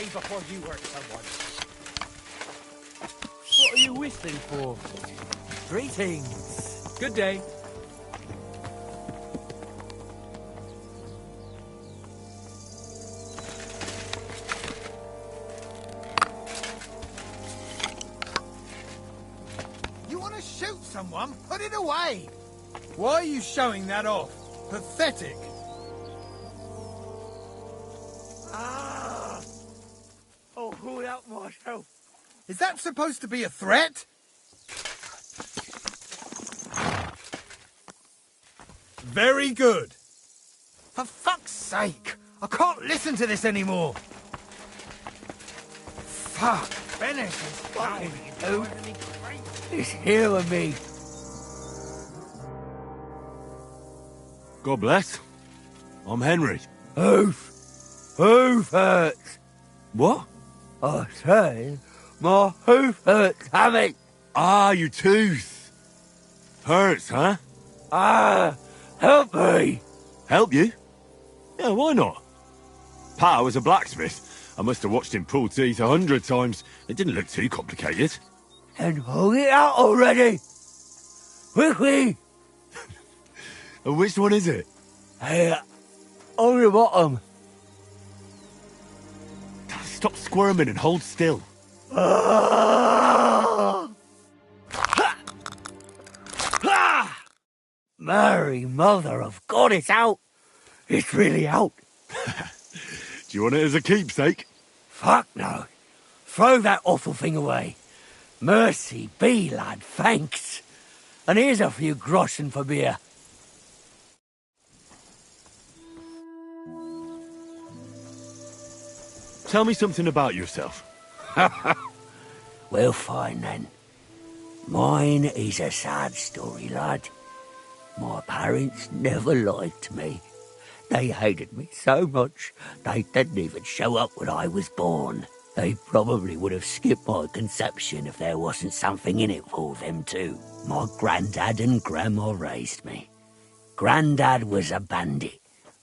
away before you hurt someone. What are you whistling for? Greetings. Good day. You want to shoot someone? Put it away. Why are you showing that off? Pathetic. Ah! I'll pull out myself. Is that supposed to be a threat? Very good. For fuck's sake! I can't listen to this anymore. Fuck! Venice is fucking dude. It's here with me. God bless. I'm Henry. Hoof hurts. What? I say, my hoof hurts, Hammy. Ah, your tooth. Hurts, huh? Ah, help me. Help you? Yeah, why not? Pa was a blacksmith. I must have watched him pull teeth 100 times. It didn't look too complicated. And pull it out already. Quickly. And which one is it? Here, on the bottom. Stop squirming and hold still. Mary, mother of God, it's out. It's really out. Do you want it as a keepsake? Fuck no. Throw that awful thing away. Mercy be, lad, thanks. And here's a few groschen for beer. Tell me something about yourself. Well, fine then. Mine is a sad story, lad. My parents never liked me. They hated me so much, they didn't even show up when I was born. They probably would have skipped my conception if there wasn't something in it for them too. My granddad and grandma raised me. Granddad was a bandit.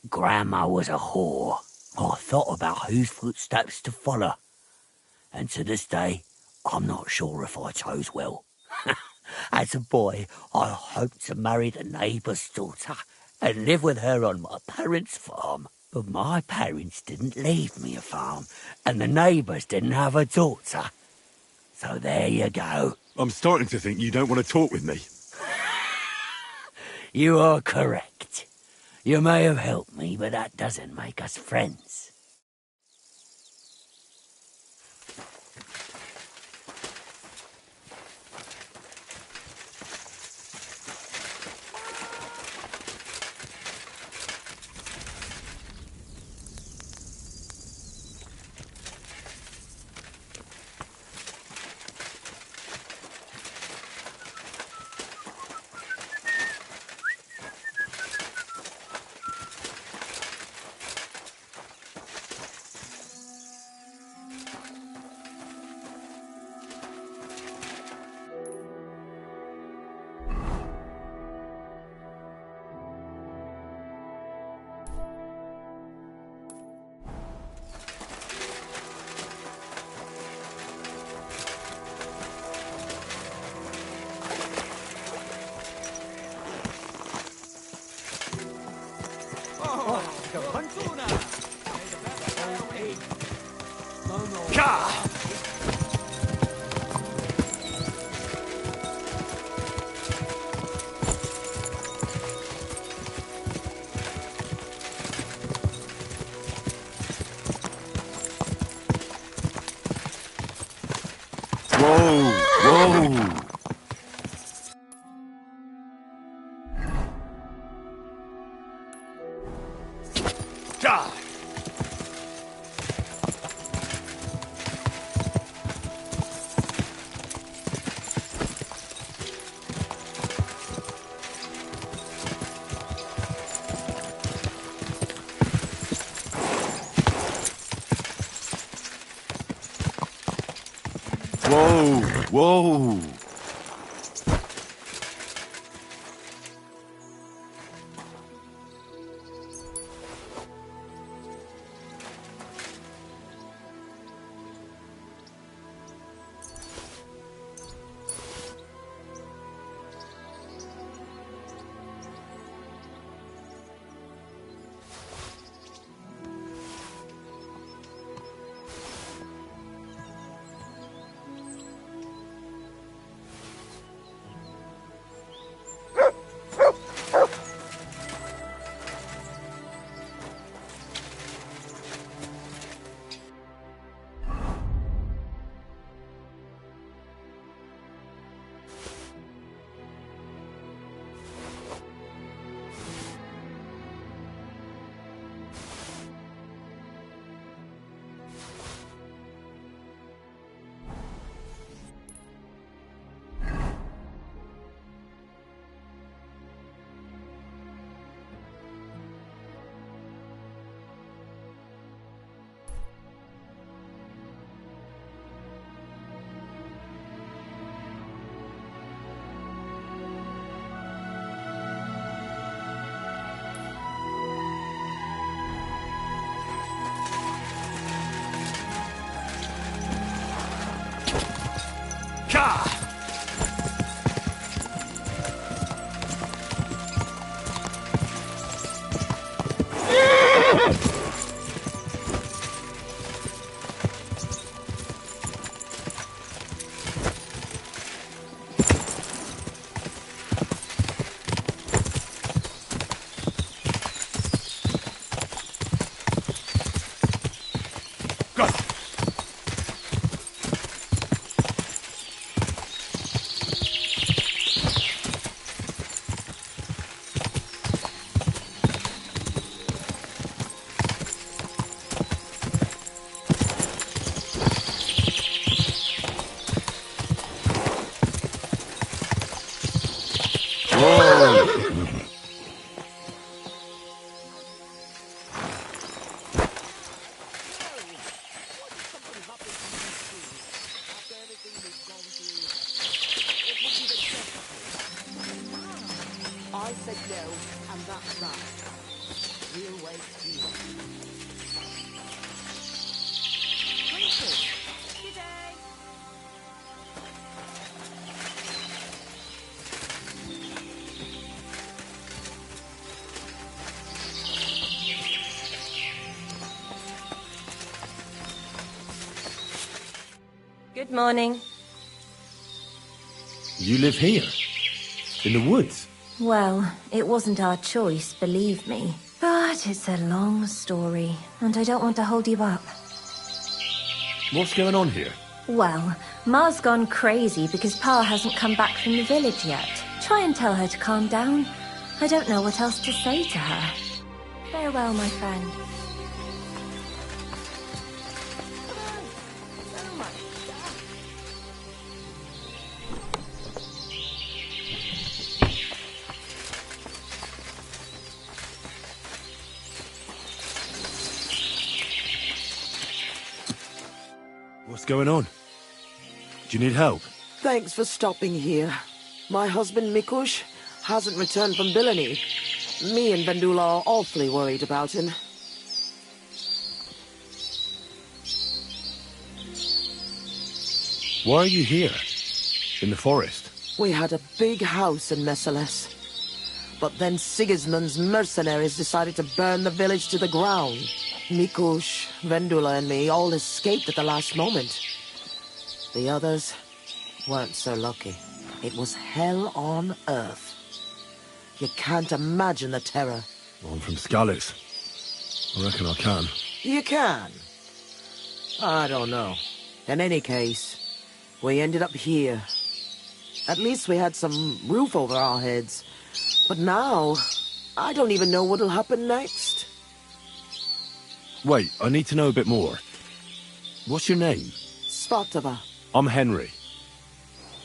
Grandma was a whore. I thought about whose footsteps to follow. And to this day, I'm not sure if I chose well. As a boy, I hoped to marry the neighbour's daughter and live with her on my parents' farm. But my parents didn't leave me a farm, and the neighbours didn't have a daughter. So there you go. I'm starting to think you don't want to talk with me. You are correct. You may have helped me, but that doesn't make us friends. Whoa, whoa. Whoa, whoa. said no, and that's that. We'll wait here. Good day. Good morning. You live here? In the woods? Well, it wasn't our choice, believe me. But it's a long story, and I don't want to hold you up. What's going on here? Well, Ma's gone crazy because Pa hasn't come back from the village yet. Try and tell her to calm down. I don't know what else to say to her. Farewell, my friend. What's going on? Do you need help? Thanks for stopping here. My husband Mikush hasn't returned from Billany. Me and Vendula are awfully worried about him. Why are you here? In the forest? We had a big house in Messales. But then Sigismund's mercenaries decided to burn the village to the ground. Mikush, Vendula and me all escaped at the last moment. The others weren't so lucky. It was hell on earth. You can't imagine the terror. Well, I'm from Scallis. I reckon I can. You can? I don't know. In any case, we ended up here. At least we had some roof over our heads. But now, I don't even know what'll happen next. Wait, I need to know a bit more. What's your name? Svatava, I'm Henry.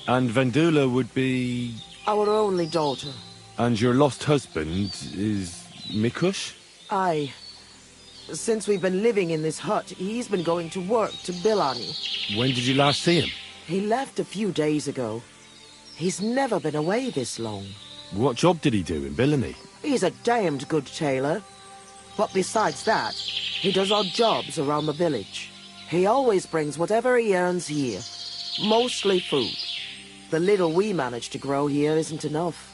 And Vendula would be... our only daughter. And your lost husband is... Mikush? Aye. Since we've been living in this hut, he's been going to work to Billany. When did you last see him? He left a few days ago. He's never been away this long. What job did he do in Billany? He's a damned good tailor. But besides that, he does odd jobs around the village. He always brings whatever he earns here. Mostly food. The little we manage to grow here isn't enough.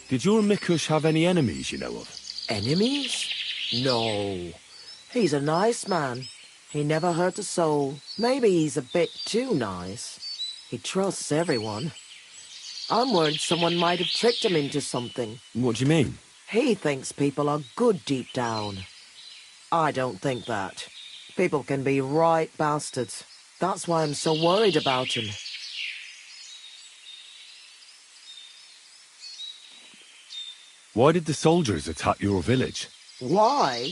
Did your Mikush have any enemies you know of? Enemies? No. He's a nice man. He never hurt a soul. Maybe he's a bit too nice. He trusts everyone. I'm worried someone might have tricked him into something. What do you mean? He thinks people are good deep down. I don't think that. People can be right bastards. That's why I'm so worried about him. Why did the soldiers attack your village? Why?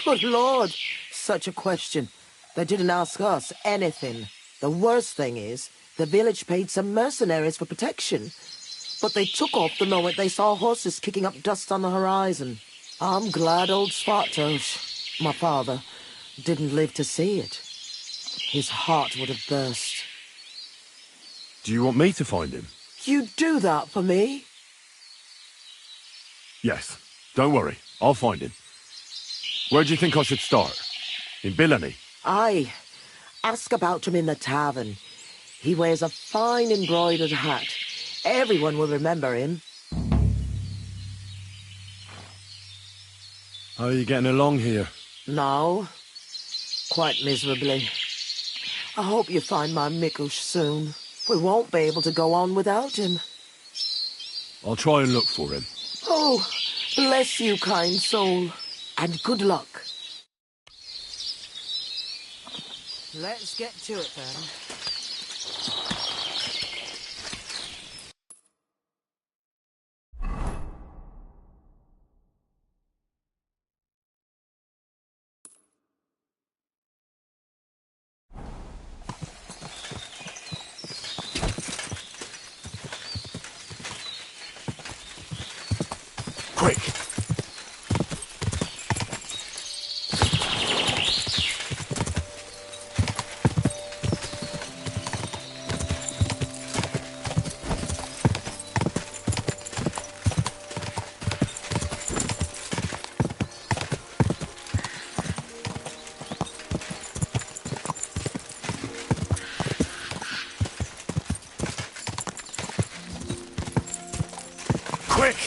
Good Lord, such a question. They didn't ask us anything. The worst thing is, the village paid some mercenaries for protection. But they took off the moment they saw horses kicking up dust on the horizon. I'm glad old Svartos, my father, didn't live to see it. His heart would have burst. Do you want me to find him? You'd do that for me? Yes. Don't worry. I'll find him. Where do you think I should start? In Billany? Aye. Ask about him in the tavern. He wears a fine embroidered hat. Everyone will remember him. How are you getting along here? No. Quite miserably. I hope you find my Mikush soon. We won't be able to go on without him. I'll try and look for him. Oh, bless you, kind soul. And good luck. Let's get to it, then. Quick! Quick!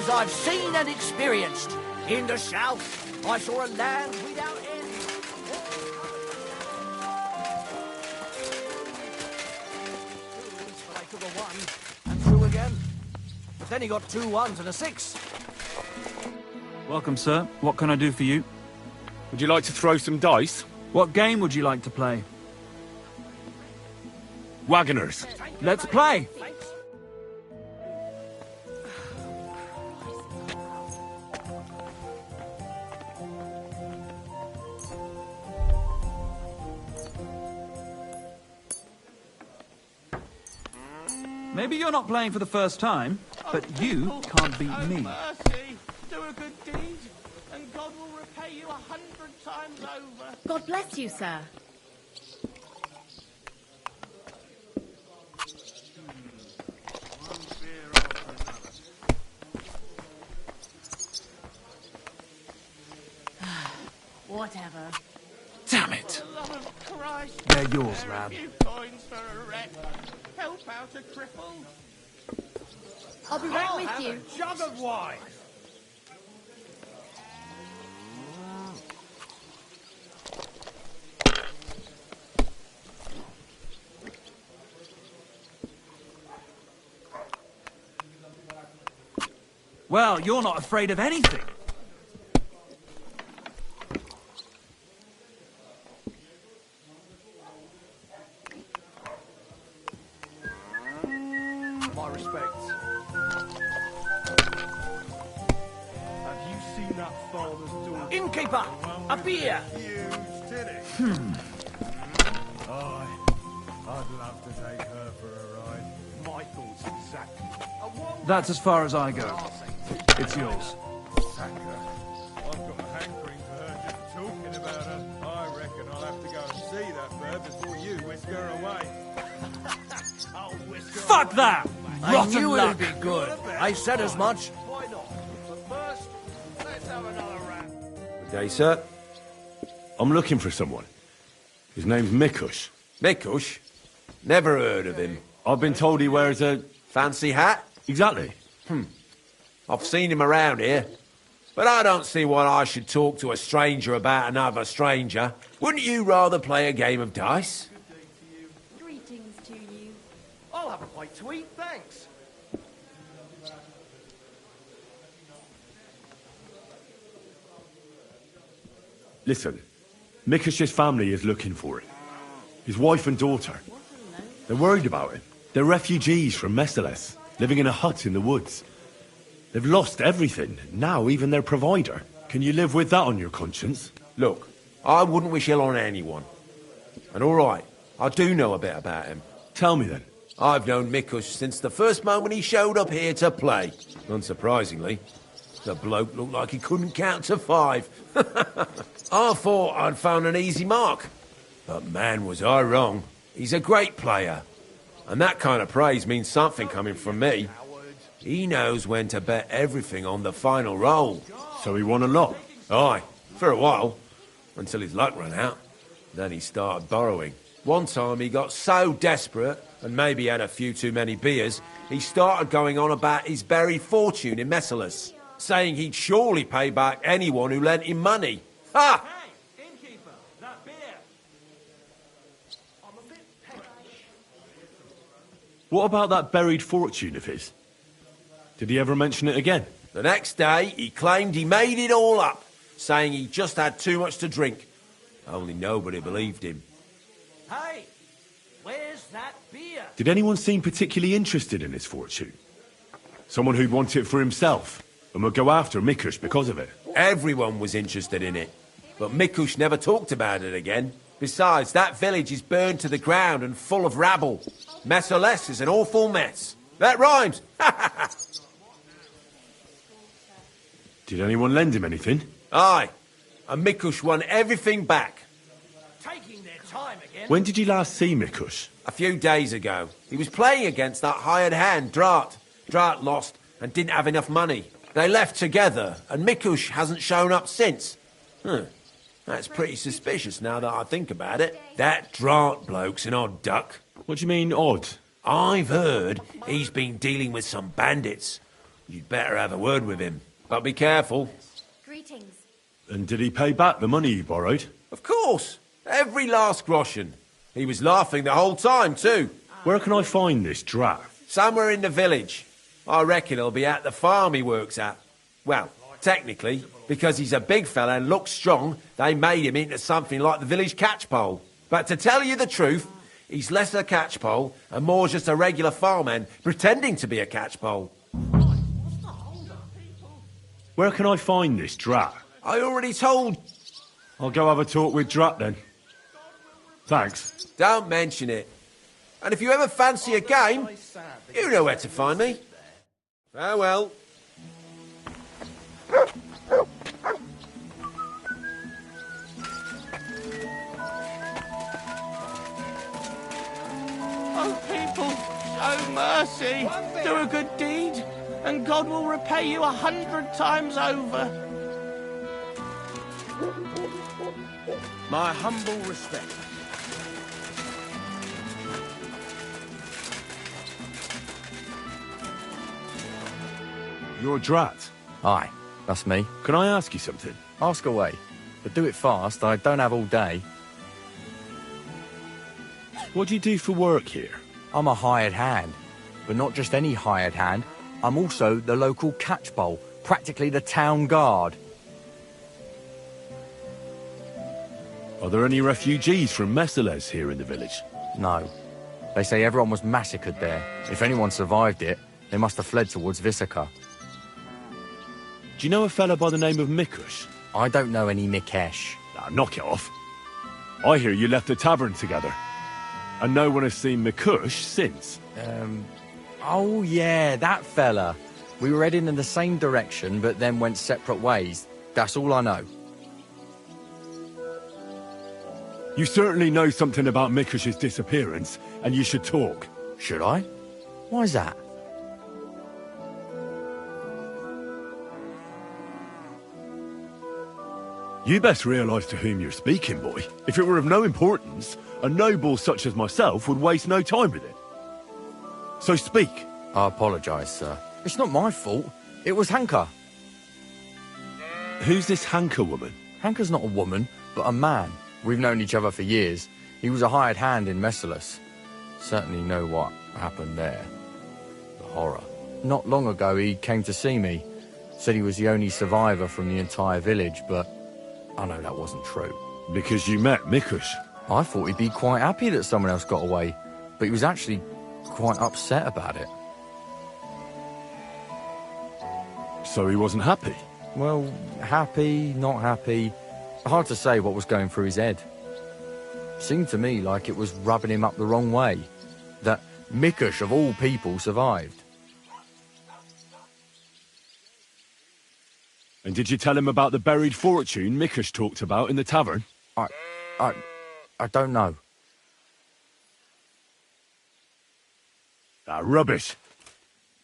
I've seen and experienced. In the south, I saw a land without end. But I took a 1 and threw again. But then he got 2 1s and a 6. Welcome, sir. What can I do for you? Would you like to throw some dice? What game would you like to play? Wagoners. Let's play! Maybe you're not playing for the first time, but you can't beat me. Mercy, do a good deed, and God will repay you 100 times over. God bless you, sir. Whatever. Damn it! For the love of Christ, They're yours, spare a lad. few coins for a wreck. Help out a cripple. I'll be right I'll with have you. a jug of wine. Well, you're not afraid of anything. My respects. Have you seen that farmer's daughter? Innkeeper, a beer. Huge titty. I'd love to take her for a ride. My thoughts exactly. That's as far as I go. It's yours. Sack her. I've got a hankering for her just talking about her. I reckon I'll have to go and see that bird before you whisk her away. I'll whisk her Fuck away. that! I Rotten knew luck! it'd be good. I said as much. Why not? But first, let's have another round. Good day, sir. I'm looking for someone. His name's Mikush. Mikush? Never heard of him. I've been told he wears a... Fancy hat? Exactly. I've seen him around here. But I don't see why I should talk to a stranger about another stranger. Wouldn't you rather play a game of dice? Greetings to you. I'll have a bite to eat, thanks. Listen, Mikush's family is looking for him. His wife and daughter. They're worried about him. They're refugees from Messeles, living in a hut in the woods. They've lost everything. Now even their provider. Can you live with that on your conscience? Look, I wouldn't wish ill on anyone. And all right, I do know a bit about him. Tell me then. I've known Mikush since the first moment he showed up here to play. Unsurprisingly, the bloke looked like he couldn't count to 5. I thought I'd found an easy mark. But man, was I wrong. He's a great player. And that kind of praise means something coming from me. He knows when to bet everything on the final roll. So he won a lot? Aye, for a while. Until his luck ran out. Then he started borrowing. One time he got so desperate, and maybe had a few too many beers, he started going on about his buried fortune in Messalas, saying he'd surely pay back anyone who lent him money. Ha! Hey, innkeeper, that beer. I'm a bit peckish. What about that buried fortune of his? Did he ever mention it again? The next day, he claimed he made it all up, saying he just had too much to drink. Only nobody believed him. Hey, where's that beer? Did anyone seem particularly interested in his fortune? Someone who'd want it for himself and would go after Mikush because of it? Everyone was interested in it, but Mikush never talked about it again. Besides, that village is burned to the ground and full of rabble. Messalas is an awful mess. That rhymes! Did anyone lend him anything? Aye, and Mikush won everything back. Taking their time again. When did you last see Mikush? A few days ago. He was playing against that hired hand, Drat. Drat lost and didn't have enough money. They left together, and Mikush hasn't shown up since. That's pretty suspicious now that I think about it. That Drat bloke's an odd duck. What do you mean, odd? I've heard he's been dealing with some bandits. You'd better have a word with him. But be careful. Greetings. And did he pay back the money he borrowed? Of course. Every last groschen. He was laughing the whole time, too. Where can I find this Drat? Somewhere in the village. I reckon he'll be at the farm he works at. Well, technically, because he's a big fella and looks strong, they made him into something like the village catchpole. But to tell you the truth, he's less a catchpole and more just a regular farmhand pretending to be a catchpole. Where can I find this Drat? I already told... I'll go have a talk with Drat then. Thanks. Don't mention it. And if you ever fancy a game, you know where to find me. Farewell. Oh, people, show mercy. Do a good deed, and God will repay you 100 times over. My humble respect. You're Drat. Aye, that's me. Can I ask you something? Ask away. But do it fast, I don't have all day. What do you do for work here? I'm a hired hand. But not just any hired hand. I'm also the local catchpole, practically the town guard. Are there any refugees from Messalas here in the village? No. They say everyone was massacred there. If anyone survived it, they must have fled towards Visaka. Do you know a fella by the name of Mikush? I don't know any Mikesh. Now, knock it off. I hear you left the tavern together. And no one has seen Mikush since. Oh yeah, that fella. We were heading in the same direction, but then went separate ways. That's all I know. You certainly know something about Mikush's disappearance, and you should talk. Should I? Why's that? You best realise to whom you're speaking, boy. If it were of no importance, a noble such as myself would waste no time with it. So speak. I apologise, sir. It's not my fault. It was Hanka. Who's this Hanka woman? Hanka's not a woman, but a man. We've known each other for years. He was a hired hand in Messalas. Certainly know what happened there. The horror. Not long ago, he came to see me. Said he was the only survivor from the entire village, but I know that wasn't true. Because you met Mikush? I thought he'd be quite happy that someone else got away, but he was actually quite upset about it. So he wasn't happy? Well, happy, not happy. Hard to say what was going through his head. Seemed to me like it was rubbing him up the wrong way. That Mikush, of all people, survived. And did you tell him about the buried fortune Mikush talked about in the tavern? I don't know. Ah, rubbish.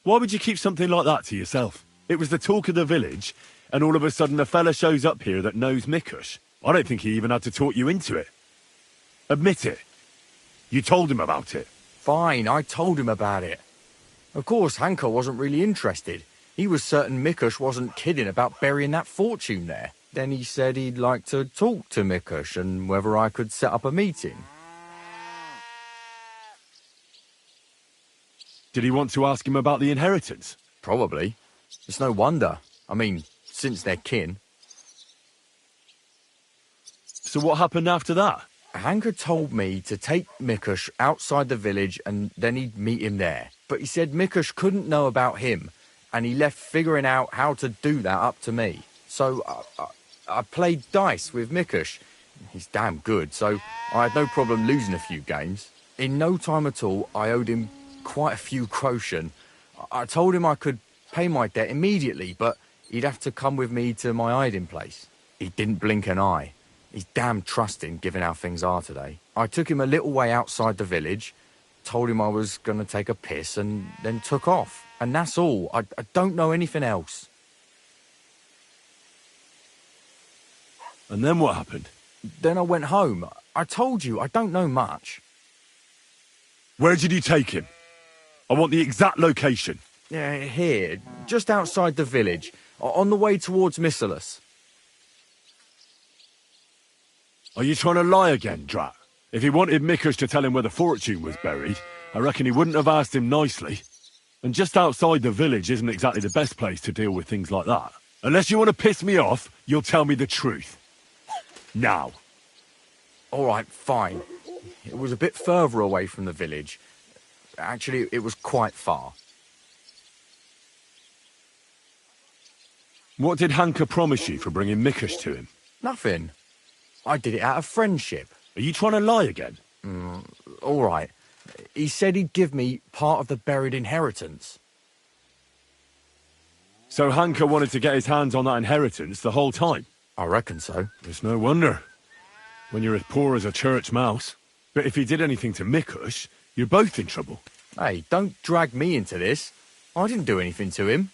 Why would you keep something like that to yourself? It was the talk of the village, and all of a sudden a fella shows up here that knows Mikush. I don't think he even had to talk you into it. Admit it. You told him about it. Fine, I told him about it. Of course, Hanka wasn't really interested. He was certain Mikush wasn't kidding about burying that fortune there. Then he said he'd like to talk to Mikush and whether I could set up a meeting. Did he want to ask him about the inheritance? Probably. It's no wonder. I mean, since they're kin. So what happened after that? Hanka told me to take Mikush outside the village and then he'd meet him there. But he said Mikush couldn't know about him, and he left figuring out how to do that up to me. So I played dice with Mikush. He's damn good, so I had no problem losing a few games. In no time at all, I owed him quite a few groschen. I told him I could pay my debt immediately, but he'd have to come with me to my hiding place. He didn't blink an eye. He's damn trusting, given how things are today. I took him a little way outside the village, told him I was going to take a piss, and then took off. And that's all. I don't know anything else. And then what happened? Then I went home. I told you, I don't know much. Where did you take him? I want the exact location. Here, just outside the village, on the way towards Missalus. Are you trying to lie again, Drat? If he wanted Mikush to tell him where the fortune was buried, I reckon he wouldn't have asked him nicely. And just outside the village isn't exactly the best place to deal with things like that. Unless you want to piss me off, you'll tell me the truth. Now. All right, fine. It was a bit further away from the village. Actually, it was quite far. What did Hanka promise you for bringing Mikush to him? Nothing. I did it out of friendship. Are you trying to lie again? All right. He said he'd give me part of the buried inheritance. So Hanka wanted to get his hands on that inheritance the whole time? I reckon so. It's no wonder, when you're as poor as a church mouse. But if he did anything to Mikush, you're both in trouble. Hey, don't drag me into this. I didn't do anything to him.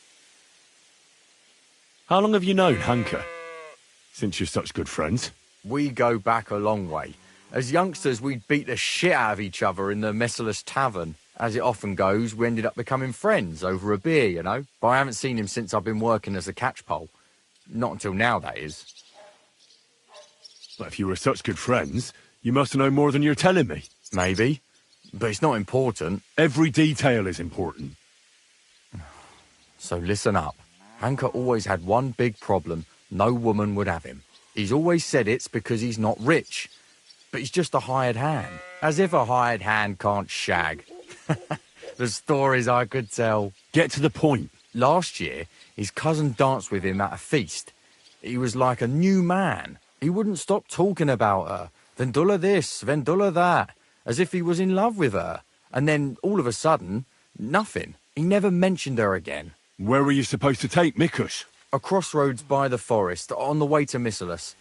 How long have you known Hanka? Since you're such good friends? We go back a long way. As youngsters, we'd beat the shit out of each other in the Messalus tavern. As it often goes, we ended up becoming friends over a beer, you know. But I haven't seen him since I've been working as a catchpole. Not until now, that is. But if you were such good friends, you must know more than you're telling me. Maybe. But it's not important. Every detail is important. So listen up. Hanka always had one big problem. No woman would have him. He's always said it's because he's not rich. But he's just a hired hand. As if a hired hand can't shag. The stories I could tell. Get to the point. Last year, his cousin danced with him at a feast. He was like a new man. He wouldn't stop talking about her. Vendula this, Vendula that. As if he was in love with her. And then, all of a sudden, nothing. He never mentioned her again. Where were you supposed to take Mikush? A crossroads by the forest, on the way to Missalus.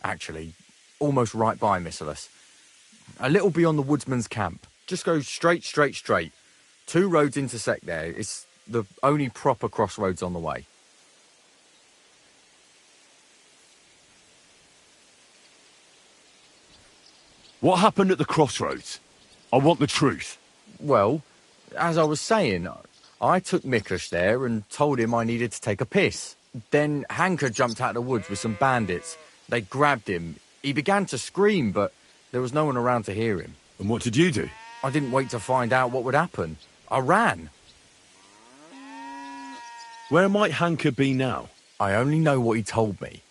Actually, almost right by Missalus. A little beyond the woodsman's camp. Just go straight. 2 roads intersect there. It's the only proper crossroads on the way. What happened at the crossroads? I want the truth. Well, as I was saying, I took Mikush there and told him I needed to take a piss. Then Hanka jumped out of the woods with some bandits. They grabbed him. He began to scream, but there was no one around to hear him. And what did you do? I didn't wait to find out what would happen. I ran. Where might Hanka be now? I only know what he told me.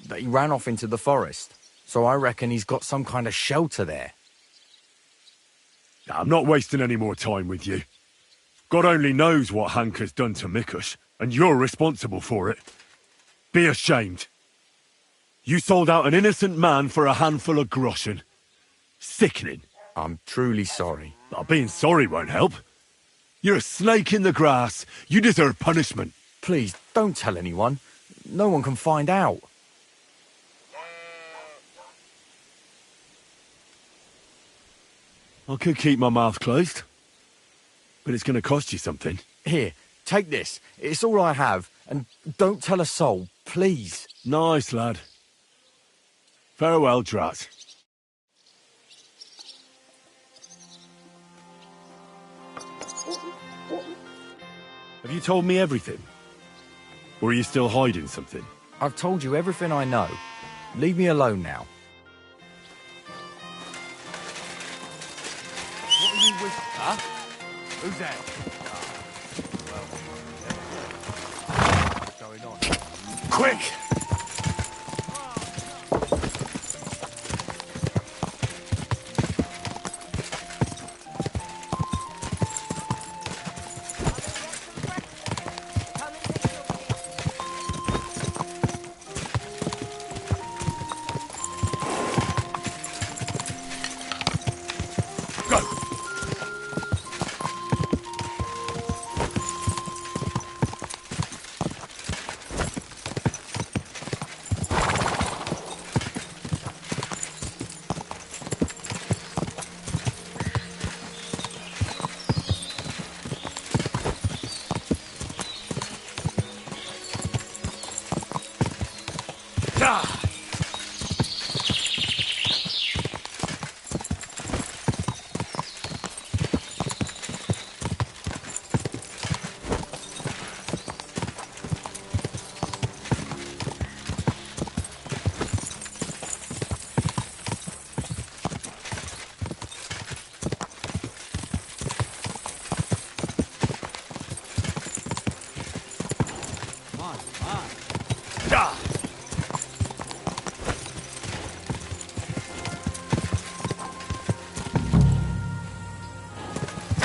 That he ran off into the forest. So I reckon he's got some kind of shelter there. I'm not wasting any more time with you. God only knows what Hanka's done to Mikush. And you're responsible for it. Be ashamed. You sold out an innocent man for a handful of groschen. Sickening. I'm truly sorry. But being sorry won't help. You're a snake in the grass. You deserve punishment. Please, don't tell anyone. No one can find out. I could keep my mouth closed. But it's going to cost you something. Here, take this. It's all I have. And don't tell a soul, please. Nice, lad. Farewell, Drat. Have you told me everything? Or are you still hiding something? I've told you everything I know. Leave me alone now. What are you whispering? Huh? Who's that? What's going on? Quick!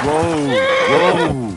Whoa!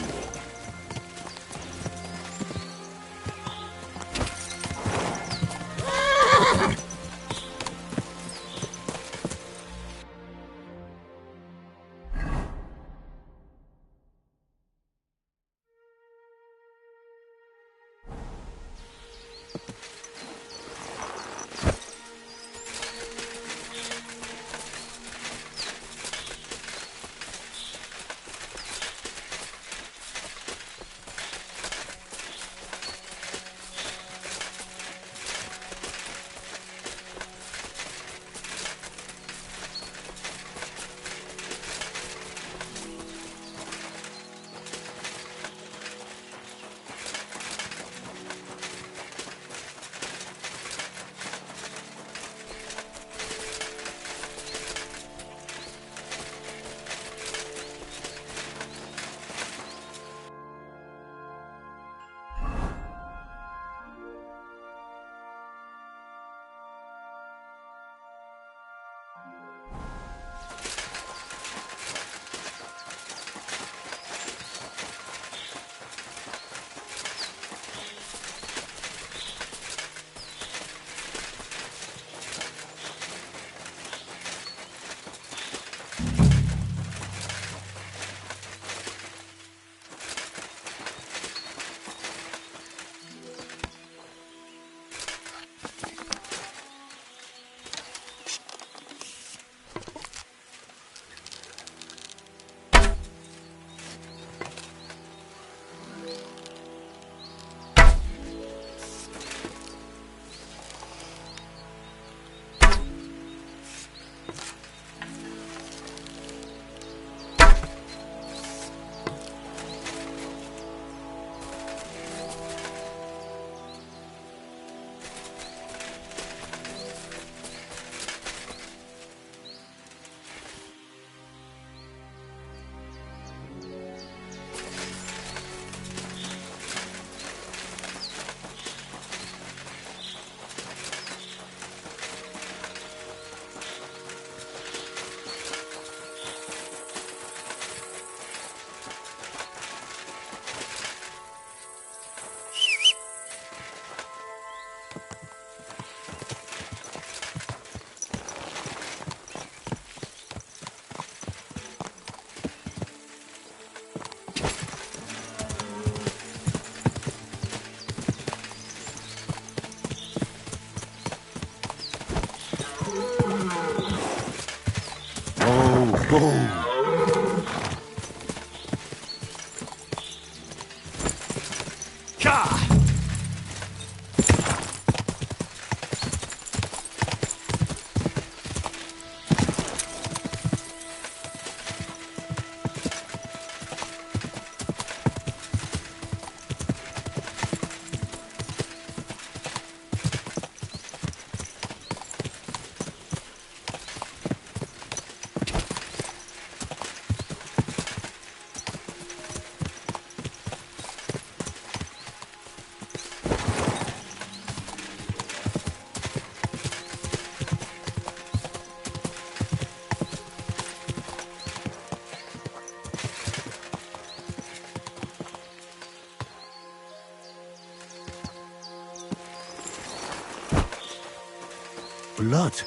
Blood.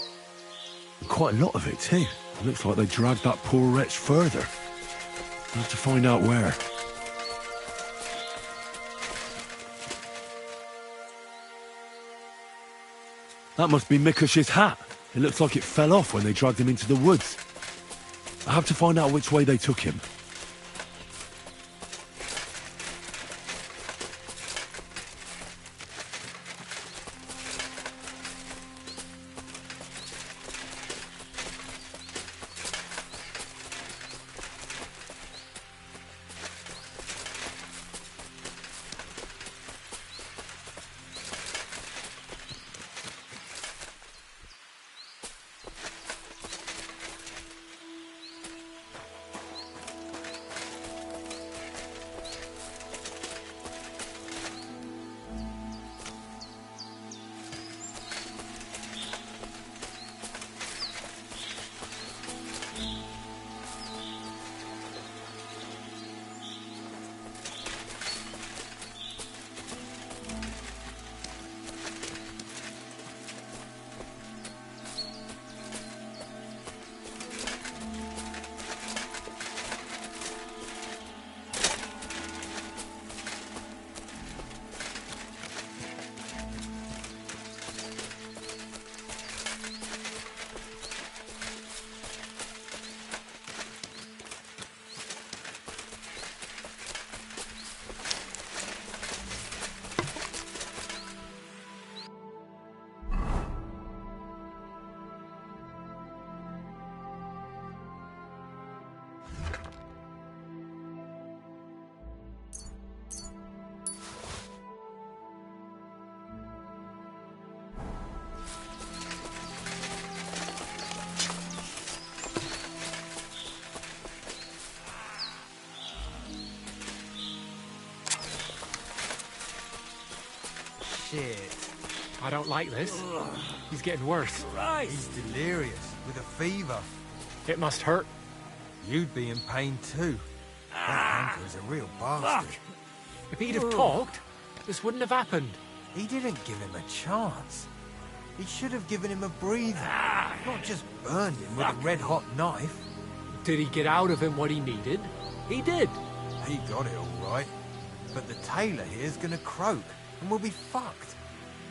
Quite a lot of it, too. Looks like they dragged that poor wretch further. I'll have to find out where. That must be Mikush's hat. It looks like it fell off when they dragged him into the woods. I have to find out which way they took him. Shit. I don't like this. He's getting worse. He's delirious, with a fever. It must hurt. You'd be in pain too. That Hanker's a real bastard. If he'd have talked, this wouldn't have happened. He didn't give him a chance. He should have given him a breather, not just burned him with a red-hot knife. Did he get out of him what he needed? He did. He got it all right. But the tailor here's gonna croak, and we'll be fucked.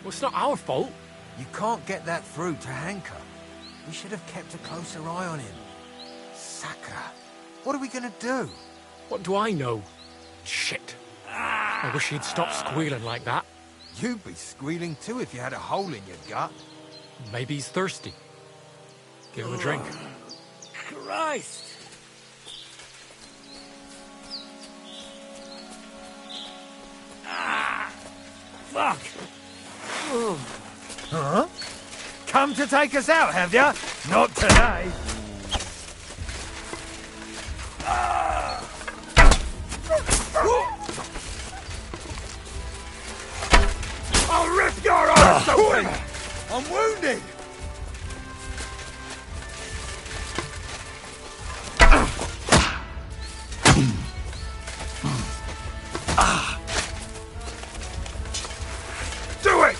Well, it's not our fault. You can't get that through to Hanker. We should have kept a closer eye on him. Saka, what are we gonna do? What do I know? Shit. I wish he'd stop squealing like that. You'd be squealing too if you had a hole in your gut. Maybe he's thirsty. Give him a drink. Christ! Fuck! Huh? Come to take us out, have ya? Not today. I'll rip your arse open! I'm wounded! Do it!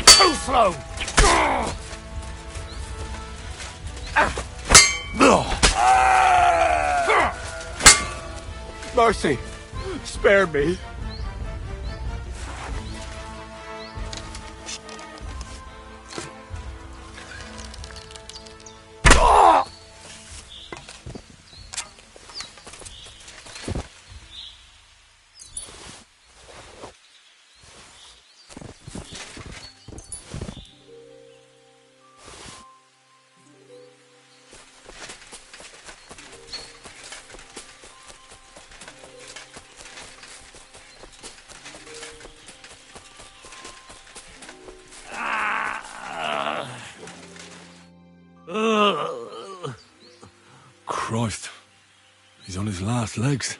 Too slow! Mercy! Spare me! on his last legs.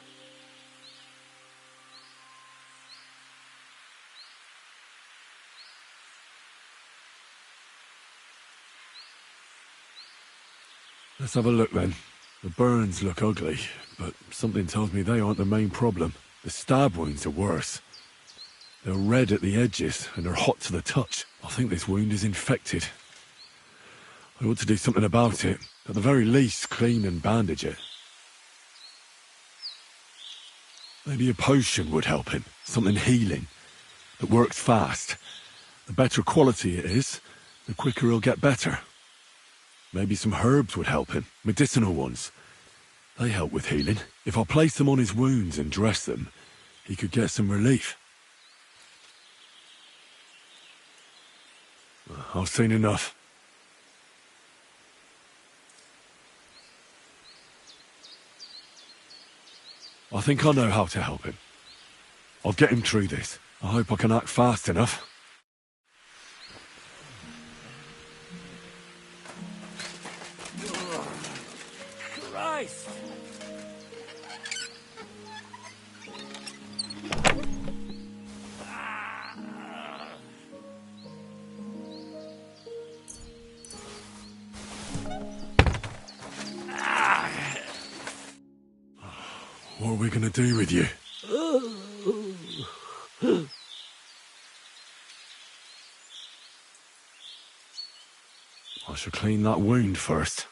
Let's have a look then. The burns look ugly, but something tells me they aren't the main problem. The stab wounds are worse. They're red at the edges, and they're hot to the touch. I think this wound is infected. I ought to do something about it. At the very least, clean and bandage it. Maybe a potion would help him. Something healing. That works fast. The better quality it is, the quicker he'll get better. Maybe some herbs would help him. Medicinal ones. They help with healing. If I place them on his wounds and dress them, he could get some relief. I've seen enough. I think I know how to help him. I'll get him through this. I hope I can act fast enough. Christ! What are we going to do with you? I should clean that wound first.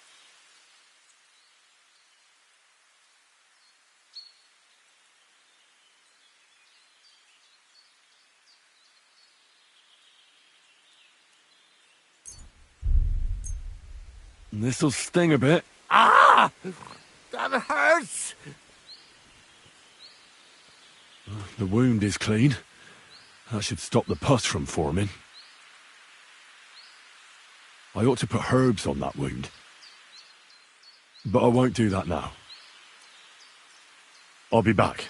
This'll sting a bit. Ah! That hurts! The wound is clean. That should stop the pus from forming. I ought to put herbs on that wound. But I won't do that now. I'll be back.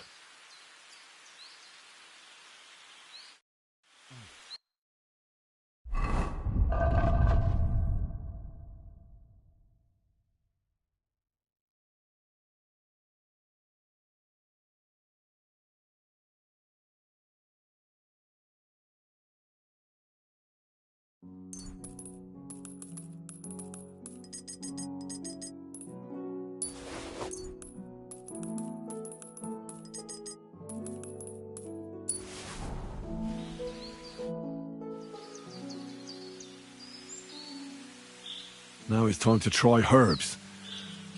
Now it's time to try herbs.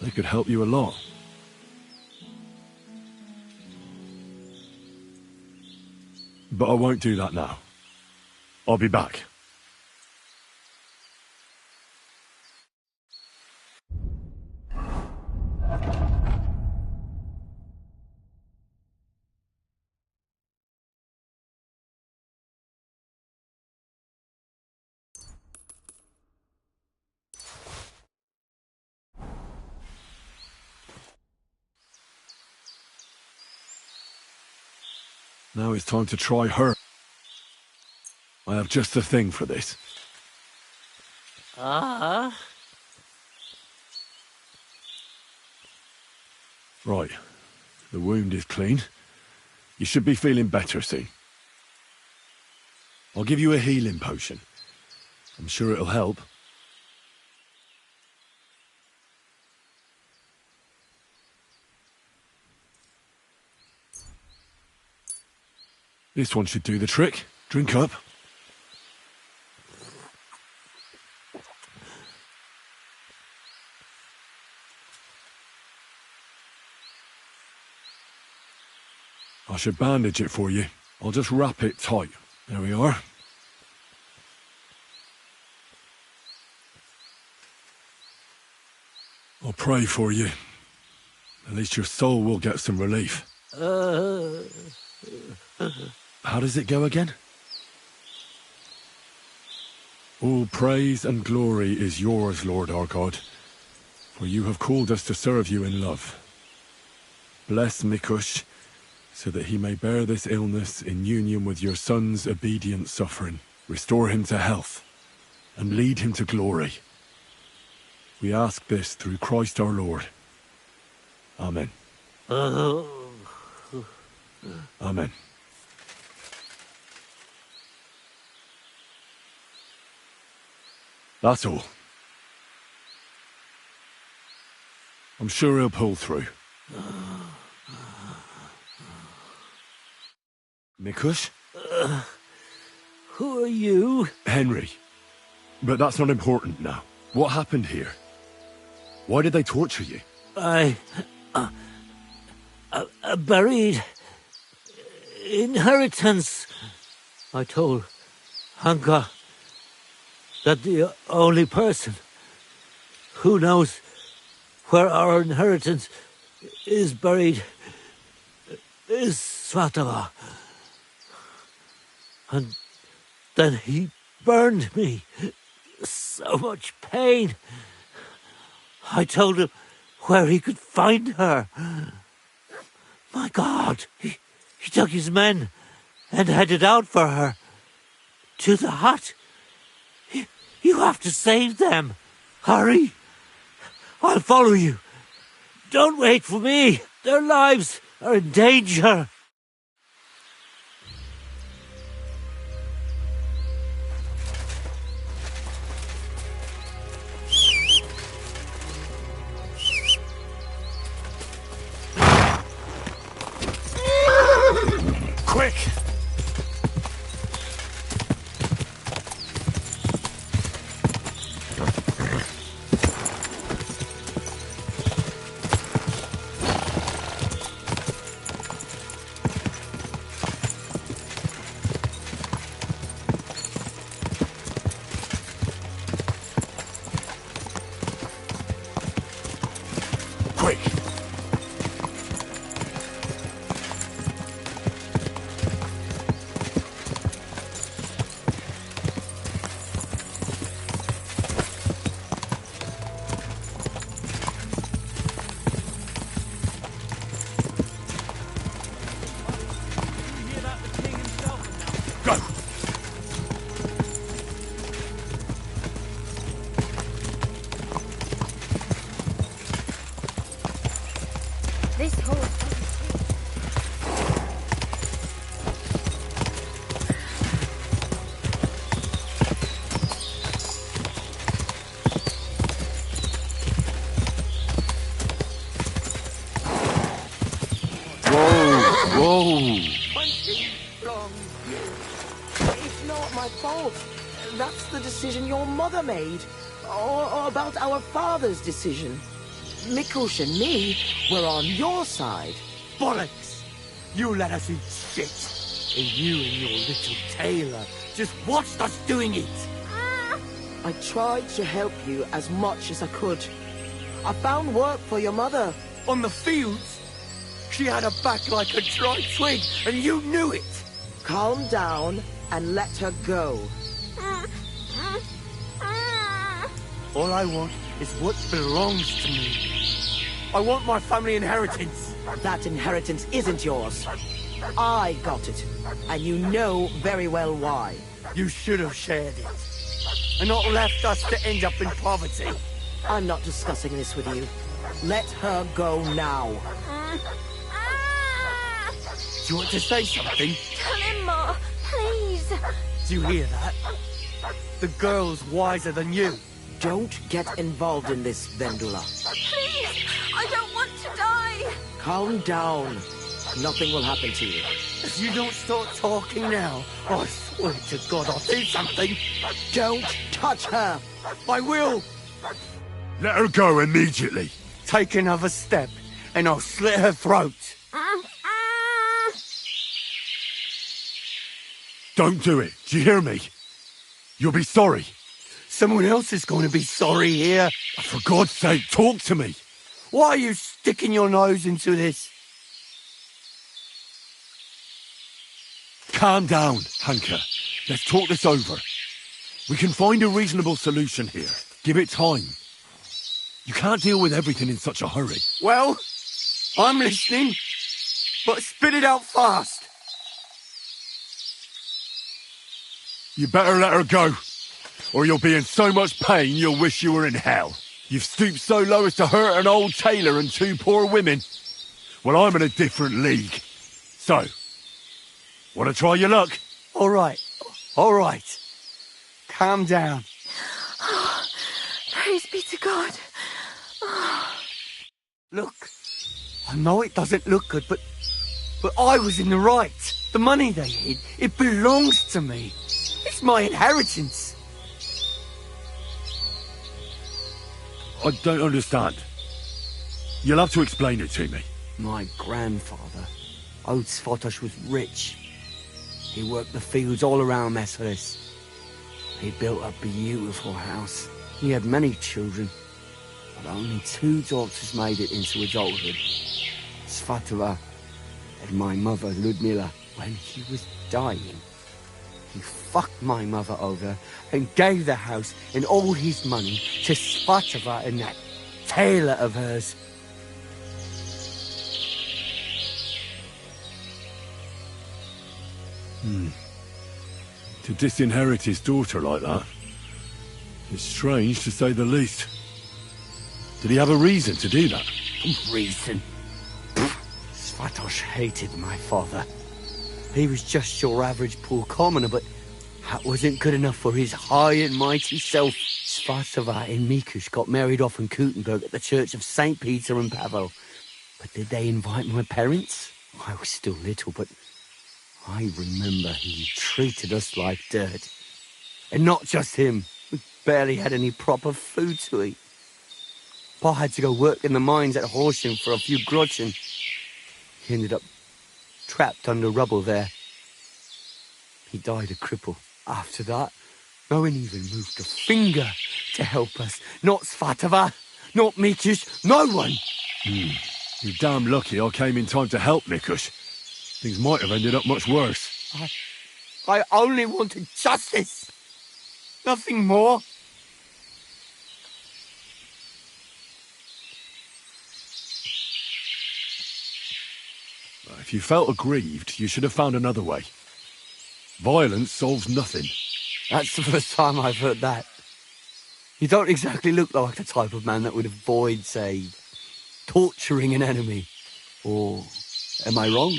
They could help you a lot. But I won't do that now. I'll be back. Now it's time to try her. I have just the thing for this. Ah. Right. The wound is clean. You should be feeling better soon. I'll give you a healing potion. I'm sure it'll help. This one should do the trick. Drink up. I should bandage it for you. I'll just wrap it tight. There we are. I'll pray for you. At least your soul will get some relief. How does it go again? All praise and glory is yours, Lord our God, for you have called us to serve you in love. Bless Mikush, so that he may bear this illness in union with your son's obedient suffering. Restore him to health, and lead him to glory. We ask this through Christ our Lord. Amen. Amen. That's all. I'm sure he'll pull through. Mikush? Who are you? Henry. But that's not important now. What happened here? Why did they torture you? I buried inheritance. I told Hanka that the only person who knows where our inheritance is buried is Svatava. And then he burned me. So much pain. I told him where he could find her. My God, he took his men and headed out for her. To the hut. You have to save them. Hurry. I'll follow you. Don't wait for me. Their lives are in danger. Quick! This horse. Whoa! It's not my fault. That's the decision your mother made. Or about our father's decision. Mikush and me were on your side. Bollocks! You let us eat shit. And you and your little tailor just watched us doing it. I tried to help you as much as I could. I found work for your mother. On the fields? She had a back like a dry twig, and you knew it. Calm down and let her go. All I want is what belongs to me. I want my family inheritance. That inheritance isn't yours. I got it, and you know very well why. You should have shared it, and not left us to end up in poverty. I'm not discussing this with you. Let her go now. Do you want to say something? Tell him more, please. Do you hear that? The girl's wiser than you. Don't get involved in this, Vendula. Please, I don't want to die. Calm down. Nothing will happen to you. If you don't start talking now, I swear to God I'll do something. Don't touch her. I will. Let her go immediately. Take another step, and I'll slit her throat. Don't do it. Do you hear me? You'll be sorry. Someone else is going to be sorry here. For God's sake, talk to me. Why are you sticking your nose into this? Calm down, Hanka. Let's talk this over. We can find a reasonable solution here. Give it time. You can't deal with everything in such a hurry. Well, I'm listening, but spit it out fast. You better let her go, or you'll be in so much pain you'll wish you were in hell. You've stooped so low as to hurt an old tailor and two poor women. Well, I'm in a different league. So, want to try your luck? All right. Calm down. Praise be to God. Look, I know it doesn't look good, but I was in the right. The money they hid, it belongs to me. It's my inheritance. I don't understand. You'll have to explain it to me. My grandfather, old Svotosh, was rich. He worked the fields all around Messeris. He built a beautiful house. He had many children, but only 2 daughters made it into adulthood. Svatova and my mother, Ludmila. When he was dying, he fucked my mother over and gave the house and all his money to Svatova and that tailor of hers. To disinherit his daughter like that is strange, to say the least. Did he have a reason to do that? Reason? Svatosh hated my father. He was just your average poor commoner, but that wasn't good enough for his high and mighty self. Svatova and Mikush got married off in Kutenberg at the church of St. Peter and Pavel. But did they invite my parents? I was still little, but I remember he treated us like dirt. And not just him. We barely had any proper food to eat. Pa had to go work in the mines at Horsham for a few groschen. He ended up trapped under rubble there. He died a cripple. After that, no one even moved a finger to help us. Not Svatova, not Mikush, no one. You're damn lucky I came in time to help, Mikush. Things might have ended up much worse. I only wanted justice. Nothing more. If you felt aggrieved, you should have found another way. Violence solves nothing. That's the first time I've heard that. You don't exactly look like the type of man that would avoid, say, torturing an enemy. Or am I wrong?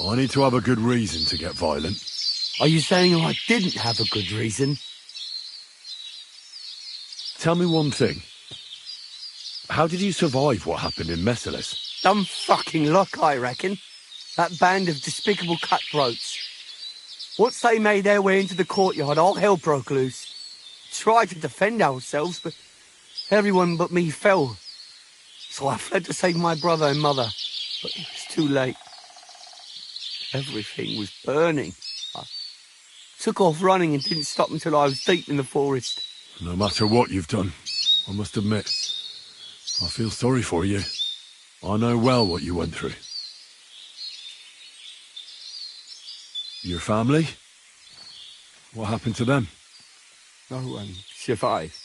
I need to have a good reason to get violent. Are you saying I didn't have a good reason? Tell me one thing. How did you survive what happened in Messelis? Dumb fucking luck, I reckon. That band of despicable cutthroats. Once they made their way into the courtyard, all hell broke loose. Tried to defend ourselves, but everyone but me fell. So I fled to save my brother and mother, but it was too late. Everything was burning. I took off running and didn't stop until I was deep in the forest. No matter what you've done, I must admit, I feel sorry for you. I know well what you went through. Your family? What happened to them? No one survived.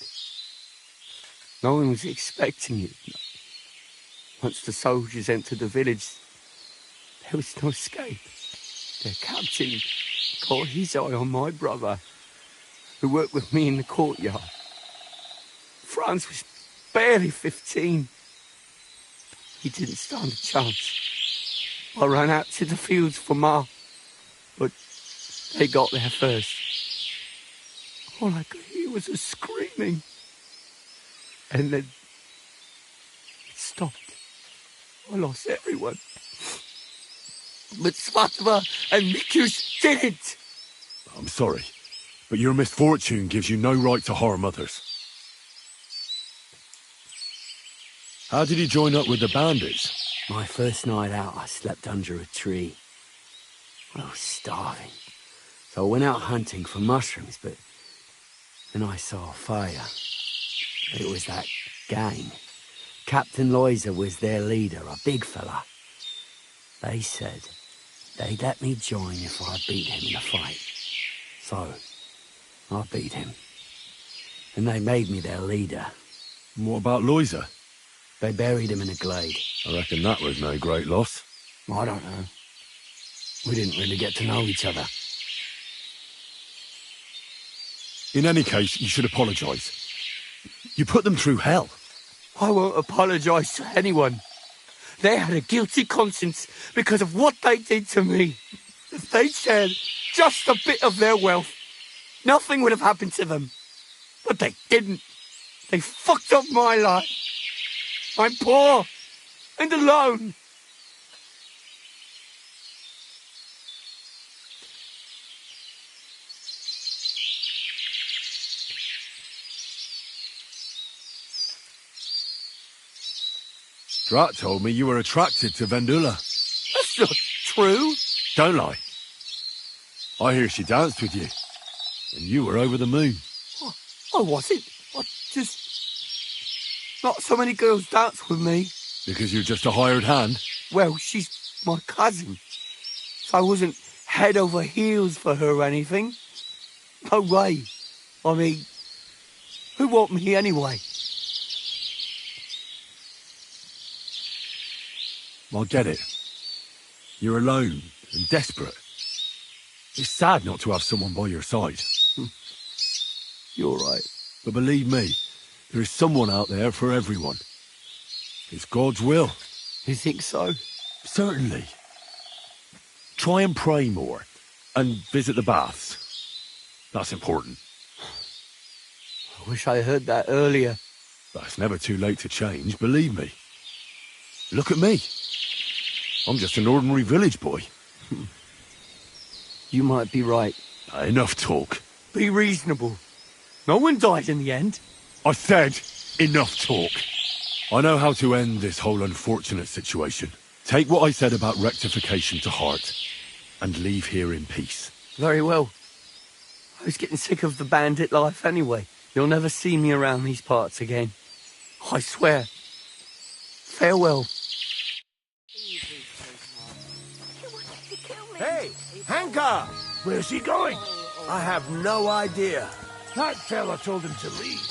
No one was expecting it. Once the soldiers entered the village, there was no escape. Their captain caught his eye on my brother, who worked with me in the courtyard. Franz was barely 15. He didn't stand a chance. I ran out to the fields for Ma, but they got there first. All I could hear was her screaming. And then it stopped. I lost everyone. But Svatova and Mikush didn't. I'm sorry, but your misfortune gives you no right to harm others. How did you join up with the bandits? My first night out, I slept under a tree. I was starving, so I went out hunting for mushrooms, but then I saw a fire. It was that gang. Captain Loiser was their leader, a big fella. They said they'd let me join if I beat him in a fight. So, I beat him. And they made me their leader. And what about Loiser? They buried him in a glade. I reckon that was no great loss. I don't know. We didn't really get to know each other. In any case, you should apologise. You put them through hell. I won't apologise to anyone. They had a guilty conscience because of what they did to me. If they'd shared just a bit of their wealth, nothing would have happened to them. But they didn't. They fucked up my life. I'm poor and alone. Drat told me you were attracted to Vendula. That's not true. Don't lie. I hear she danced with you, and you were over the moon. I wasn't. I just... Not so many girls dance with me. Because you're just a hired hand? Well, she's my cousin. So I wasn't head over heels for her or anything. No way. I mean, who want me anyway? I get it. You're alone and desperate. It's sad not to have someone by your side. You're right. But believe me, there is someone out there for everyone. It's God's will. You think so? Certainly. Try and pray more, and visit the baths. That's important. I wish I heard that earlier. But it's never too late to change, believe me. Look at me. I'm just an ordinary village boy. You might be right. Enough talk. Be reasonable. No one died in the end. I said enough talk. I know how to end this whole unfortunate situation. Take what I said about rectification to heart, and leave here in peace. Very well. I was getting sick of the bandit life anyway. You'll never see me around these parts again. I swear. Farewell. Hey, Hanka! Where's he going? I have no idea. That fella told him to leave.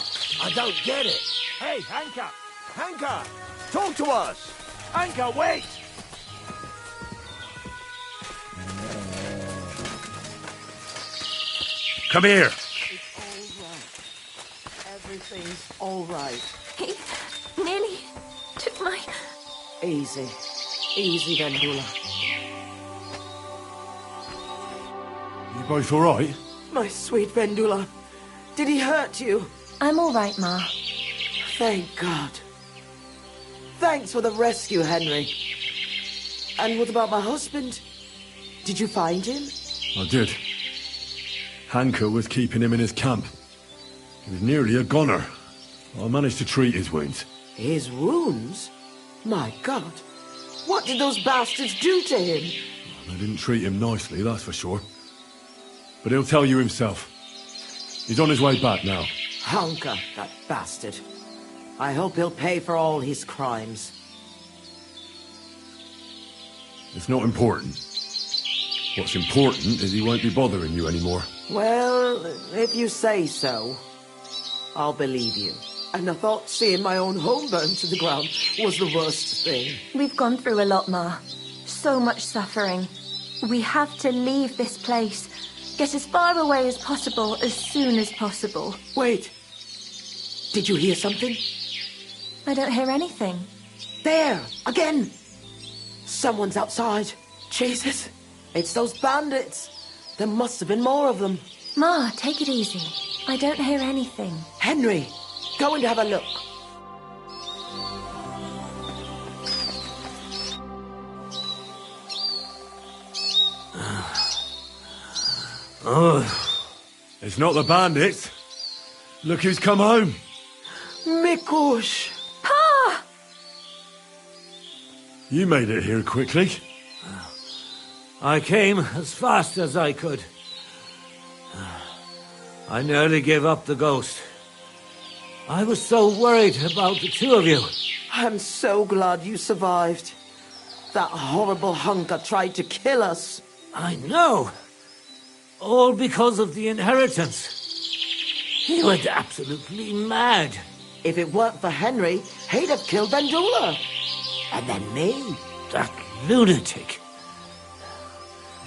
I don't get it. Hey, Hanka! Hanka! Talk to us! Hanka, wait! Come here! It's all right. Everything's all right. He nearly took my... Easy. Easy, Vendula. You both all right? My sweet Vendula. Did he hurt you? I'm all right, Ma. Thank God. Thanks for the rescue, Henry. And what about my husband? Did you find him? I did. Hanka was keeping him in his camp. He was nearly a goner. I managed to treat his wounds. His wounds? My God. What did those bastards do to him? They didn't treat him nicely, that's for sure. But he'll tell you himself. He's on his way back now. Hanka, that bastard. I hope he'll pay for all his crimes. It's not important. What's important is he won't be bothering you anymore. Well, if you say so, I'll believe you. And I thought seeing my own home burned to the ground was the worst thing. We've gone through a lot, Ma. So much suffering. We have to leave this place. Get as far away as possible, as soon as possible. Wait. Did you hear something? I don't hear anything. There! Again! Someone's outside. Jesus. It's those bandits. There must have been more of them. Ma, take it easy. I don't hear anything. Henry, go and have a look. It's not the bandits. Look who's come home. Mikush! Pa! You made it here quickly. I came as fast as I could. I nearly gave up the ghost. I was so worried about the two of you. I'm so glad you survived. That horrible hunker tried to kill us. I know. All because of the inheritance. He went absolutely mad. If it weren't for Henry, he'd have killed Vendula. And then me, that lunatic.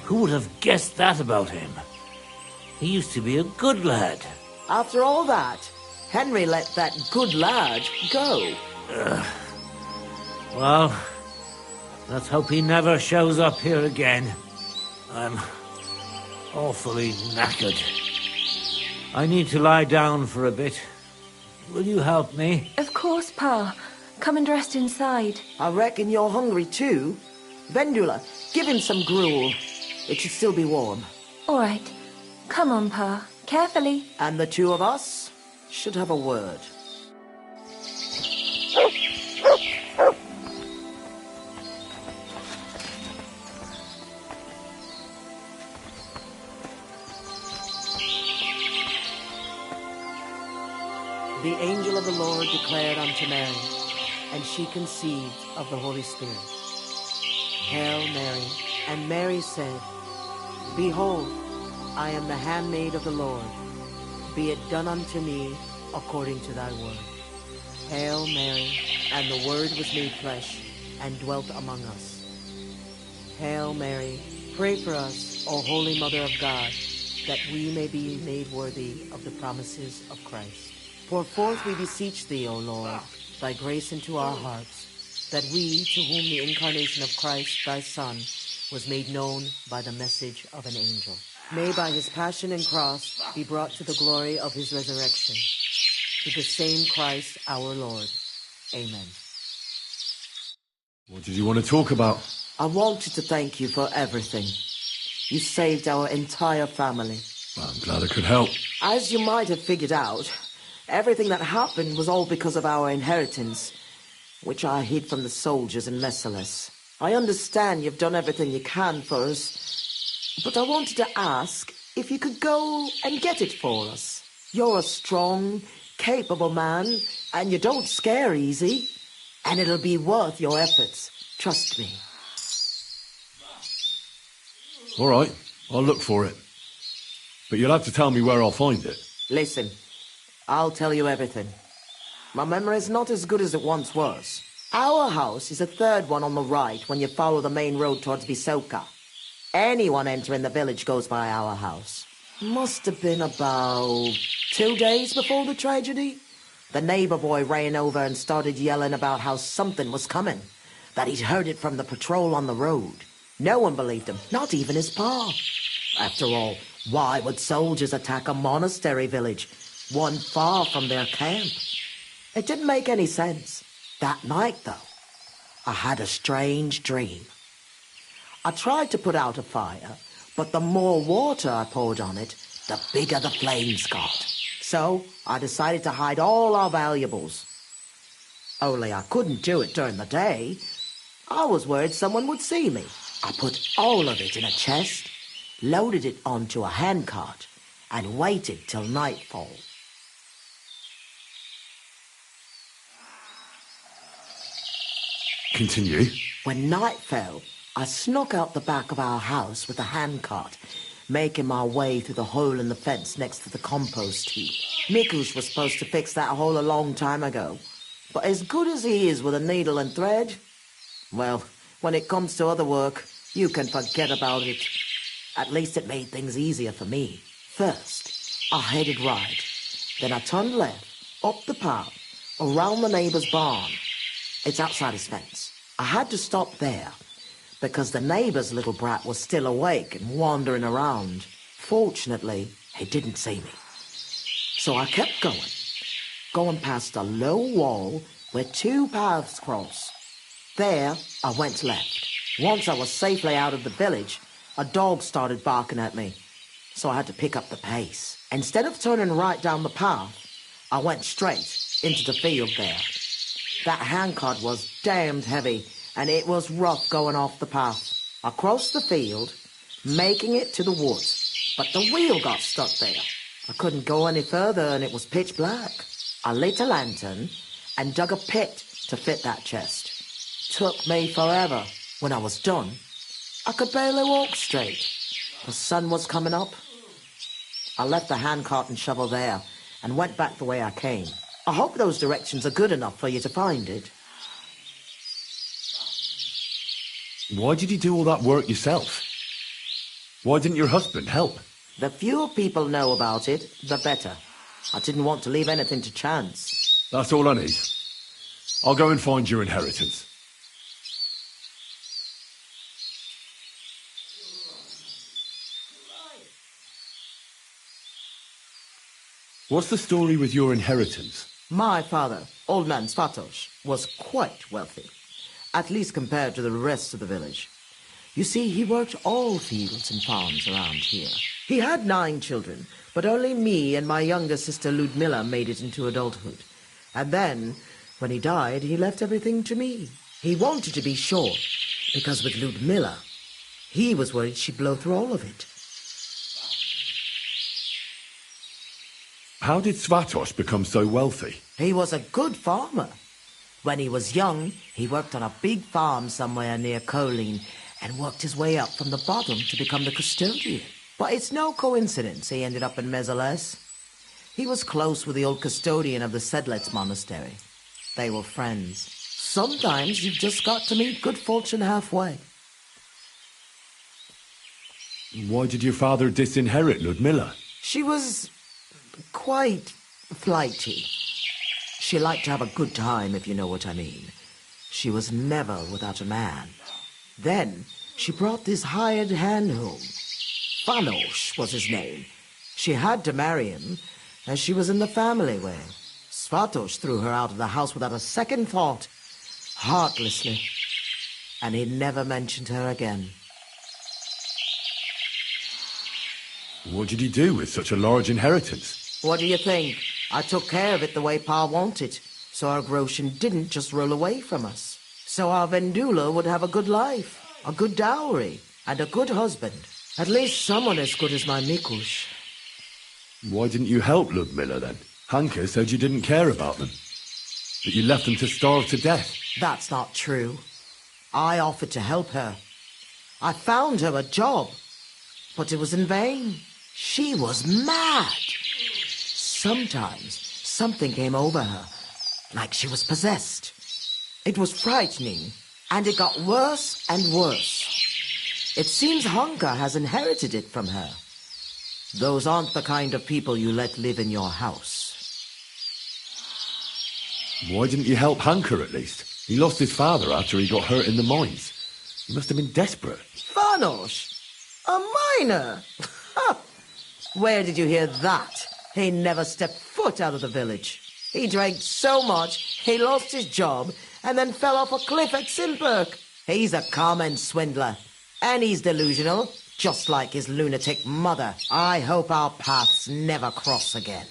Who would have guessed that about him? He used to be a good lad. After all that, Henry let that good lad go. Well, let's hope he never shows up here again. I'm awfully knackered. I need to lie down for a bit. Will you help me? Of course, Pa. Come and rest inside. I reckon you're hungry too. Vendula, give him some gruel. It should still be warm. All right. Come on, Pa. Carefully. And the two of us should have a word. The angel of the Lord declared unto Mary, and she conceived of the Holy Spirit. Hail Mary. And Mary said, Behold, I am the handmaid of the Lord. Be it done unto me according to thy word. Hail Mary. And the Word was made flesh, and dwelt among us. Hail Mary. Pray for us, O Holy Mother of God, that we may be made worthy of the promises of Christ. Pour forth, we beseech thee, O Lord, thy grace into our hearts, that we, to whom the incarnation of Christ, thy Son, was made known by the message of an angel, may by his passion and cross be brought to the glory of his resurrection. Through the same Christ our Lord. Amen. What did you want to talk about? I wanted to thank you for everything. You saved our entire family. I'm glad I could help. As you might have figured out, everything that happened was all because of our inheritance, which I hid from the soldiers in Messalus. I understand you've done everything you can for us, but I wanted to ask if you could go and get it for us. You're a strong, capable man, and you don't scare easy, and it'll be worth your efforts. Trust me. All right, I'll look for it. But you'll have to tell me where I'll find it. Listen, I'll tell you everything. My memory's not as good as it once was. Our house is the third one on the right when you follow the main road towards Visoka. Anyone entering the village goes by our house. Must have been about 2 days before the tragedy. The neighbor boy ran over and started yelling about how something was coming, that he'd heard it from the patrol on the road. No one believed him, not even his pa. After all, why would soldiers attack a monastery village, one far from their camp? It didn't make any sense. That night, though, I had a strange dream. I tried to put out a fire, but the more water I poured on it, the bigger the flames got. So I decided to hide all our valuables. Only I couldn't do it during the day. I was worried someone would see me. I put all of it in a chest, loaded it onto a handcart, and waited till nightfall. Continue. When night fell, I snuck out the back of our house with the handcart, making my way through the hole in the fence next to the compost heap. Mikush was supposed to fix that hole a long time ago, but as good as he is with a needle and thread, well, when it comes to other work, you can forget about it. At least it made things easier for me. First, I headed right. Then I turned left, up the path, around the neighbor's barn. It's outside his fence. I had to stop there, because the neighbor's little brat was still awake and wandering around. Fortunately, he didn't see me. So I kept going past a low wall where two paths cross. There, I went left. Once I was safely out of the village, a dog started barking at me, so I had to pick up the pace. Instead of turning right down the path, I went straight into the field there. That handcart was damned heavy, and it was rough going off the path. I crossed the field, making it to the woods, but the wheel got stuck there. I couldn't go any further, and it was pitch black. I lit a lantern and dug a pit to fit that chest. Took me forever. When I was done, I could barely walk straight. The sun was coming up. I left the handcart and shovel there and went back the way I came. I hope those directions are good enough for you to find it. Why did you do all that work yourself? Why didn't your husband help? The fewer people know about it, the better. I didn't want to leave anything to chance. That's all I need. I'll go and find your inheritance. What's the story with your inheritance? My father, Old Man Svatos, was quite wealthy, at least compared to the rest of the village. You see, he worked all fields and farms around here. He had 9 children, but only me and my younger sister Ludmilla made it into adulthood. And then, when he died, he left everything to me. He wanted to be sure, because with Ludmilla, he was worried she'd blow through all of it. How did Svatos become so wealthy? He was a good farmer. When he was young, he worked on a big farm somewhere near Colleen and worked his way up from the bottom to become the custodian. But it's no coincidence he ended up in Mesoles. He was close with the old custodian of the Sedlets monastery. They were friends. Sometimes you've just got to meet good fortune halfway. Why did your father disinherit Ludmilla? She was quite flighty. She liked to have a good time, if you know what I mean. She was never without a man. Then she brought this hired hand home. Fanos was his name. She had to marry him, as she was in the family way. Svatos threw her out of the house without a second thought, heartlessly, and he never mentioned her again. What did he do with such a large inheritance? What do you think? I took care of it the way Pa wanted, so our Groshen didn't just roll away from us. So our Vendula would have a good life, a good dowry, and a good husband. At least someone as good as my Mikush. Why didn't you help Ludmilla then? Hanka said you didn't care about them. That you left them to starve to death. That's not true. I offered to help her. I found her a job, but it was in vain. She was mad. Sometimes something came over her, like she was possessed. It was frightening, and it got worse and worse. It seems Hanka has inherited it from her. Those aren't the kind of people you let live in your house. Why didn't you help Hanka at least? He lost his father after he got hurt in the mines. He must have been desperate. Fanos? A miner? Where did you hear that? He never stepped foot out of the village. He drank so much, he lost his job, and then fell off a cliff at Simperk. He's a common swindler, and he's delusional, just like his lunatic mother. I hope our paths never cross again.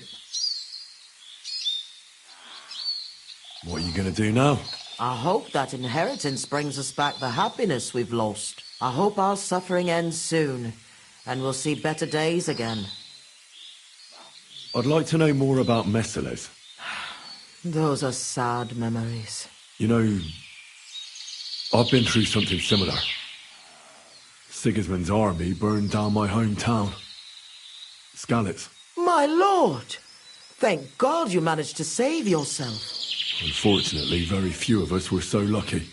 What are you going to do now? I hope that inheritance brings us back the happiness we've lost. I hope our suffering ends soon, and we'll see better days again. I'd like to know more about Mesoles. Those are sad memories. You know, I've been through something similar. Sigismund's army burned down my hometown. Skalitz. My lord! Thank God you managed to save yourself. Unfortunately, very few of us were so lucky.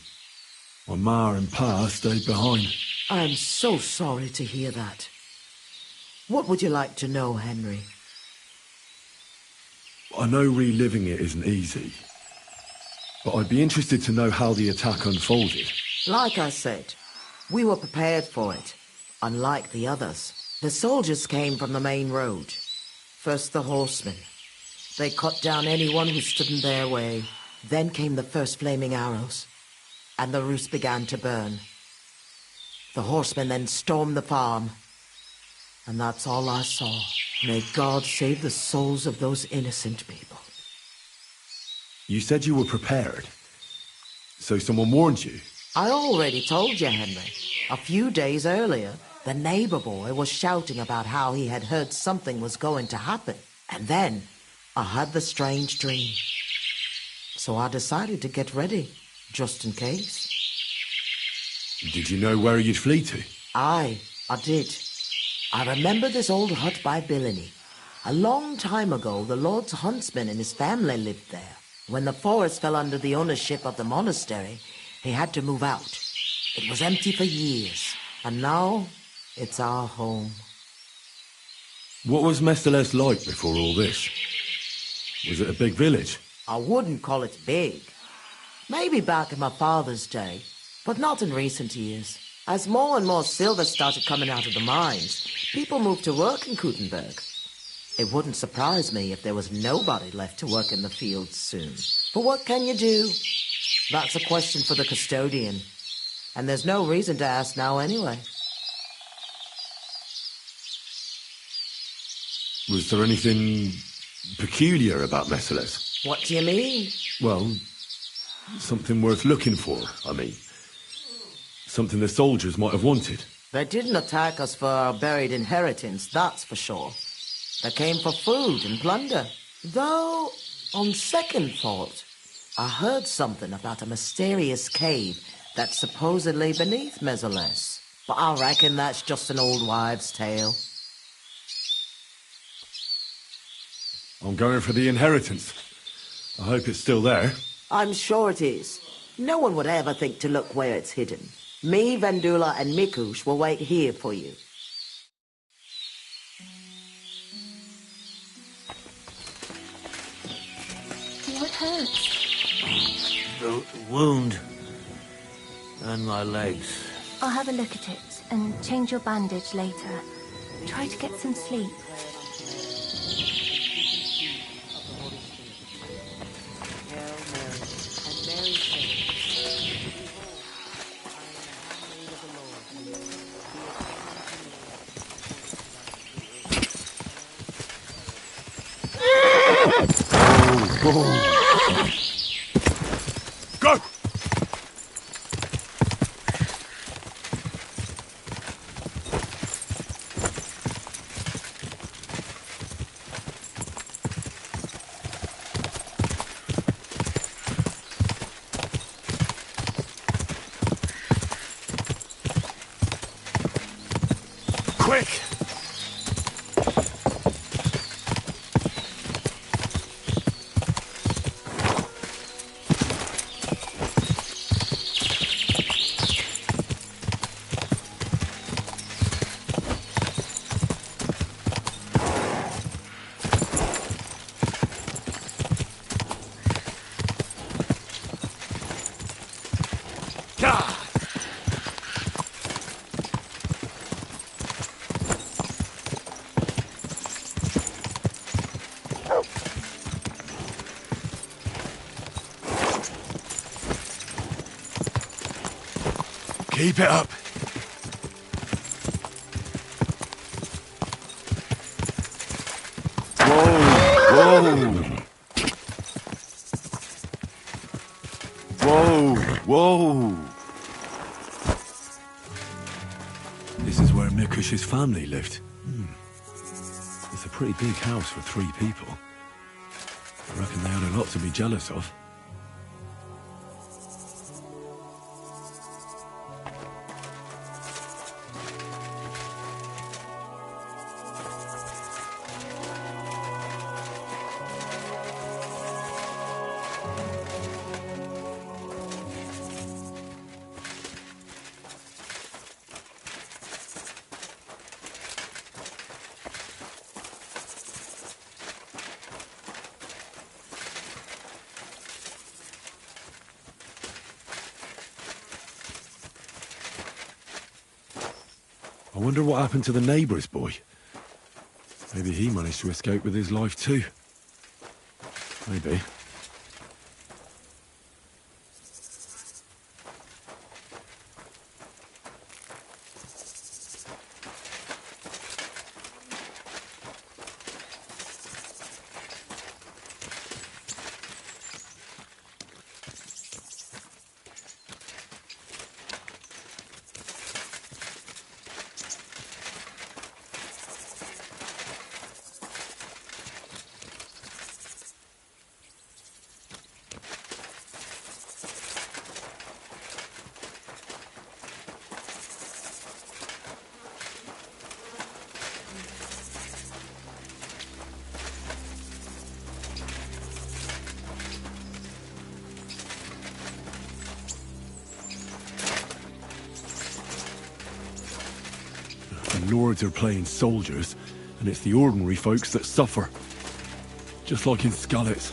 My ma and pa stayed behind. I'm so sorry to hear that. What would you like to know, Henry? I know reliving it isn't easy, but I'd be interested to know how the attack unfolded. Like I said, we were prepared for it, unlike the others. The soldiers came from the main road. First the horsemen. They cut down anyone who stood in their way. Then came the first flaming arrows, and the roofs began to burn. The horsemen then stormed the farm, and that's all I saw. May God save the souls of those innocent people. You said you were prepared, so someone warned you? I already told you, Henry. A few days earlier, the neighbor boy was shouting about how he had heard something was going to happen. And then I had the strange dream. So I decided to get ready, just in case. Did you know where you'd flee to? I did. I remember this old hut by Billiny. A long time ago, the Lord's huntsman and his family lived there. When the forest fell under the ownership of the monastery, he had to move out. It was empty for years, and now it's our home. What was Mesoles like before all this? Was it a big village? I wouldn't call it big. Maybe back in my father's day, but not in recent years. As more and more silver started coming out of the mines, people moved to work in Kutenberg. It wouldn't surprise me if there was nobody left to work in the fields soon. But what can you do? That's a question for the custodian. And there's no reason to ask now anyway. Was there anything peculiar about Merciless? What do you mean? Well, something worth looking for, I mean. Something the soldiers might have wanted. They didn't attack us for our buried inheritance, that's for sure. They came for food and plunder. Though, on second thought, I heard something about a mysterious cave that's supposedly beneath Merciless. But I reckon that's just an old wives' tale. I'm going for the inheritance. I hope it's still there. I'm sure it is. No one would ever think to look where it's hidden. Me, Vendula, and Mikush will wait here for you. What hurts? The wound. And my legs. I'll have a look at it and change your bandage later. Try to get some sleep. Go! Quick! Keep it up. Whoa! Whoa! Whoa! This is where Mikush's family lived. It's a pretty big house for 3 people. I reckon they had a lot to be jealous of. I wonder what happened to the neighbour's boy. Maybe he managed to escape with his life too. Maybe. The lords are playing soldiers, and it's the ordinary folks that suffer. just like in Scarlet's.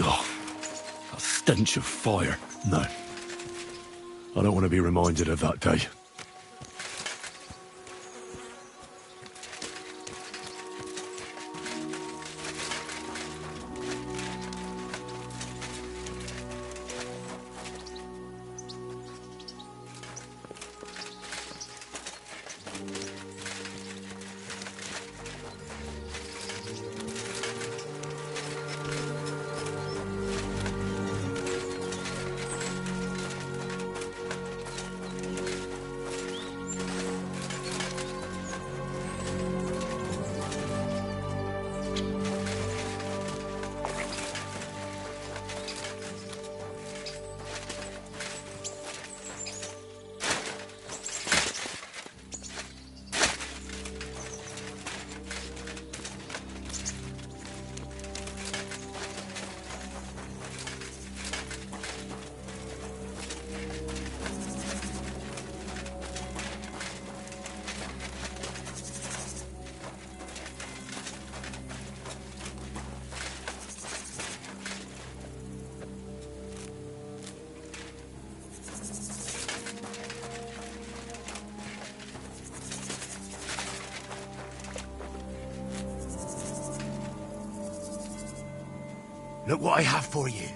Oh, a stench of fire. No. I don't want to be reminded of that day. Look what I have for you.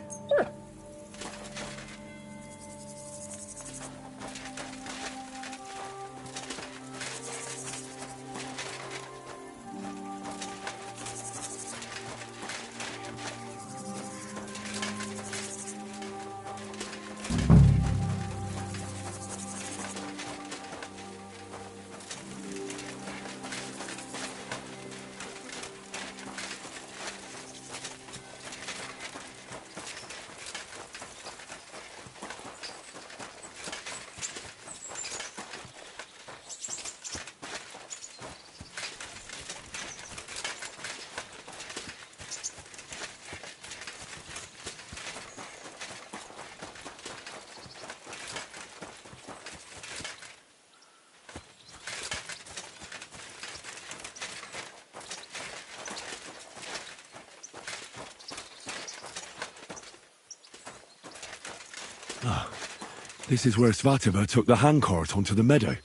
This is where Svativa took the handcart onto the meadow.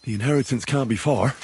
The inheritance can't be far.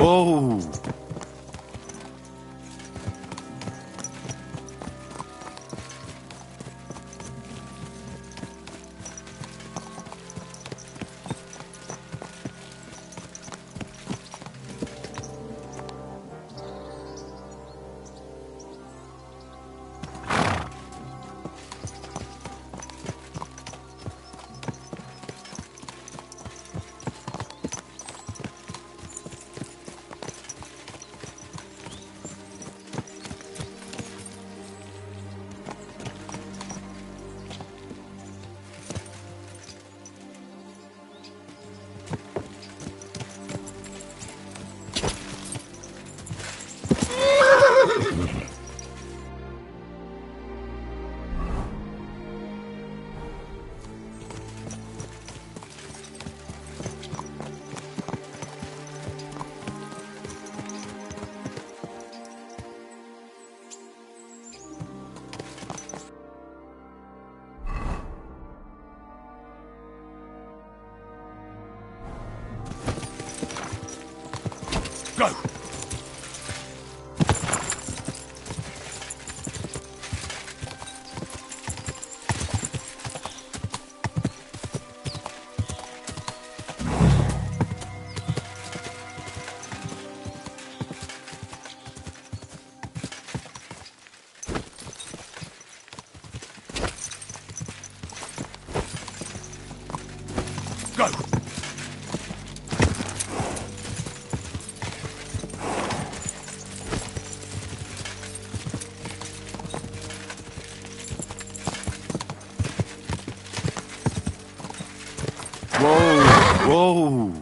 Whoa! Go! Go! Whoa!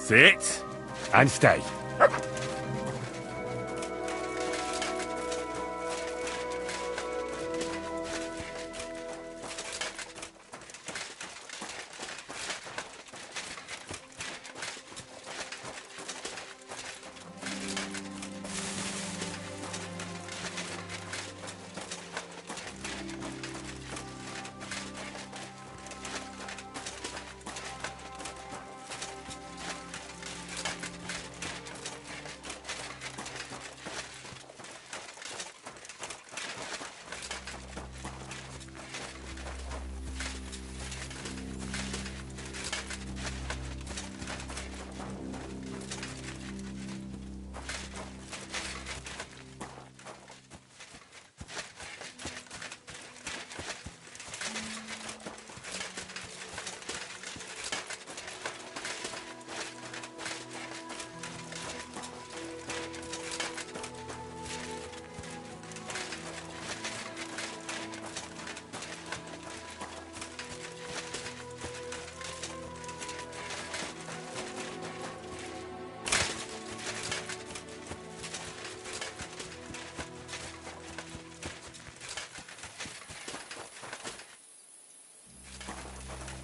Sit and stay.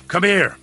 Come here.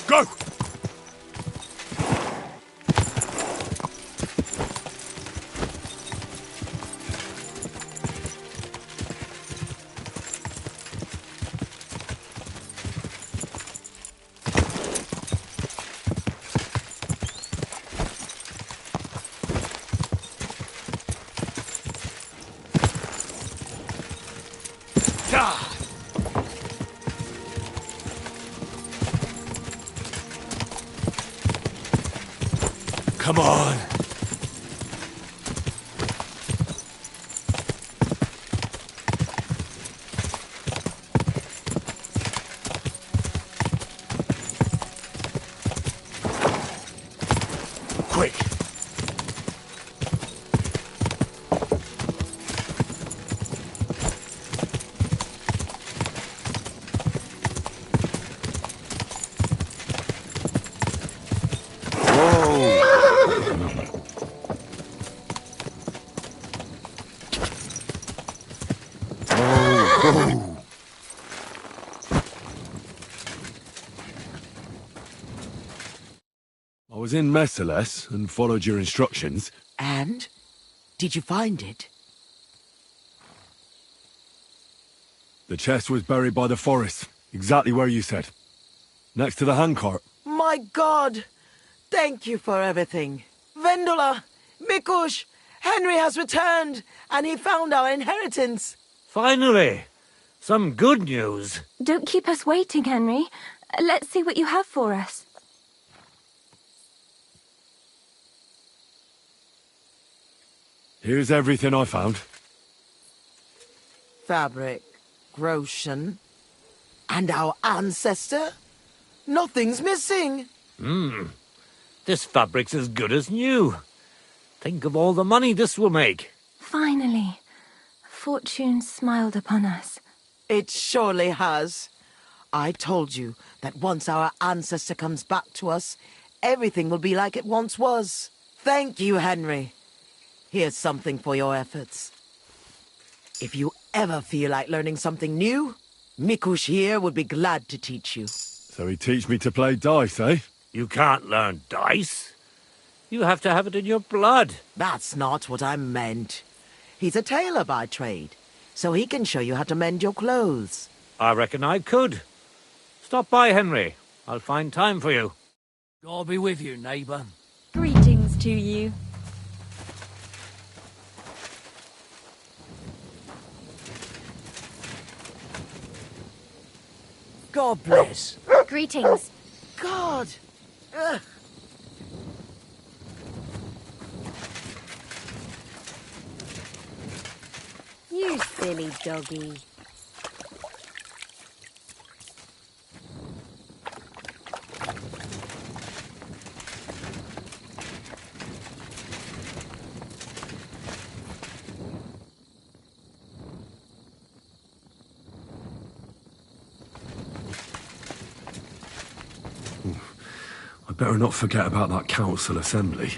Go! Come on. Quick. I was in Merciless and followed your instructions. And? Did you find it? The chest was buried by the forest, exactly where you said. Next to the handcart. My God! Thank you for everything. Vendula! Mikush! Henry has returned, and he found our inheritance. Finally! Some good news. Don't keep us waiting, Henry. Let's see what you have for us. Here's everything I found. Fabric, Groshan, and our ancestor? Nothing's missing. This fabric's as good as new. Think of all the money this will make. Finally, fortune smiled upon us. It surely has. I told you that once our ancestor comes back to us, everything will be like it once was. Thank you, Henry. Here's something for your efforts. If you ever feel like learning something new, Mikush here would be glad to teach you. So he teach me to play dice, eh? You can't learn dice. You have to have it in your blood. That's not what I meant. He's a tailor by trade, so he can show you how to mend your clothes. I reckon I could. Stop by, Henry. I'll find time for you. God be with you, neighbour. Greetings to you. God bless. Greetings. God! Ugh. You silly doggy. I better not forget about that council assembly.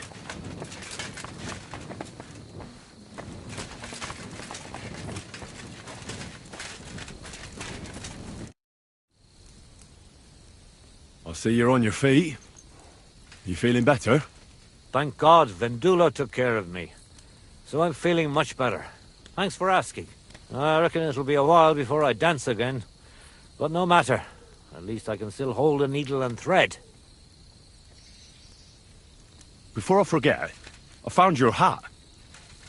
I see you're on your feet. You feeling better? Thank God Vendula took care of me. So I'm feeling much better. Thanks for asking. I reckon it'll be a while before I dance again. But no matter. At least I can still hold a needle and thread. Before I forget, I found your hat.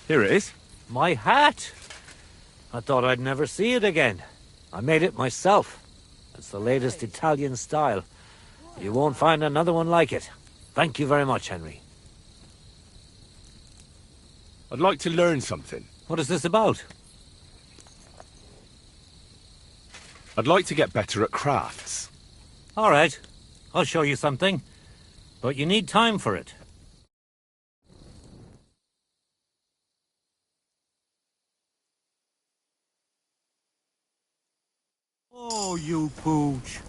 Here it is. My hat? I thought I'd never see it again. I made it myself. It's the latest Italian style. You won't find another one like it. Thank you very much, Henry. I'd like to learn something. What is this about? I'd like to get better at crafts. All right. I'll show you something. But you need time for it. Oh, you pooch.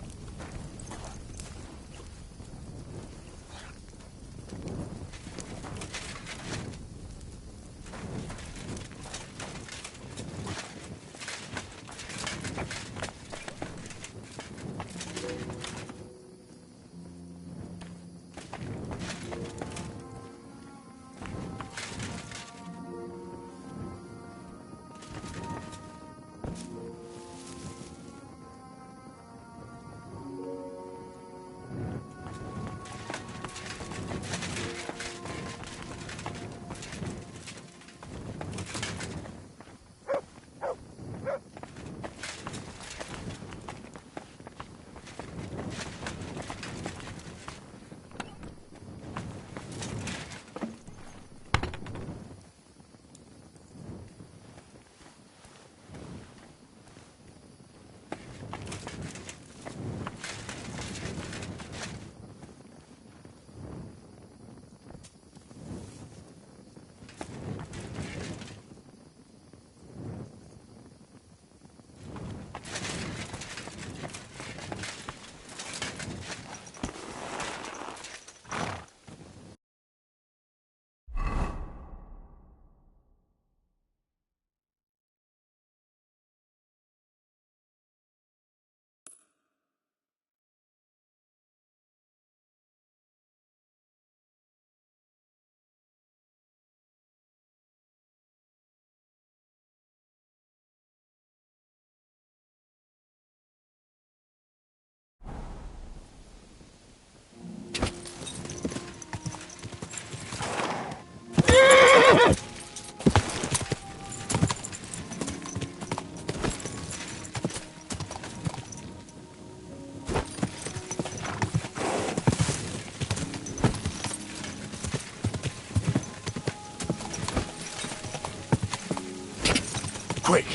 Quick!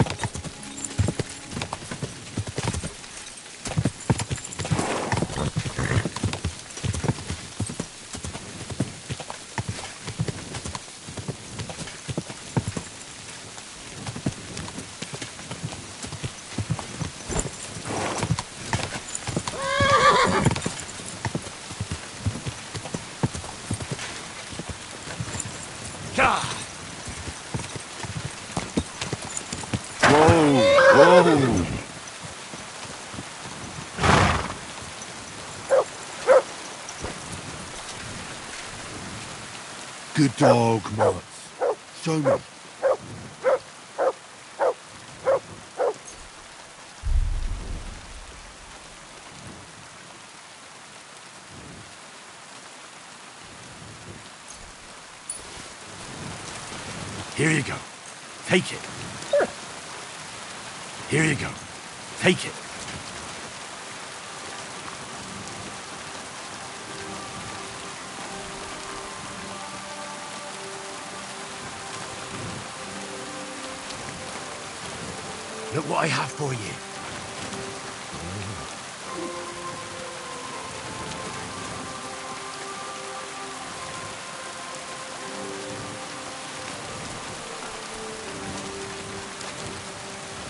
Whoa! Good dog, Mats. Show me. Here you go. Take it. Here you go. Take it. Look what I have for you.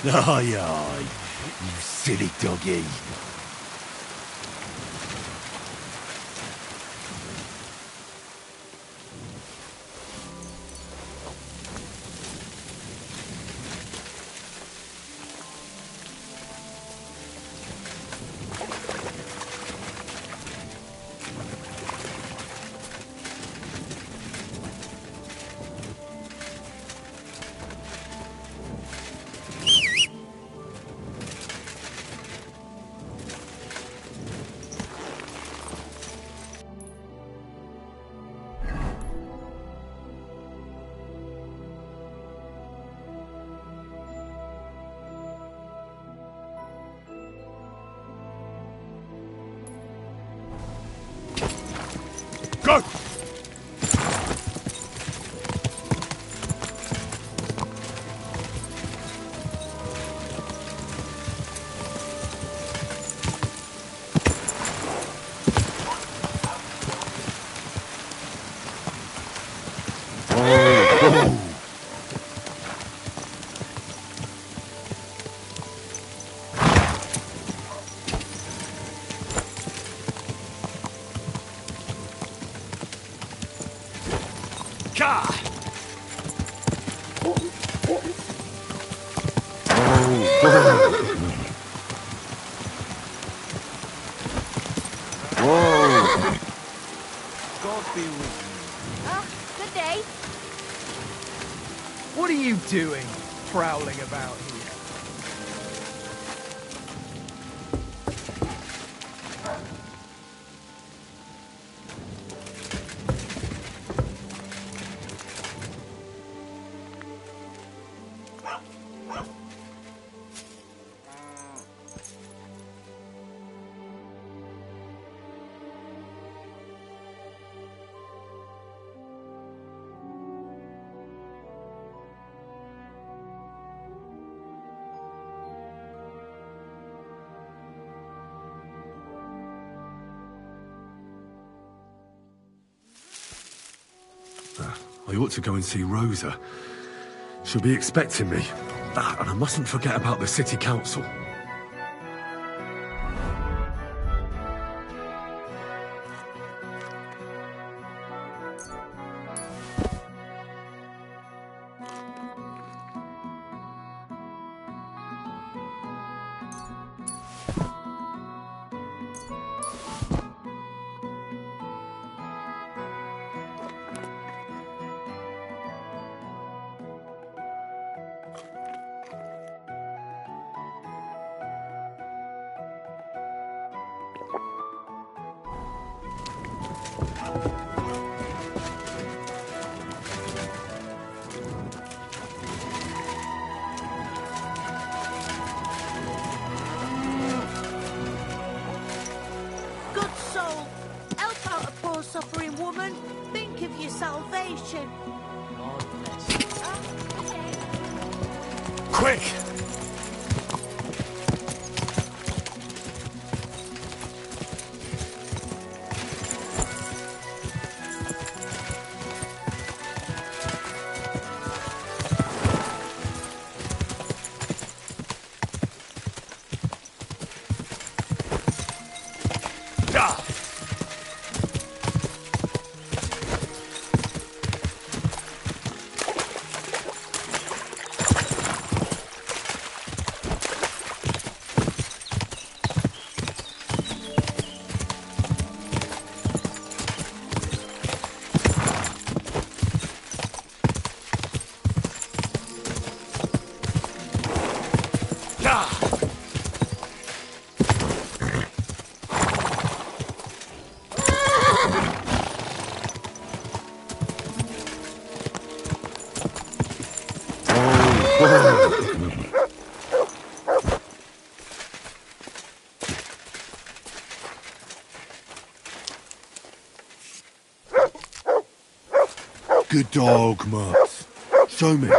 Aye, aye, you silly doggy. Go! Good day. What are you doing, prowling about here? I ought to go and see Rosa. She'll be expecting me. And I mustn't forget about the city council. Suffering woman, think of your salvation. God bless. Quick! Good dog, Mutz. Show me.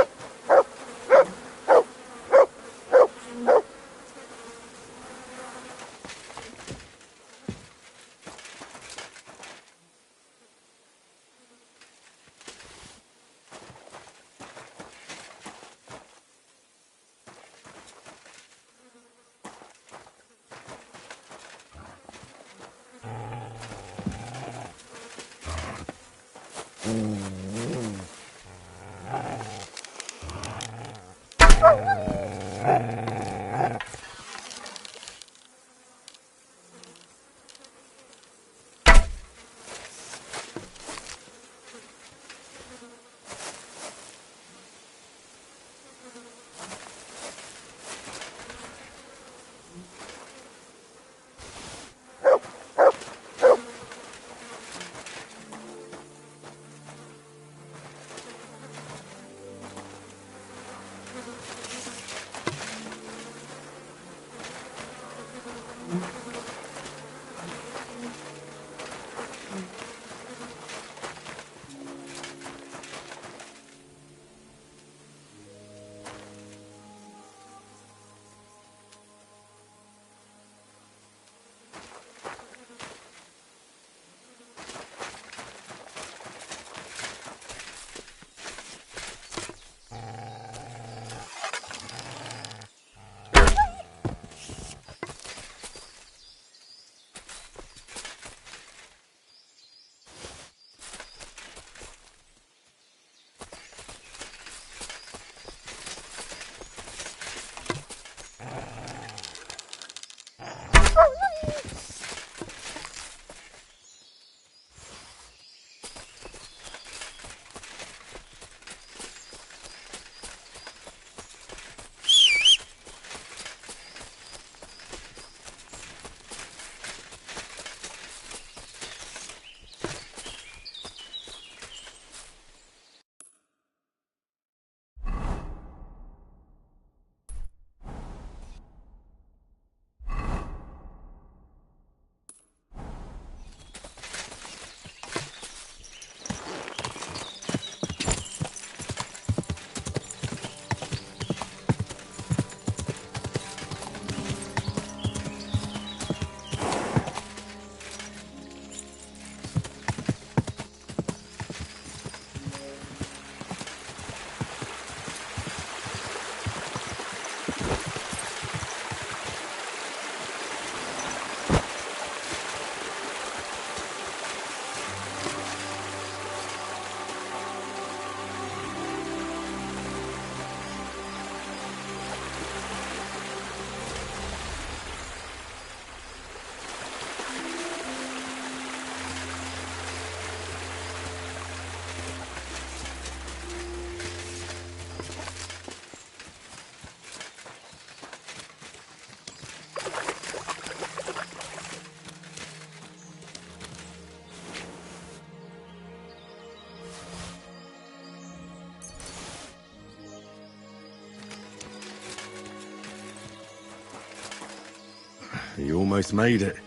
You almost made it.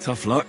Tough luck.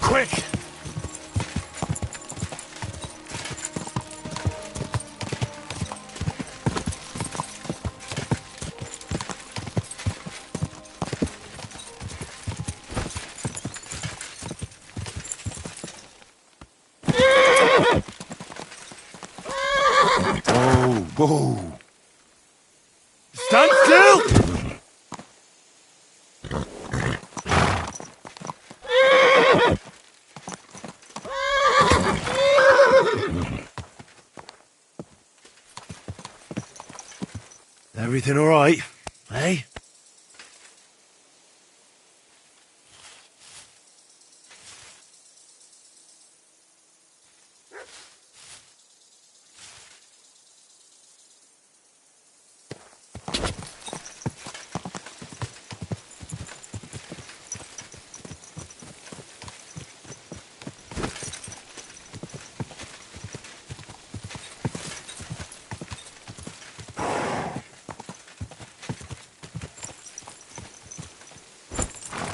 Quick! Whoa! Stand still! Everything all right, eh?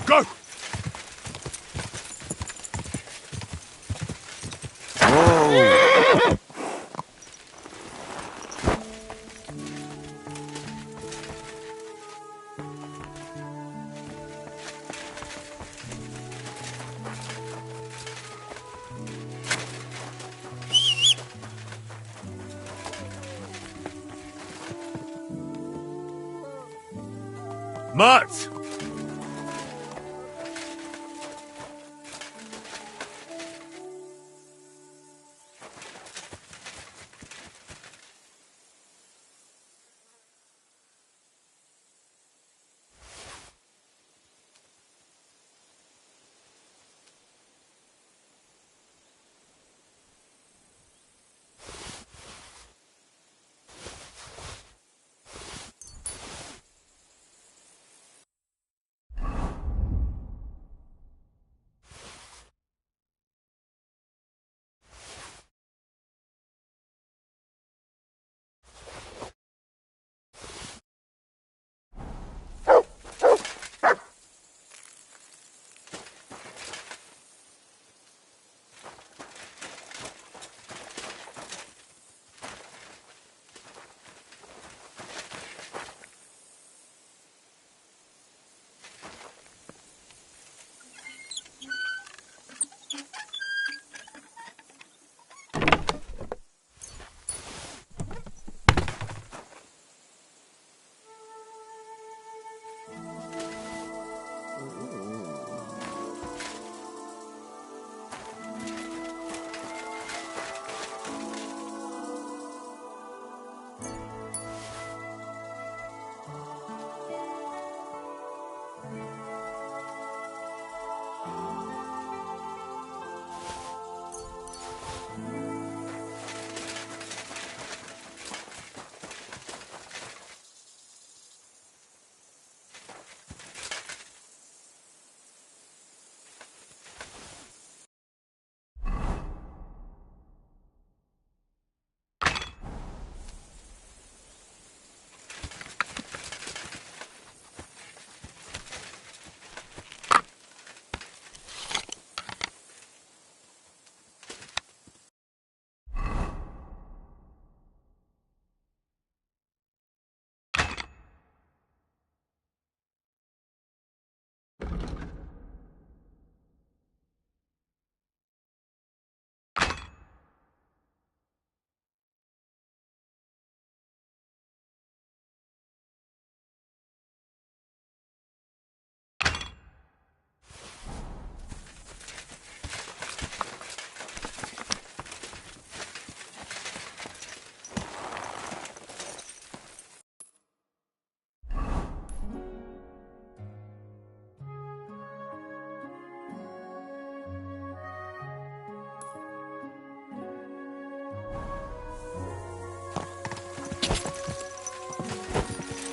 Go! Whoa! Mutt!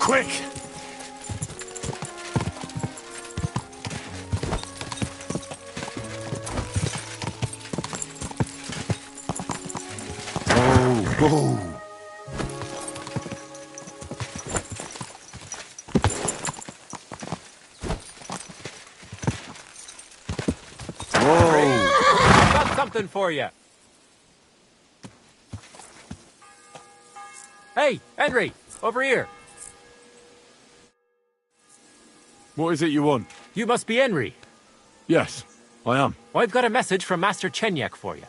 Quick! Whoa! Whoa! something for you. Hey, Henry, over here. What is it you want? You must be Henry. Yes, I am. I've got a message from Master Chenyek for you.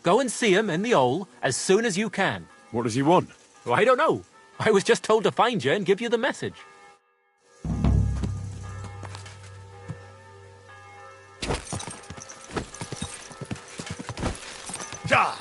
Go and see him in the Ole as soon as you can. What does he want? Well, I don't know. I was just told to find you and give you the message. Die!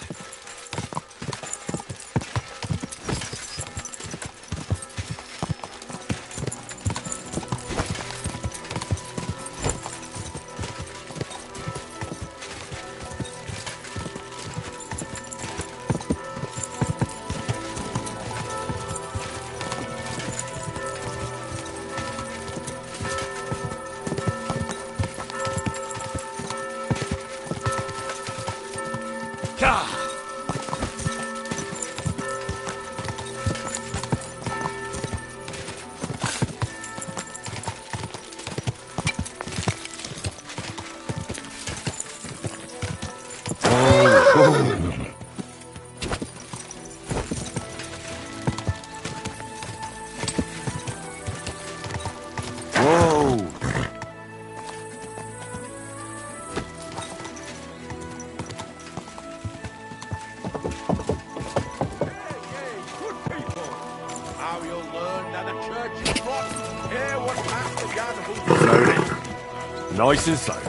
Nice and slow.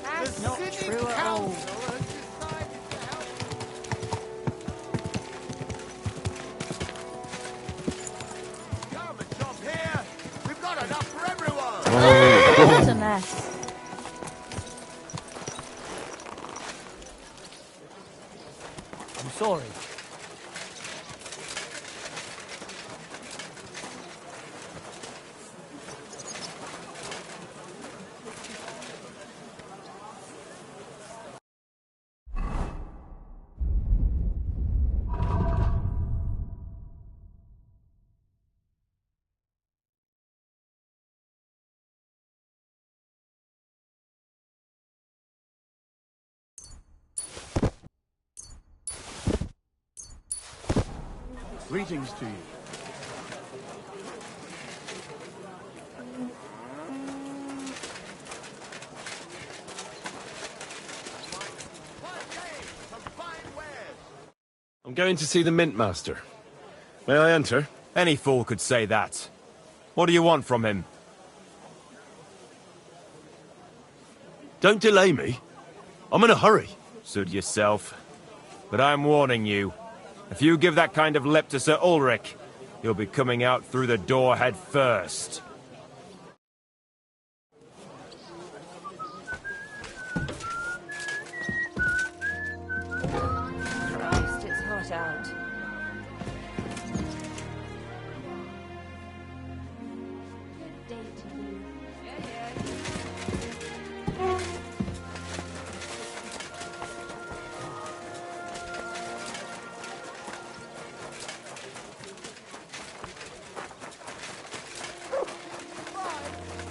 That's not true at all. Come and shop here. We've got enough for everyone. That's a mess. I'm sorry. Greetings to you. I'm going to see the Mint Master. May I enter? Any fool could say that. What do you want from him? Don't delay me. I'm in a hurry. Suit yourself. But I'm warning you. If you give that kind of lip to Sir Ulrich, you'll be coming out through the door head first. Christ, it's hot out. Good day to you.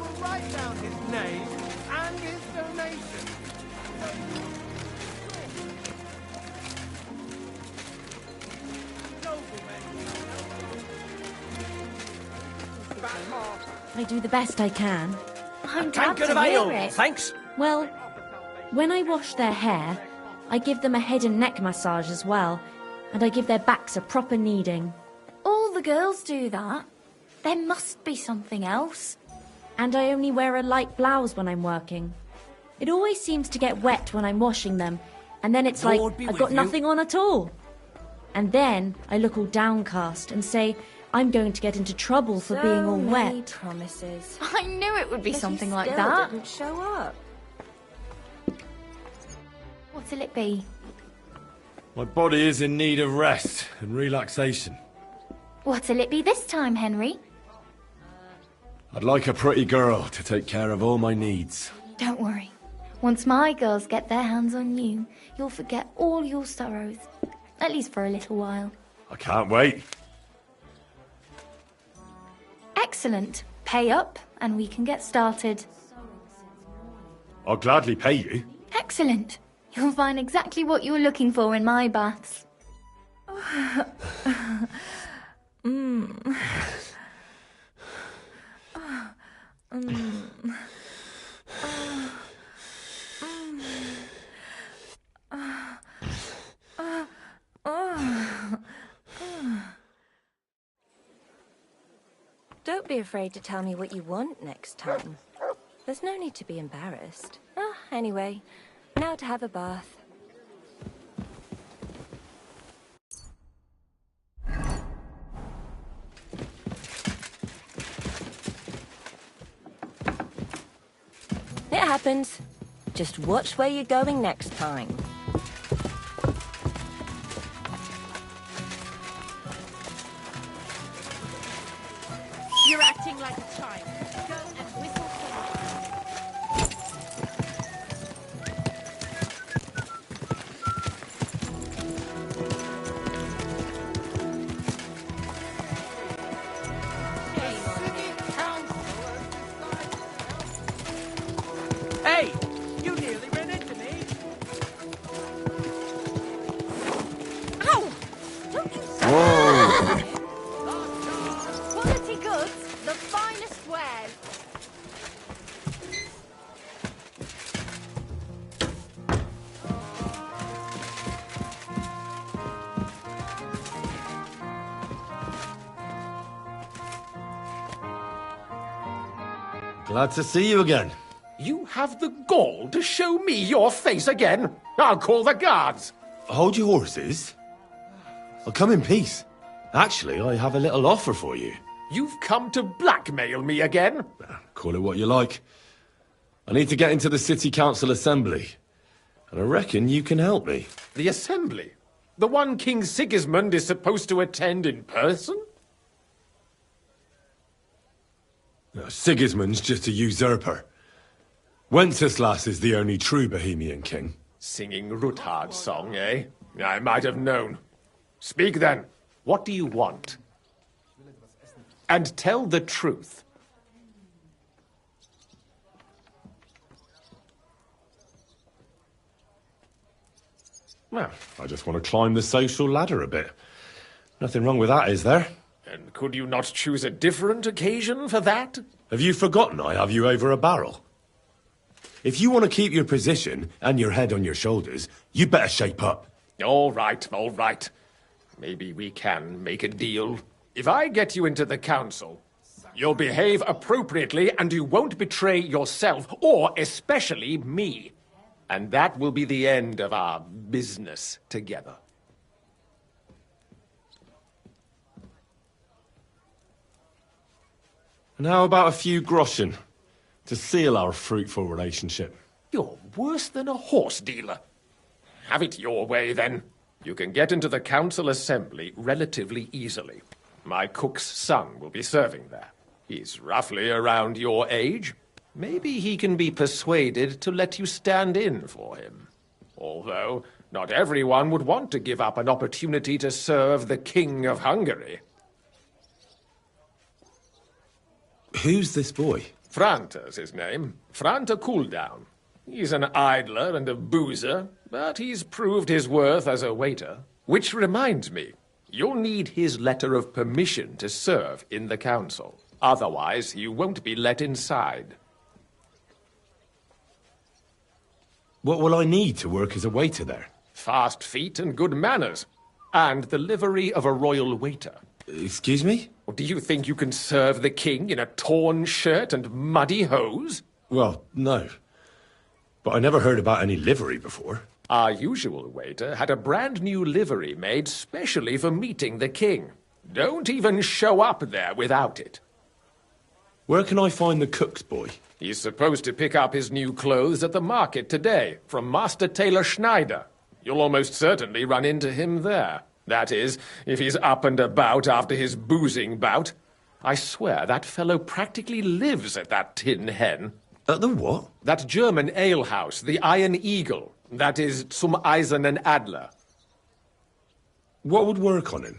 We'll write down his name and his donation. I do the best I can. I'm glad to hear it. Thanks. Well, when I wash their hair, I give them a head and neck massage as well, and I give their backs a proper kneading. All the girls do that. There must be something else. And I only wear a light blouse when I'm working. It always seems to get wet when I'm washing them, and then it's like Lord be I've with got you. nothing on at all. And then I look all downcast and say I'm going to get into trouble for being all many wet. promises. I knew it would be But something you like still that. didn't show up. What'll it be? My body is in need of rest and relaxation. What'll it be this time, Henry? I'd like a pretty girl to take care of all my needs. Don't worry. Once my girls get their hands on you, you'll forget all your sorrows. At least for a little while. I can't wait. Excellent. Pay up, and we can get started. I'll gladly pay you. Excellent. You'll find exactly what you're looking for in my baths. Don't be afraid to tell me what you want next time. There's no need to be embarrassed. Anyway, now to have a bath. It happens. Just watch where you're going next time. You're acting like a child. Go and whistle Hey! You nearly ran into me. Ow! Don't you Whoa! Quality goods, the finest wares. Glad to see you again. You have the gall to show me your face again? I'll call the guards. Hold your horses. I'll come in peace. Actually, I have a little offer for you. You've come to blackmail me again? Call it what you like. I need to get into the City Council Assembly, and I reckon you can help me. The Assembly? The one King Sigismund is supposed to attend in person? No, Sigismund's just a usurper. Wenceslas is the only true Bohemian king. Singing Ruthard's song, eh? I might have known. Speak then. What do you want? And tell the truth. Well, I just want to climb the social ladder a bit. Nothing wrong with that, is there? And could you not choose a different occasion for that? Have you forgotten I have you over a barrel? If you want to keep your position and your head on your shoulders, you better shape up. All right, all right. Maybe we can make a deal. If I get you into the council, you'll behave appropriately and you won't betray yourself, or especially me. And that will be the end of our business together. And how about a few groschen to seal our fruitful relationship? You're worse than a horse dealer. Have it your way, then. You can get into the council assembly relatively easily. My cook's son will be serving there. He's roughly around your age. Maybe he can be persuaded to let you stand in for him. Although, not everyone would want to give up an opportunity to serve the King of Hungary. Who's this boy? Franta's his name. Franta Cooldown. He's an idler and a boozer, but he's proved his worth as a waiter. Which reminds me, you'll need his letter of permission to serve in the council. Otherwise, you won't be let inside. What will I need to work as a waiter there? Fast feet and good manners. And the livery of a royal waiter. Excuse me? Do you think you can serve the king in a torn shirt and muddy hose? Well, no. But I never heard about any livery before. Our usual waiter had a brand new livery made specially for meeting the king. Don't even show up there without it. Where can I find the cook's boy? He's supposed to pick up his new clothes at the market today, from Master Tailor Schneider. You'll almost certainly run into him there. That is, if he's up and about after his boozing bout. I swear that fellow practically lives at that Tin Hen. At the what? That German alehouse, the Iron Eagle. That is Zum Eisernen Adler. What would work on him?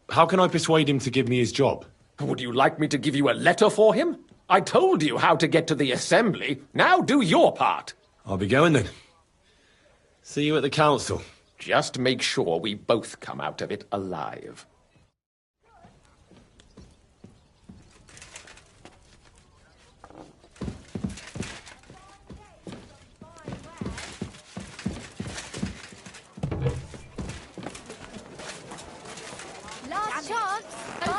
How can I persuade him to give me his job? Would you like me to give you a letter for him? I told you how to get to the assembly. Now do your part. I'll be going then. See you at the council. Just make sure we both come out of it alive. Last chance.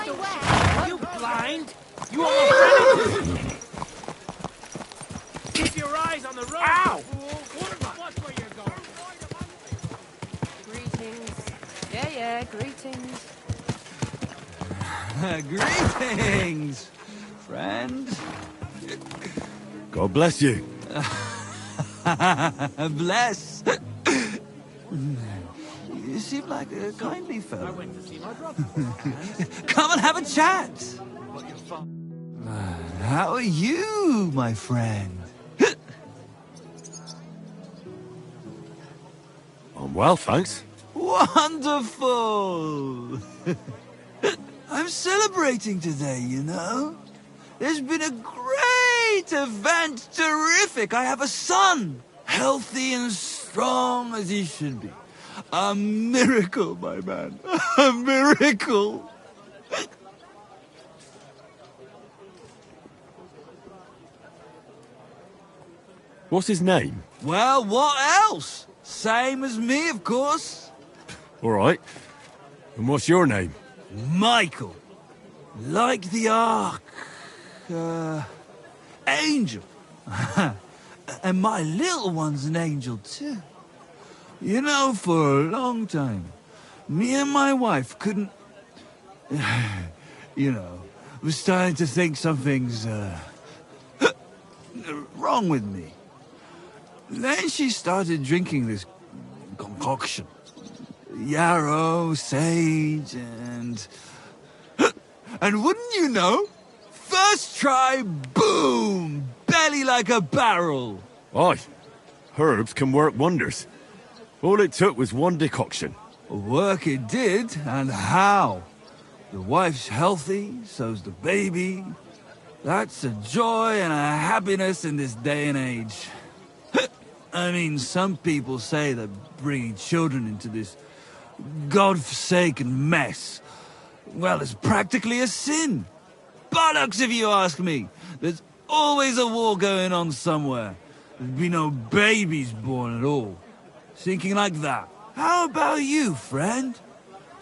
Beware. You blind? You are my Keep your eyes on the road. Ow! Watch where you're going. Greetings. Yeah, greetings. Greetings, friend. God bless you. Bless. You seem like a kindly fellow. I went to see my brother. Come and have a chat. How are you, my friend? I'm well, thanks. Wonderful! I'm celebrating today, you know. There's been a great event, terrific. I have a son, healthy and strong as he should be. A miracle, my man. A miracle. What's his name? Well, what else? Same as me, of course. All right. And what's your name? Michael. Like the Ark. Angel. And my little one's an angel, too. You know, for a long time, me and my wife couldn't... you know, was starting to think something's, wrong with me. Then she started drinking this concoction. Yarrow, sage, and... and wouldn't you know? First try, boom! Belly like a barrel. Aye. Herbs can work wonders. All it took was one decoction. Work it did, and how? The wife's healthy, so's the baby. That's a joy and a happiness in this day and age. I mean, some people say that bringing children into this godforsaken mess, well, it's practically a sin. Bollocks, if you ask me. There's always a war going on somewhere. There'd be no babies born at all. Thinking like that. How about you, friend?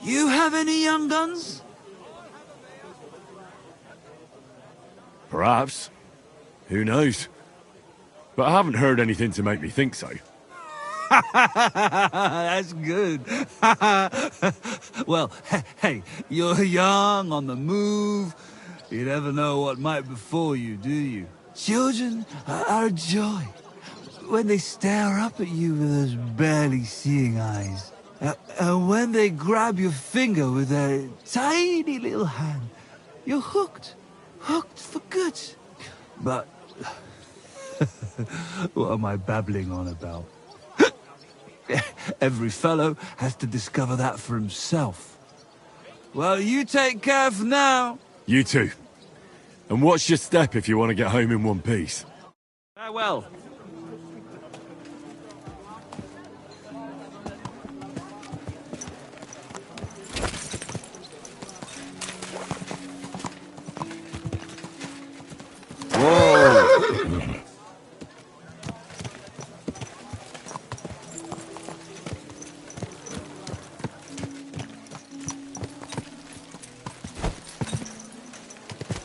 You have any young guns? Perhaps. Who knows? But I haven't heard anything to make me think so. That's good. Well, hey, you're young, on the move. You never know what might befall you, do you? Children are a joy. When they stare up at you with those barely seeing eyes. And when they grab your finger with their tiny little hand, you're hooked. Hooked for good. But... what am I babbling on about? Every fellow has to discover that for himself. Well, you take care for now. You too. And watch your step if you want to get home in one piece. Farewell.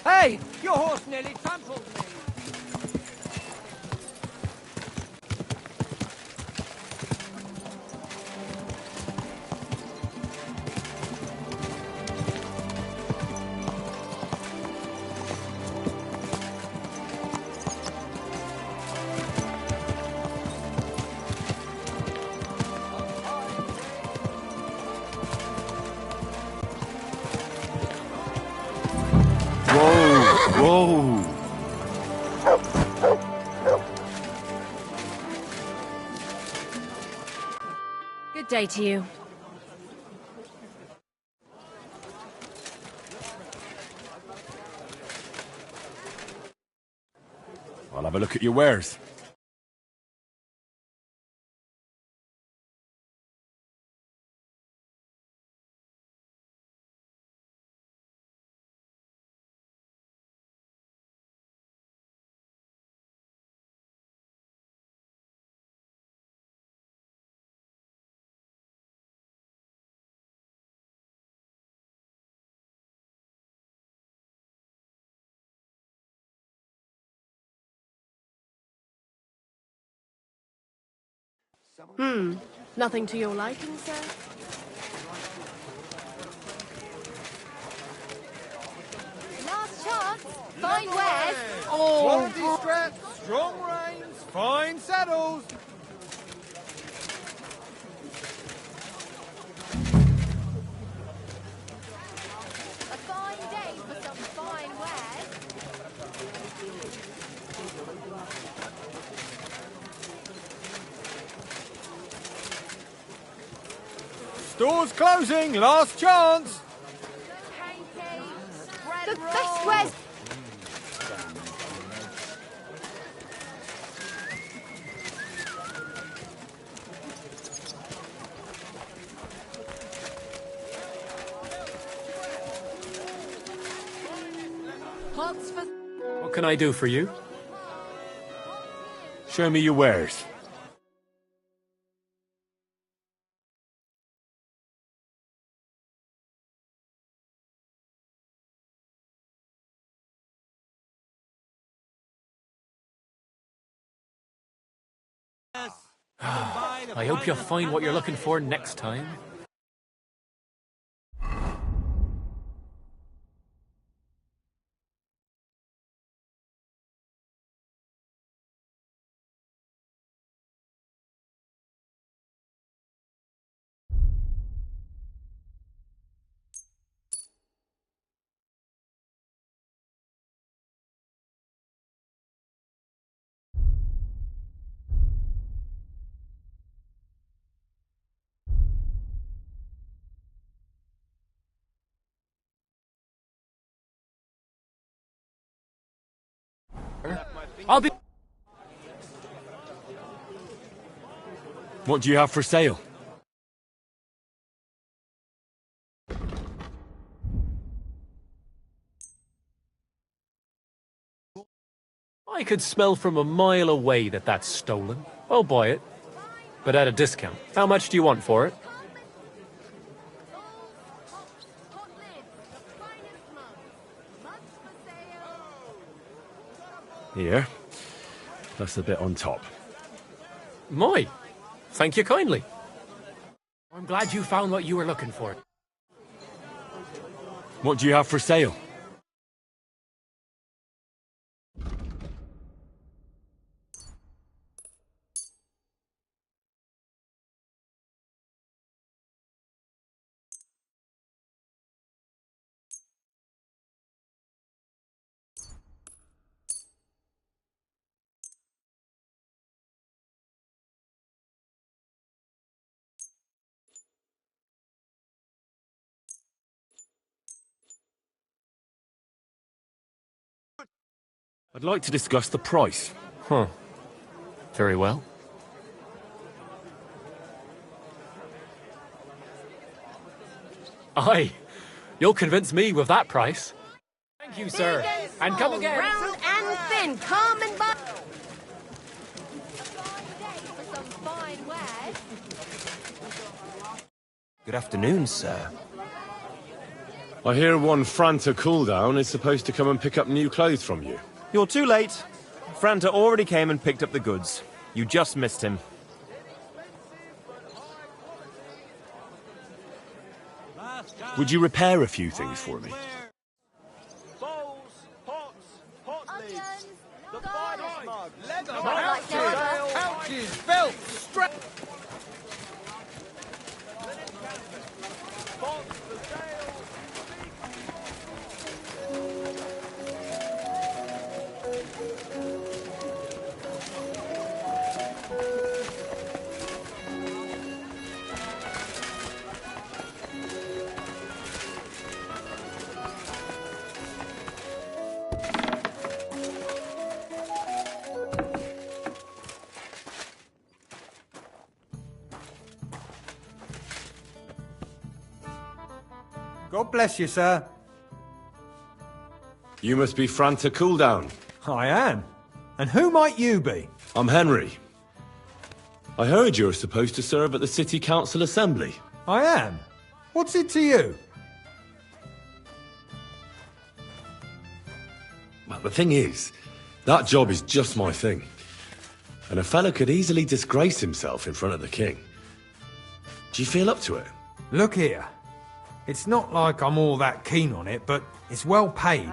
Hey! Your horse nearly trampled me! Whoa! Good day to you. I'll have a look at your wares. Nothing to your liking, sir? Last chance. Fine wares. Quality straps, strong reins, fine saddles. A fine day for some fine wares. Store's closing, last chance. The best wares. Pots for... What can I do for you? Show me your wares. I hope you'll find what you're looking for next time. I'll be... What do you have for sale? I could smell from a mile away that that's stolen. I'll buy it. But at a discount. How much do you want for it? Here. That's a bit on top. My, thank you kindly. I'm glad you found what you were looking for. What do you have for sale? I'd like to discuss the price. Huh. Very well. Aye. You'll convince me with that price. Thank you, sir. And come again. Round and thin, calm and by. A fine day for some fine wares. Good afternoon, sir. I hear one Franta cooldown is supposed to come and pick up new clothes from you. You're too late. Franta already came and picked up the goods. You just missed him. Would you repair a few things for me? Bowls, pots, pot lids, the finest mug, leather pouches, belts, straps. Pots for sale. God bless you, sir. You must be Franta Cooldown. I am. And who might you be? I'm Henry. I heard you're supposed to serve at the City Council Assembly. I am. What's it to you? Well, the thing is, that job is just my thing. And a fella could easily disgrace himself in front of the king. Do you feel up to it? Look here. It's not like I'm all that keen on it, but it's well paid.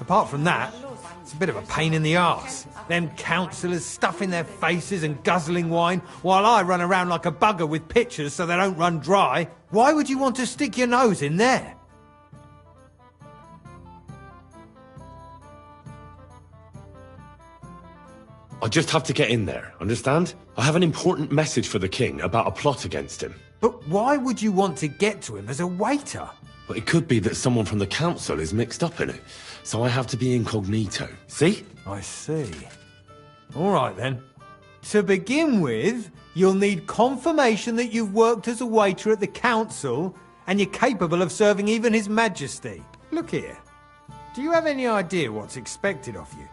Apart from that, it's a bit of a pain in the arse. Them councillors stuffing their faces and guzzling wine, while I run around like a bugger with pitchers so they don't run dry. Why would you want to stick your nose in there? I just have to get in there, understand? I have an important message for the king about a plot against him. But why would you want to get to him as a waiter? But it could be that someone from the council is mixed up in it, so I have to be incognito. See? I see. All right then. To begin with, you'll need confirmation that you've worked as a waiter at the council and you're capable of serving even His Majesty. Look here. Do you have any idea what's expected of you?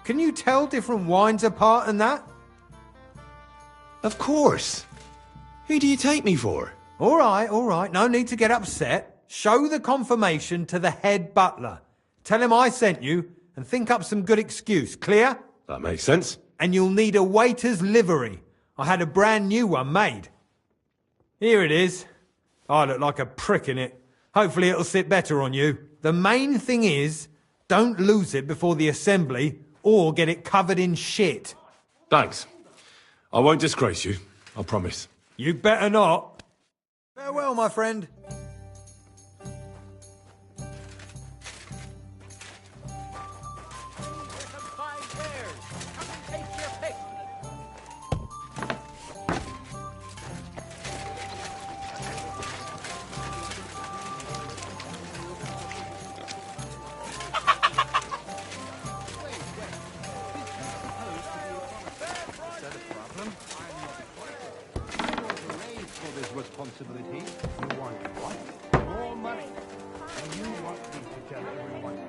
Can you tell different wines apart and that? Of course. Who do you take me for? All right. No need to get upset. Show the confirmation to the head butler. Tell him I sent you and think up some good excuse. Clear? That makes sense. And you'll need a waiter's livery. I had a brand new one made. Here it is. I look like a prick in it. Hopefully it'll sit better on you. The main thing is, don't lose it before the assembly or get it covered in shit. Thanks. I won't disgrace you, I promise. You better not. Farewell, my friend. Responsibility. You want what? More money. And you want me to tell everyone.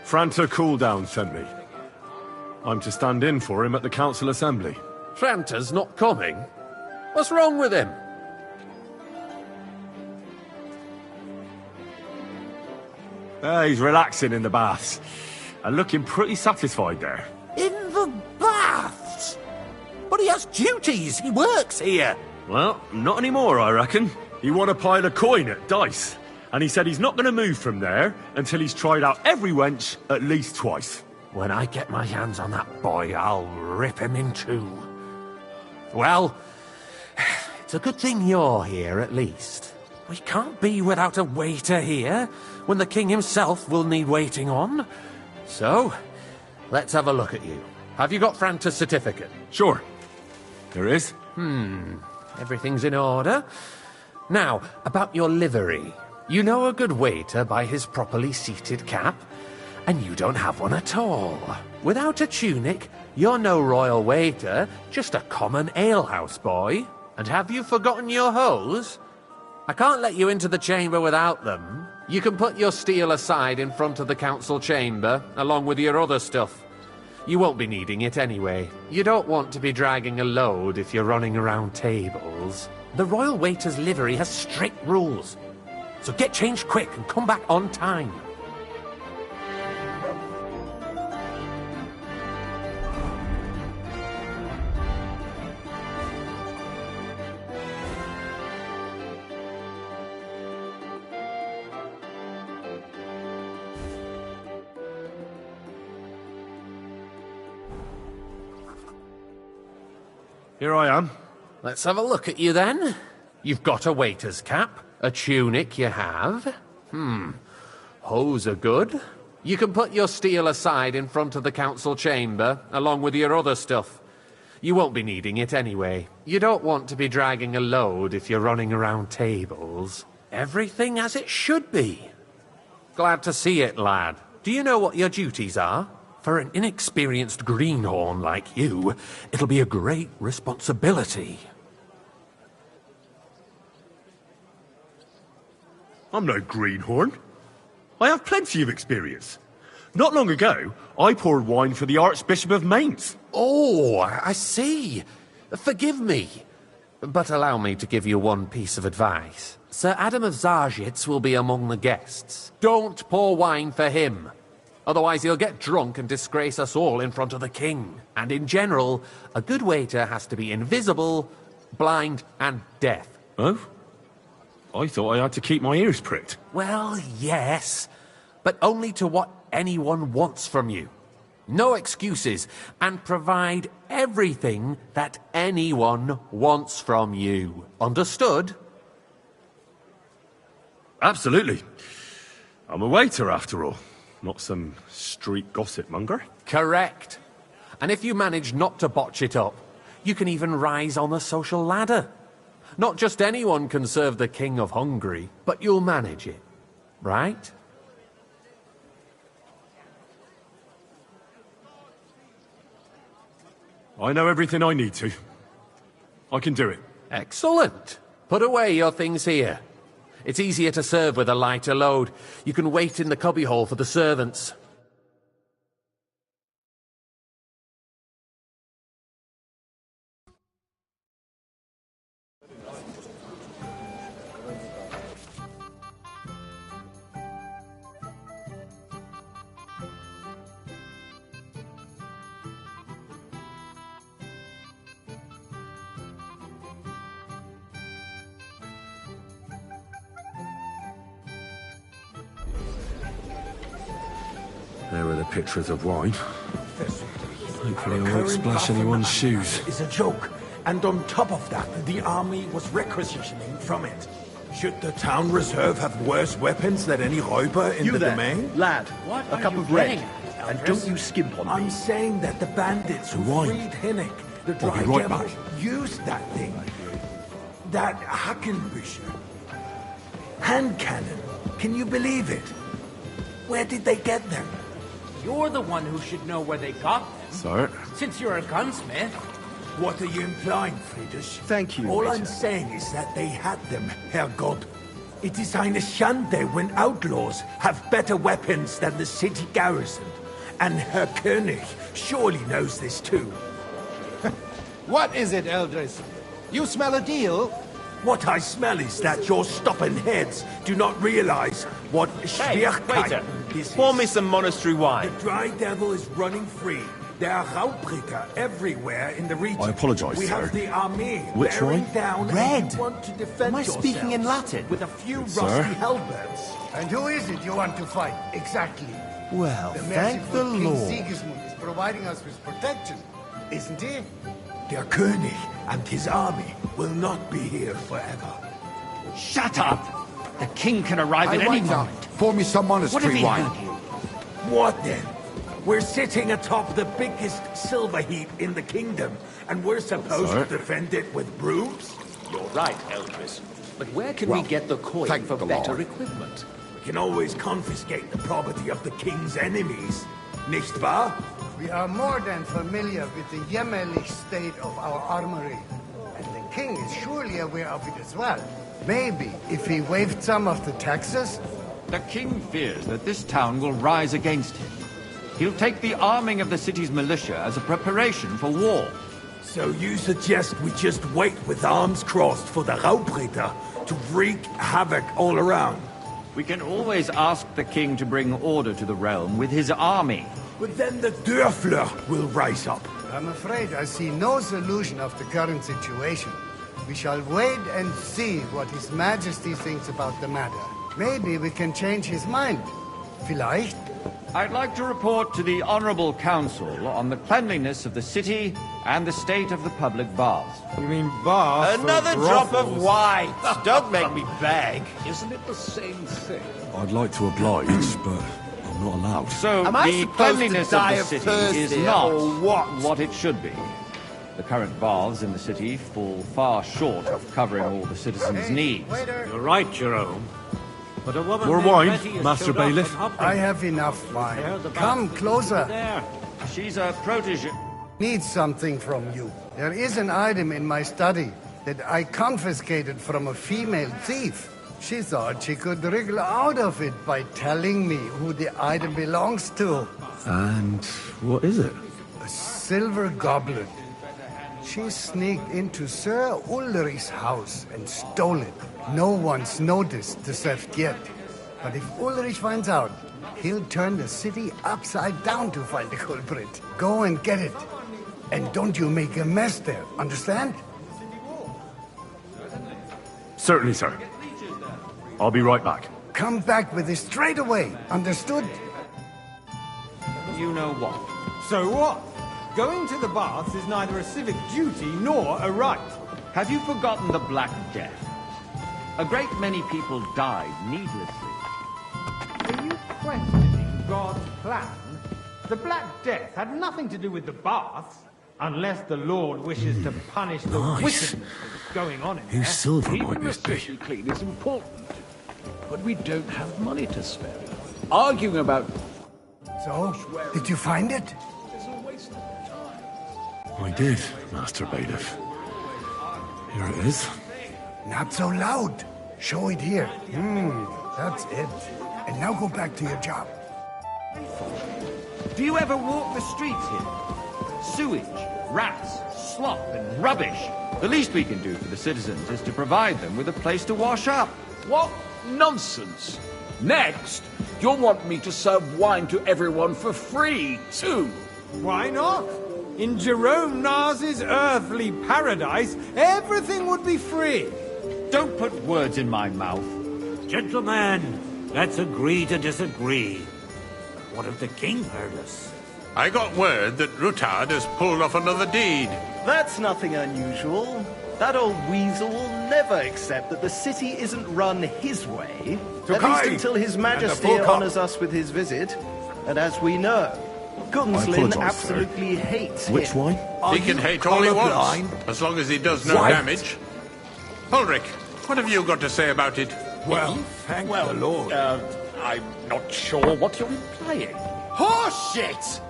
Franta Cooldown sent me. I'm to stand in for him at the council assembly. Franta's not coming? What's wrong with him? He's relaxing in the baths. And looking pretty satisfied there. In the baths? But he has duties. He works here. Well, not anymore, I reckon. He won a pile of coin at dice. And he said he's not going to move from there until he's tried out every wench at least twice. When I get my hands on that boy, I'll rip him in two. Well, it's a good thing you're here, at least. We can't be without a waiter here, when the king himself will need waiting on. So, let's have a look at you. Have you got Franta's certificate? Sure. There is. Everything's in order. Now, about your livery. You know a good waiter by his properly seated cap, and you don't have one at all. Without a tunic, you're no royal waiter, just a common alehouse boy. And have you forgotten your hose? I can't let you into the chamber without them. You can put your steel aside in front of the council chamber, along with your other stuff. You won't be needing it anyway. You don't want to be dragging a load if you're running around tables. The royal waiter's livery has strict rules. So get changed quick and come back on time. Here I am. Let's have a look at you then. You've got a waiter's cap, A tunic you have? Hose are good. You can put your steel aside in front of the council chamber, along with your other stuff. You won't be needing it anyway. You don't want to be dragging a load if you're running around tables. Everything as it should be. Glad to see it, lad. Do you know what your duties are? For an inexperienced greenhorn like you, it'll be a great responsibility. I'm no greenhorn. I have plenty of experience. Not long ago, I poured wine for the Archbishop of Mainz. Oh, I see. Forgive me. But allow me to give you one piece of advice. Sir Adam of Zarjitz will be among the guests. Don't pour wine for him. Otherwise he'll get drunk and disgrace us all in front of the king. And in general, a good waiter has to be invisible, blind, and deaf. Oh? I thought I had to keep my ears pricked. Well, yes, but only to what anyone wants from you. No excuses, and provide everything that anyone wants from you. Understood? Absolutely. I'm a waiter, after all. Not some street gossip monger. Correct. And if you manage not to botch it up, you can even rise on the social ladder. Not just anyone can serve the King of Hungary, but you'll manage it, right? I know everything I need to. I can do it. Excellent. Put away your things here. It's easier to serve with a lighter load. You can wait in the cubbyhole for the servants. There are the pictures of wine. Hopefully I won't splash anyone's shoes. Is a joke, and on top of that, the army was requisitioning from it. Should the town reserve have worse weapons than any Räuber in the domain? Lad, a cup of red, and don't you skimp on me. I'm saying that the bandits who freed Hinnick, the Dry Devil, used that thing. That Hackenbücher. Hand cannon. Can you believe it? Where did they get them? You're the one who should know where they got them. Sir? Since you're a gunsmith. What are you implying, Friedrich? Thank you, All Ritter. I'm saying is that they had them, Herrgott. It is eine Schande when outlaws have better weapons than the city garrison. And Herr König surely knows this too. What is it, Eldris? You smell a deal? What I smell is that your stubborn heads do not realize what Schwierigkeit is. Pour me some monastery wine. The Dry Devil is running free. There are Raubritter everywhere in the region. I apologize, We sir. have the army Which bearing wine? down. Red. And you want to defend Am I speaking in yourselves Latin? with a few Good, rusty sir. halberds. And who is it you want to fight, exactly? Well, The thank merciful the King Lord. Sigismund is providing us with protection, isn't he? Der König and his army will not be here forever. Shut up! The king can arrive at any moment. Pour me some What have you done here? What then? We're sitting atop the biggest silver heap in the kingdom, and we're supposed Sir? to defend it with brooms? You're right, Eldris. But where can we get the coin for better equipment? We can always confiscate the property of the king's enemies, nicht wahr? We are more than familiar with the jämmerlich state of our armory, and the king is surely aware of it as well. Maybe if he waived some of the taxes? The king fears that this town will rise against him. He'll take the arming of the city's militia as a preparation for war. So you suggest we just wait with arms crossed for the Raubritter to wreak havoc all around? We can always ask the king to bring order to the realm with his army. But then the Dörfler will rise up. I'm afraid I see no solution of the current situation. We shall wait and see what His Majesty thinks about the matter. Maybe we can change his mind. Vielleicht? I'd like to report to the Honourable Council on the cleanliness of the city and the state of the public baths. You mean baths? Another drop of wine! Don't make me beg. Isn't it the same thing? I'd like to oblige, but I'm not allowed. So, Am I the supposed cleanliness to die of of the thirst city is here, not or what? what it should be. The current baths in the city fall far short of covering all the citizens' needs. You're right, Jerome. But a woman More named wine, Betty has Master showed up Bailiff? from Upton. I have enough wine. There, the Come bath closer. there. She's a protege. Need something from you. There is an item in my study that I confiscated from a female thief. She thought she could wriggle out of it by telling me who the item belongs to. And what is it? A silver goblet. She sneaked into Sir Ulrich's house and stole it. No one's noticed the theft yet. But if Ulrich finds out, he'll turn the city upside down to find the culprit. Go and get it. And don't you make a mess there, understand? Certainly, sir. I'll be right back. Come back with it straight away, understood? You know what? So what? Going to the baths is neither a civic duty nor a right. Have you forgotten the Black Death? A great many people died needlessly. Are you questioning God's plan? The Black Death had nothing to do with the baths, unless the Lord wishes to punish the wickedness that's going on in there. Whose silver might Keeping the this be? city clean is important. But we don't have money to spare. Arguing about... So, did you find it? I did, Master Bailiff. Here it is. Not so loud. Show it here. That's it. And now go back to your job. Do you ever walk the streets here? Sewage, rats, slop, and rubbish. The least we can do for the citizens is to provide them with a place to wash up. What nonsense! Next, you'll want me to serve wine to everyone for free, too. Why not? In Jerome Nars's earthly paradise, everything would be free. Don't put words in my mouth. Gentlemen, let's agree to disagree. What if the king heard us? I got word that Rutard has pulled off another deed. That's nothing unusual. That old weasel will never accept that the city isn't run his way, at least until His Majesty honours us with his visit. And as we know, Gunslin absolutely hates Which him. wine? He can hate all he wants, as long as he does no damage. Ulrich, what have you got to say about it? Well, thank the Lord. I'm not sure what you're implying. Horseshit!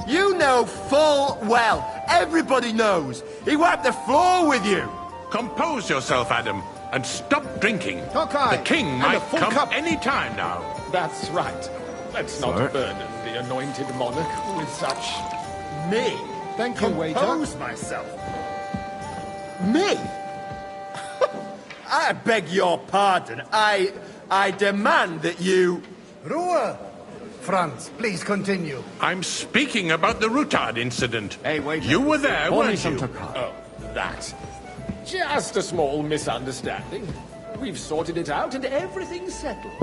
You know full well, everybody knows, he wiped the floor with you! Compose yourself, Adam, and stop drinking. Tokai, The king and might a full come cup. any time now. That's right. Let's not burden the anointed monarch with such... Me? Thank you, waiter. Compose myself. Me? I beg your pardon. I demand that you... Ruhe! Franz, please continue. I'm speaking about the Rutard incident. Hey, wait. You were there, Pour me weren't some you? Tokai. Oh, that. Just a small misunderstanding. We've sorted it out and everything's settled.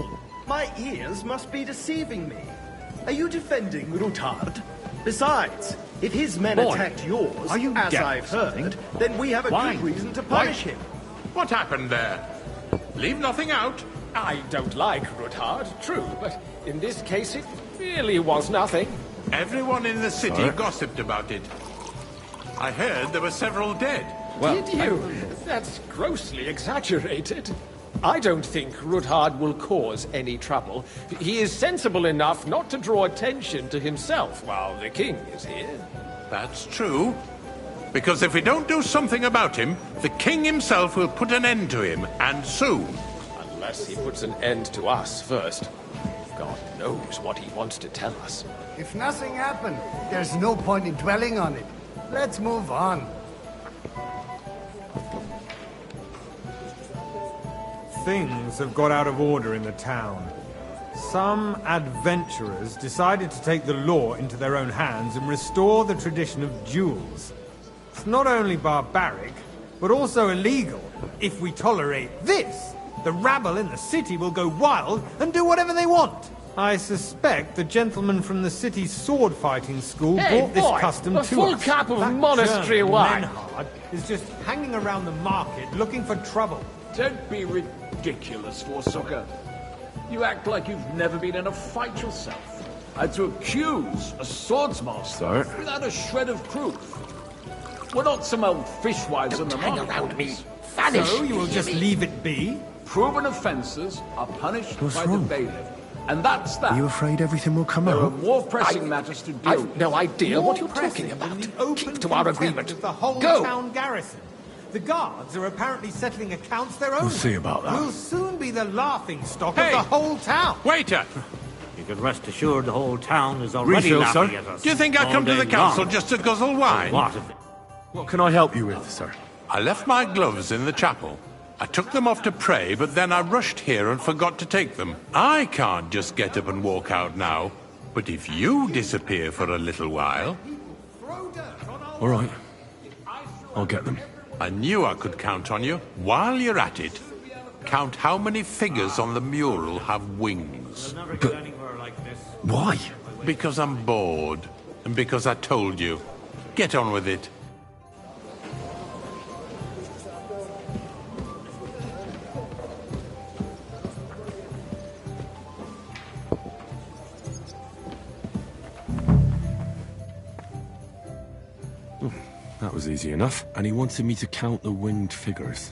My ears must be deceiving me. Are you defending Rutard? Besides, if his men Boy, attacked yours, are you as deaf or I've heard, something? then we have a Why? good reason to punish him. What happened there? Leave nothing out. I don't like Rutard, true, but in this case it really was nothing. Everyone in the city gossiped about it. I heard there were several dead. Did you? That's grossly exaggerated. I don't think Rutard will cause any trouble. He is sensible enough not to draw attention to himself while the king is here. That's true. Because if we don't do something about him, the king himself will put an end to him, and soon. Unless he puts an end to us first. God knows what he wants to tell us. If nothing happened, there's no point in dwelling on it. Let's move on. Things have got out of order in the town. Some adventurers decided to take the law into their own hands and restore the tradition of duels. It's not only barbaric, but also illegal. If we tolerate this, the rabble in the city will go wild and do whatever they want. I suspect the gentleman from the city's sword-fighting school Hey, brought this boy, custom a to full us. cup of That monastery German wine. Menhard is just hanging around the market looking for trouble. Don't be ridiculous, Forsucker. You act like you've never been in a fight yourself. And to accuse a swordsmaster without a shred of proof. We're not some old fishwives in the hang market. around me. So you will just leave it be? Proven offences are punished What's by wrong? the bailiff. And that's that. Are you afraid everything will come There are out? more pressing matters to deal with. I've no idea what you're Pressing talking about. than the open Keep to our contempt agreement. of the whole Go! town garrison. The guards are apparently settling accounts their own. We'll see about that. We'll soon be the laughing stock Hey! of the whole town. Waiter! You can rest assured the whole town is already Refill, laughing sir. at us. Do you think I all come to day the council long. just to guzzle wine? What of it? What can I help you with, sir? I left my gloves in the chapel. I took them off to pray, but then I rushed here and forgot to take them. I can't just get up and walk out now. But if you disappear for a little while... All right. I'll get them. I knew I could count on you. While you're at it, count how many figures on the mural have wings. But why? Because I'm bored. And because I told you. Get on with it. That was easy enough. And he wanted me to count the winged figures.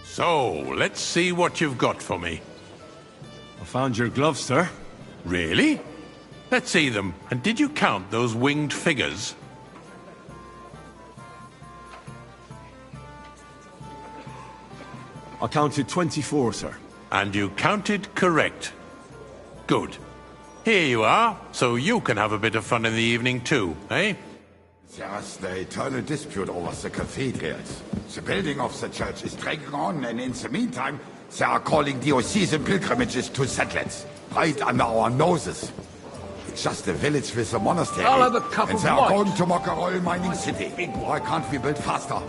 So, let's see what you've got for me. I found your gloves, sir. Really? Let's see them. And did you count those winged figures? I counted 24, sir. And you counted correct. Good. Here you are, so you can have a bit of fun in the evening too, eh? There's the eternal dispute over the cathedrals. The building of the church is dragging on, and in the meantime, they are calling diocesan pilgrimages to settlers, right under our noses. It's just a village with a monastery. I'll have a cup and of they are wine. going to make a oil mining city. Why can't we build faster?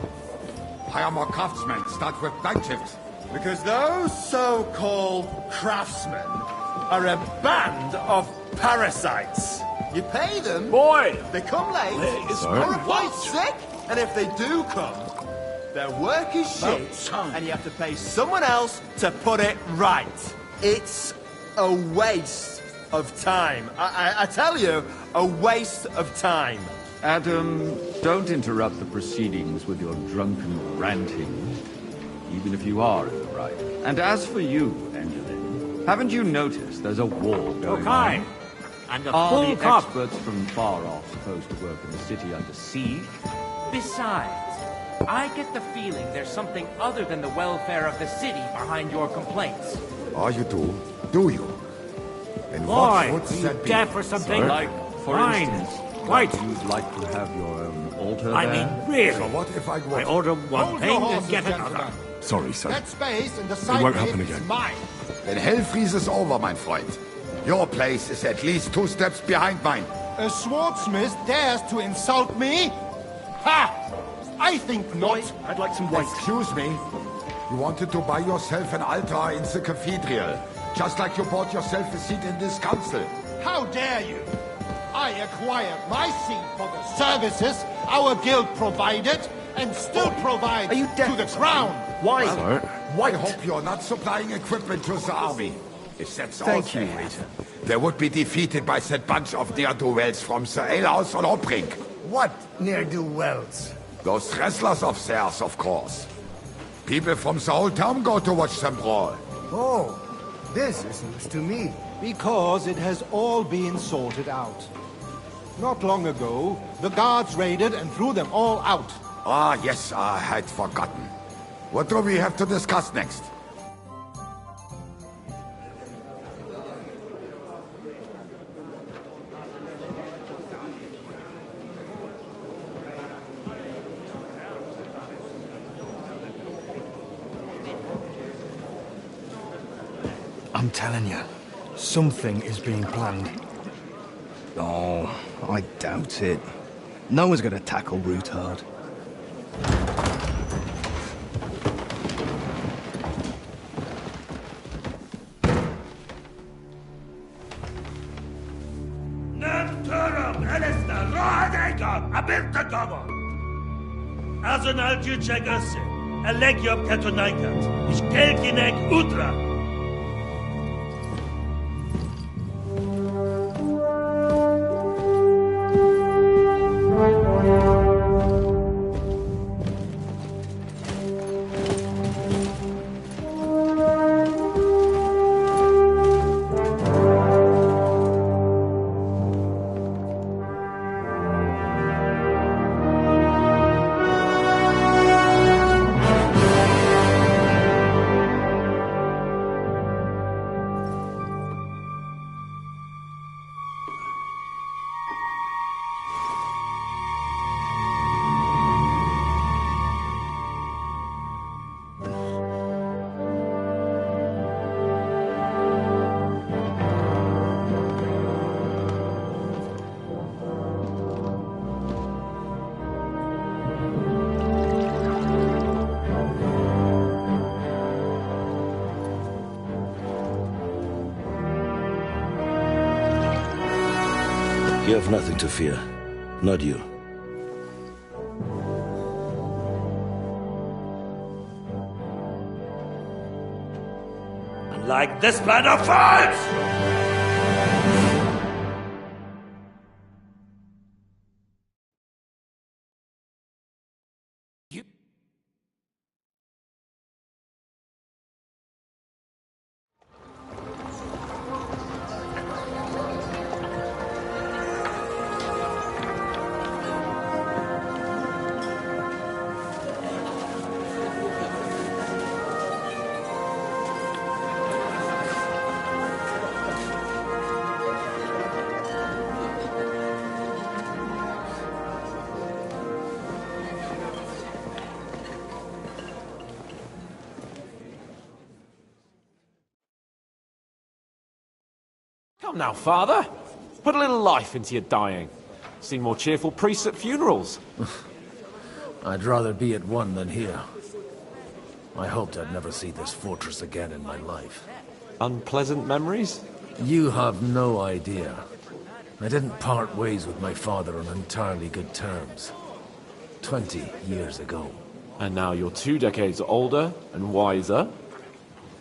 Hire more craftsmen, start with night shifts. Because those so-called craftsmen are a band of parasites. You pay them, boy, they come late, It's or very quite sick, and if they do come, their work is shit, and you have to pay someone else to put it right. It's a waste of time. I tell you, a waste of time. Adam, don't interrupt the proceedings with your drunken ranting, even if you are in the right. And as for you, Angelin, haven't you noticed there's a war going on? And a Are full the cup. experts from far off supposed to work in the city under siege? Besides, I get the feeling there's something other than the welfare of the city behind your complaints. Oh, you do? Do you? And Why? what would Are you that be? deaf or something? Like, for Fine. instance, Quite. you'd like to have your own altar I there? mean, really. So what if I I order one Hold thing your and horses, get gentlemen. another. Sorry, sir. That space in the It side won't gate happen is again. mine. Then hell freezes over, mein Freund. Your place is at least 2 steps behind mine. A swordsmith dares to insult me? Ha! I think not. I'd like some white. Excuse me. You wanted to buy yourself an altar in the cathedral, just like you bought yourself a seat in this council. How dare you? I acquired my seat for the services our guild provided, and still provide to the crown. Why? I hope you're not supplying equipment to the army. If that's all Thank you, Rita. they would be defeated by that bunch of ne'er-do-wells from the alehouse on Hopbrink. What ne'er-do-wells? Those wrestlers of theirs, of course. People from the whole town go to watch them brawl. Oh, this is news to me. Because it has all been sorted out. Not long ago, the guards raided and threw them all out. Ah, yes, I had forgotten. What do we have to discuss next? I'm telling you, something is being planned. Oh, I doubt it. No one's going to tackle Root hard. Azonal Juchagase, Alegiop Katonaikat, Ishkelkinek Utra. You have nothing to fear. Not you. Like this plan of fights! Come now, Father. Put a little life into your dying. Seen more cheerful priests at funerals. I'd rather be at one than here. I hoped I'd never see this fortress again in my life. Unpleasant memories? You have no idea. I didn't part ways with my father on entirely good terms. 20 years ago. And now you're 2 decades older and wiser.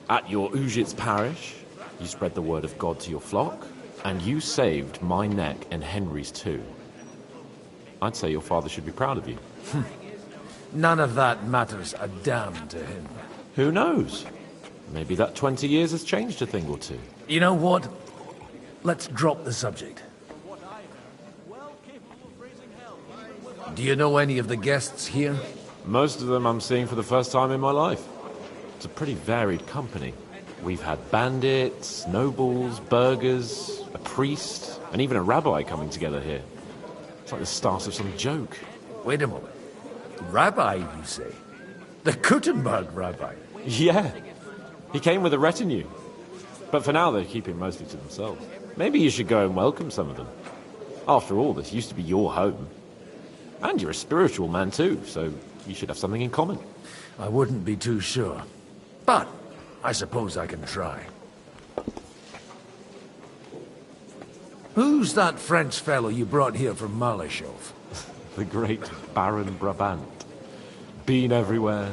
At your Ujit's parish, you spread the word of God to your flock, and you saved my neck and Henry's too. I'd say your father should be proud of you. None of that matters a damn to him. Who knows? Maybe that 20 years has changed a thing or two. You know what? Let's drop the subject. Do you know any of the guests here? Most of them I'm seeing for the first time in my life. It's a pretty varied company. We've had bandits, nobles, burghers, a priest, and even a rabbi coming together here. It's like the start of some joke. Wait a moment. Rabbi, you say? The Kuttenberg rabbi? Yeah. He came with a retinue. But for now, they're keeping mostly to themselves. Maybe you should go and welcome some of them. After all, this used to be your home. And you're a spiritual man too, so you should have something in common. I wouldn't be too sure. But I suppose I can try. Who's that French fellow you brought here from Malashov? The great Baron Brabant. Been everywhere,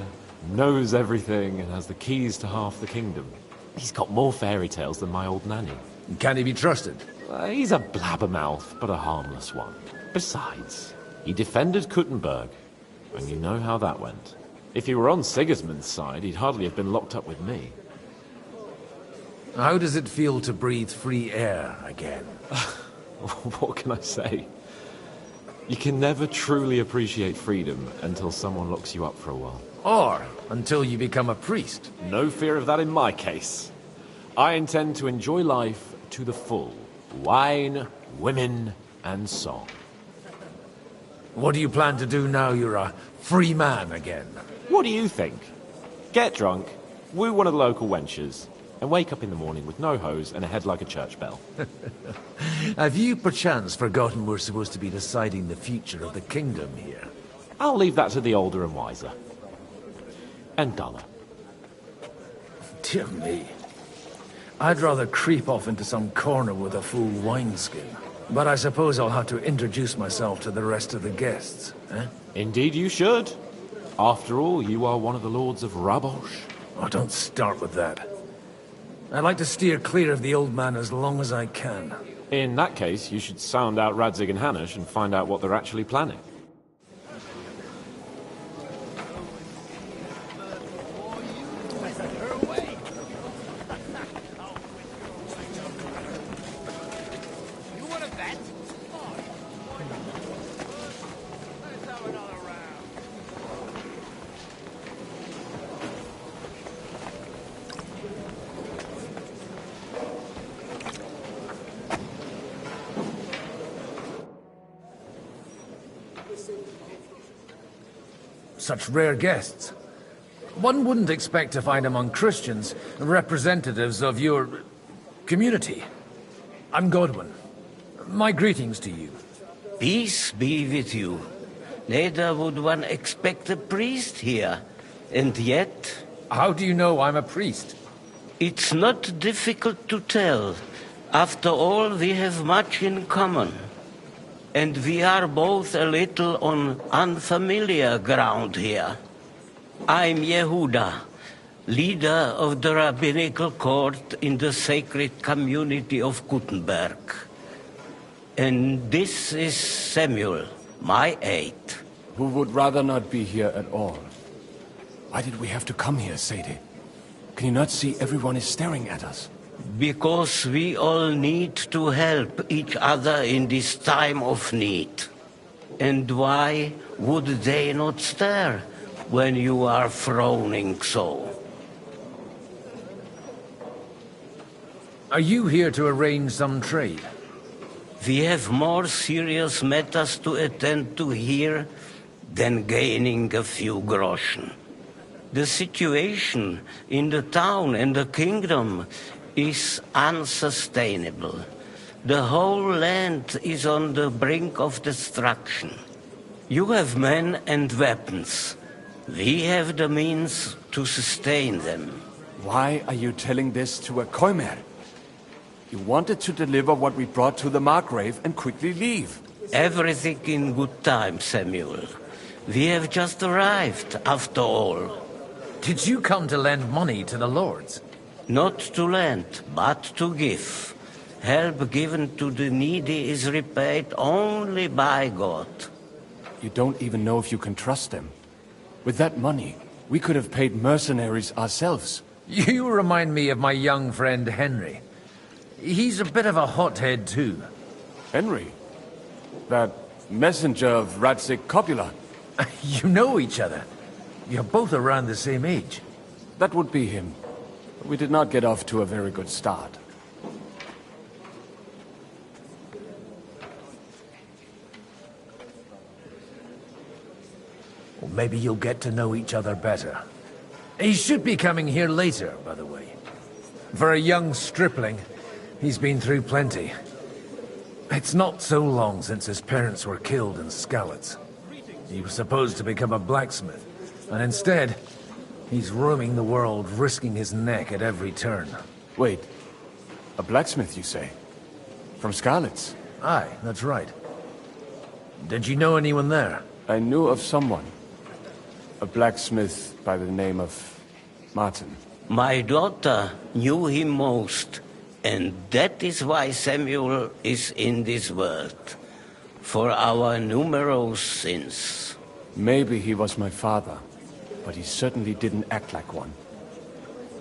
knows everything, and has the keys to half the kingdom. He's got more fairy tales than my old nanny. Can he be trusted? He's a blabbermouth, but a harmless one. Besides, he defended Kuttenberg, and you know how that went. If he were on Sigismund's side, he'd hardly have been locked up with me. How does it feel to breathe free air again? What can I say? You can never truly appreciate freedom until someone locks you up for a while. Or until you become a priest. No fear of that in my case. I intend to enjoy life to the full. Wine, women, and song. What do you plan to do now you're a free man again? What do you think? Get drunk, woo one of the local wenches, and wake up in the morning with no hose and a head like a church bell. Have you perchance forgotten we're supposed to be deciding the future of the kingdom here? I'll leave that to the older and wiser. And duller. Dear me. I'd rather creep off into some corner with a full wineskin. But I suppose I'll have to introduce myself to the rest of the guests, eh? Indeed you should. After all, you are one of the lords of Rabosh. Oh, don't start with that. I'd like to steer clear of the old man as long as I can. In that case, you should sound out Radzig and Hanush and find out what they're actually planning. Such rare guests. One wouldn't expect to find among Christians representatives of your community. I'm Godwin. My greetings to you. Peace be with you. Neither would one expect a priest here. And yet... How do you know I'm a priest? It's not difficult to tell. After all, we have much in common. And we are both a little on unfamiliar ground here. I'm Yehuda, leader of the rabbinical court in the sacred community of Kuttenberg. And this is Samuel, my aide. Who would rather not be here at all. Why did we have to come here, Sadie? Can you not see everyone is staring at us? Because we all need to help each other in this time of need. And why would they not stare when you are frowning so? Are you here to arrange some trade? We have more serious matters to attend to here than gaining a few groschen. The situation in the town and the kingdom is unsustainable. The whole land is on the brink of destruction. You have men and weapons. We have the means to sustain them. Why are you telling this to a Koimer? You wanted to deliver what we brought to the Margrave and quickly leave. Everything in good time, Samuel. We have just arrived, after all. Did you come to lend money to the lords? Not to lend, but to give. Help given to the needy is repaid only by God. You don't even know if you can trust them. With that money, we could have paid mercenaries ourselves. You remind me of my young friend Henry. He's a bit of a hothead too. Henry? That messenger of Radzig Copula? You know each other. You're both around the same age. That would be him. We did not get off to a very good start. Well, maybe you'll get to know each other better. He should be coming here later, by the way. For a young stripling, he's been through plenty. It's not so long since his parents were killed in Skalitz. He was supposed to become a blacksmith, and instead, he's roaming the world, risking his neck at every turn. Wait, a blacksmith, you say? From Skalitz? Aye, that's right. Did you know anyone there? I knew of someone. A blacksmith by the name of Martin. My daughter knew him most, and that is why Samuel is in this world. For our numerous sins. Maybe he was my father, but he certainly didn't act like one.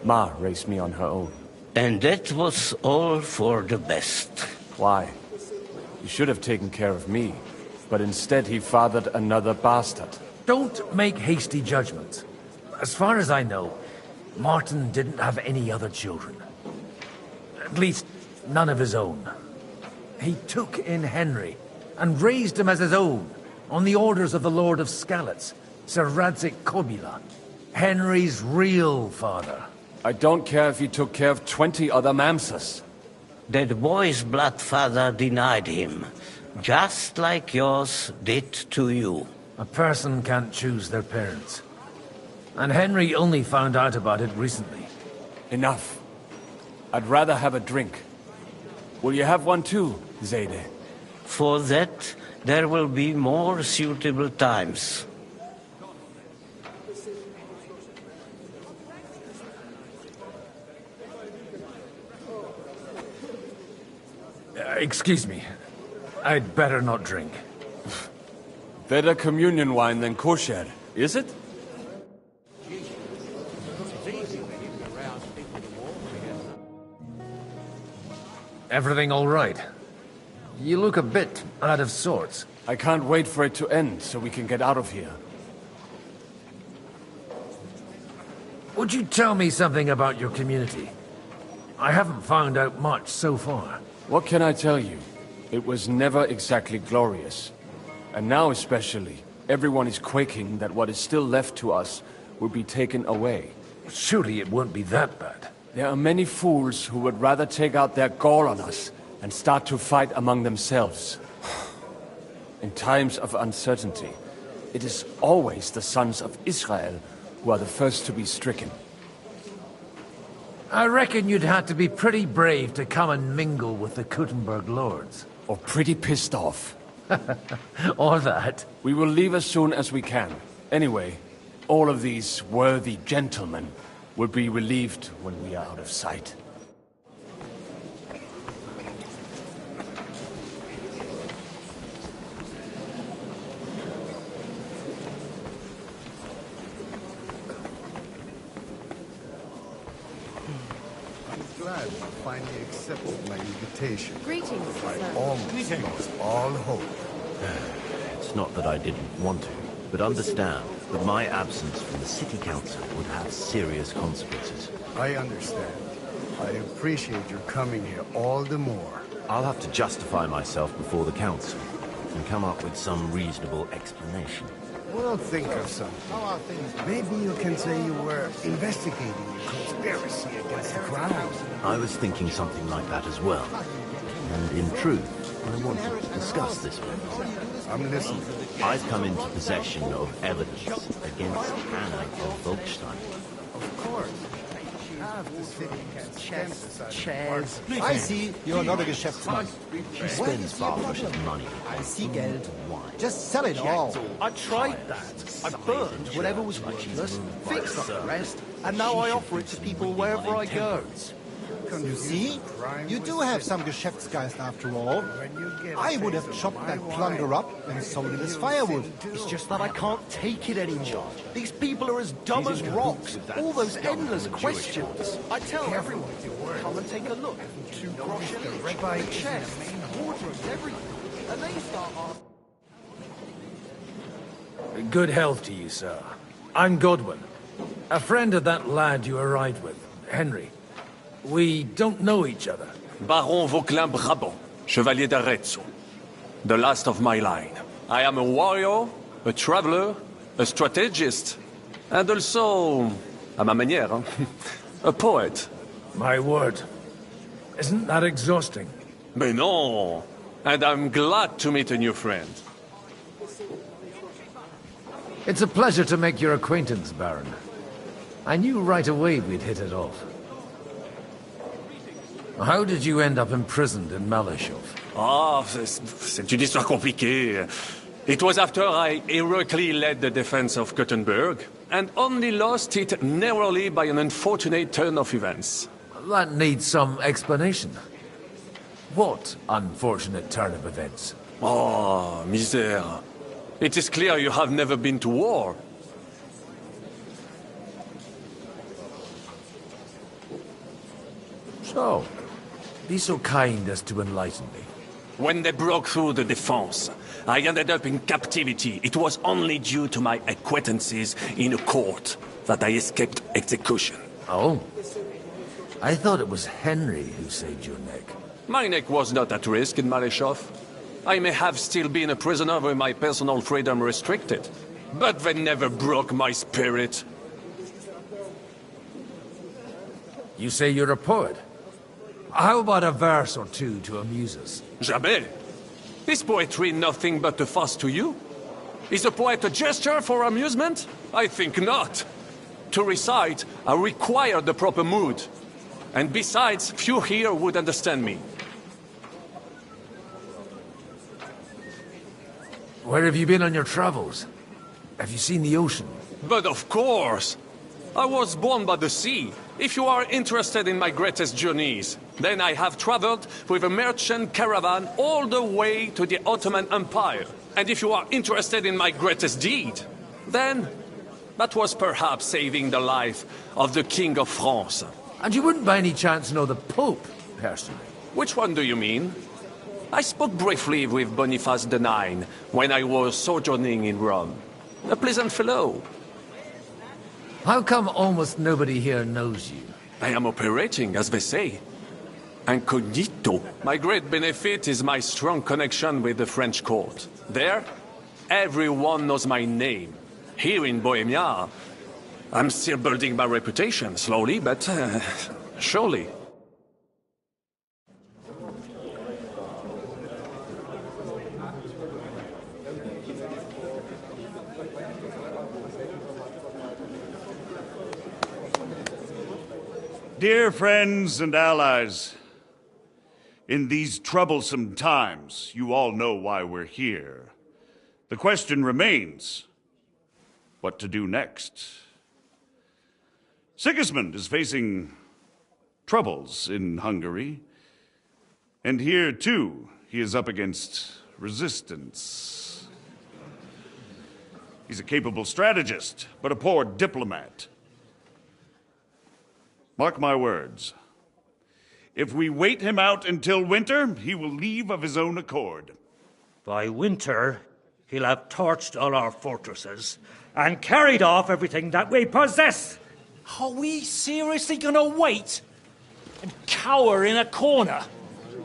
Ma raised me on her own. And that was all for the best. Why? He should have taken care of me, but instead he fathered another bastard. Don't make hasty judgments. As far as I know, Martin didn't have any other children. At least, none of his own. He took in Henry, and raised him as his own, on the orders of the Lord of Skalitz, Sir Radzik Kobila, Henry's real father. I don't care if he took care of 20 other Mamsas. That boy's blood father denied him, just like yours did to you. A person can't choose their parents. And Henry only found out about it recently. Enough. I'd rather have a drink. Will you have one too, Zayde? For that, there will be more suitable times. Excuse me. I'd better not drink. Better communion wine than kosher, is it? Everything all right? You look a bit out of sorts. I can't wait for it to end so we can get out of here. Would you tell me something about your community? I haven't found out much so far. What can I tell you? It was never exactly glorious. And now especially, everyone is quaking that what is still left to us will be taken away. Surely it won't be that bad. There are many fools who would rather take out their gall on us and start to fight among themselves. In times of uncertainty, it is always the sons of Israel who are the first to be stricken. I reckon you'd have to be pretty brave to come and mingle with the Kuttenberg lords. Or pretty pissed off. Or that. We will leave as soon as we can. Anyway, all of these worthy gentlemen will be relieved when we are out of sight. Glad you finally accepted my invitation. Greetings, sir. Almost lost all hope. It's not that I didn't want to, but understand that my absence from the city council would have serious consequences. I understand. I appreciate your coming here all the more. I'll have to justify myself before the council and come up with some reasonable explanation. We'll think of something. Maybe you can say you were investigating a conspiracy against the crown. I was thinking something like that as well. And in truth, I wanted to discuss this with you. I'm listening. I've come into possession of evidence against Anna of Volkstein. Of course. Chairs. I see you're not a Geschäftsmann. She spends far too much money. I see Geld. Just sell it all. I tried that. I burned whatever was worthless, fixed up the rest, and now I offer it to people wherever I go. You see? You do have some Geschäftsgeist after all. I would have chopped that plunder up and sold it as firewood. It's just that I can't take it anymore. These people are as dumb as rocks. All those endless questions. I tell everyone, come and take a look. 2 groschen each, a chest, wardrobes, everything. And they start asking. Good health to you, sir. I'm Godwin, a friend of that lad you arrived with, Henry. We don't know each other. Baron Vauquelin Brabant, Chevalier d'Arezzo. The last of my line. I am a warrior, a traveler, a strategist, and also, à ma manière, a poet. My word. Isn't that exhausting? Mais non! And I'm glad to meet a new friend. It's a pleasure to make your acquaintance, Baron. I knew right away we'd hit it off. How did you end up imprisoned in Malashov? Ah, c'est une histoire compliquée. It was after I heroically led the defense of Gothenburg, and only lost it narrowly by an unfortunate turn of events. That needs some explanation. What unfortunate turn of events? Oh, misère. It is clear you have never been to war. So, be so kind as to enlighten me. When they broke through the defense, I ended up in captivity. It was only due to my acquaintances in a court that I escaped execution. Oh? I thought it was Henry who saved your neck. My neck was not at risk in Malashov. I may have still been a prisoner with my personal freedom restricted, but they never broke my spirit. You say you're a poet? How about a verse or two to amuse us? Jamais. Is poetry nothing but a fuss to you? Is a poet a gesture for amusement? I think not. To recite, I require the proper mood. And besides, few here would understand me. Where have you been on your travels? Have you seen the ocean? But of course! I was born by the sea. If you are interested in my greatest journeys, then I have traveled with a merchant caravan all the way to the Ottoman Empire. And if you are interested in my greatest deed, then that was perhaps saving the life of the King of France. And you wouldn't by any chance know the Pope, personally? Which one do you mean? I spoke briefly with Boniface IX when I was sojourning in Rome. A pleasant fellow. How come almost nobody here knows you? I am operating, as they say. Incognito. My great benefit is my strong connection with the French court. There, everyone knows my name. Here in Bohemia, I'm still building my reputation, slowly, but surely. Dear friends and allies, in these troublesome times, you all know why we're here. The question remains, what to do next? Sigismund is facing troubles in Hungary, and here, too, he is up against resistance. He's a capable strategist, but a poor diplomat. Mark my words. If we wait him out until winter, he will leave of his own accord. By winter, he'll have torched all our fortresses and carried off everything that we possess. Are we seriously gonna wait and cower in a corner?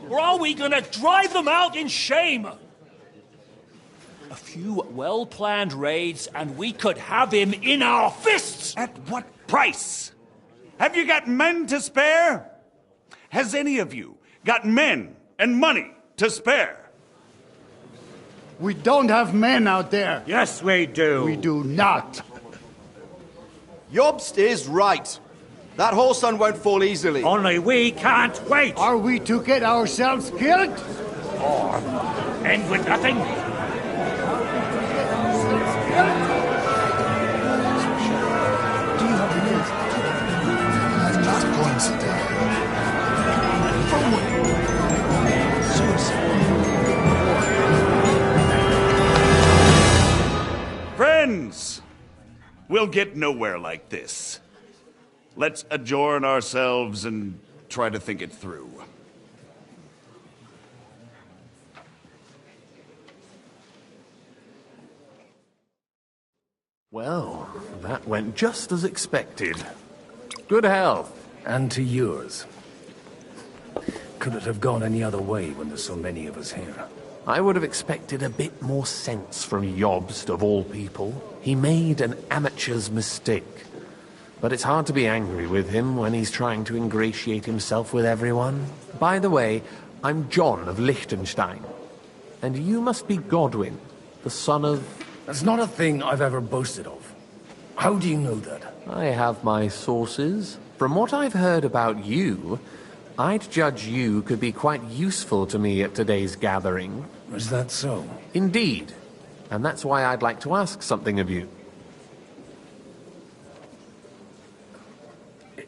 Or are we gonna drive them out in shame? A few well-planned raids and we could have him in our fists! At what price? Have you got men to spare? Has any of you got men and money to spare? We don't have men out there. Yes, we do. We do not. Jobst is right. That whole sun won't fall easily. Only we can't wait. Are we to get ourselves killed? Or end with nothing? Friends, we'll get nowhere like this. Let's adjourn ourselves and try to think it through. Well, that went just as expected. Good health, and to yours. Could it have gone any other way when there's so many of us here? I would have expected a bit more sense from Jobst, of all people. He made an amateur's mistake. But it's hard to be angry with him when he's trying to ingratiate himself with everyone. By the way, I'm John of Liechtenstein. And you must be Godwin, the son of... That's not a thing I've ever boasted of. How do you know that? I have my sources. From what I've heard about you, I'd judge you could be quite useful to me at today's gathering. Is that so? Indeed. And that's why I'd like to ask something of you.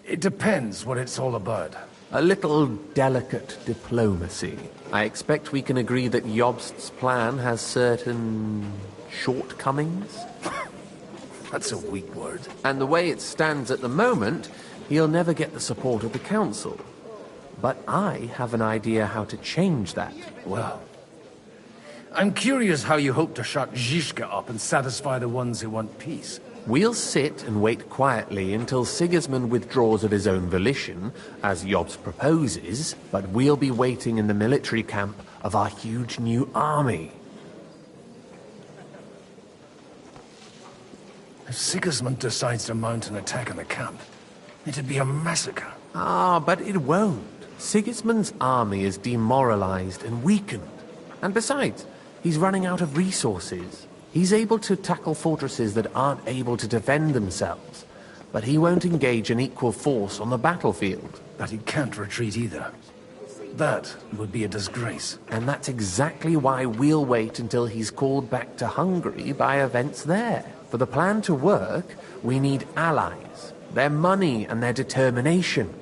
It depends what it's all about. A little delicate diplomacy. I expect we can agree that Jobst's plan has certain... shortcomings? That's a weak word. And the way it stands at the moment, he'll never get the support of the council. But I have an idea how to change that. Well, I'm curious how you hope to shut Zizka up and satisfy the ones who want peace. We'll sit and wait quietly until Sigismund withdraws of his own volition, as Jobst proposes, but we'll be waiting in the military camp of our huge new army. If Sigismund decides to mount an attack on the camp, it'd be a massacre. Ah, but it won't. Sigismund's army is demoralized and weakened. And besides, he's running out of resources. He's able to tackle fortresses that aren't able to defend themselves, but he won't engage in equal force on the battlefield. But he can't retreat either. That would be a disgrace. And that's exactly why we'll wait until he's called back to Hungary by events there. For the plan to work, we need allies, their money and their determination.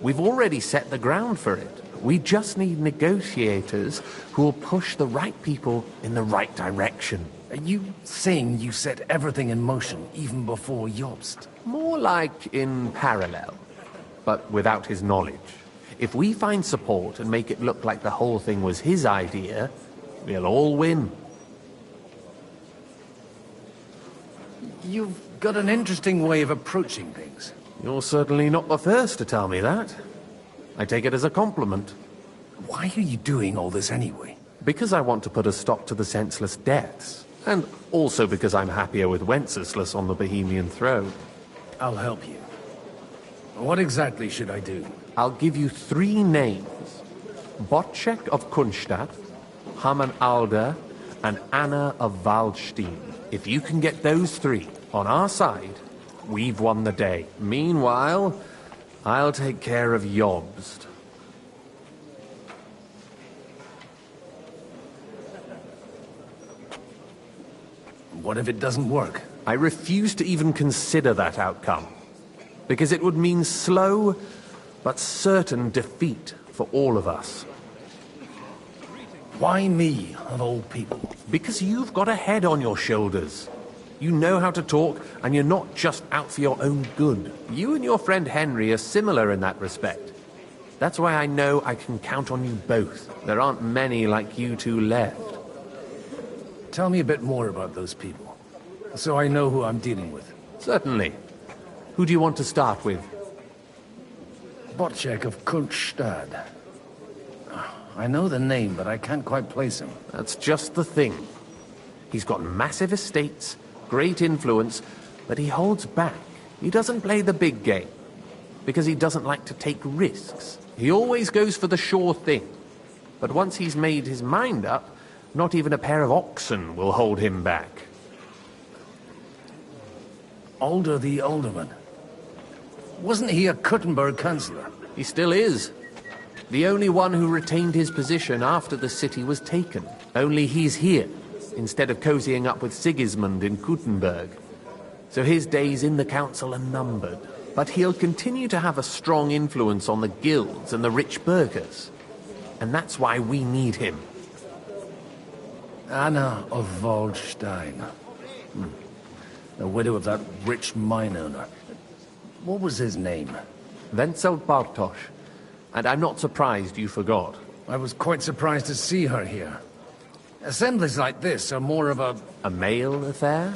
We've already set the ground for it. We just need negotiators who will push the right people in the right direction. Are you saying you set everything in motion even before Jobst? More like in parallel, but without his knowledge. If we find support and make it look like the whole thing was his idea, we'll all win. You've got an interesting way of approaching things. You're certainly not the first to tell me that. I take it as a compliment. Why are you doing all this anyway? Because I want to put a stop to the senseless deaths. And also because I'm happier with Wenceslas on the Bohemian throne. I'll help you. What exactly should I do? I'll give you 3 names. Botchek of Kunstadt, Haman Alder, and Anna of Waldstein. If you can get those 3 on our side, we've won the day. Meanwhile, I'll take care of Jobst. What if it doesn't work? I refuse to even consider that outcome. Because it would mean slow, but certain defeat for all of us. Why me, of all people? Because you've got a head on your shoulders. You know how to talk, and you're not just out for your own good. You and your friend Henry are similar in that respect. That's why I know I can count on you both. There aren't many like you two left. Tell me a bit more about those people, so I know who I'm dealing with. Certainly. Who do you want to start with? Botchek of Kunstadt. I know the name, but I can't quite place him. That's just the thing. He's got massive estates, great influence, but he holds back. He doesn't play the big game, because he doesn't like to take risks. He always goes for the sure thing. But once he's made his mind up, not even a pair of oxen will hold him back. Alder the Alderman. Wasn't he a Kuttenberg councillor? He still is. The only one who retained his position after the city was taken. Only he's here, instead of cozying up with Sigismund in Kuttenberg. So his days in the council are numbered. But he'll continue to have a strong influence on the guilds and the rich burghers. And that's why we need him. Anna of Waldstein. The widow of that rich mine owner. What was his name? Wenzel Bartosz. And I'm not surprised you forgot. I was quite surprised to see her here. Assemblies like this are more of a male affair?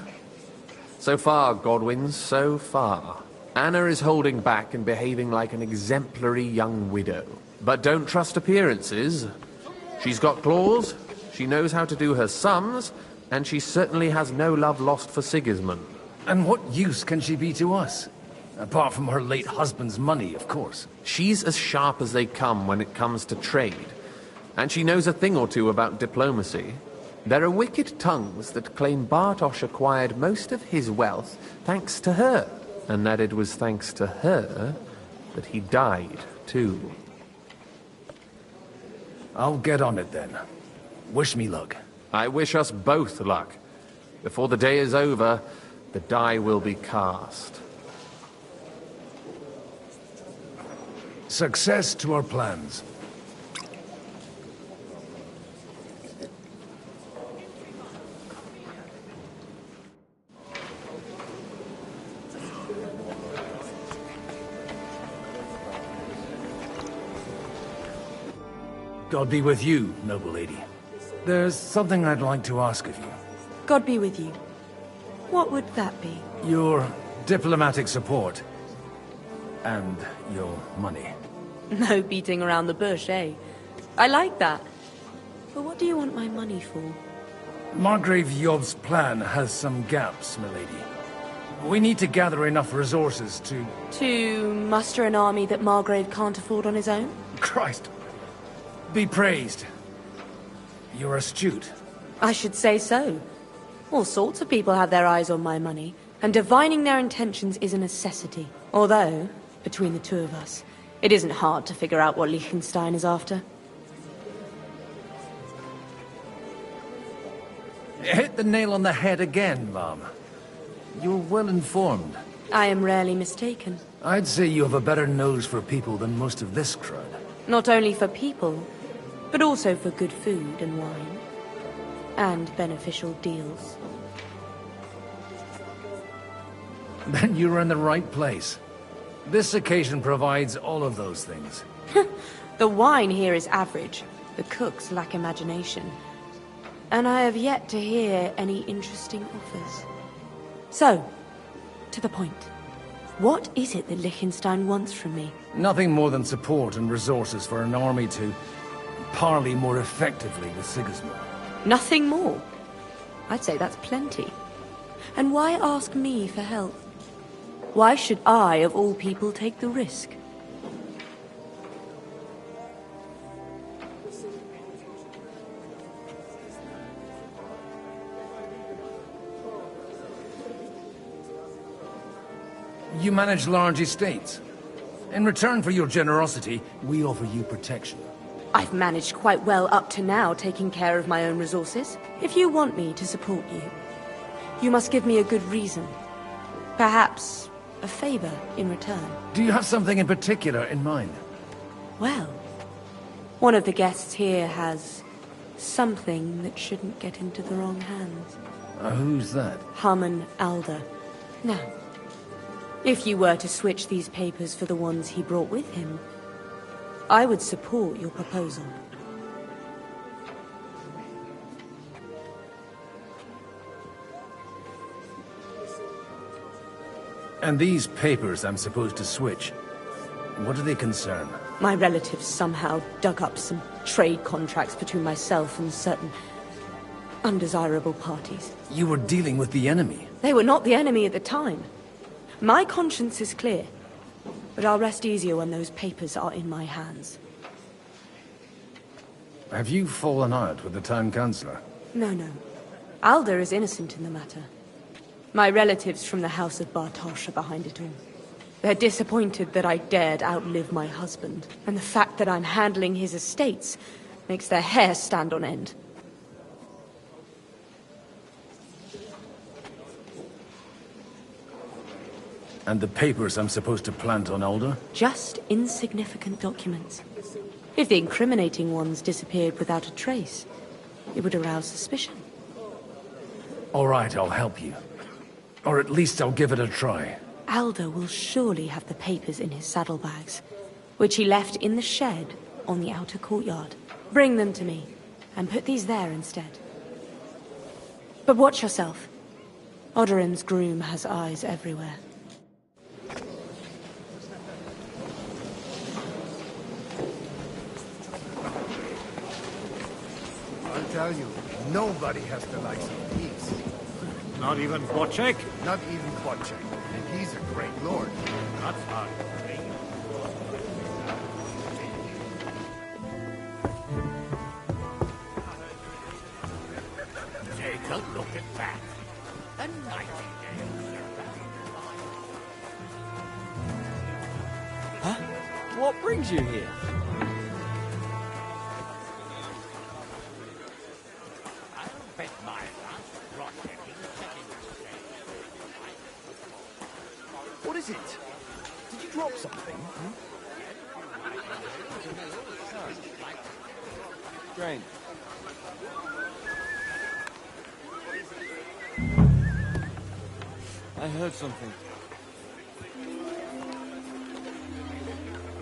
So far, Godwin, so far. Anna is holding back and behaving like an exemplary young widow. But don't trust appearances. She's got claws, she knows how to do her sums, and she certainly has no love lost for Sigismund. And what use can she be to us? Apart from her late husband's money, of course. She's as sharp as they come when it comes to trade. And she knows a thing or two about diplomacy. There are wicked tongues that claim Bartosz acquired most of his wealth thanks to her, and that it was thanks to her that he died, too. I'll get on it then. Wish me luck. I wish us both luck. Before the day is over, the die will be cast. Success to our plans. God be with you, noble lady. There's something I'd like to ask of you. God be with you. What would that be? Your diplomatic support. And your money. No beating around the bush, eh? I like that. But what do you want my money for? Margrave Yob's plan has some gaps, milady. We need to gather enough resources to... To muster an army that Margrave can't afford on his own? Christ. Be praised. You're astute. I should say so. All sorts of people have their eyes on my money, and divining their intentions is a necessity. Although, between the two of us, it isn't hard to figure out what Liechtenstein is after. Hit the nail on the head again, Mom. You're well informed. I am rarely mistaken. I'd say you have a better nose for people than most of this crowd. Not only for people, but also for good food and wine. And beneficial deals. Then you're in the right place. This occasion provides all of those things. The wine here is average. The cooks lack imagination. And I have yet to hear any interesting offers. So, to the point. What is it that Liechtenstein wants from me? Nothing more than support and resources for an army to parley more effectively with Sigismund. Nothing more? I'd say that's plenty. And why ask me for help? Why should I, of all people, take the risk? You manage large estates. In return for your generosity, we offer you protection. I've managed quite well up to now, taking care of my own resources. If you want me to support you, you must give me a good reason. Perhaps a favor in return. Do you have something in particular in mind? Well, one of the guests here has something that shouldn't get into the wrong hands. Who's that? Harman Alder. Now, if you were to switch these papers for the ones he brought with him, I would support your proposal. And these papers I'm supposed to switch, what do they concern? My relatives somehow dug up some trade contracts between myself and certain undesirable parties. You were dealing with the enemy. They were not the enemy at the time. My conscience is clear, but I'll rest easier when those papers are in my hands. Have you fallen out with the town councillor? No. Alder is innocent in the matter. My relatives from the House of Bartosz are behind it all. They're disappointed that I dared outlive my husband, and the fact that I'm handling his estates makes their hair stand on end. And the papers I'm supposed to plant on Alder? Just insignificant documents. If the incriminating ones disappeared without a trace, it would arouse suspicion. All right, I'll help you. Or at least I'll give it a try. Alder will surely have the papers in his saddlebags, which he left in the shed on the outer courtyard. Bring them to me, and put these there instead. But watch yourself. Odoran's groom has eyes everywhere. I'll tell you, nobody has the likes of peace. Not even Wojciech? Not even Wojciech. And he's a great lord. That's hard. Take a look at that. A nightingale. Huh? What brings you here? What is it? Did you drop something? Strange. I heard something.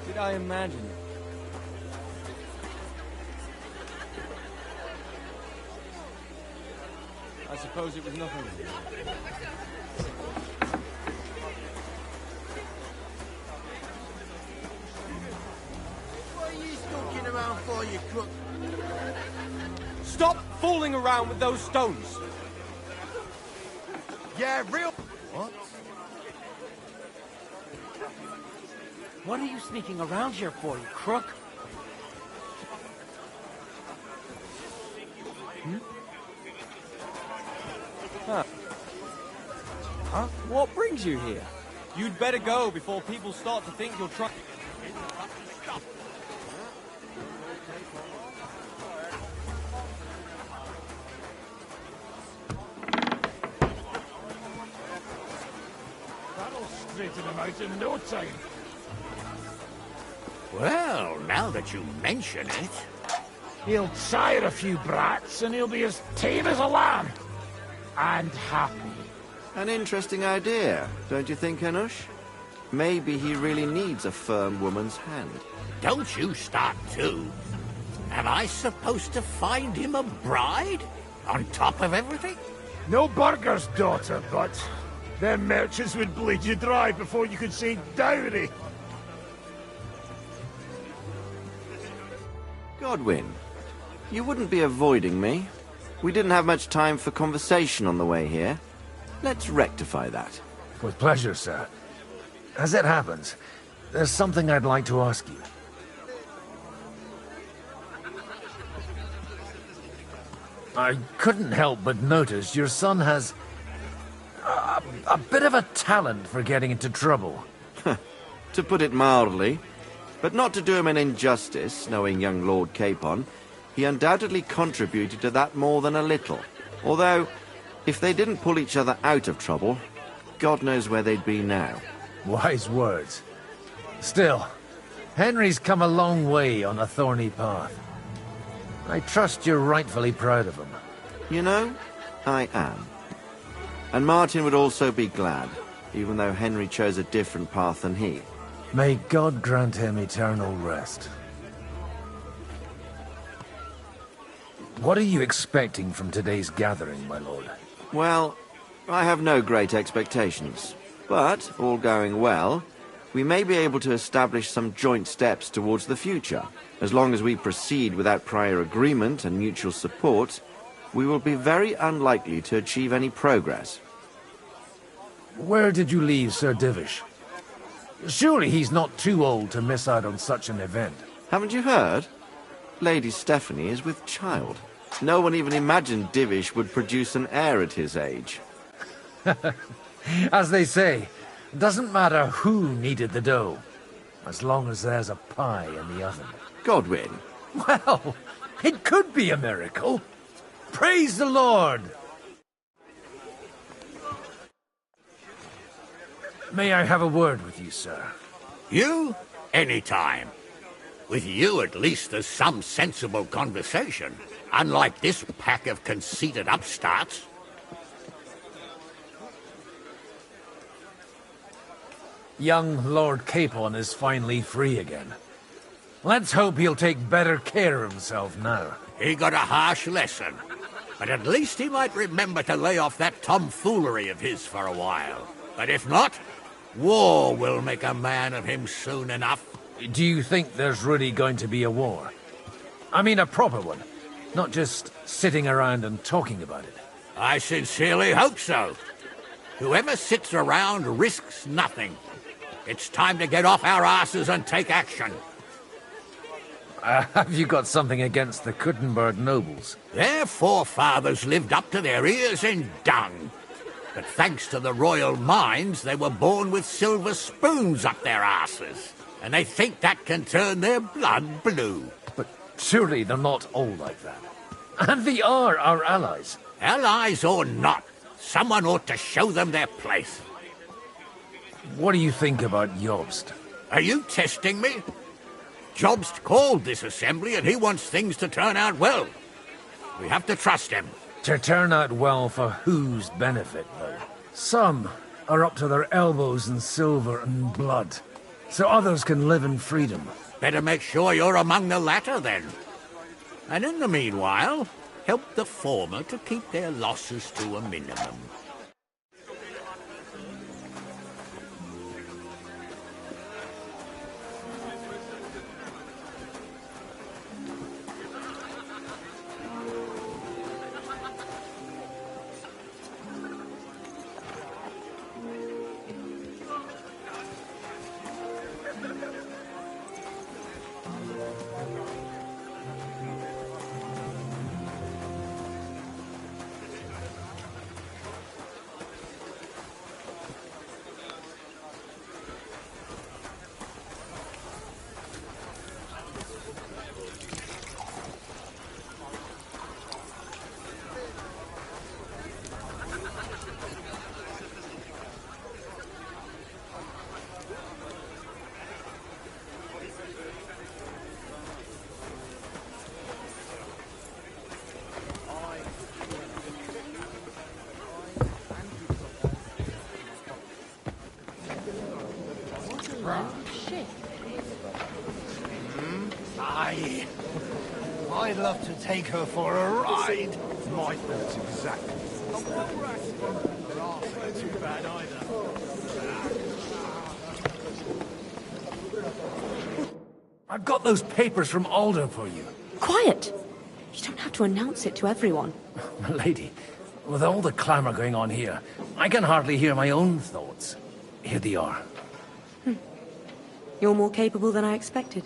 Did I imagine it? I suppose it was nothing. What are you stalking around for, you crook? Stop fooling around with those stones! Yeah, real... What? What are you sneaking around here for, you crook? Huh? Huh? What brings you here? You'd better go before people start to think you're trying... That'll straighten him out in no time. Well, now that you mention it... He'll sire a few brats and he'll be as tame as a lamb. And happy. An interesting idea, don't you think, Hanush? Maybe he really needs a firm woman's hand. Don't you start too. Am I supposed to find him a bride? On top of everything? No burger's daughter, but them merchants would bleed you dry before you could say dowry. Godwin, you wouldn't be avoiding me. We didn't have much time for conversation on the way here. Let's rectify that. With pleasure, sir. As it happens, there's something I'd like to ask you. I couldn't help but notice your son has a bit of a talent for getting into trouble. To put it mildly, but not to do him an injustice, knowing young Lord Capon, he undoubtedly contributed to that more than a little. Although, if they didn't pull each other out of trouble, God knows where they'd be now. Wise words. Still, Henry's come a long way on a thorny path. I trust you're rightfully proud of him. You know, I am. And Martin would also be glad, even though Henry chose a different path than he. May God grant him eternal rest. What are you expecting from today's gathering, my lord? Well, I have no great expectations. But, all going well, we may be able to establish some joint steps towards the future. As long as we proceed without prior agreement and mutual support, we will be very unlikely to achieve any progress. Where did you leave Sir Divish? Surely he's not too old to miss out on such an event. Haven't you heard? Lady Stephanie is with child. No one even imagined Divish would produce an heir at his age. As they say, it doesn't matter who kneaded the dough, as long as there's a pie in the oven. Godwin. Well, it could be a miracle. Praise the Lord! May I have a word with you, sir? You? Anytime. With you, at least, there's some sensible conversation. Unlike this pack of conceited upstarts. Young Lord Capon is finally free again. Let's hope he'll take better care of himself now. He got a harsh lesson. But at least he might remember to lay off that tomfoolery of his for a while. But if not, war will make a man of him soon enough. Do you think there's really going to be a war? I mean a proper one, not just sitting around and talking about it. I sincerely hope so. Whoever sits around risks nothing. It's time to get off our asses and take action. Have you got something against the Kuttenberg nobles? Their forefathers lived up to their ears in dung. But thanks to the royal mines, they were born with silver spoons up their asses. And they think that can turn their blood blue. But surely they're not all like that. And they are our allies. Allies or not, someone ought to show them their place. What do you think about Jobst? Are you testing me? Jobst called this assembly and he wants things to turn out well. We have to trust him. To turn out well for whose benefit, though? Some are up to their elbows in silver and blood, so others can live in freedom. Better make sure you're among the latter, then. And in the meanwhile, help the former to keep their losses to a minimum. Aye. I'd love to take her for a ride. My thoughts exactly. Too bad either. I've got those papers from Alder for you. Quiet! You don't have to announce it to everyone. My lady, with all the clamour going on here, I can hardly hear my own thoughts. Here they are. You're more capable than I expected.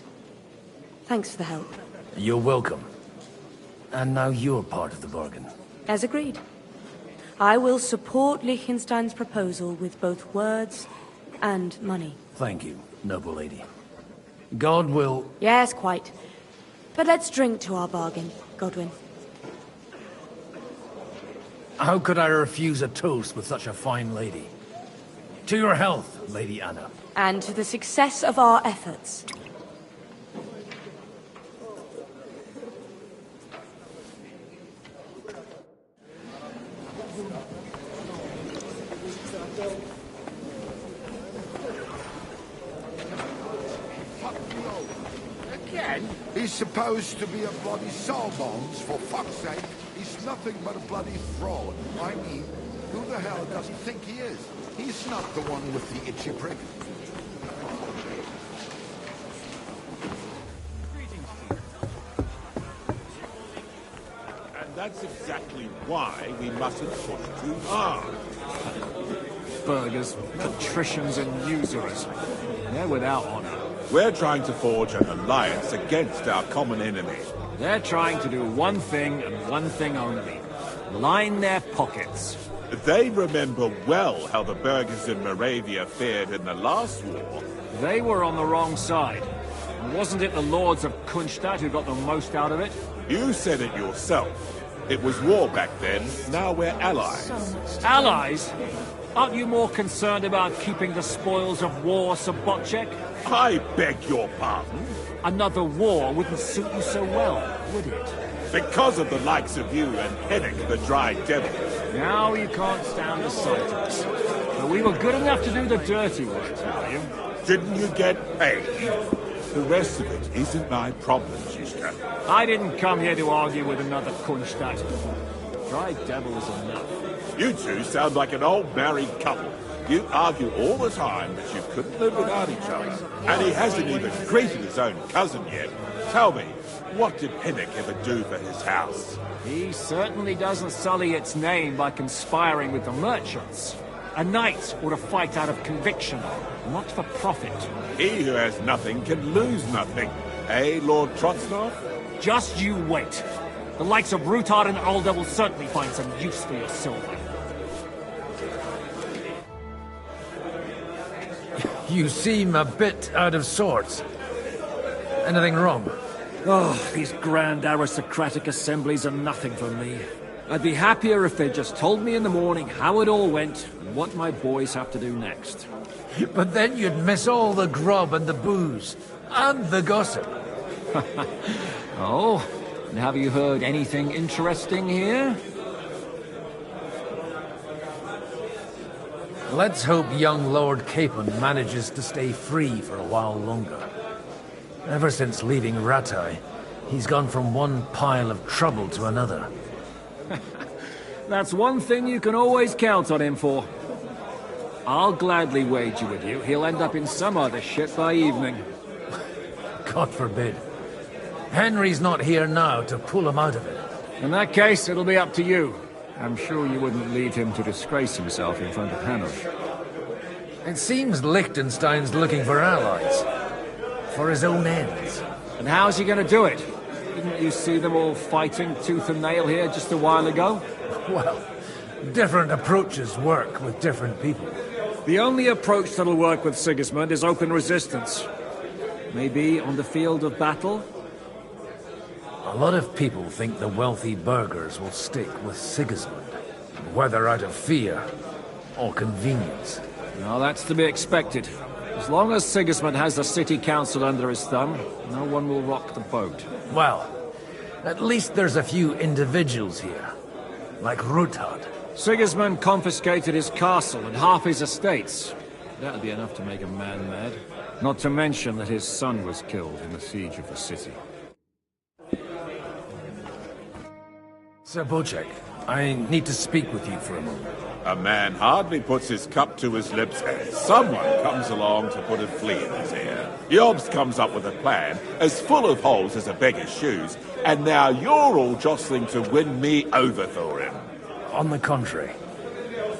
Thanks for the help. You're welcome. And now you're part of the bargain. As agreed. I will support Liechtenstein's proposal with both words and money. Thank you, noble lady. God will... Yes, quite. But let's drink to our bargain, Godwin. How could I refuse a toast with such a fine lady? To your health, Lady Anna. And to the success of our efforts. Again? He's supposed to be a bloody soulbones, for fuck's sake. He's nothing but a bloody fraud. I mean, who the hell does he think he is? He's not the one with the itchy prick. And that's exactly why we mustn't push too hard. Burgers, patricians and usurers. They're without honor. We're trying to forge an alliance against our common enemy. They're trying to do one thing and one thing only. Line their pockets. They remember well how the burghers in Moravia fared in the last war. They were on the wrong side. Wasn't it the lords of Kunstadt who got the most out of it? You said it yourself. It was war back then, now we're allies. Allies? Aren't you more concerned about keeping the spoils of war, Sobotchek? I beg your pardon? Another war wouldn't suit you so well, would it? Because of the likes of you and Hennick the Dry Devil. Now you can't stand the sight of us. But we were good enough to do the dirty work, are you? Didn't you get paid? The rest of it isn't my problem, Shishka. I didn't come here to argue with another Kunstadt. Dry Devil is enough. You two sound like an old married couple. You argue all the time that you couldn't live without each other. And he hasn't even greeted his own cousin yet. Tell me, What did Pinnock ever do for his house? He certainly doesn't sully its name by conspiring with the merchants. A knight ought to fight out of conviction, not for profit. He who has nothing can lose nothing. Eh, Lord Trotsdorf? Just you wait. The likes of Rutard and Alder will certainly find some use for your silver. You seem a bit out of sorts. Anything wrong? Oh, these grand aristocratic assemblies are nothing for me. I'd be happier if they just told me in the morning how it all went and what my boys have to do next. But then you'd miss all the grub and the booze, and the gossip. Oh, and have you heard anything interesting here? Let's hope young Lord Capon manages to stay free for a while longer. Ever since leaving Rattay, he's gone from one pile of trouble to another. That's one thing you can always count on him for. I'll gladly wager with you he'll end up in some other shit by evening. God forbid. Henry's not here now to pull him out of it. In that case, it'll be up to you. I'm sure you wouldn't leave him to disgrace himself in front of Hanush. It seems Liechtenstein's looking for allies. For his own ends. And how's he going to do it? Didn't you see them all fighting tooth and nail here just a while ago? Well, different approaches work with different people. The only approach that'll work with Sigismund is open resistance. Maybe on the field of battle? A lot of people think the wealthy burghers will stick with Sigismund, whether out of fear or convenience. No, that's to be expected. As long as Sigismund has the city council under his thumb, no one will rock the boat. Well, at least there's a few individuals here, like Rutard. Sigismund confiscated his castle and half his estates. That'd be enough to make a man mad. Not to mention that his son was killed in the siege of the city. Sir Bocek, I need to speak with you for a moment. A man hardly puts his cup to his lips as someone comes along to put a flea in his ear. Yobs comes up with a plan as full of holes as a beggar's shoes, and now you're all jostling to win me over for him. On the contrary,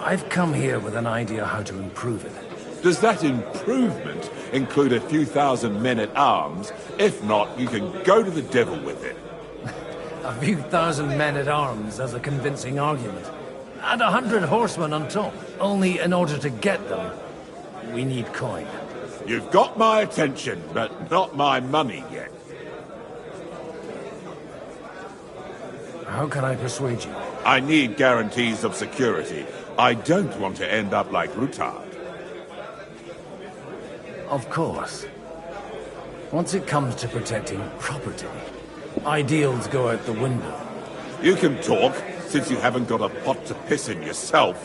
I've come here with an idea how to improve it. Does that improvement include a few thousand men-at-arms? If not, you can go to the devil with it. A few thousand men-at-arms as a convincing argument. And 100 horsemen on top. Only in order to get them, we need coin. You've got my attention, but not my money yet. How can I persuade you? I need guarantees of security. I don't want to end up like Rutard. Of course. Once it comes to protecting property, ideals go out the window. You can talk, since you haven't got a pot to piss in yourself.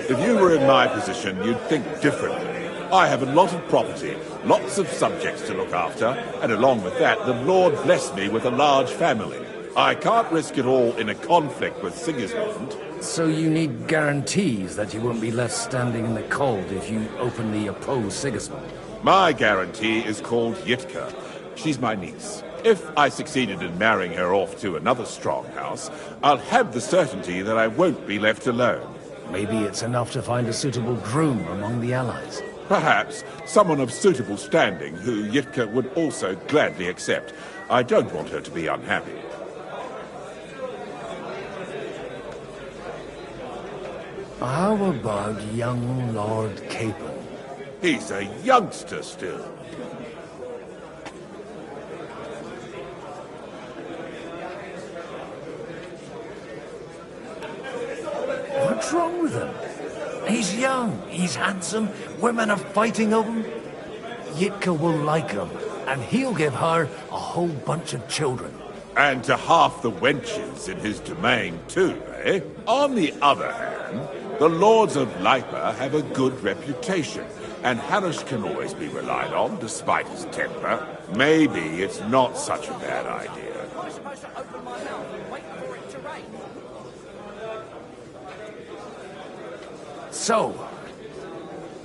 If you were in my position, you'd think differently. I have a lot of property, lots of subjects to look after, and along with that, the Lord blessed me with a large family. I can't risk it all in a conflict with Sigismund. So you need guarantees that you won't be left standing in the cold if you openly oppose Sigismund? My guarantee is called Yitka. She's my niece. If I succeeded in marrying her off to another strong house, I'll have the certainty that I won't be left alone. Maybe it's enough to find a suitable groom among the allies. Perhaps someone of suitable standing who Yitka would also gladly accept. I don't want her to be unhappy. How about young Lord Capon? He's a youngster still. What's wrong with him? He's young, he's handsome, women are fighting over him. Yitka will like him, and he'll give her a whole bunch of children. And to half the wenches in his domain too, eh? On the other hand, the lords of Lipa have a good reputation, and Hanush can always be relied on, despite his temper. Maybe it's not such a bad idea. So,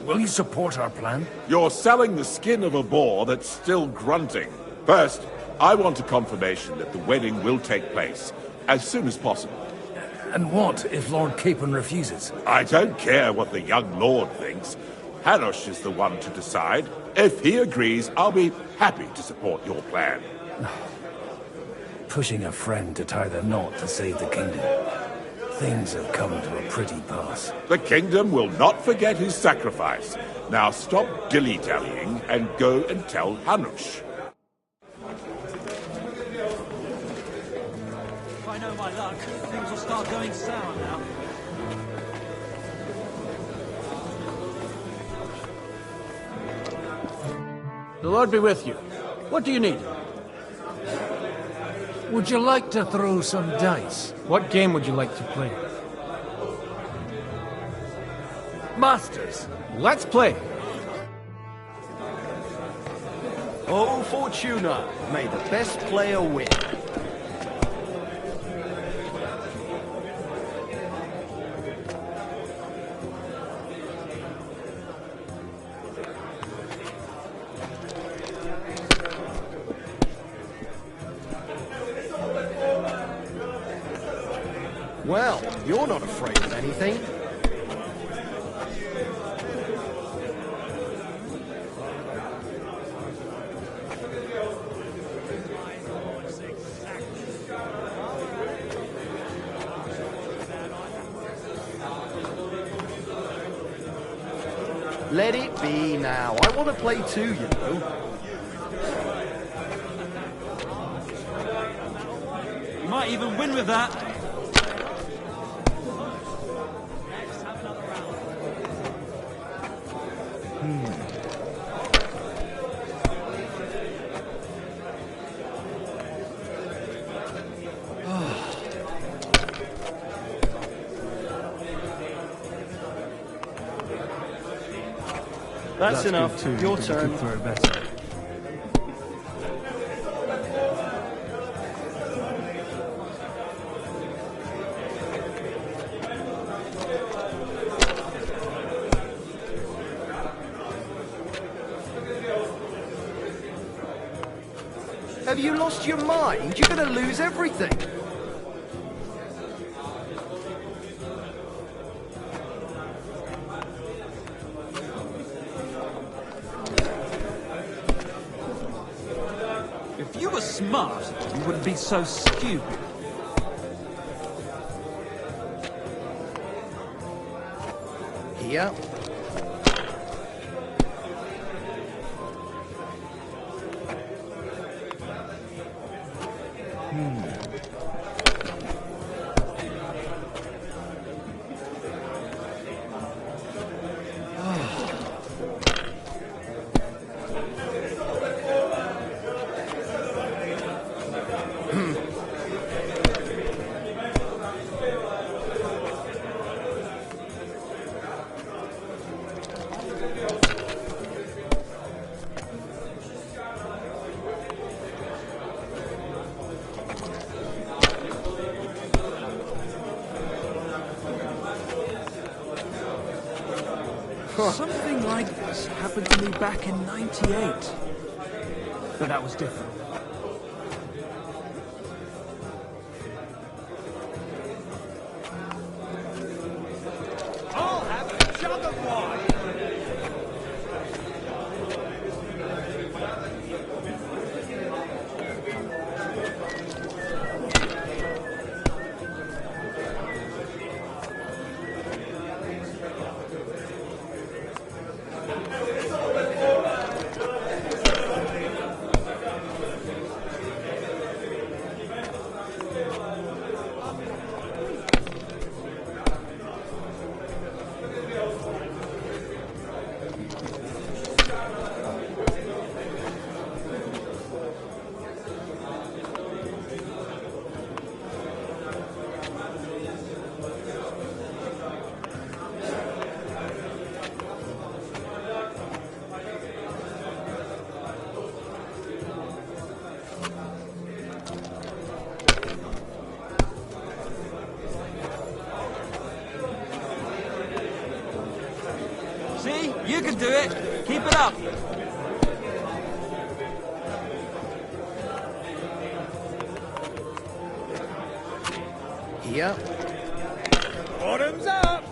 will you support our plan? You're selling the skin of a boar that's still grunting. First, I want a confirmation that the wedding will take place as soon as possible. And what if Lord Capon refuses? I don't care what the young lord thinks. Hanush is the one to decide. If he agrees, I'll be happy to support your plan. Pushing a friend to tie the knot to save the kingdom. Things have come to a pretty pass. The kingdom will not forget his sacrifice. Now stop dilly-dallying and go and tell Hanush. If I know my luck, things will start going sour now. The Lord be with you. What do you need? Would you like to throw some dice? What game would you like to play? Masters. Let's play. Oh, Fortuna, may the best player win. Well, you're not afraid of anything. Let it be now. I want to play too, you know. You might even win with that. That's enough. Good too. Your You turn. could throw it better. Have you lost your mind? You're going to lose everything. If you were smart, you wouldn't be so stupid. Here. Something like this happened to me back in '98. But that was different. I'll have a jug of wine. See? You can do it. Keep it up. Here. Bottoms up!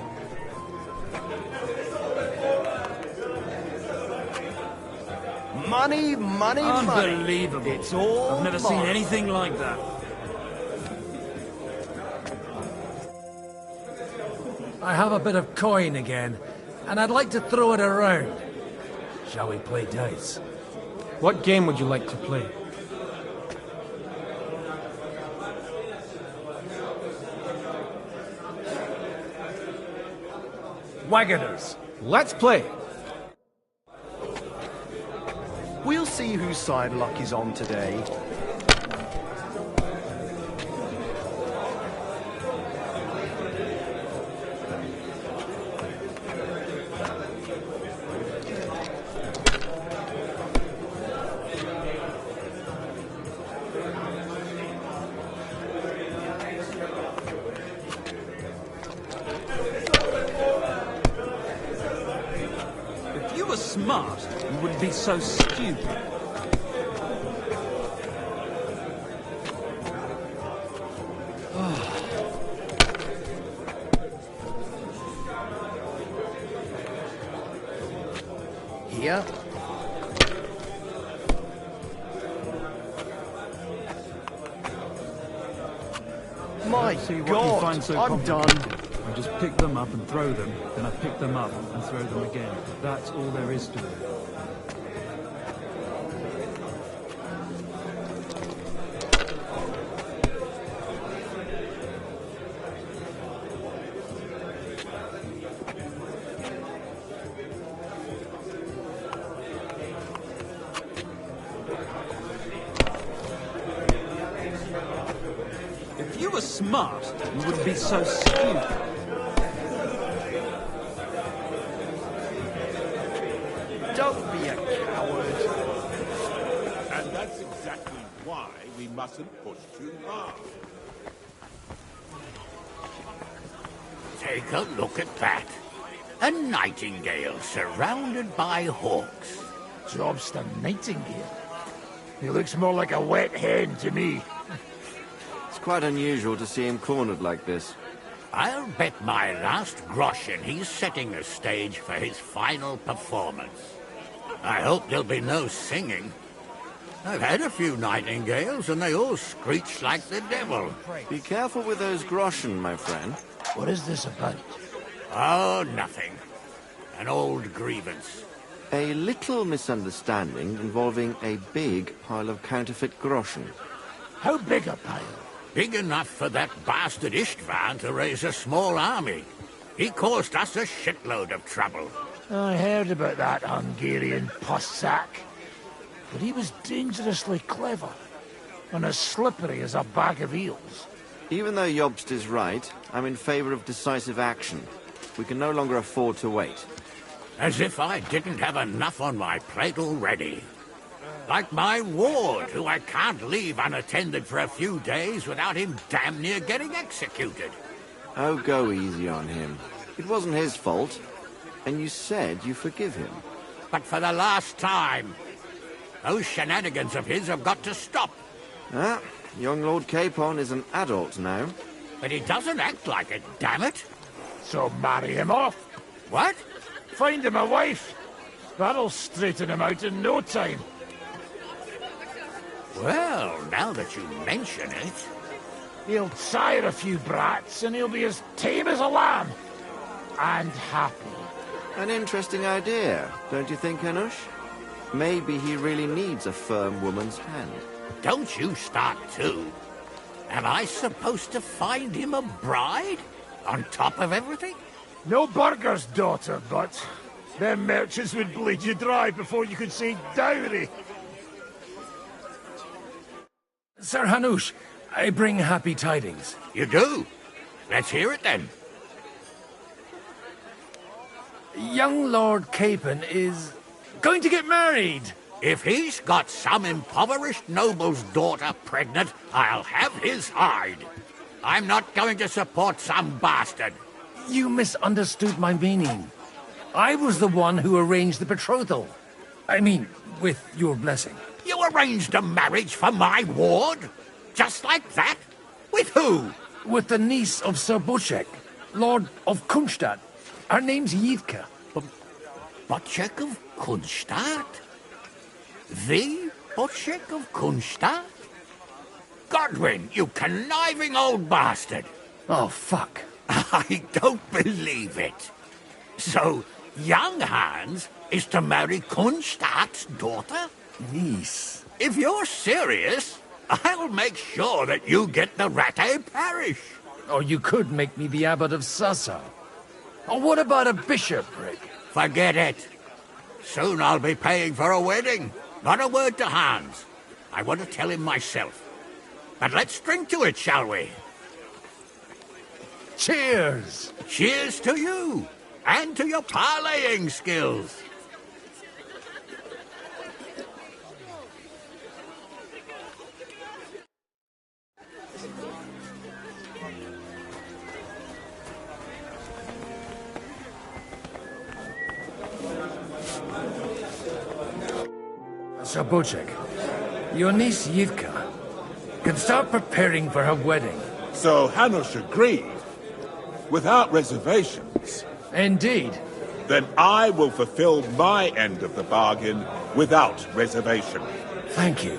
Money, money, money. Unbelievable. It's all I've never seen mine. anything like that. I have a bit of coin again, and I'd like to throw it around. Shall we play dice? What game would you like to play? Wagoners. Let's play. We'll see whose side luck is on today. If you were smart, you wouldn't be so stupid. Here. My See what God, you find so I'm done. complicated. I just pick them up and throw them, then I pick them up and throw them again. That's all there is to it. If you were smart, you wouldn't be so stupid. Don't be a coward. And that's exactly why we mustn't push too hard. Take a look at that. A nightingale surrounded by hawks. Jobster Nightingale. He looks more like a wet hen to me. It's quite unusual to see him cornered like this. I'll bet my last groschen he's setting the stage for his final performance. I hope there'll be no singing. I've had a few nightingales and they all screech like the devil. Be careful with those groschen, my friend. What is this about? Oh, nothing. An old grievance. A little misunderstanding involving a big pile of counterfeit groschen. How big a pile? Big enough for that bastard Istvan to raise a small army. He caused us a shitload of trouble. I heard about that Hungarian pussack. But he was dangerously clever. And as slippery as a bag of eels. Even though Jobst is right, I'm in favor of decisive action. We can no longer afford to wait. As if I didn't have enough on my plate already. Like my ward, who I can't leave unattended for a few days without him damn near getting executed. Oh, go easy on him. It wasn't his fault. And you said you forgive him. But for the last time. Those shenanigans of his have got to stop. Ah, young Lord Capon is an adult now. But he doesn't act like it, damn it. So marry him off. What? Find him a wife. That'll straighten him out in no time. Well, now that you mention it... He'll sire a few brats and he'll be as tame as a lamb. And happy. An interesting idea, don't you think, Hanush? Maybe he really needs a firm woman's hand. Don't you start too. Am I supposed to find him a bride? On top of everything? No burger's daughter, but them merchants would bleed you dry before you could say dowry. Sir Hanush, I bring happy tidings. You do? Let's hear it then. Young Lord Capon is going to get married. If he's got some impoverished noble's daughter pregnant, I'll have his hide. I'm not going to support some bastard. You misunderstood my meaning. I was the one who arranged the betrothal. I mean, with your blessing. You arranged a marriage for my ward? Just like that? With who? With the niece of Sir Bushek, Lord of Kunstadt. Her name's Yivka. Bushek of Kunstadt? The Bushek of Kunstadt? Godwin, you conniving old bastard! Oh, fuck. I don't believe it. So, young Hans is to marry Kunstadt's daughter? Niece. If you're serious, I'll make sure that you get the Rattay parish. Or you could make me the abbot of Sassa. Or what about a bishopric? Forget it. Soon I'll be paying for a wedding. Not a word to Hans. I want to tell him myself. But let's drink to it, shall we? Cheers! Cheers to you, and to your parleying skills. Sir Bushek, your niece Yivka can start preparing for her wedding. So Hanush agreed, without reservations. Indeed. Then I will fulfill my end of the bargain without reservation. Thank you,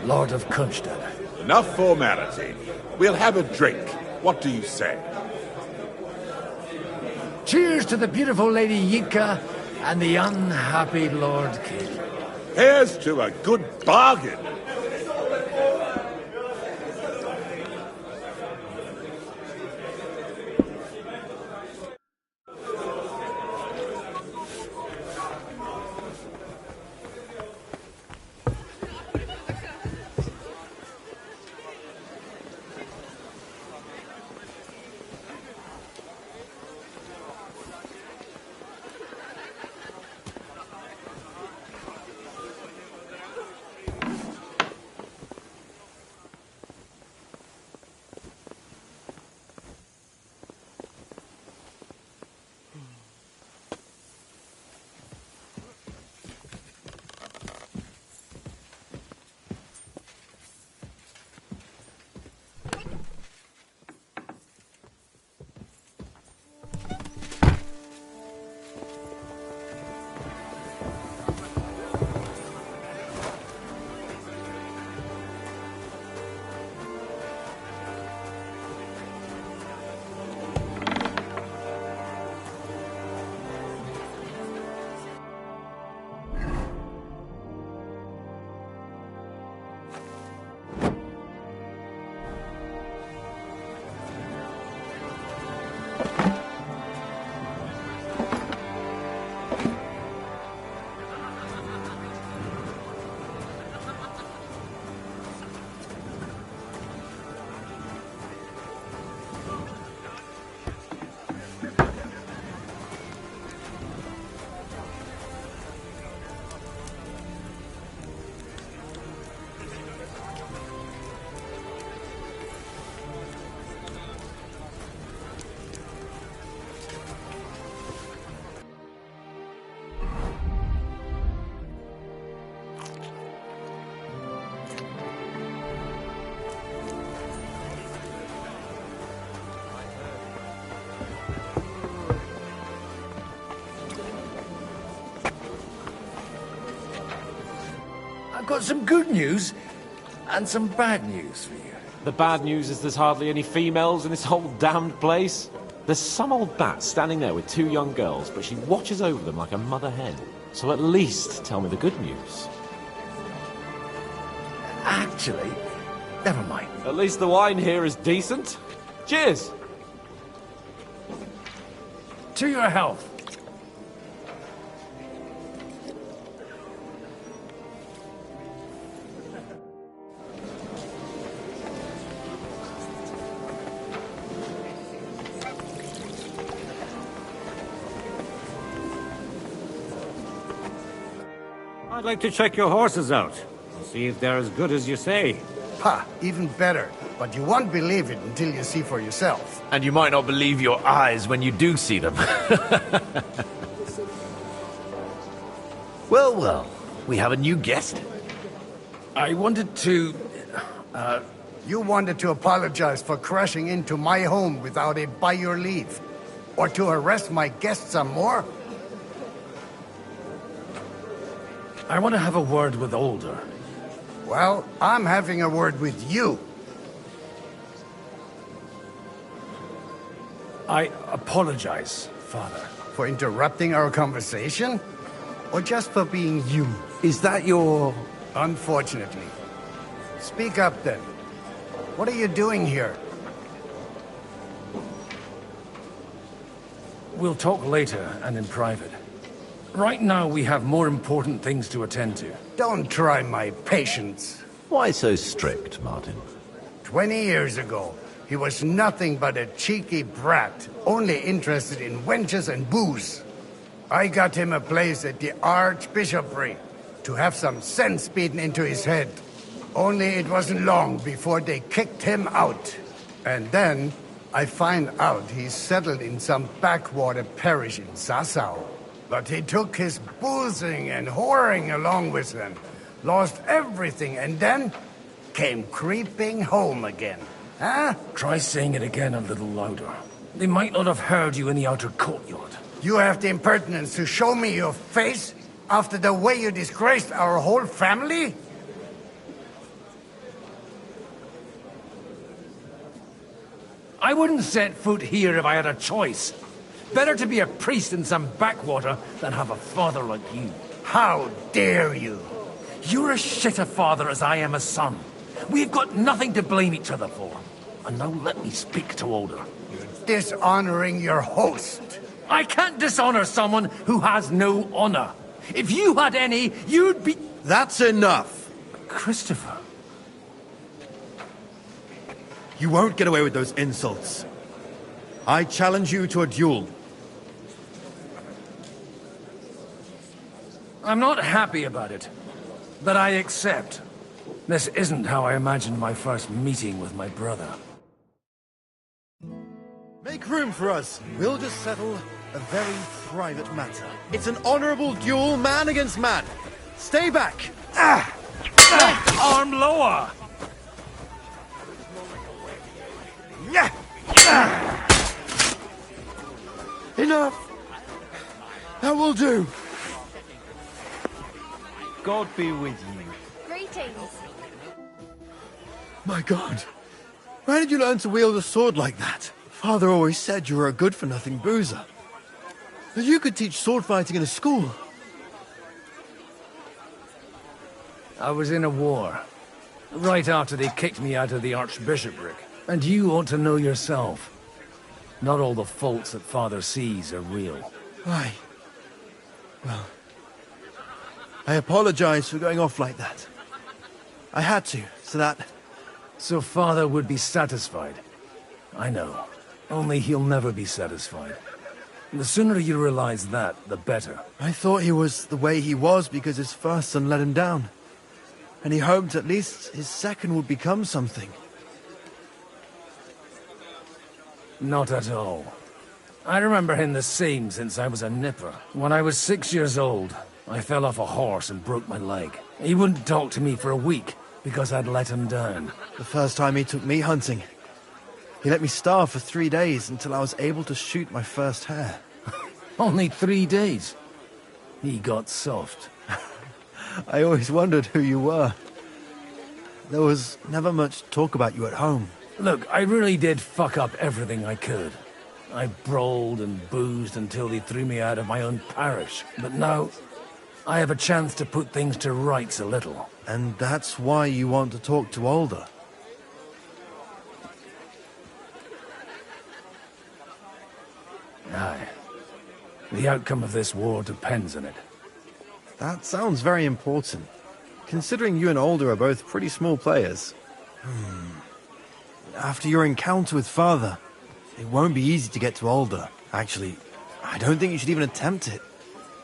Lord of Kunstadt. Enough formality. We'll have a drink. What do you say? Cheers to the beautiful Lady Yivka and the unhappy Lord Kid. Here's to a good bargain. I've got some good news and some bad news for you. The bad news is there's hardly any females in this whole damned place. There's some old bat standing there with two young girls, but she watches over them like a mother hen. So at least tell me the good news. Actually, never mind. At least the wine here is decent. Cheers! To your health. I'd like to check your horses out. See if they're as good as you say. Ha, even better. But you won't believe it until you see for yourself. And you might not believe your eyes when you do see them. Well, we have a new guest. I wanted to, You wanted to apologize for crashing into my home without a by your leave. Or to arrest my guests some more? I want to have a word with Older. Well, I'm having a word with you. I apologize, Father. For interrupting our conversation? Or just for being you? Is that your... Unfortunately. Speak up then. What are you doing here? We'll talk later and in private. Right now we have more important things to attend to. Don't try my patience. Why so strict, Martin? 20 years ago, he was nothing but a cheeky brat, only interested in wenches and booze. I got him a place at the Archbishopric to have some sense beaten into his head. Only it wasn't long before they kicked him out. And then I find out he's settled in some backwater parish in Sassau. But he took his boozing and whoring along with him, lost everything, and then came creeping home again. Huh? Try saying it again a little louder. They might not have heard you in the outer courtyard. You have the impertinence to show me your face after the way you disgraced our whole family? I wouldn't set foot here if I had a choice. Better to be a priest in some backwater than have a father like you. How dare you? You're as shit a father as I am a son. We've got nothing to blame each other for. And now let me speak to Older. You're dishonoring your host. I can't dishonor someone who has no honor. If you had any, you'd be... That's enough. Christopher. You won't get away with those insults. I challenge you to a duel. I'm not happy about it, but I accept. This isn't how I imagined my first meeting with my brother. Make room for us. We'll just settle a very private matter. It's an honorable duel, man against man. Stay back. Arm lower. Enough. That will do. God be with you. Greetings. My God. Where did you learn to wield a sword like that? Father always said you were a good-for-nothing boozer. That you could teach sword fighting in a school. I was in a war. Right after they kicked me out of the Archbishopric. And you ought to know yourself. Not all the faults that Father sees are real. Aye. Well, I apologize for going off like that. I had to, so that... So Father would be satisfied. I know. Only he'll never be satisfied. The sooner you realize that, the better. I thought he was the way he was because his first son let him down. And he hoped at least his second would become something. Not at all. I remember him the same since I was a nipper. When I was 6 years old, I fell off a horse and broke my leg. He wouldn't talk to me for a week because I'd let him down. The first time he took me hunting, he let me starve for 3 days until I was able to shoot my first hare. Only 3 days? He got soft. I always wondered who you were. There was never much talk about you at home. Look, I really did fuck up everything I could. I brawled and boozed until they threw me out of my own parish. But now, I have a chance to put things to rights a little. And that's why you want to talk to Older. Aye. The outcome of this war depends on it. That sounds very important, considering you and Older are both pretty small players. After your encounter with Father, it won't be easy to get to Older. Actually, I don't think you should even attempt it.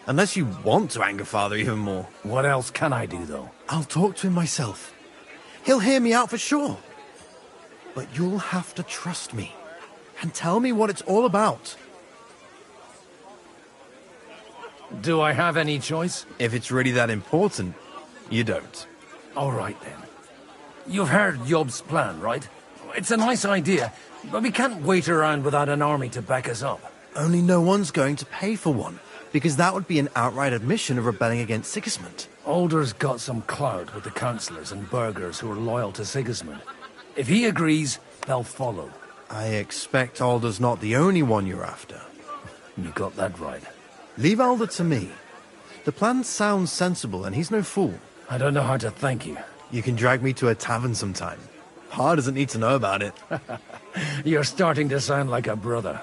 Unless you want to anger Father even more. What else can I do, though? I'll talk to him myself. He'll hear me out for sure. But you'll have to trust me and tell me what it's all about. Do I have any choice? If it's really that important, you don't. All right, then. You've heard Yob's plan, right? It's a nice idea, but we can't wait around without an army to back us up. Only no one's going to pay for one, because that would be an outright admission of rebelling against Sigismund. Alder's got some clout with the councillors and burghers who are loyal to Sigismund. If he agrees, they'll follow. I expect Alder's not the only one you're after. You got that right. Leave Alder to me. The plan sounds sensible, and he's no fool. I don't know how to thank you. You can drag me to a tavern sometime. Pa doesn't need to know about it. You're starting to sound like a brother.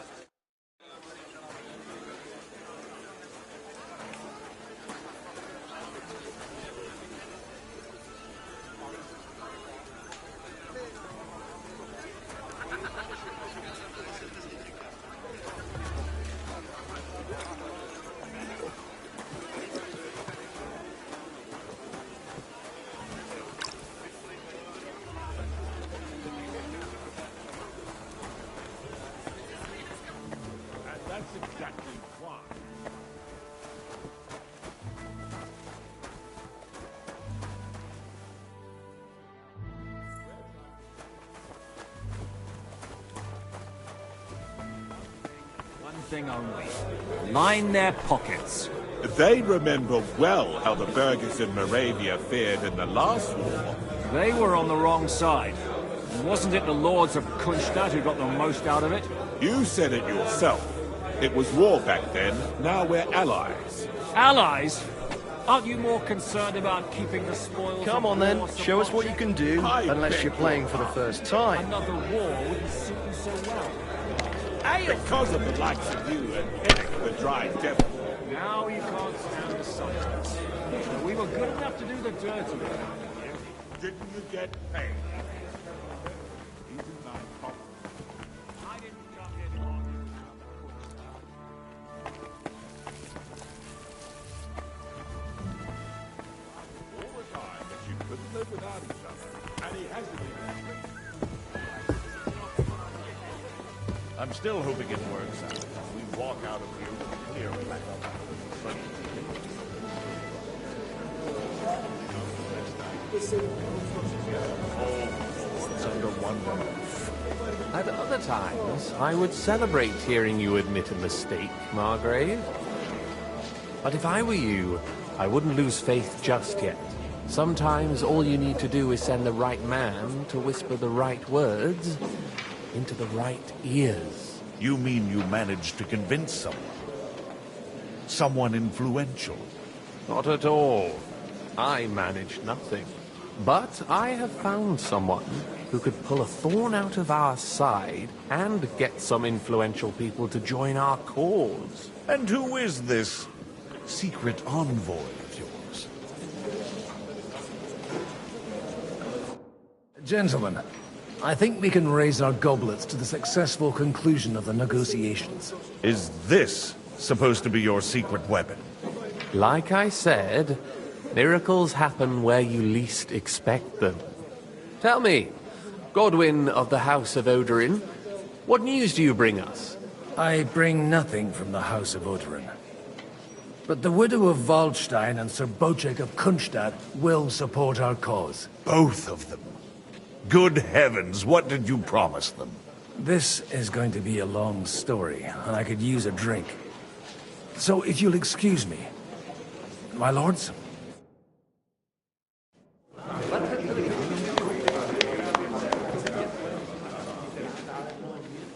Thing only. Line their pockets. They remember well how the burghers in Moravia fared in the last war. They were on the wrong side. Wasn't it the lords of Kunstadt who got the most out of it? You said it yourself. It was war back then, now we're allies. Allies? Aren't you more concerned about keeping the spoils? Come on then, show us what you can do, unless you're playing for the first time. Another war wouldn't suit you so well. Because of the likes of you and Eric the Dry Devil. Now you can't stand the sight of us. We were good enough to do the dirty. Didn't you get paid? I didn't come here to argue. All the time that you couldn't live without each other, and he hasn't even. I'm still hoping it works out. We walk out of here with a clear plan. But it's under one roof. At other times, I would celebrate hearing you admit a mistake, Margrave. But if I were you, I wouldn't lose faith just yet. Sometimes all you need to do is send the right man to whisper the right words into the right ears. You mean you managed to convince someone? Someone influential? Not at all. I managed nothing. But I have found someone who could pull a thorn out of our side and get some influential people to join our cause. And who is this secret envoy of yours? Gentlemen, I think we can raise our goblets to the successful conclusion of the negotiations. Is this supposed to be your secret weapon? Like I said, miracles happen where you least expect them. Tell me, Godwin of the House of Odorin, what news do you bring us? I bring nothing from the House of Odorin. But the widow of Waldstein and Sir Bocek of Kunstadt will support our cause. Both of them? Good heavens, what did you promise them? This is going to be a long story, and I could use a drink. So if you'll excuse me. My lords?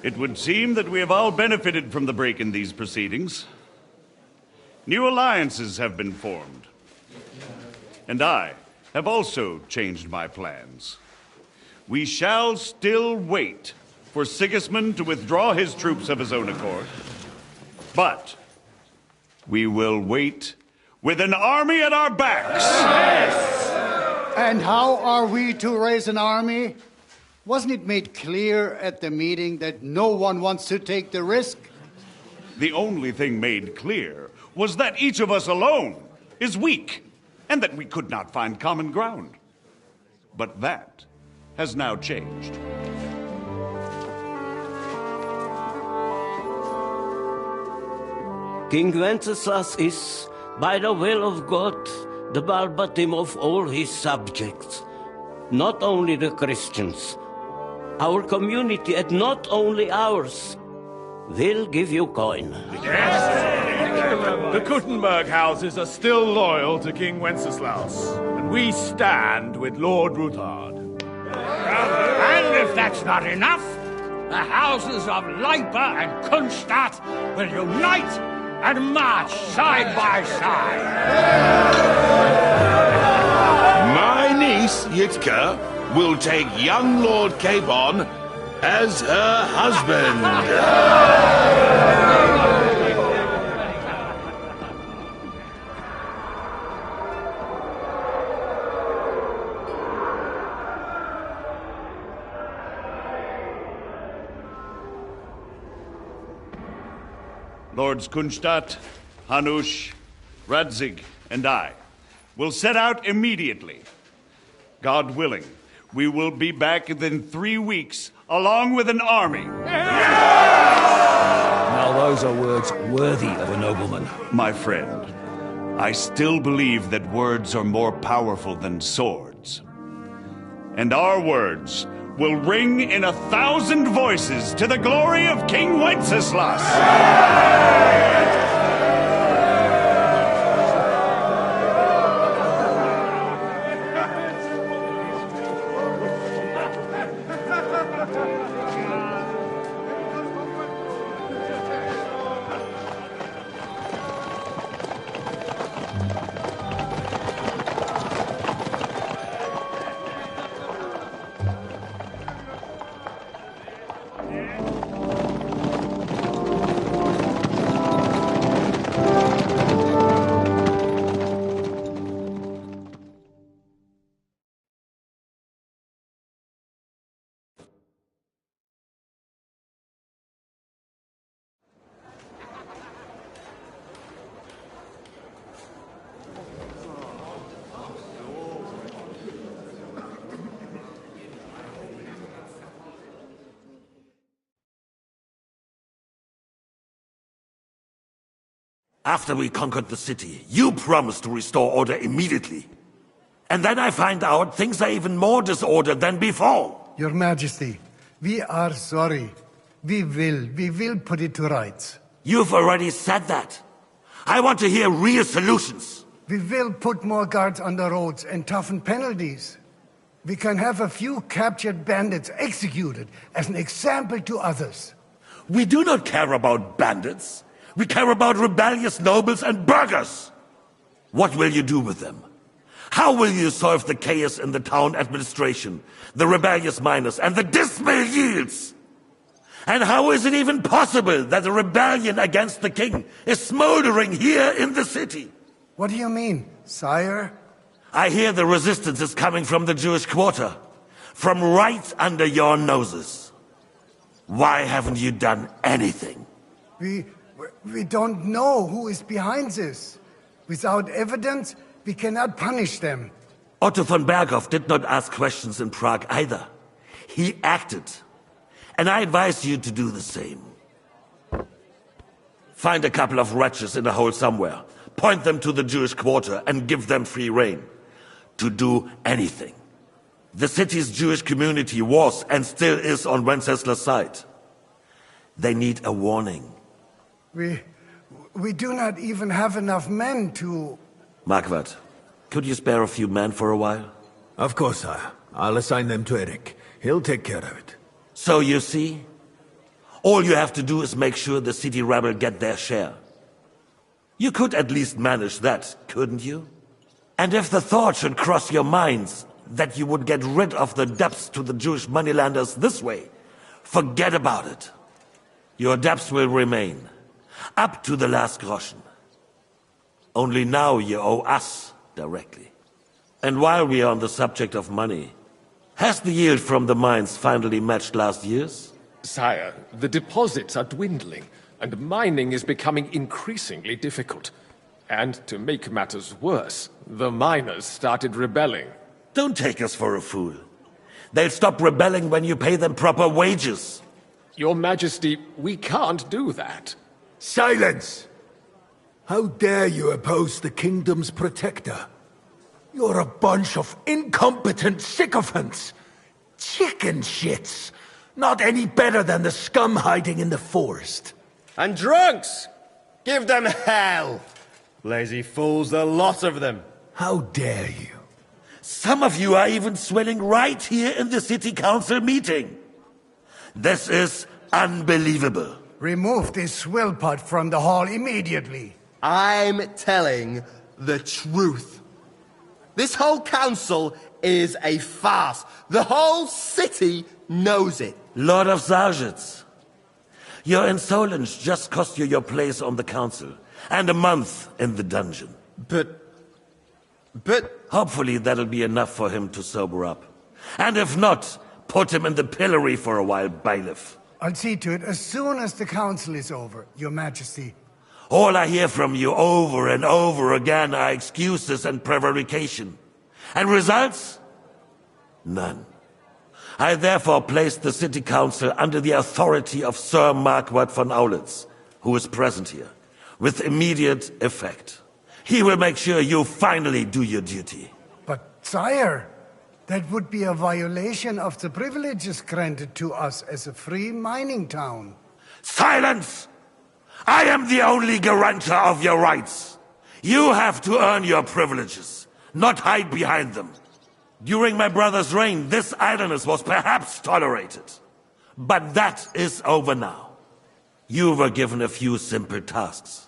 It would seem that we have all benefited from the break in these proceedings. New alliances have been formed. And I have also changed my plans. We shall still wait for Sigismund to withdraw his troops of his own accord. But we will wait with an army at our backs. Yes! And how are we to raise an army? Wasn't it made clear at the meeting that no one wants to take the risk? The only thing made clear was that each of us alone is weak, and that we could not find common ground. But that has now changed. King Wenceslas is, by the will of God, the Balbatim of all his subjects. not only the Christians. Our community, and not only ours. They'll give you coin. The Kuttenberg houses are still loyal to King Wenceslaus, and we stand with Lord Ruthard. And if that's not enough, the houses of Leipa and Kunstadt will unite and march side by side. My niece, Yitka, will take young Lord Cabon as her husband. Lords Kunstadt, Hanush, Radzig, and I will set out immediately. God willing, we will be back within 3 weeks, along with an army. Now those are words worthy of a nobleman. My friend, I still believe that words are more powerful than swords. And our words will ring in 1,000 voices to the glory of King Wenceslas. After we conquered the city, you promised to restore order immediately. And then I find out things are even more disordered than before. Your Majesty, we are sorry. We will put it to rights. You've already said that. I want to hear real solutions. We will put more guards on the roads and toughen penalties. We can have a few captured bandits executed as an example to others. We do not care about bandits. We care about rebellious nobles and burghers. What will you do with them? How will you solve the chaos in the town administration, the rebellious miners, and the dismal yields? And how is it even possible that a rebellion against the king is smoldering here in the city? What do you mean, sire? I hear the resistance is coming from the Jewish quarter, from right under your noses. Why haven't you done anything? We don't know who is behind this. Without evidence, we cannot punish them. Otto von Berghoff did not ask questions in Prague either. He acted. And I advise you to do the same. Find a couple of wretches in a hole somewhere, point them to the Jewish quarter, and give them free rein to do anything. The city's Jewish community was and still is on Wenceslas' side. They need a warning. We do not even have enough men to... Marquardt, could you spare a few men for a while? Of course, sire. I'll assign them to Eric. He'll take care of it. So you see, all you have to do is make sure the city rebel get their share. You could at least manage that, couldn't you? And if the thought should cross your minds that you would get rid of the debts to the Jewish moneylenders this way, forget about it. Your debts will remain, up to the last groschen. Only now you owe us directly. And while we are on the subject of money, has the yield from the mines finally matched last year's? Sire, the deposits are dwindling, and mining is becoming increasingly difficult. And to make matters worse, the miners started rebelling. Don't take us for a fool. They'll stop rebelling when you pay them proper wages. Your Majesty, we can't do that. Silence! How dare you oppose the kingdom's protector? You're a bunch of incompetent sycophants. Chicken shits. Not any better than the scum hiding in the forest. And drunks! Give them hell! Lazy fools, a lot of them. How dare you? Some of you are even swelling right here in the city council meeting. This is unbelievable. Remove this swill pot from the hall immediately. I'm telling the truth. This whole council is a farce. The whole city knows it. Lord of Sargets, your insolence just cost you your place on the council, and a month in the dungeon. But... Hopefully that'll be enough for him to sober up. And if not, put him in the pillory for a while, bailiff. I'll see to it as soon as the council is over, Your Majesty. All I hear from you over and over again are excuses and prevarication. And results? None. I therefore place the city council under the authority of Sir Marquardt von Aulitz, who is present here, with immediate effect. He will make sure you finally do your duty. But, sire, that would be a violation of the privileges granted to us as a free mining town. Silence! I am the only guarantor of your rights. You have to earn your privileges, not hide behind them. During my brother's reign, this idleness was perhaps tolerated. But that is over now. You were given a few simple tasks.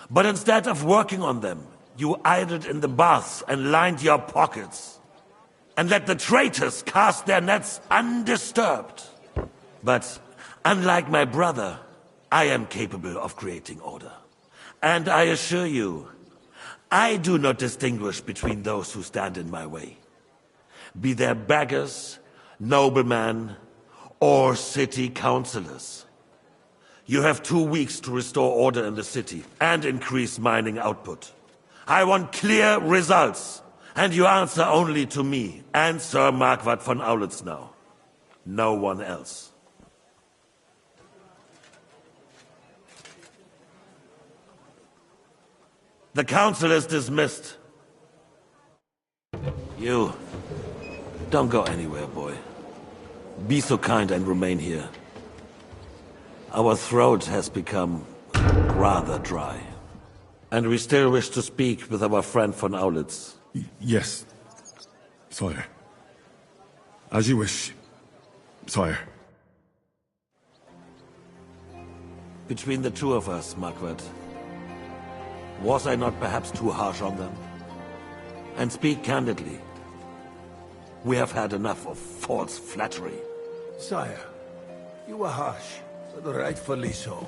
But instead of working on them, you idled in the baths and lined your pockets. And let the traitors cast their nets undisturbed. But unlike my brother, I am capable of creating order. And I assure you, I do not distinguish between those who stand in my way. Be they beggars, noblemen, or city councillors. You have 2 weeks to restore order in the city and increase mining output. I want clear results, and you answer only to me and Sir Marquardt von Aulitz now. No one else. The council is dismissed. You, don't go anywhere, boy. Be so kind and remain here. Our throat has become rather dry. And we still wish to speak with our friend von Aulitz. Yes, sire. As you wish, sire. Between the two of us, Marquardt, was I not perhaps too harsh on them? And speak candidly. We have had enough of false flattery. Sire, you were harsh, but rightfully so.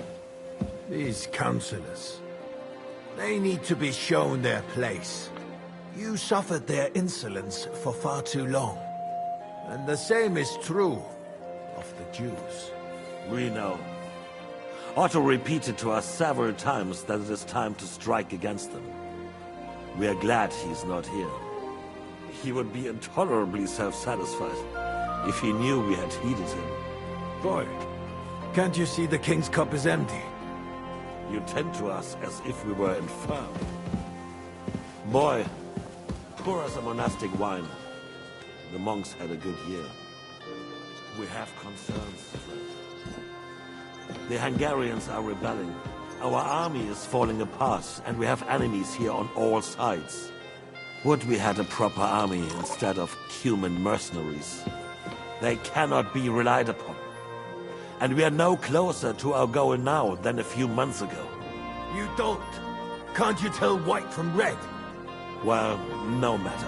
These councillors, they need to be shown their place. You suffered their insolence for far too long. And the same is true of the Jews. We know. Otto repeated to us several times that it is time to strike against them. We are glad he's not here. He would be intolerably self-satisfied if he knew we had heeded him. Boy, can't you see the king's cup is empty? You tend to us as if we were infirm. Boy, pour us a monastic wine. The monks had a good year. We have concerns, friend. The Hungarians are rebelling. Our army is falling apart, and we have enemies here on all sides. Would we had a proper army instead of human mercenaries. They cannot be relied upon. And we are no closer to our goal now than a few months ago. You don't. Can't you tell white from red? Well, no matter.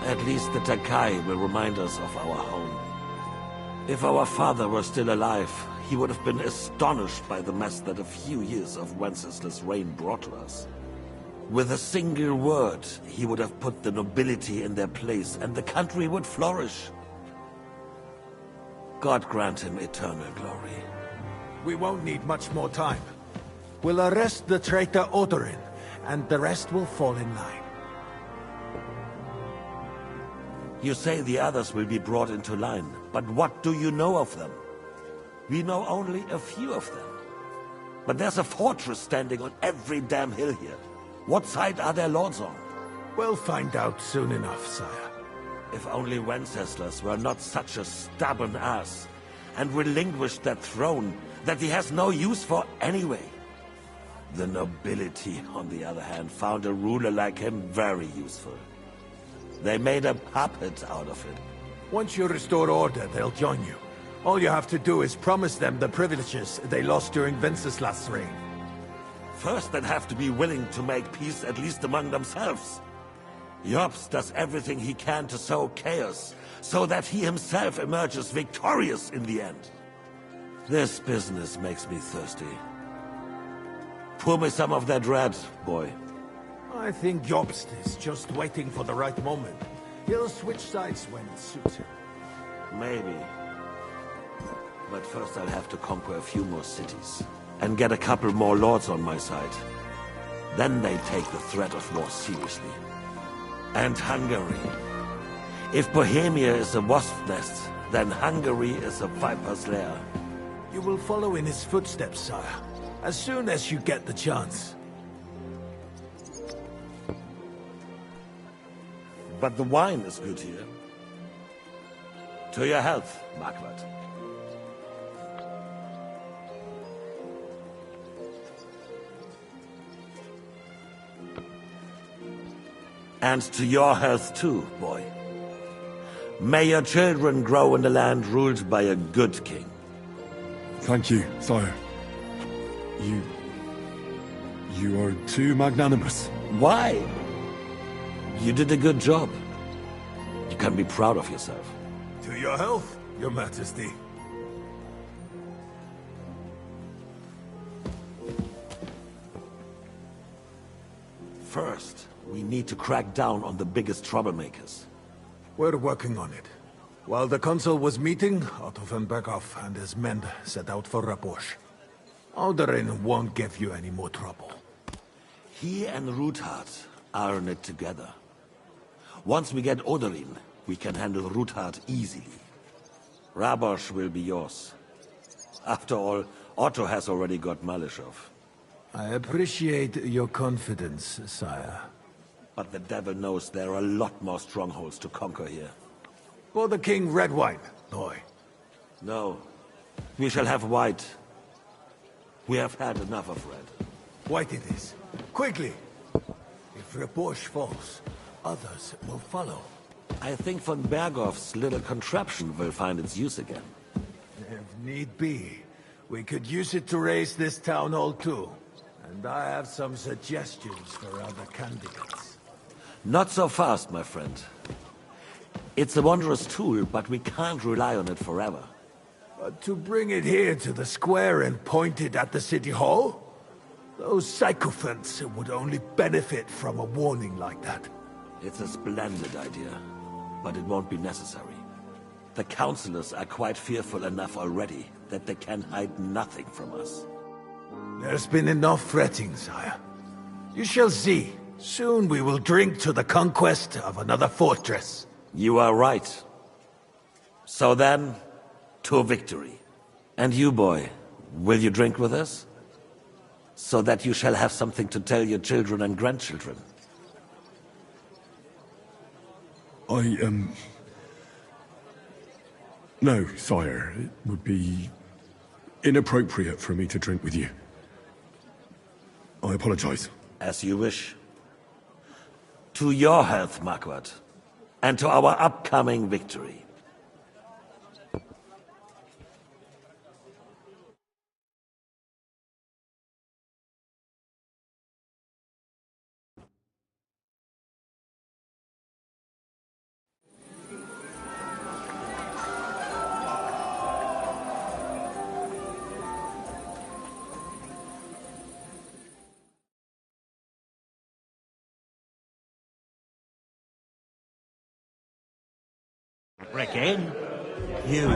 At least the Takai will remind us of our home. If our father were still alive, he would have been astonished by the mess that a few years of Wenceslas' reign brought to us. With a single word, he would have put the nobility in their place, and the country would flourish. God grant him eternal glory. We won't need much more time. We'll arrest the traitor Odorin, and the rest will fall in line. You say the others will be brought into line, but what do you know of them? We know only a few of them. But there's a fortress standing on every damn hill here. What side are their lords on? We'll find out soon enough, sire. If only Wenceslas were not such a stubborn ass, and relinquished that throne that he has no use for anyway. The nobility, on the other hand, found a ruler like him very useful. They made a puppet out of it. Once you restore order, they'll join you. All you have to do is promise them the privileges they lost during Wenceslas' reign. First, they'd have to be willing to make peace at least among themselves. Jobst does everything he can to sow chaos, so that he himself emerges victorious in the end. This business makes me thirsty. Pour me some of that red, boy. I think Jobst is just waiting for the right moment. He'll switch sides when it suits him. Maybe. But first I'll have to conquer a few more cities, and get a couple more lords on my side. Then they take the threat of war seriously. And Hungary. If Bohemia is a wasp nest, then Hungary is a viper's lair. You will follow in his footsteps, sire, as soon as you get the chance. But the wine is good here. To your health, Marquardt. And to your health too, boy. May your children grow in a land ruled by a good king. Thank you, sire. You are too magnanimous. Why? You did a good job. You can be proud of yourself. To your health, your majesty. First, we need to crack down on the biggest troublemakers. We're working on it. While the consul was meeting, Otto von Berghoff and his men set out for Rabosch. Alderin won't give you any more trouble. He and Ruthard are in it together. Once we get Oderin, we can handle Ruthard easily. Rabosch will be yours. After all, Otto has already got Malishov. I appreciate your confidence, sire. But the devil knows there are a lot more strongholds to conquer here. For the king, red wine, boy. No. We shall have white. We have had enough of red. White it is. Quickly! If Rabosch falls, others will follow. I think von Berghoff's little contraption will find its use again. If need be, we could use it to raise this town hall too. And I have some suggestions for other candidates. Not so fast, my friend. It's a wondrous tool, but we can't rely on it forever. But to bring it here to the square and point it at the city hall? Those sycophants would only benefit from a warning like that. It's a splendid idea, but it won't be necessary. The councillors are quite fearful enough already that they can hide nothing from us. There's been enough fretting, sire. You shall see. Soon we will drink to the conquest of another fortress. You are right. So then, to victory. And you, boy, will you drink with us? So that you shall have something to tell your children and grandchildren. No, sire. It would be inappropriate for me to drink with you. I apologize. As you wish. To your health, Marquardt. And to our upcoming victory. Break in. You.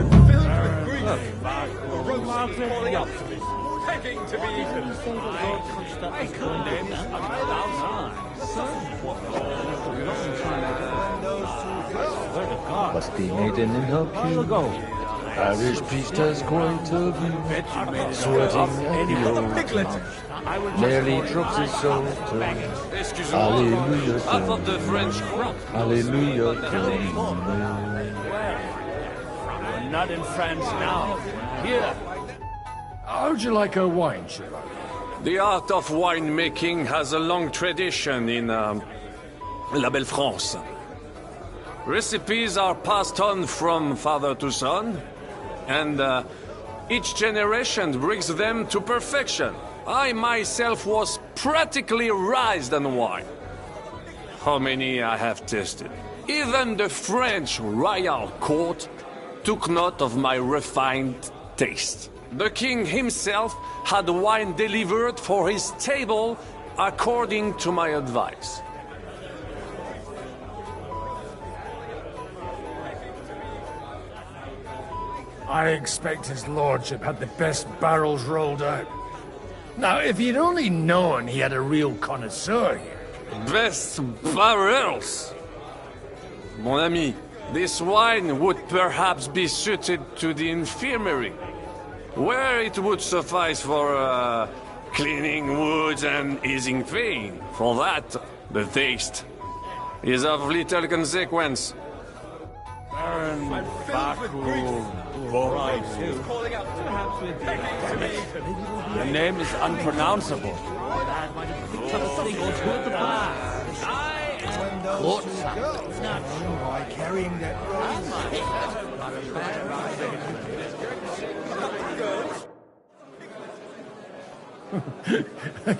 Begging to be eaten. I couldn't do that. Was die Mädchen in her queue? Parish priest has quite a view, sweating at the old town. Nearly drops his soul to Hallelujah, I thought the French cropped. Hallelujah, We're not in France now. Here. How'd you like a wine, Sherlock? The art of winemaking has a long tradition in La Belle France. Recipes are passed on from father to son, and each generation brings them to perfection. I myself was practically raised on wine. How many I have tasted. Even the French royal court took note of my refined taste. The king himself had wine delivered for his table according to my advice. I expect his lordship had the best barrels rolled out. Now, if you'd only known he had a real connoisseur here. Best barrels! Mon ami, this wine would perhaps be suited to the infirmary, where it would suffice for cleaning wounds and easing pain. For that, the taste is of little consequence. Baron Baku. The name is unpronounceable. Carrying that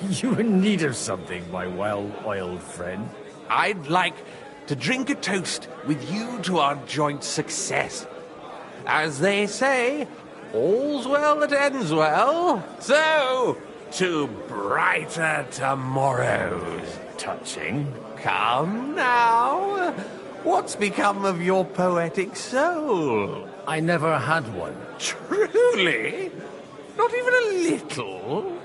You in need of something, my well-oiled friend? I'd like to drink a toast with you to our joint success. As they say, all's well that ends well. So, to brighter tomorrows. Touching. Come now. What's become of your poetic soul? I never had one. Truly? Not even a little?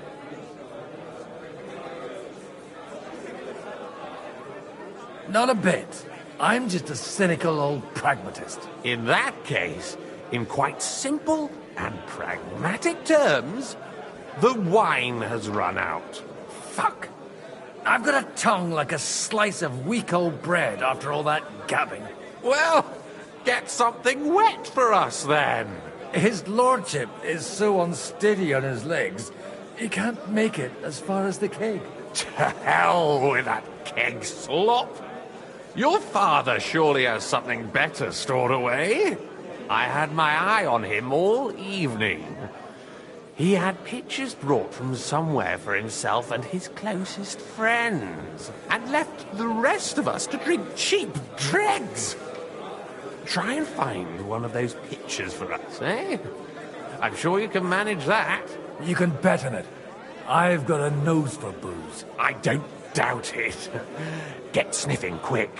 Not a bit. I'm just a cynical old pragmatist. In that case, in quite simple and pragmatic terms, the wine has run out. Fuck. I've got a tongue like a slice of weak old bread after all that gabbing. Well, get something wet for us then. His lordship is so unsteady on his legs, he can't make it as far as the keg. To hell with that keg slop. Your father surely has something better stored away. I had my eye on him all evening. He had pictures brought from somewhere for himself and his closest friends, and left the rest of us to drink cheap dregs. Try and find one of those pictures for us, eh? I'm sure you can manage that. You can bet on it. I've got a nose for booze. I don't doubt it. Get sniffing quick.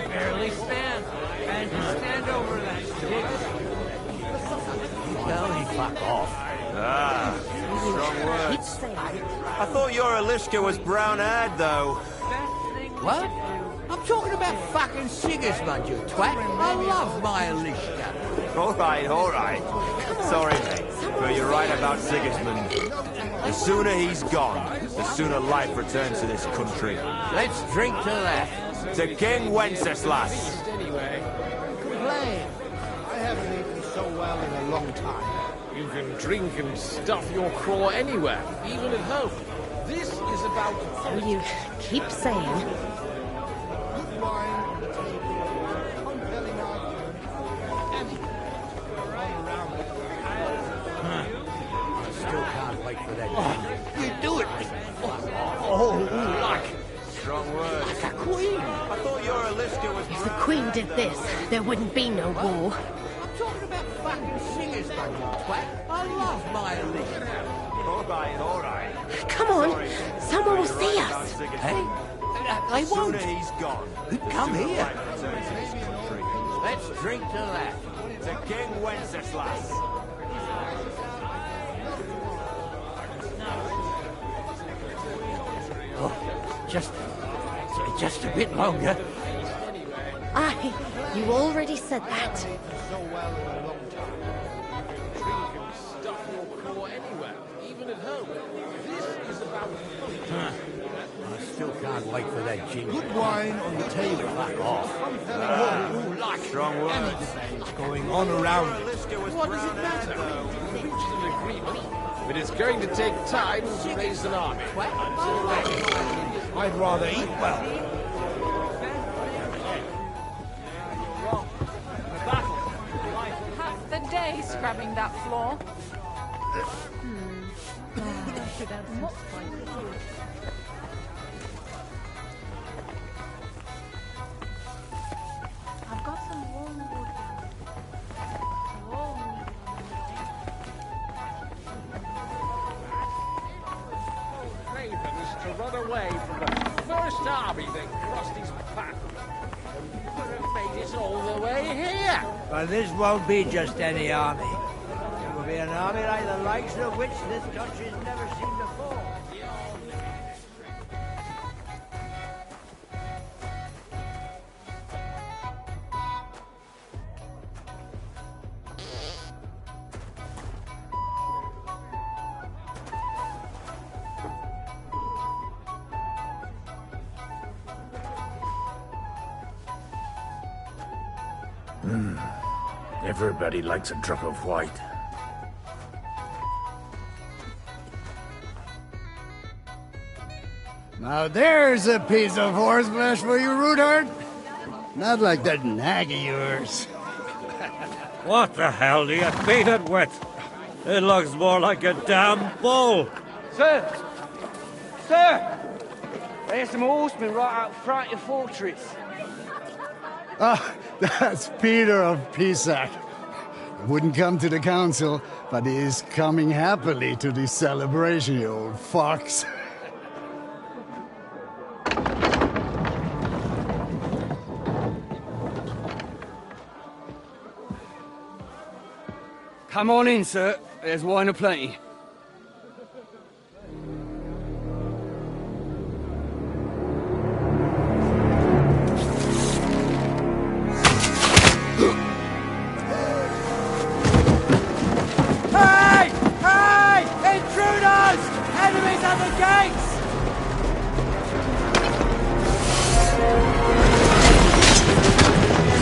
Barely stand. And you stand over that stick. Tell me, fuck off. Ah, strong words. I thought your Alishka was brown-eyed, though. What? I'm talking about fucking Sigismund, you twat. I love my Alishka. All right. Sorry, mate, but you're right about Sigismund. The sooner he's gone, the sooner life returns to this country. Let's drink to that. To King Wenceslas. Anyway, complain. I haven't eaten so well in a long time. You can drink and stuff your craw anywhere, even at home. This is about... So you keep saying... Good wine on the table. Compelling argument. I still can't wait for that. Oh, you do it. Oh, like... Strong words. Like a queen. I thought your Alishka was If the Queen did this, there wouldn't be no war. I'm talking about fucking singers, don't you twat. I love my Alishka. All right. Come on, someone will see us. Hey, I won't. He's gone. Come here. Let's drink to that. To King Wenceslas. Oh, just a bit longer. Aye, you already said that. I still can't wait for that gin. Good wine on the table. Fuck off. Strong words. What's going on around it? What does it matter? We reached an agreement, but it's going to take time to raise an army. Until then, I'd rather eat well. Half the day scrubbing that floor. I've got some warm wood. Ravens to run away from the first army that crossed his path. You could have made it all the way here. But this won't be just any army. It will be an army like the likes of which this country's never seen before. Everybody likes a drop of white. Now there's a piece of horseflesh for you, Rudard. Not like that nag of yours. What the hell do you feed it with? It looks more like a damn bull. Sir! Sir! There's some horsemen right out front of the fortress. Ah, that's Peter of Pisac. Wouldn't come to the council, but he is coming happily to the celebration, you old fox. Come on in, sir. There's wine aplenty. Hey! Hey! Intruders! Enemies at the gates!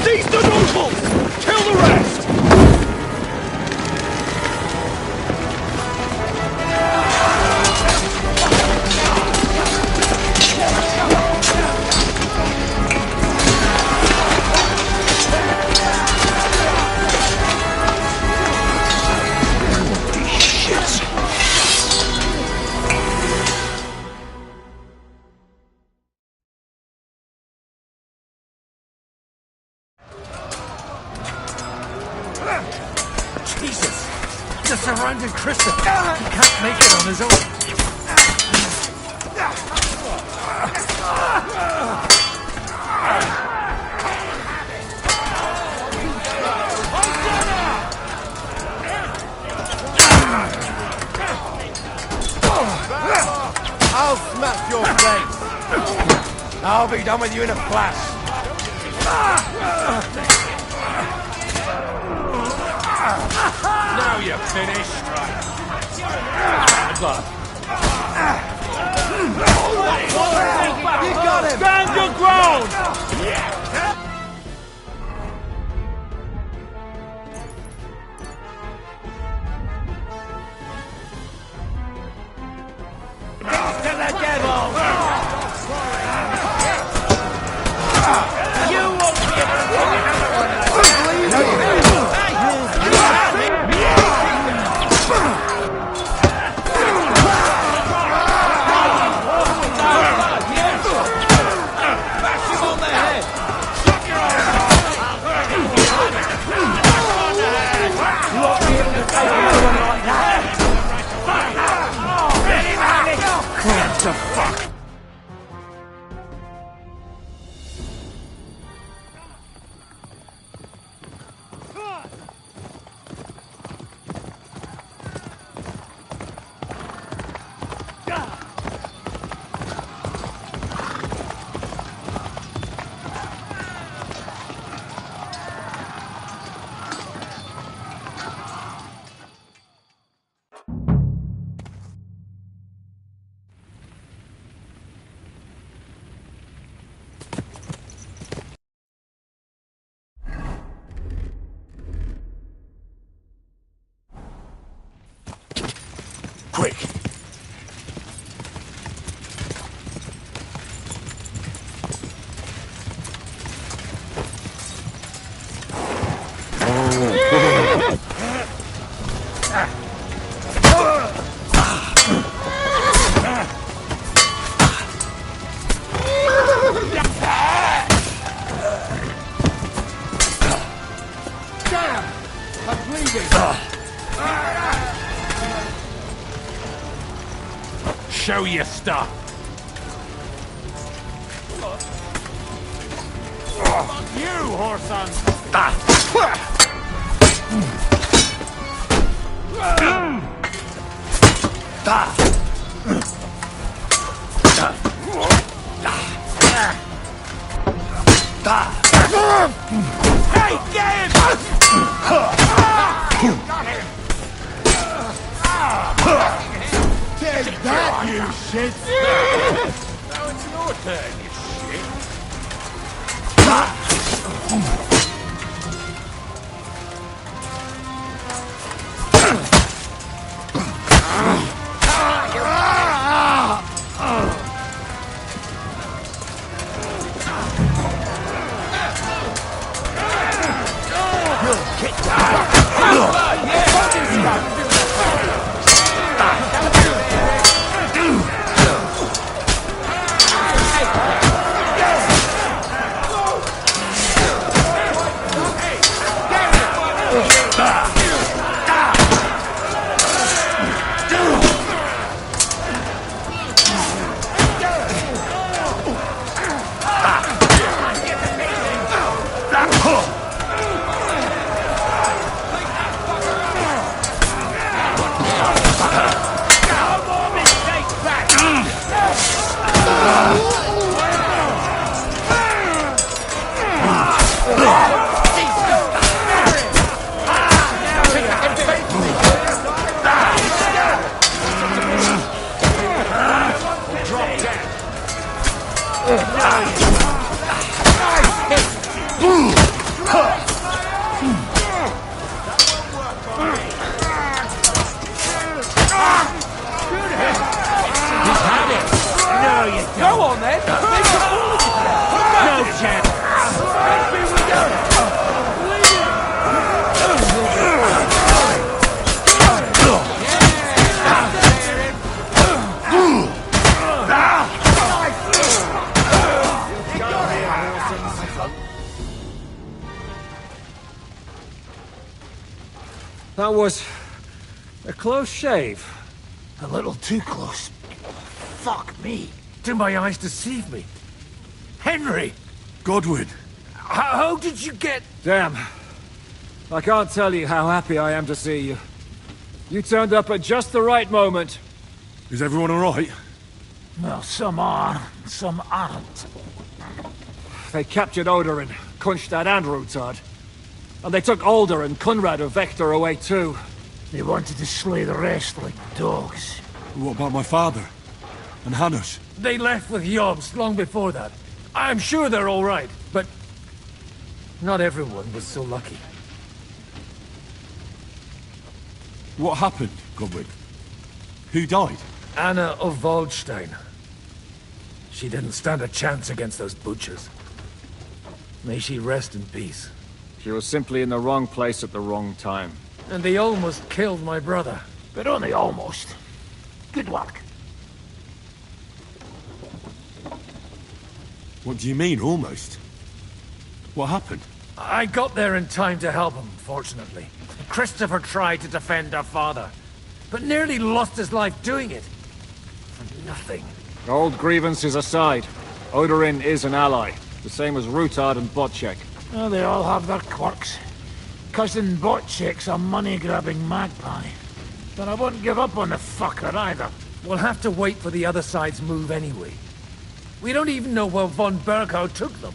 Seize the nobles! Kill the rest! Jesus! The surrounded Christopher! He can't make it on his own! I'll smash your face. I'll be done with you in a flash. Now you're finished. You got him. Stand your ground! To the devil! You won't be able to get quick! Show your stuff. Fuck you, whoreson. Hey, get him! Got him! Take that, you shit! Now it's your turn, you Go on then! No chance! That was a close shave. A little too close. Fuck me. Do my eyes deceive me? Henry! Godwin! How did you get... Damn. I can't tell you how happy I am to see you. You turned up at just the right moment. Is everyone alright? Well, some are, some aren't. They captured Odorin, Kunstad and Rutard. And they took Alder and Kunrad of Vector away too. They wanted to slay the rest like dogs. What about my father? And Hanush? They left with Yobs long before that. I'm sure they're all right, but not everyone was so lucky. What happened, Godwin? Who died? Anna of Waldstein. She didn't stand a chance against those butchers. May she rest in peace. She was simply in the wrong place at the wrong time. And they almost killed my brother. But only almost. Good work. What do you mean, almost? What happened? I got there in time to help him, fortunately. Christopher tried to defend our father, but nearly lost his life doing it. For nothing. Old grievances aside, Odorin is an ally, the same as Rutard and Botchek. Well, they all have their quirks. Cousin Botchek's a money-grabbing magpie. But I wouldn't give up on the fucker either. We'll have to wait for the other side's move anyway. We don't even know where von Berghow took them.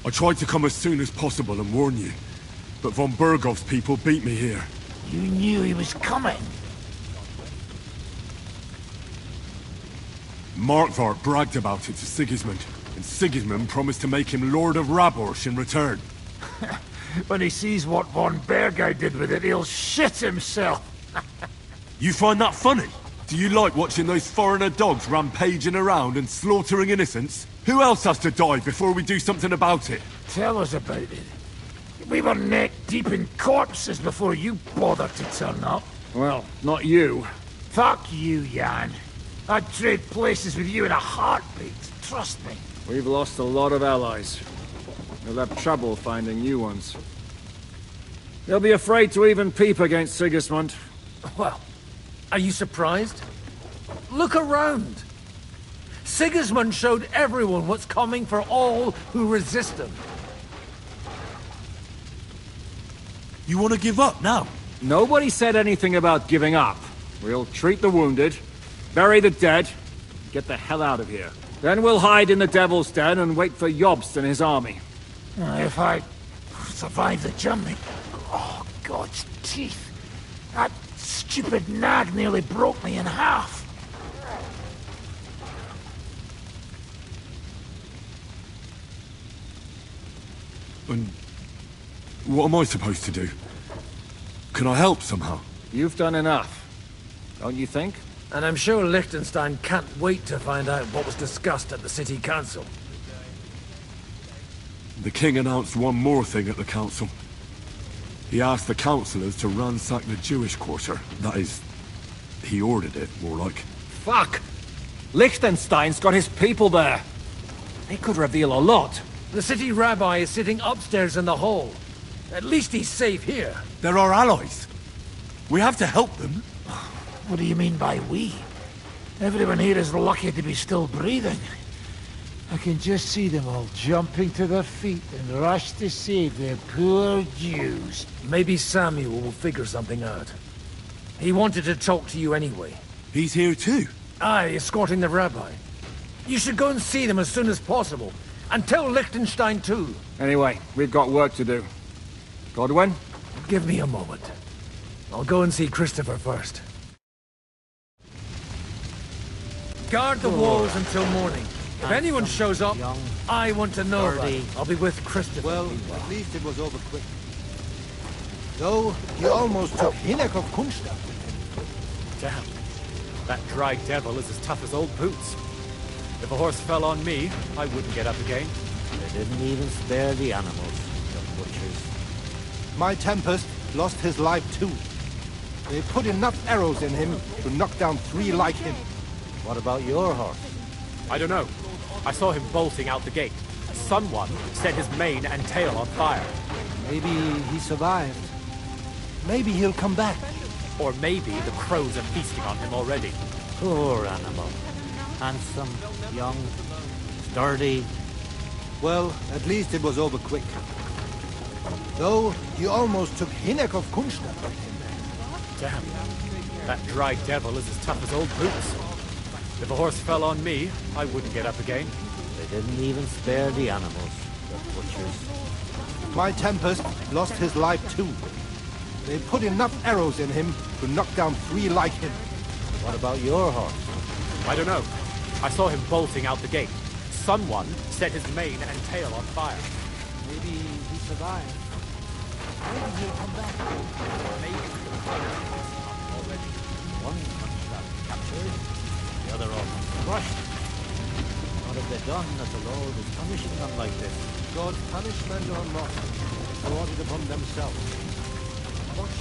I tried to come as soon as possible and warn you, but von Bergov's people beat me here. You knew he was coming. Markvart bragged about it to Sigismund, and Sigismund promised to make him Lord of Raborsh in return. When he sees what von Berghow did with it, he'll shit himself. You find that funny? Do you like watching those foreigner dogs rampaging around and slaughtering innocents? Who else has to die before we do something about it? Tell us about it. We were neck deep in corpses before you bothered to turn up. Well, not you. Fuck you, Jan. I'd trade places with you in a heartbeat. Trust me. We've lost a lot of allies. We'll have trouble finding new ones. They'll be afraid to even peep against Sigismund. Well, are you surprised? Look around. Sigismund showed everyone what's coming for all who resist him. You want to give up now? Nobody said anything about giving up. We'll treat the wounded, bury the dead, get the hell out of here. Then we'll hide in the Devil's Den and wait for Jobst and his army. If I survive the journey... Oh, God's teeth. That stupid nag nearly broke me in half. And what am I supposed to do? Can I help somehow? You've done enough, don't you think? And I'm sure Liechtenstein can't wait to find out what was discussed at the city council. The king announced one more thing at the council. He asked the councillors to ransack the Jewish quarter. That is, he ordered it, more like. Fuck! Liechtenstein's got his people there. They could reveal a lot. The city rabbi is sitting upstairs in the hall. At least he's safe here. They're our allies. We have to help them. What do you mean by we? Everyone here is lucky to be still breathing. I can just see them all jumping to their feet and rush to save their poor Jews. Maybe Samuel will figure something out. He wanted to talk to you anyway. He's here too? Aye, escorting the rabbi. You should go and see them as soon as possible. And tell Liechtenstein too. Anyway, we've got work to do. Godwin? Give me a moment. I'll go and see Christopher first. Guard the walls until morning. If anyone shows up, I want to know about it. I'll be with Christopher. Well, at least it was over quick. Though, he almost took Hinnek of Kunstadt. Damn. That dry devil is as tough as old boots. If a horse fell on me, I wouldn't get up again. They didn't even spare the animals, the butchers. My Tempest lost his life too. They put enough arrows in him to knock down 3 like him. What about your horse? I don't know. I saw him bolting out the gate. Someone set his mane and tail on fire. Maybe he survived. Maybe he'll come back. Or maybe the crows are feasting on him already. Poor animal. Handsome, young, sturdy. Well, at least it was over quick. Though, he almost took Hinnek of Kunstadt. Damn. That dry devil is as tough as old boots. If a horse fell on me, I wouldn't get up again. They didn't even spare the animals, the butchers. My Tempest lost his life too. They put enough arrows in him to knock down 3 like him. What about your horse? I don't know. I saw him bolting out the gate. Someone set his mane and tail on fire. Maybe he survived. Maybe he'll come back. Maybe already. One Kunstadt captured, the other all crushed. What have they done that the Lord is punishing them like this? God's punishment or not, brought it upon themselves. Watch.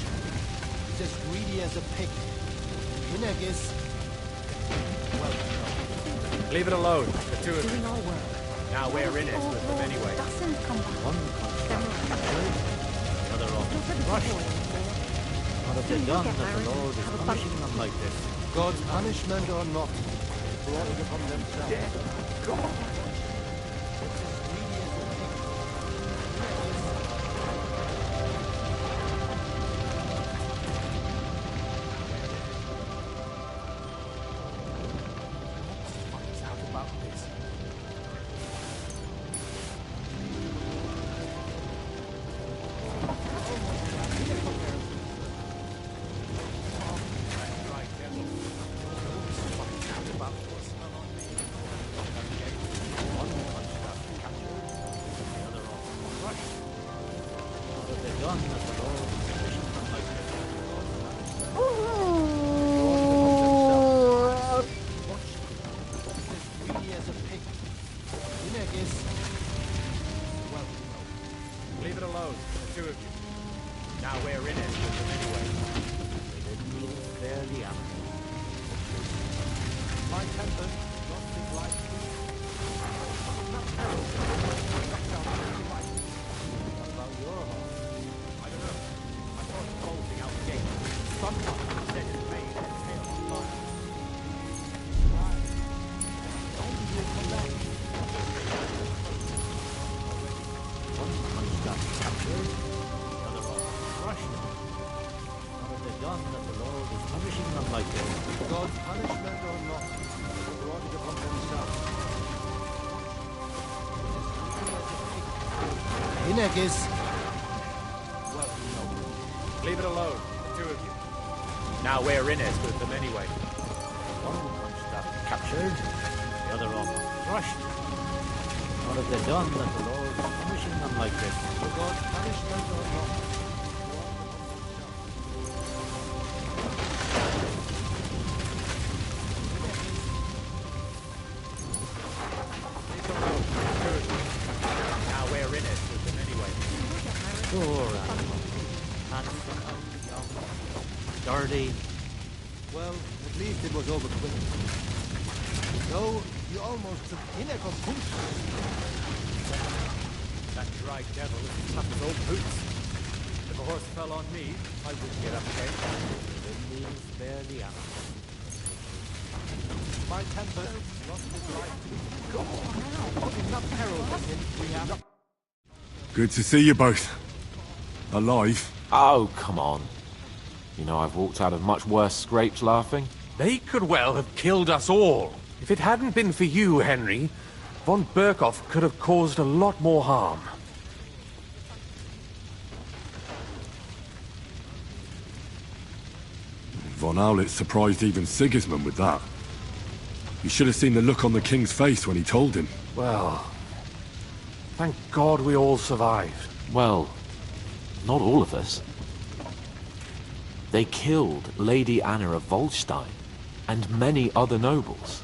He's as greedy as a pig. Hinnek is... well, leave it alone, the two of them. Now we're in it with them anyway. One Kunstadt captured, the other all crushed. What have they done that the Lord is punishing them like this? God's punishment or not, brought it upon themselves. Leave it alone, the two of you. Now we're in it with them anyway. They didn't even spare the animal. My temper lost his life. What about your horse? I don't know. I saw it bolting out the gate. Someone set his mane and tail on fire. When did you come back? One punch got captured, the other one crushed. What have they done that the Lord is punishing them like this? God's punishment or not, they brought it upon themselves. Hinegis. Leave it alone, the two of you. Now we're in it with them anyway. One punch got captured, the other one crushed. What have they done that the Lord is punishing them like this? God's punishment or not. Now we're in it with them anyway. Poor animal. Handsome, young, sturdy. Well, at least it was over quick. No, you almost took Hinegis. That dry devil is as tough as old boots. If a horse fell on me, I wouldn't get up again. Didn't even spare the animal. My temper lost his life. Go on now. Put enough peril in. We have. Good to see you both. Alive. Oh, come on. You know I've walked out of much worse scrapes laughing. They could well have killed us all. If it hadn't been for you, Henry, von Berkoff could have caused a lot more harm. Von Owlet surprised even Sigismund with that. You should have seen the look on the king's face when he told him. Well, thank God we all survived. Well, not all of us. They killed Lady Anna of Volstein and many other nobles.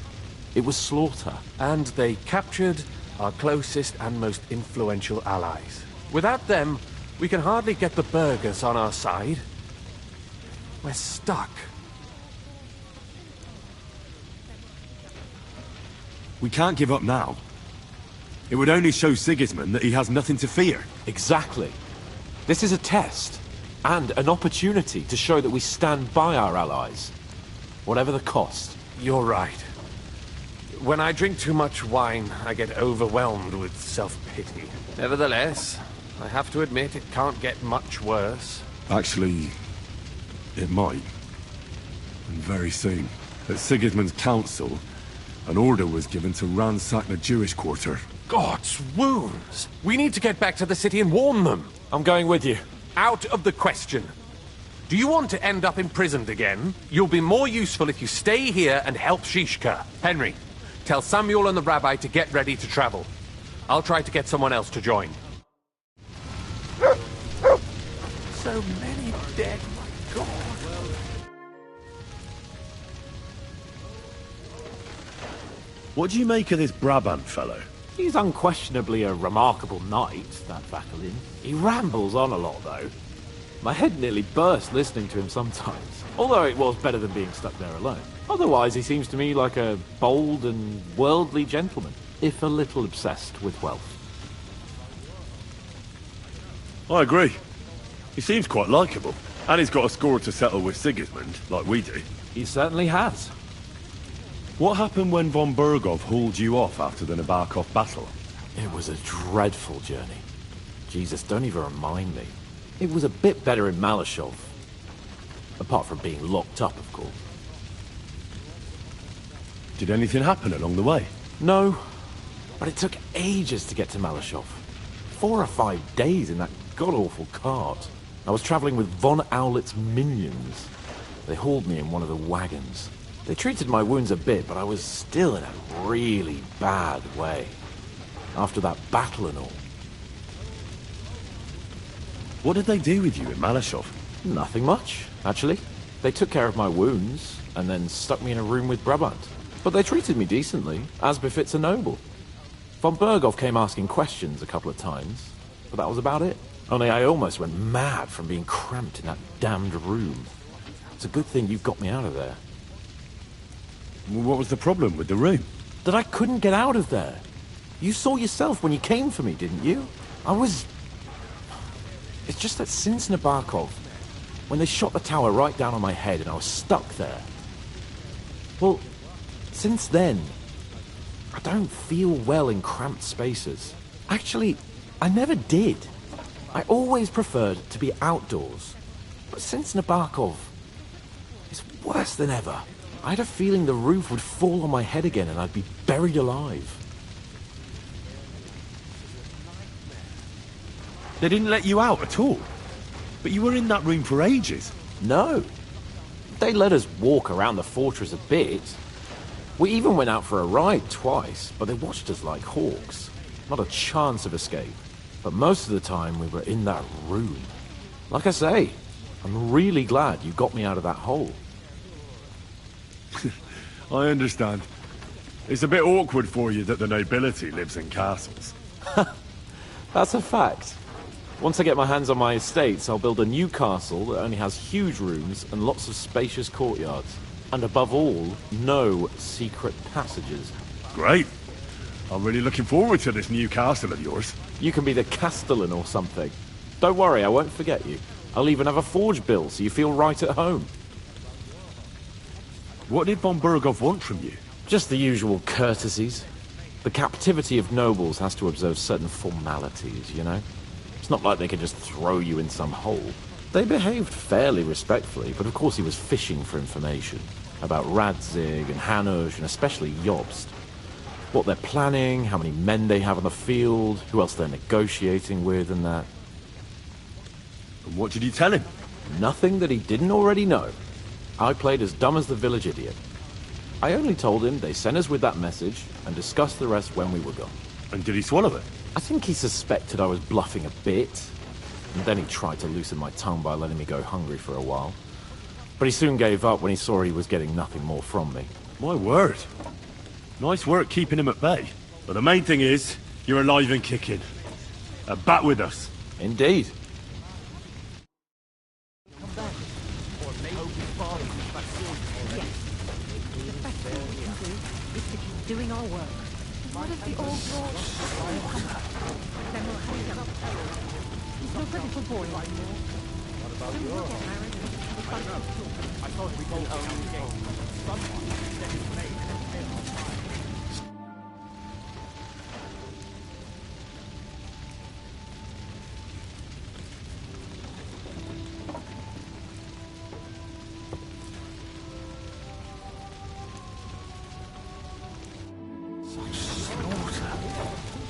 It was slaughter. And they captured our closest and most influential allies. Without them, we can hardly get the burghers on our side. We're stuck. We can't give up now. It would only show Sigismund that he has nothing to fear. Exactly. This is a test, and an opportunity to show that we stand by our allies, whatever the cost. You're right. When I drink too much wine, I get overwhelmed with self-pity. Nevertheless, I have to admit it can't get much worse. Actually, it might. And very soon. At Sigismund's council, an order was given to ransack the Jewish quarter. God's wounds! We need to get back to the city and warn them. I'm going with you. Out of the question. Do you want to end up imprisoned again? You'll be more useful if you stay here and help Shishka. Henry, tell Samuel and the rabbi to get ready to travel. I'll try to get someone else to join. So many dead, my God. What do you make of this Brabant fellow? He's unquestionably a remarkable knight, that Vakalin. He rambles on a lot, though. My head nearly burst listening to him sometimes, although it was better than being stuck there alone. Otherwise, he seems to me like a bold and worldly gentleman, if a little obsessed with wealth. I agree. He seems quite likeable, and he's got a score to settle with Sigismund, like we do. He certainly has. What happened when von Berghoff hauled you off after the Nabokov battle? It was a dreadful journey. Jesus, don't even remind me. It was a bit better in Malashov. Apart from being locked up, of course. Did anything happen along the way? No, but it took ages to get to Malashov. 4 or 5 days in that god-awful cart. I was traveling with von Owlet's minions. They hauled me in one of the wagons. They treated my wounds a bit, but I was still in a really bad way. After that battle and all. What did they do with you in Malashov? Nothing much, actually. They took care of my wounds, and then stuck me in a room with Brabant. But they treated me decently, as befits a noble. Von Berghoff came asking questions a couple of times, but that was about it. Only I almost went mad from being cramped in that damned room. It's a good thing you got me out of there. What was the problem with the room? That I couldn't get out of there. You saw yourself when you came for me, didn't you? It's just that since Nabokov, when they shot the tower right down on my head and I was stuck there. Well, since then, I don't feel well in cramped spaces. Actually, I never did. I always preferred to be outdoors. But since Nabokov, it's worse than ever. I had a feeling the roof would fall on my head again and I'd be buried alive. They didn't let you out at all? But you were in that room for ages. No. They let us walk around the fortress a bit. We even went out for a ride twice, but they watched us like hawks. Not a chance of escape. But most of the time we were in that room. Like I say, I'm really glad you got me out of that hole. I understand. It's a bit awkward for you that the nobility lives in castles. That's a fact. Once I get my hands on my estates, I'll build a new castle that only has huge rooms and lots of spacious courtyards. And above all, no secret passages. Great. I'm really looking forward to this new castle of yours. You can be the castellan or something. Don't worry, I won't forget you. I'll even have a forge built so you feel right at home. What did von Berghoff want from you? Just the usual courtesies. The captivity of nobles has to observe certain formalities, you know? It's not like they can just throw you in some hole. They behaved fairly respectfully, but of course he was fishing for information. About Radzig and Hanush, and especially Jobst. What they're planning, how many men they have on the field, who else they're negotiating with and that. And what did you tell him? Nothing that he didn't already know. I played as dumb as the village idiot. I only told him they sent us with that message and discussed the rest when we were gone. And did he swallow it? I think he suspected I was bluffing a bit. And then he tried to loosen my tongue by letting me go hungry for a while. But he soon gave up when he saw he was getting nothing more from me. My word. Nice work keeping him at bay. But the main thing is, you're alive and kicking. Back with us. Indeed. Doing our work. What if the old lord doesn't come back? Then we'll have a young He's not a little boy anymore. Soon he'll get married and have a bunch of children. I thought we could only get someone that is made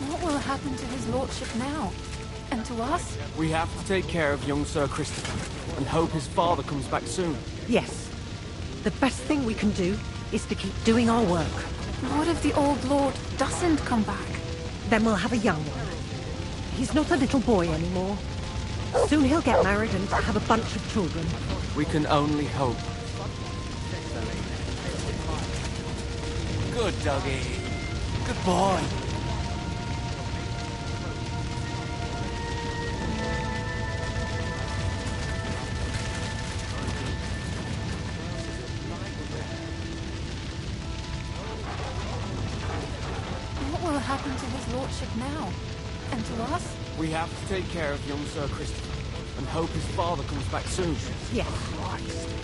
What will happen to his lordship now? And to us? We have to take care of young Sir Christopher and hope his father comes back soon. Yes. The best thing we can do is to keep doing our work. What if the old lord doesn't come back? Then we'll have a young one. He's not a little boy anymore. Soon he'll get married and have a bunch of children. We can only hope. Good doggy. Good boy. What will happen to his lordship now? And to us? We have to take care of young Sir Christopher and hope his father comes back soon. Yes.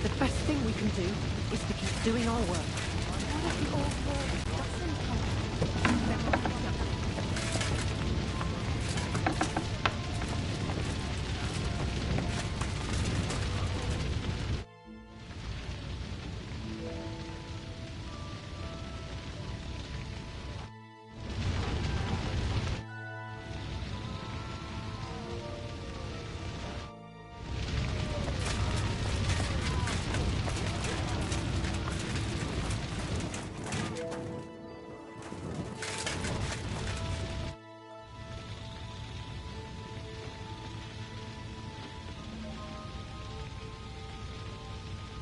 The best thing we can do is to keep doing our work. What if the old lord doesn't come back?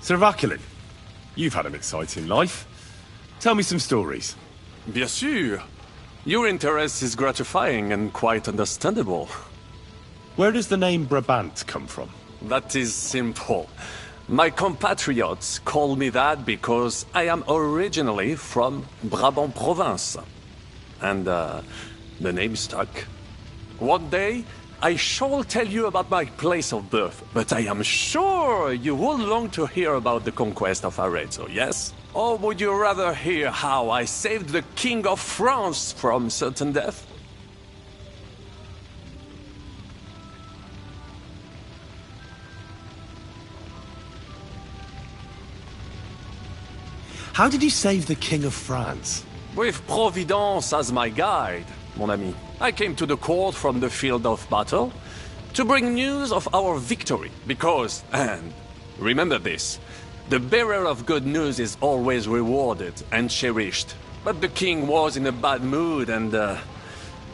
Sir Vaculin, you've had an exciting life. Tell me some stories. Bien sûr. Your interest is gratifying and quite understandable. Where does the name Brabant come from? That is simple. My compatriots call me that because I am originally from Brabant province. And, the name stuck. One day, I shall tell you about my place of birth, but I am sure you will long to hear about the conquest of Arezzo, yes? Or would you rather hear how I saved the King of France from certain death? How did you save the King of France? With Providence as my guide, mon ami. I came to the court from the field of battle to bring news of our victory, because, and remember this, the bearer of good news is always rewarded and cherished. But the king was in a bad mood and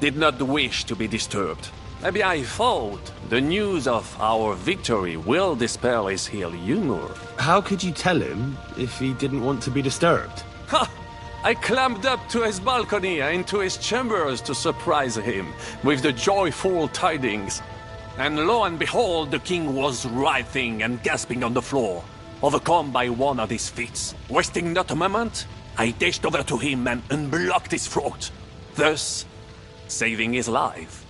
did not wish to be disturbed. Maybe I thought the news of our victory will dispel his ill humor. How could you tell him if he didn't want to be disturbed? Ha! I climbed up to his balcony and into his chambers to surprise him with the joyful tidings. And lo and behold, the king was writhing and gasping on the floor, overcome by one of his fits. Wasting not a moment, I dashed over to him and unblocked his throat, thus saving his life.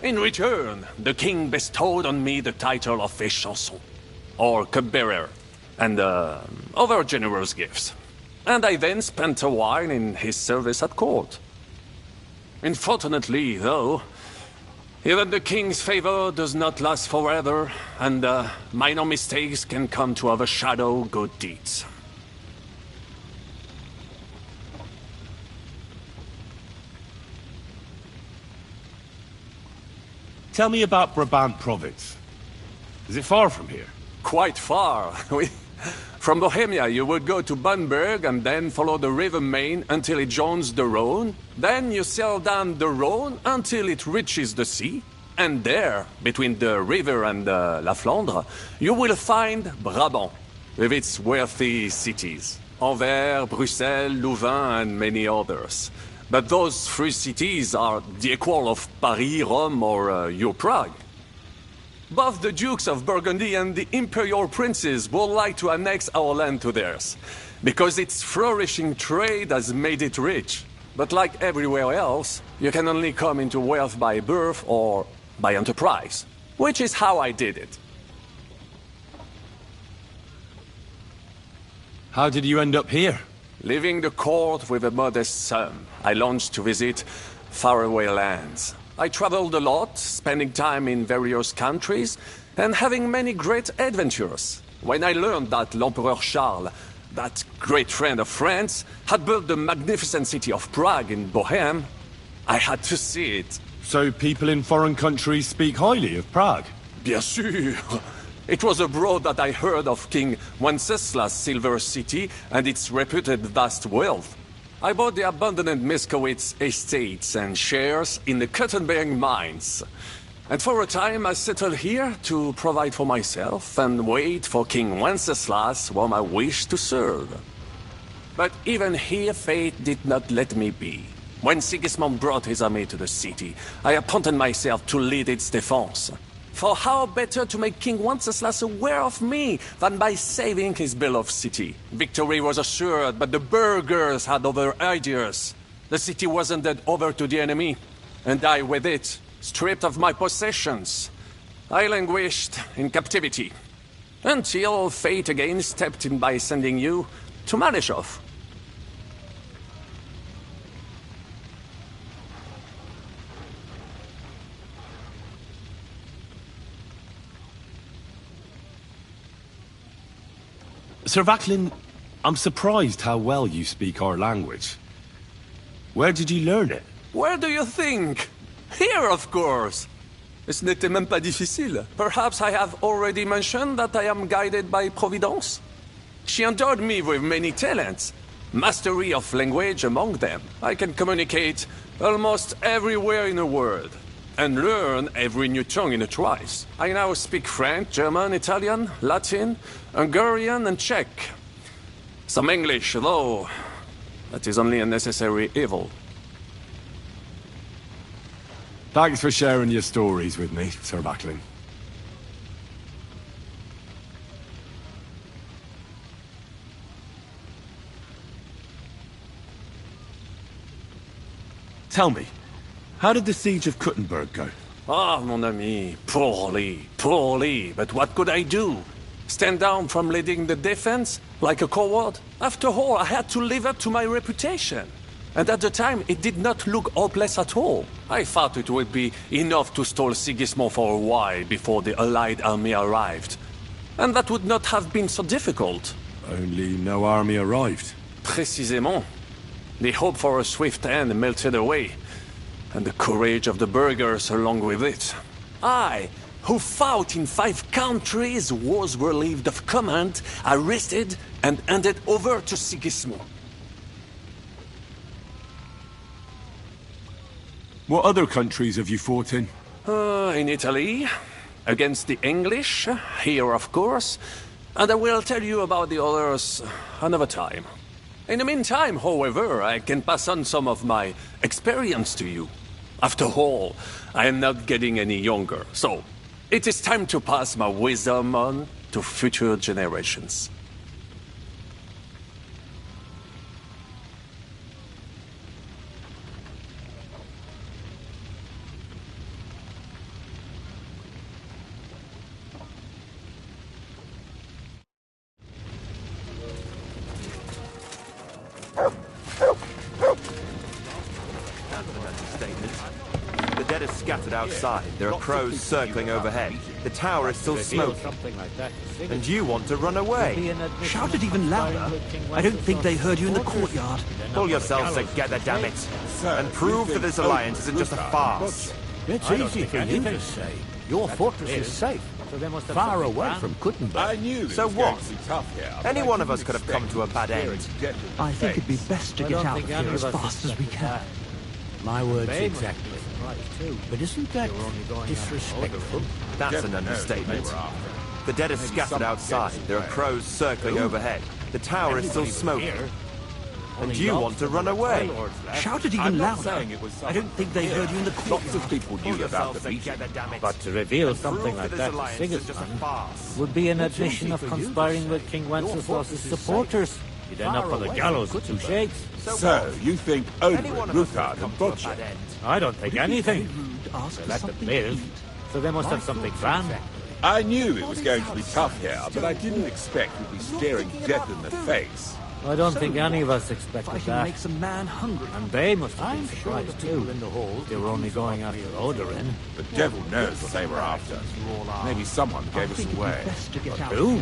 In return, the king bestowed on me the title of Échanson, or cupbearer, and other generous gifts. And I then spent a while in his service at court. Unfortunately, though, even the king's favor does not last forever, and minor mistakes can come to overshadow good deeds. Tell me about Brabant province. Is it far from here? Quite far. From Bohemia, you would go to Bamberg and then follow the river Main until it joins the Rhone. Then you sail down the Rhone until it reaches the sea. And there, between the river and La Flandre, you will find Brabant, with its worthy cities. Anvers, Bruxelles, Louvain, and many others. But those three cities are the equal of Paris, Rome, or your Prague. Both the Dukes of Burgundy and the Imperial Princes would like to annex our land to theirs, because its flourishing trade has made it rich. But like everywhere else, you can only come into wealth by birth or by enterprise, which is how I did it. How did you end up here? Leaving the court with a modest sum, I launched to visit faraway lands. I traveled a lot, spending time in various countries, and having many great adventures. When I learned that l'Empereur Charles, that great friend of France, had built the magnificent city of Prague in Bohème, I had to see it. So people in foreign countries speak highly of Prague? Bien sûr! It was abroad that I heard of King Wenceslas' Silver City and its reputed vast wealth. I bought the abandoned Miskowitz estates and shares in the cotton-bearing mines. And for a time I settled here to provide for myself and wait for King Wenceslas, whom I wished to serve. But even here fate did not let me be. When Sigismund brought his army to the city, I appointed myself to lead its defense. For how better to make King Wenceslas aware of me than by saving his beloved city? Victory was assured, but the burghers had other ideas. The city was handed over to the enemy, and I with it, stripped of my possessions. I languished in captivity, until fate again stepped in by sending you to Maleshov. Sir Vaclin, I'm surprised how well you speak our language. Where did you learn it? Where do you think? Here, of course. Ce n'était même pas difficile. Perhaps I have already mentioned that I am guided by Providence. She endowed me with many talents, mastery of language among them. I can communicate almost everywhere in the world, and learn every new tongue in a trice. I now speak French, German, Italian, Latin, Hungarian, and Czech. Some English, though that is only a necessary evil. Thanks for sharing your stories with me, Sir Backlin. Tell me, how did the siege of Kuttenberg go? Ah, mon ami, poorly, poorly. But what could I do? Stand down from leading the defense like a coward? After all, I had to live up to my reputation. And at the time, it did not look hopeless at all. I thought it would be enough to stall Sigismund for a while before the Allied army arrived. And that would not have been so difficult. Only no army arrived. Précisément. The hope for a swift end melted away, and the courage of the burghers along with it. I, who fought in 5 countries, was relieved of command, arrested, and handed over to Sigismund. What other countries have you fought in? In Italy, against the English, here of course, and I will tell you about the others another time. In the meantime, however, I can pass on some of my experience to you. After all, I am not getting any younger, so it is time to pass my wisdom on to future generations. The dead are scattered outside. There are crows circling overhead. The tower is still smoking. And you want to run away. Shout it even louder. I don't think they heard you in the courtyard. Pull yourselves together, damn it. And prove that this alliance isn't just a farce. It's easy for you to say. Your fortress is safe. Far away from Kuttenberg. I knew so what? Any one of us could have come to a bad end. I think it'd be best to get out of here as fast as we can. My words exactly. But isn't that disrespectful? That's an understatement. The dead are scattered outside. There are crows circling overhead. The tower is still smoking. And you want to run away. Shout it even louder. I don't think they heard you in the courtyard. Lots of people knew about the meeting. But to reveal something like that to Sigismund would be an admission of conspiring with King Wenceslaus's supporters. You'd end up on the gallows with 2 shakes. So, you think Odin, Ruthard, and Butcher? I don't think anything. They let them live, so they must have something planned. I knew it was going to be tough here, but I didn't expect you'd be staring death in the face. I don't think any of us expected that. Makes a man hungry. And they must have been surprised too. They were only going after Odorin. The devil knows what they were after. Maybe someone gave us away. But who?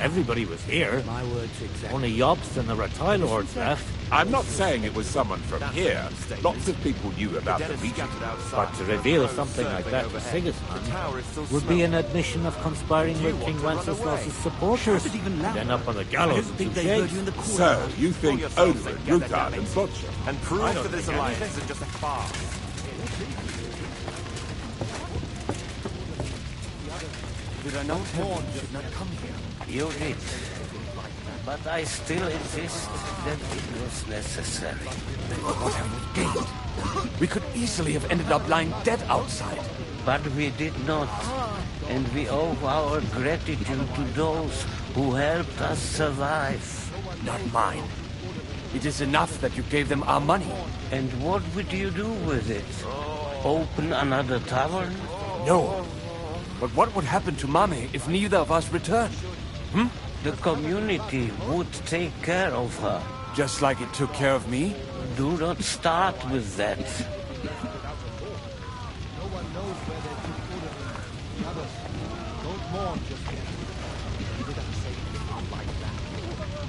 Everybody was here. My words exactly. Only Jobst and the Ratai lords left. I'm not saying it was someone from here. Lots of people knew about the meeting. But to reveal something like that to Sigismund would be an admission of conspiring with King Wenceslaus's supporters. You'd end up on the gallows with 2 shakes. So, you think Odin, Ruthard, and Butcher? And prove that this alliance isn't just a farce. Did I not warn you should not come here? You did. But I still insist that it was necessary. What have we gained? We could easily have ended up lying dead outside. But we did not. And we owe our gratitude to those who helped us survive. Not mine. It is enough that you gave them our money. And what would you do with it? Open another tavern? No. But what would happen to Mommy if neither of us returned? The community would take care of her. Just like it took care of me? Do not start with that. Don't mourn just yet.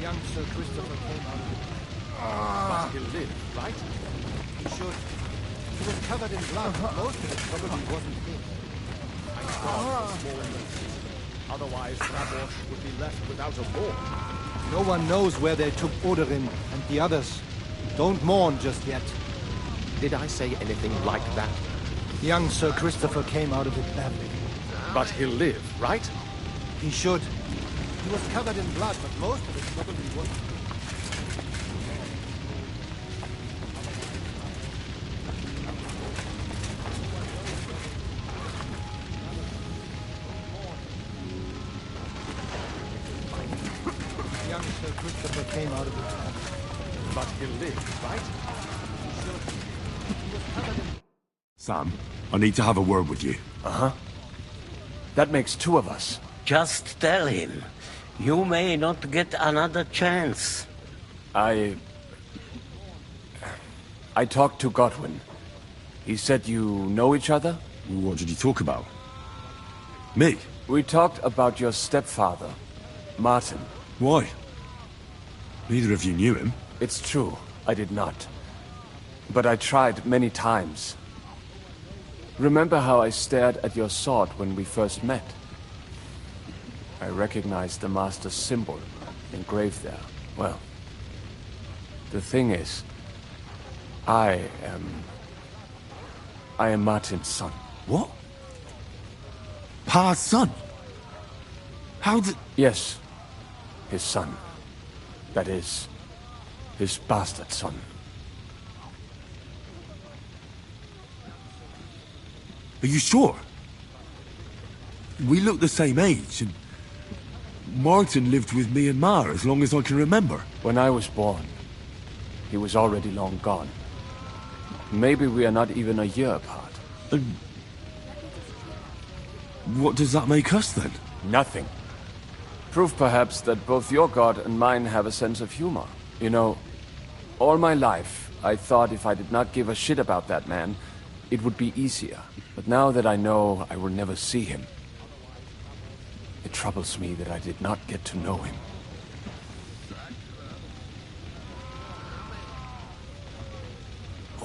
Young Sir Christopher came out of it. But he'll live, right? He should. He was covered in blood. Most of it probably wasn't him. Otherwise, Rabosh would be left without a war. No one knows where they took Odorin and the others. Don't mourn just yet. Did I say anything like that? Young Sir Christopher came out of it badly. But he'll live, right? He should. He was covered in blood, but most of it probably wasn't. came out of the top. But he'll live, right? Sam, I need to have a word with you. Uh-huh. That makes two of us. Just tell him. You may not get another chance. I talked to Godwin. He said you know each other? What did you talk about? Me? We talked about your stepfather, Martin. Why? Neither of you knew him. It's true, I did not. But I tried many times. Remember how I stared at your sword when we first met? I recognized the Master's symbol engraved there. Well, the thing is, I am Martin's son. What? Pa's son? How did... Yes, his son. That is, his bastard son. Are you sure? We look the same age, and Martin lived with me and Ma as long as I can remember. When I was born, he was already long gone. Maybe we are not even a year apart. And what does that make us, then? Nothing. Proof, perhaps, that both your god and mine have a sense of humor. You know, all my life, I thought if I did not give a shit about that man, it would be easier. But now that I know I will never see him, it troubles me that I did not get to know him.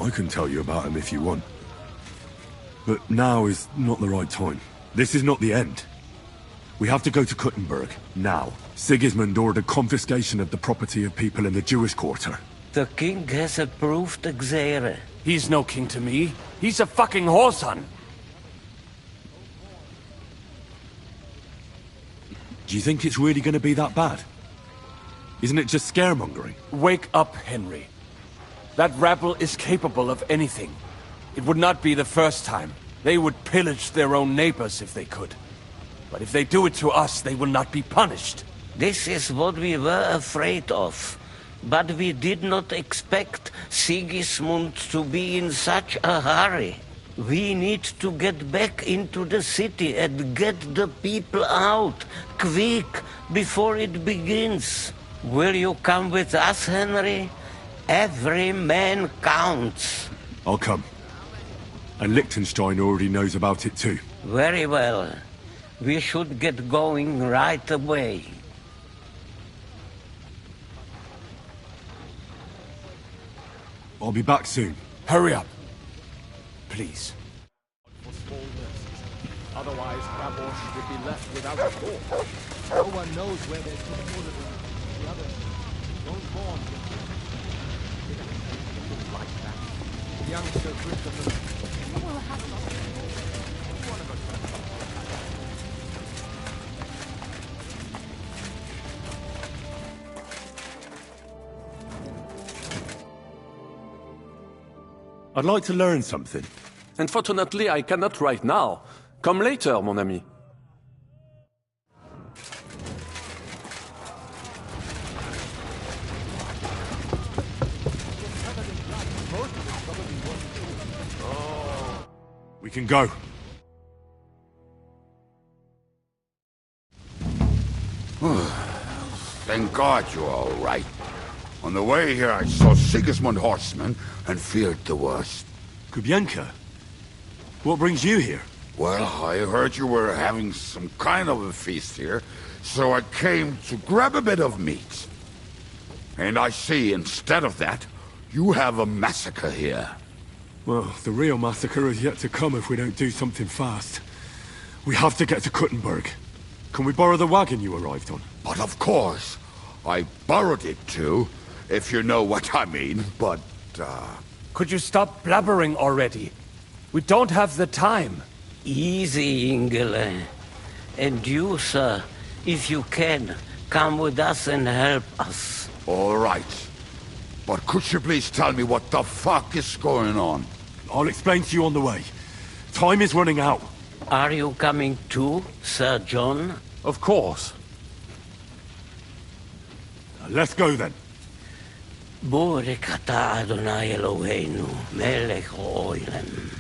I can tell you about him if you want. But now is not the right time. This is not the end. We have to go to Kuttenberg, now. Sigismund ordered confiscation of the property of people in the Jewish quarter. The king has approved Xere. He's no king to me. He's a fucking whoreson. Do you think it's really going to be that bad? Isn't it just scaremongering? Wake up, Henry. That rabble is capable of anything. It would not be the first time. They would pillage their own neighbors if they could. But if they do it to us, they will not be punished. This is what we were afraid of. But we did not expect Sigismund to be in such a hurry. We need to get back into the city and get the people out, quick, before it begins. Will you come with us, Henry? Every man counts. I'll come. And Liechtenstein already knows about it too. Very well. We should get going right away. I'll be back soon. Hurry up. Please. Otherwise, Rabosh would be left without a thought. No one knows where they're put the others. Don't born like that. Young Sir Christopher. What will happen? I'd like to learn something. Unfortunately, I cannot right now. Come later, mon ami. We can go. Thank God you're all right. On the way here, I saw Sigismund horsemen and feared the worst. Kubienka? What brings you here? Well, I heard you were having some kind of a feast here, so I came to grab a bit of meat. And I see, instead of that, you have a massacre here. Well, the real massacre is yet to come if we don't do something fast. We have to get to Kuttenberg. Can we borrow the wagon you arrived on? But of course. I borrowed it too, if you know what I mean, but, Could you stop blabbering already? We don't have the time. Easy, Ingele. And you, sir, if you can, come with us and help us. All right. But could you please tell me what the fuck is going on? I'll explain to you on the way. Time is running out. Are you coming too, Sir John? Of course. Let's go then. Borek ata Adonai Eloheinu, melech ha'olam.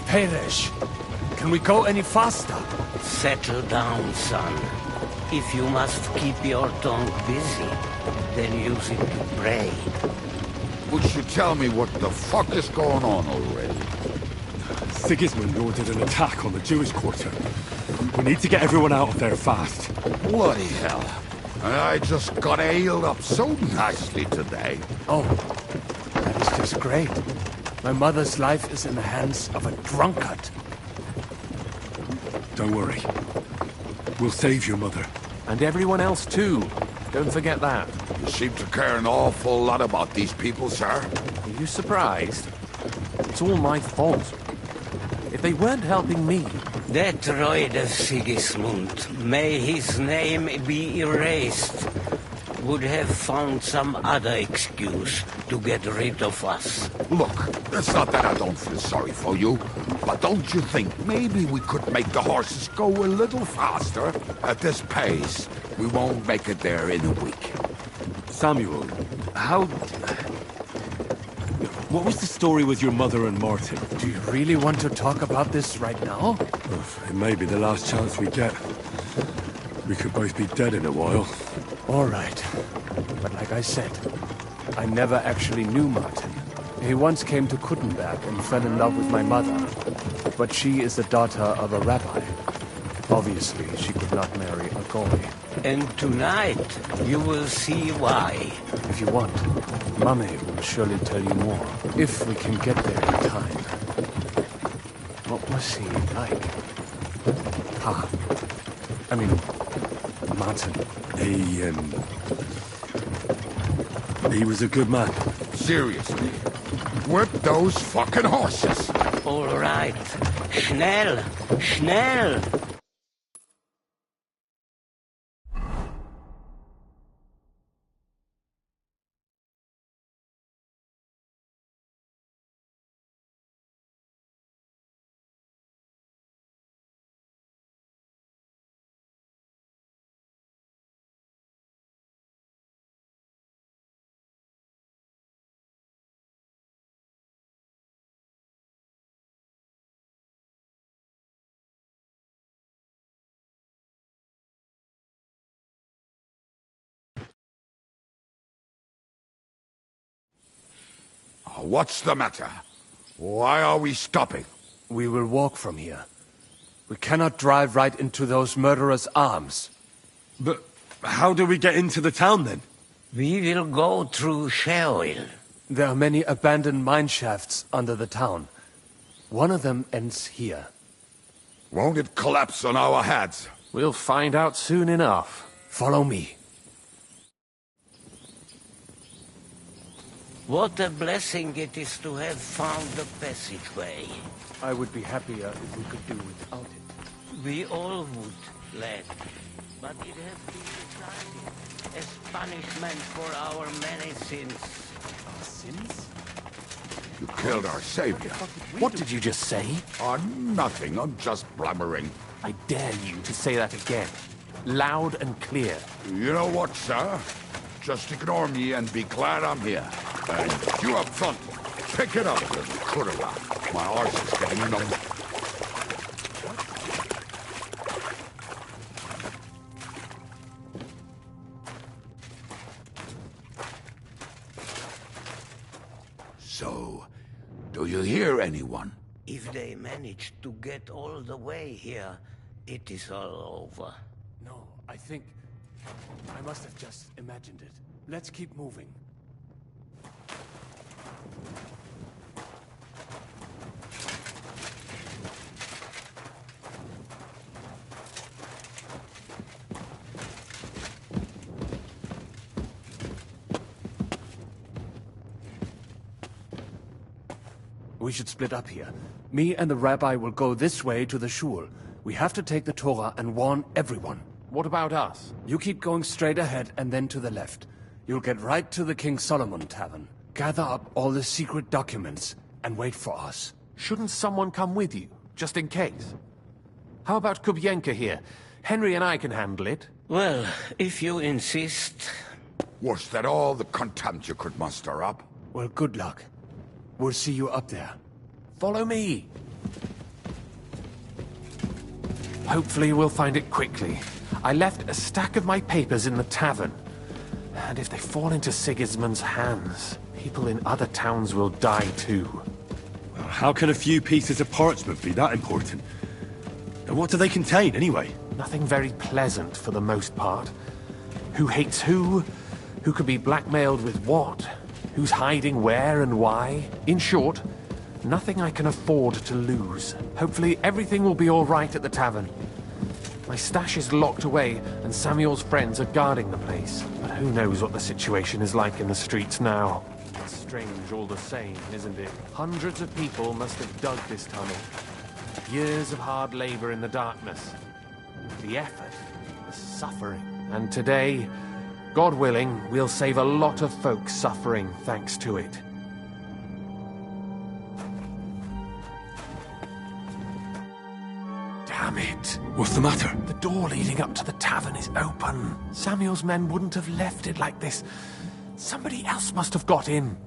Peresh, can we go any faster? Settle down, son. If you must keep your tongue busy, then use it to pray. Would you tell me what the fuck is going on already? Sigismund ordered an attack on the Jewish quarter. We need to get everyone out of there fast. Bloody hell. I just got ailed up so nicely today. Oh, that is just great. My mother's life is in the hands of a drunkard. Don't worry. We'll save your mother. And everyone else too. Don't forget that. You seem to care an awful lot about these people, sir. Are you surprised? It's all my fault. If they weren't helping me... That droid of Sigismund, may his name be erased, would have found some other excuse to get rid of us. Look, it's not that I don't feel sorry for you, but don't you think maybe we could make the horses go a little faster? At this pace, we won't make it there in a week. Samuel, what was the story with your mother and Martin? Do you really want to talk about this right now? It may be the last chance we get. We could both be dead in a while. All right. But like I said, I never actually knew Martin. He once came to Kuttenberg and fell in love with my mother. But she is the daughter of a rabbi. Obviously, she could not marry a goy. And tonight, you will see why. If you want, Mummy will surely tell you more. If we can get there in time. What was he like? Martin. He was a good man. Seriously. Whip those fucking horses. All right. Schnell! Schnell! What's the matter? Why are we stopping? We will walk from here. We cannot drive right into those murderers' arms. But how do we get into the town then? We will go through Sheol. There are many abandoned mine shafts under the town. One of them ends here. Won't it collapse on our heads? We'll find out soon enough. Follow me. What a blessing it is to have found the passageway. I would be happier if we could do without it. We all would, lad. But it has been decided as punishment for our many sins. Our sins? You killed our savior. What did you just say? Nothing. I'm just blabbering. I dare you to say that again. Loud and clear. You know what, sir? Just ignore me and be glad I'm here. And you up front, pick it up, little Kurla. My horse is getting numb. So, do you hear anyone? If they manage to get all the way here, it is all over. No, I think... I must have just imagined it. Let's keep moving. We should split up here. Me and the rabbi will go this way to the shul. We have to take the Torah and warn everyone. What about us? You keep going straight ahead and then to the left. You'll get right to the King Solomon Tavern. Gather up all the secret documents and wait for us. Shouldn't someone come with you, just in case? How about Kubyenka here? Henry and I can handle it. Well, if you insist. Was that all the contempt you could muster up? Well, good luck. We'll see you up there. Follow me. Hopefully we'll find it quickly. I left a stack of my papers in the tavern. And if they fall into Sigismund's hands, people in other towns will die too. Well, how can a few pieces of parchment be that important? And what do they contain, anyway? Nothing very pleasant for the most part. Who hates who? Who could be blackmailed with what? Who's hiding where and why? In short, nothing I can afford to lose. Hopefully everything will be all right at the tavern. My stash is locked away, and Samuel's friends are guarding the place. But who knows what the situation is like in the streets now. It's strange all the same, isn't it? Hundreds of people must have dug this tunnel. Years of hard labor in the darkness. The effort, the suffering. And today, God willing, we'll save a lot of folks suffering thanks to it. Damn it! What's the matter? The door leading up to the tavern is open. Samuel's men wouldn't have left it like this. Somebody else must have got in.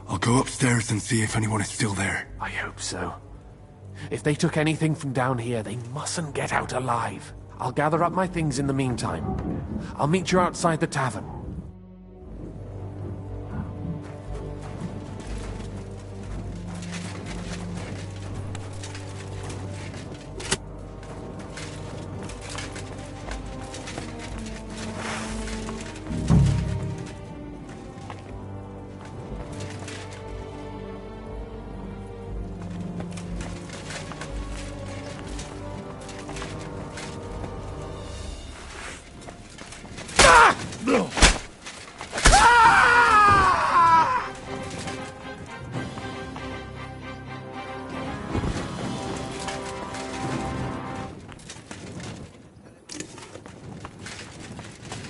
I'll go upstairs and see if anyone is still there. I hope so. If they took anything from down here, they mustn't get out alive. I'll gather up my things in the meantime. I'll meet you outside the tavern.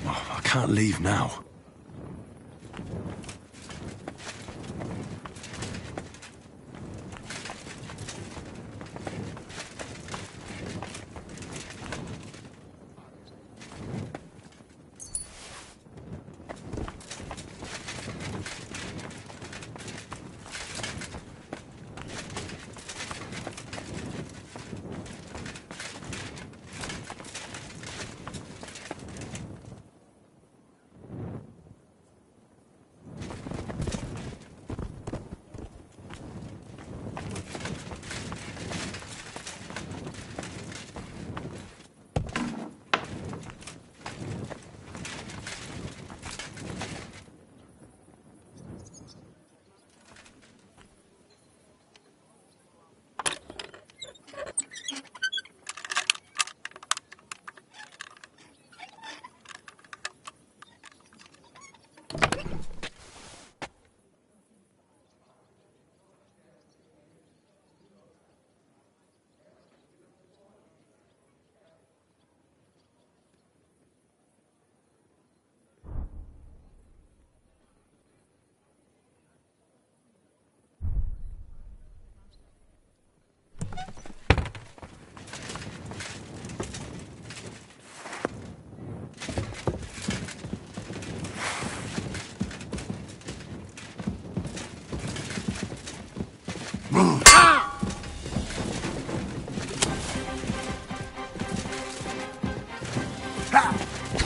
I can't leave now.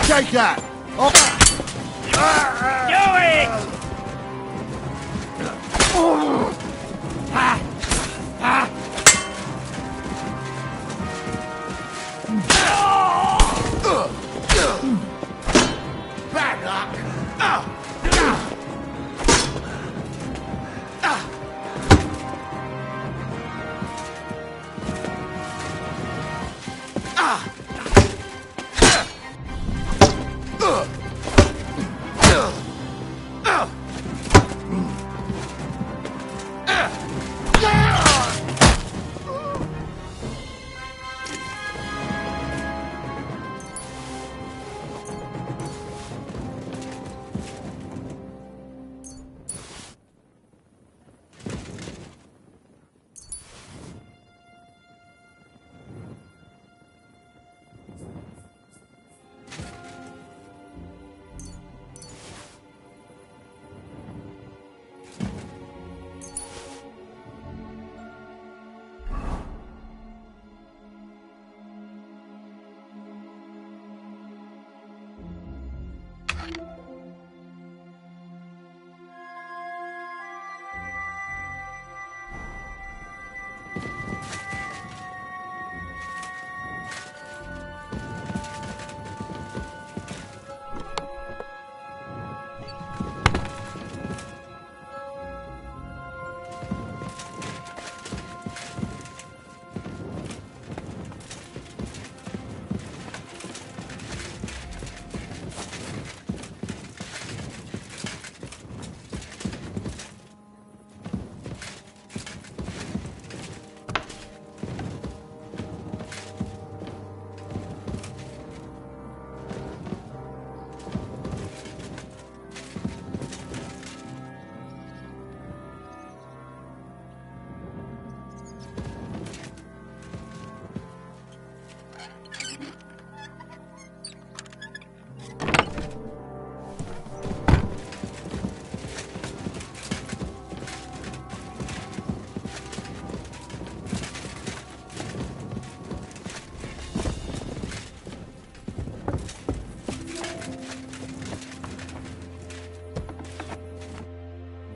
Take that! Oh. Do it! Bad luck!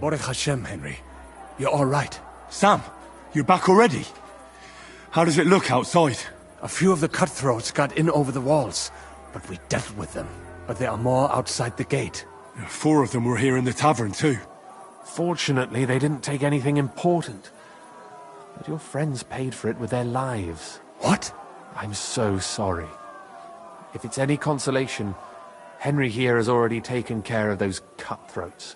Baruch Hashem, Henry. You're all right. Sam, you're back already? How does it look outside? A few of the cutthroats got in over the walls, but we dealt with them. But there are more outside the gate. 4 of them were here in the tavern too. Fortunately, they didn't take anything important. But your friends paid for it with their lives. What? I'm so sorry. If it's any consolation, Henry here has already taken care of those cutthroats.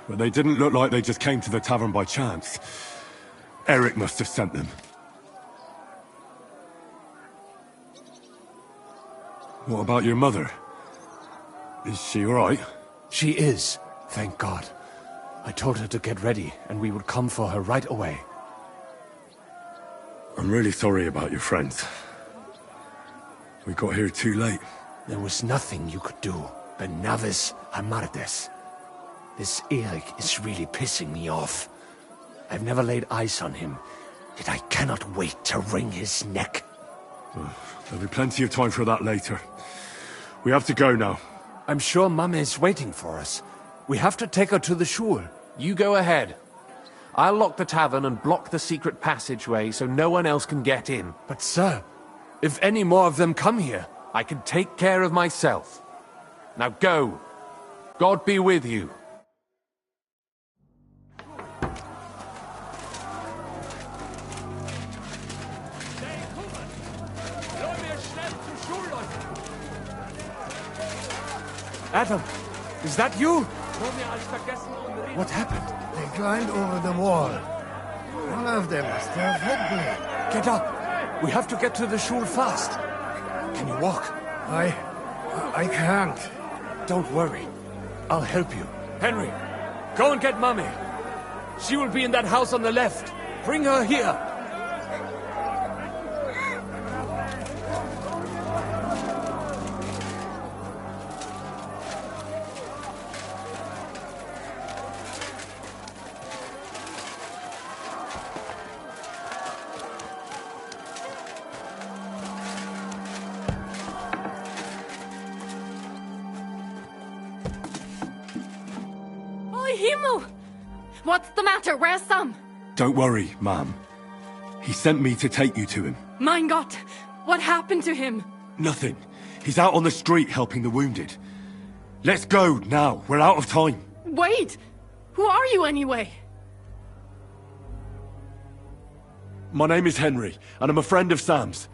But they didn't look like they just came to the tavern by chance. Eric must have sent them. What about your mother? Is she all right? She is, thank God. I told her to get ready, and we would come for her right away. I'm really sorry about your friends. We got here too late. There was nothing you could do. Benavis Hamardes. This Eric is really pissing me off. I've never laid eyes on him, yet I cannot wait to wring his neck. There'll be plenty of time for that later. We have to go now. I'm sure Mama is waiting for us. We have to take her to the shul. You go ahead. I'll lock the tavern and block the secret passageway so no one else can get in. But sir, if any more of them come here, I can take care of myself. Now go. God be with you. Adam, is that you? What happened? They climbed over the wall. One of them must have headblade. Get up! We have to get to the shul fast. Can you walk? I can't. Don't worry. I'll help you. Henry, go and get Mummy. She will be in that house on the left. Bring her here. What's the matter? Where's Sam? Don't worry, ma'am. He sent me to take you to him. Mein Gott! What happened to him? Nothing. He's out on the street helping the wounded. Let's go now. We're out of time. Wait! Who are you anyway? My name is Henry, and I'm a friend of Sam's.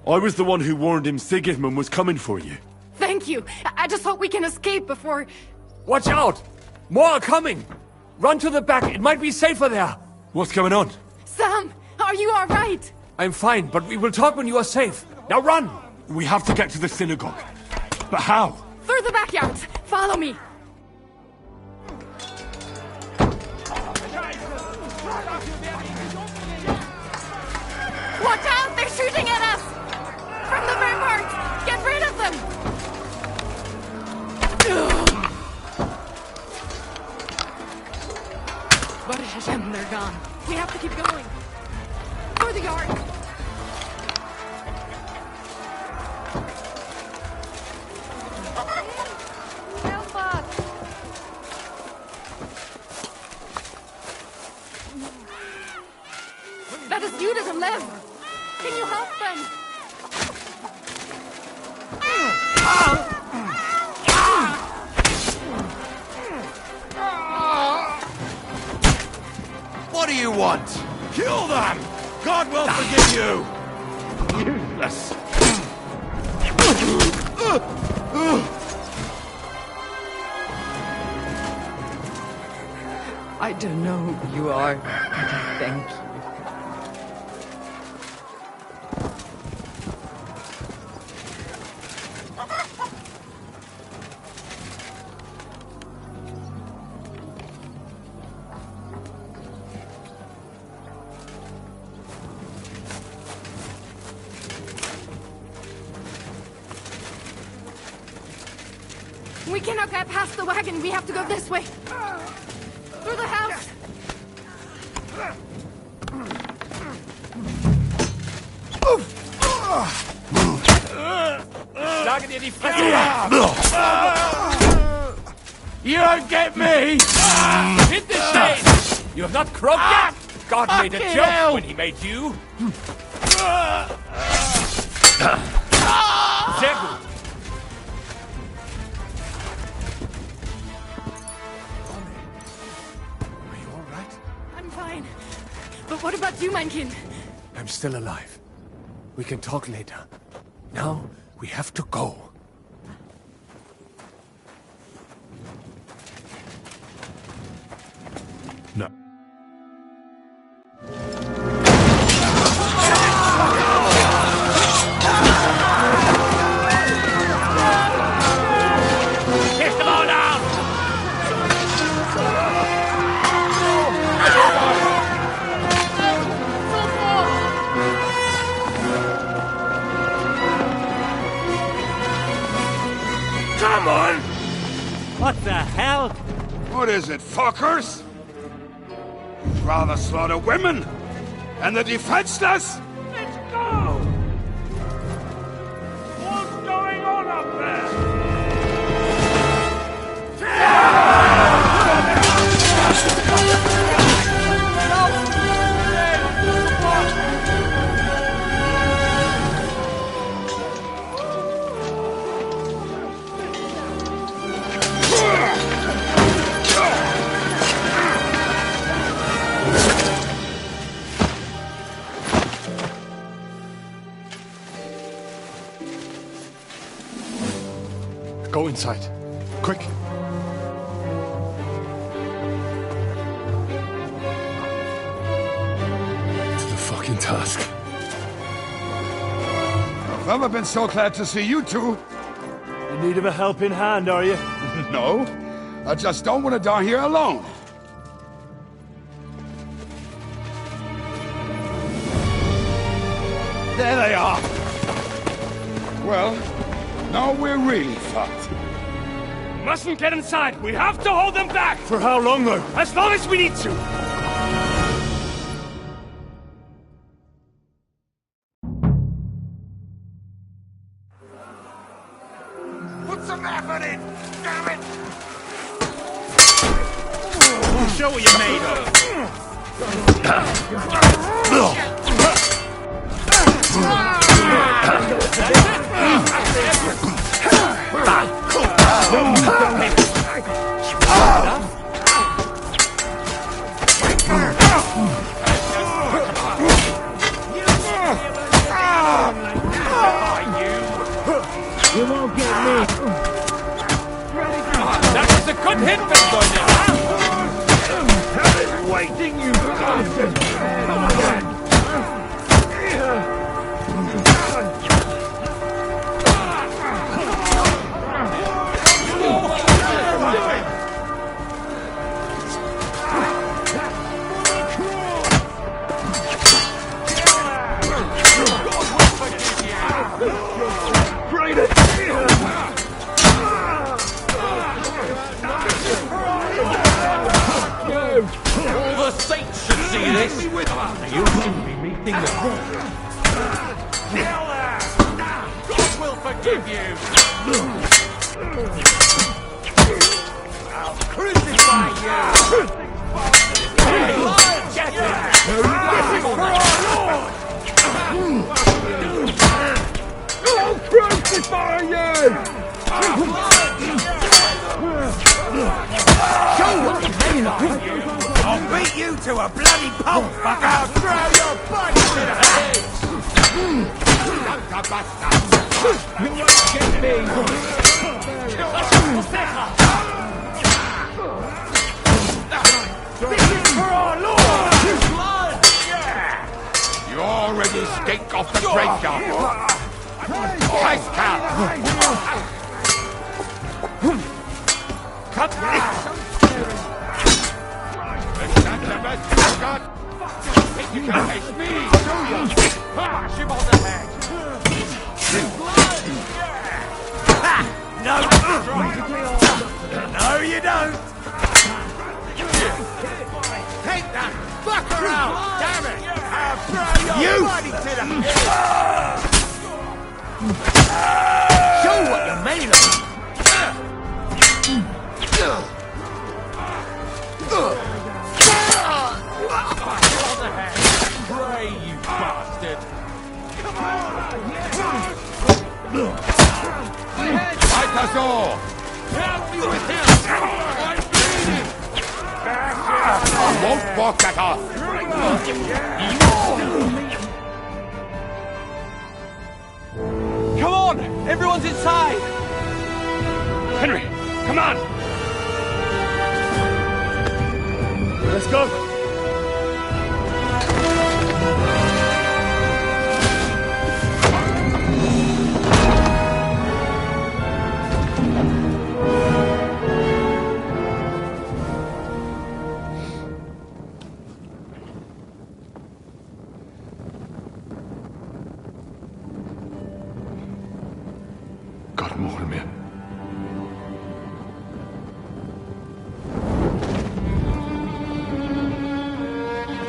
I was the one who warned him Sigismund was coming for you. Thank you. I just hope we can escape before... Watch out! More are coming! Run to the back. It might be safer there. What's going on? Sam, are you all right? I'm fine, but we will talk when you are safe. Now run! We have to get to the synagogue. But how? Through the backyards. Follow me. Watch out! They're shooting at us! From the ramparts! Get rid of them! Baruch Hashem, they're gone. We have to keep going. Through the yard. Help us! That is Judas them! Can you help them? What do you want? Kill them! God will forgive you! Useless. I don't know who you are, but I thank you. We cannot get past the wagon. We have to go this way. Through the house. Schlagen dir die Fresse ab! You don't get me! Hit the shade! You have not croaked yet? God made a joke when he made you. Sehr gut. I'm fine. But what about you, mein Kind? I'm still alive. We can talk later. Now, we have to go. No. Kiss them all down! Come on! What the hell? What is it, fuckers? You'd rather slaughter women and the defenseless? Let's go! What's going on up there? Go inside. Quick. To the fucking task. I've never been so glad to see you two. In need of a helping hand, are you? No, I just don't want to die here alone. There they are! Well, now we're really fucked. Mustn't get inside! We have to hold them back! For how long, though? As long as we need to! Put some effort in! Damn it! Show what you're made of! You won't get me. That is a good hit, Bengonia! Waiting, you bastard! Come again! I'll beat you to a bloody pulp, fucker! I'll throw your body to the head! You won't get me! This is for our Lord! Blood! You already stink off the graveyard! Christ, cow! Cut me! Is that the best you got? Think you can face me, do you? Smash him on the head! No! No, you don't! Take that fucker out! Damn it! I'll throw your body to the... Show what you're made of! Pray, you bastard! Fight us all! Help me with him! I'm bleeding! I won't walk that off! Come on! Everyone's inside! Henry, come on! Let's go!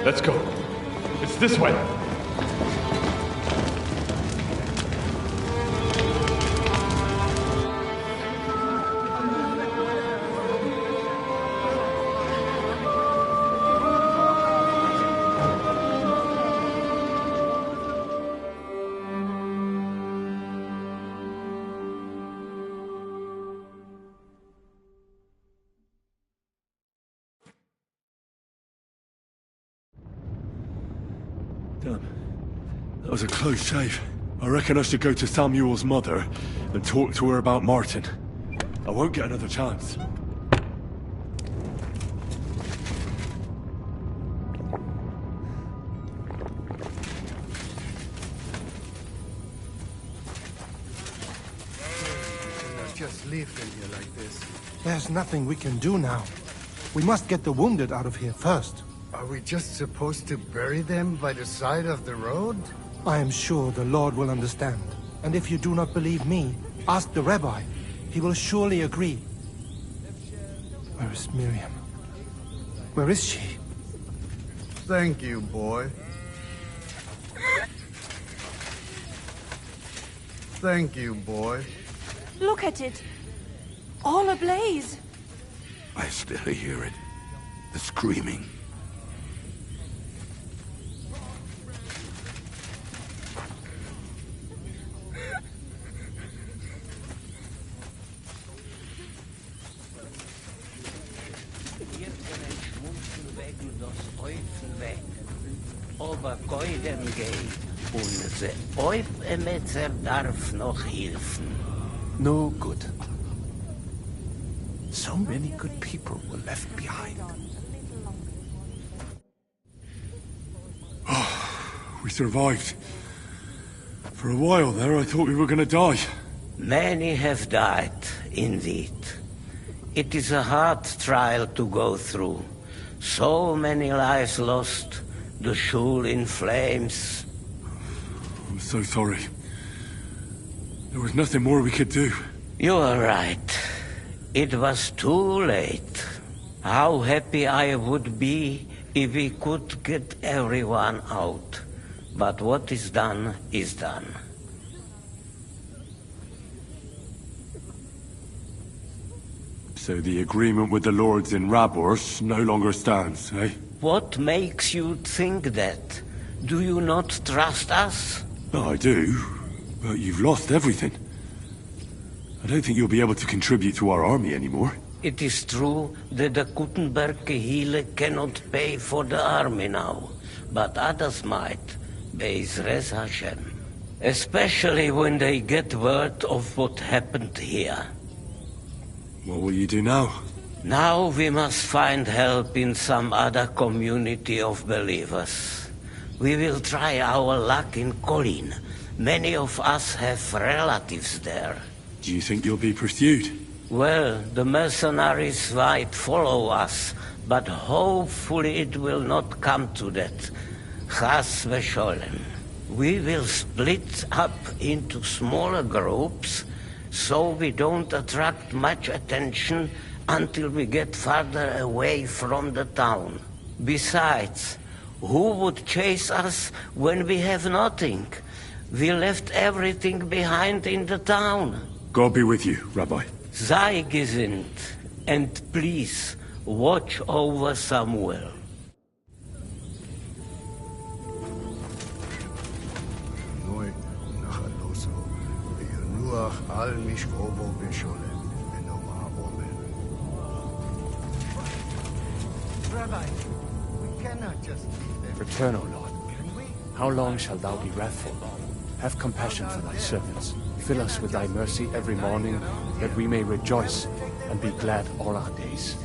Let's go. It's this way. Damn. That was a close shave. I reckon I should go to Samuel's mother and talk to her about Martin. I won't get another chance. Just leave them here like this. There's nothing we can do now. We must get the wounded out of here first. Are we just supposed to bury them by the side of the road? I am sure the Lord will understand. And if you do not believe me, ask the rabbi. He will surely agree. Where is Miriam? Where is she? Thank you, boy. Thank you, boy. Look at it. All ablaze. I still hear it. The screaming. Aber Geuden geht, unser Eufemetzer darf noch helfen. No good. So many good people were left behind. Oh, we survived. For a while there, I thought we were gonna die. Many have died, indeed. It is a hard trial to go through. So many lives lost, the shul in flames. I'm so sorry. There was nothing more we could do. You are right. It was too late. How happy I would be if we could get everyone out. But what is done is done. So the agreement with the lords in Rabors no longer stands, eh? What makes you think that? Do you not trust us? I do, but you've lost everything. I don't think you'll be able to contribute to our army anymore. It is true that the Gutenberg Gehele cannot pay for the army now, but others might, Be'ezras Hashem. Especially when they get word of what happened here. What will you do now? Now we must find help in some other community of believers. We will try our luck in Colin. Many of us have relatives there. Do you think you'll be pursued? Well, the mercenaries might follow us, but hopefully it will not come to that. Chas v'sholem. We will split up into smaller groups, so we don't attract much attention until we get farther away from the town. Besides, who would chase us when we have nothing? We left everything behind in the town. God be with you, Rabbi. Sei gesinnt, and please, watch over Samuel. Rabbi, we cannot just leave them. Return, O Lord. How long shalt thou be wrathful? Have compassion for thy servants. Fill us with thy mercy every morning, that we may rejoice and be glad all our days.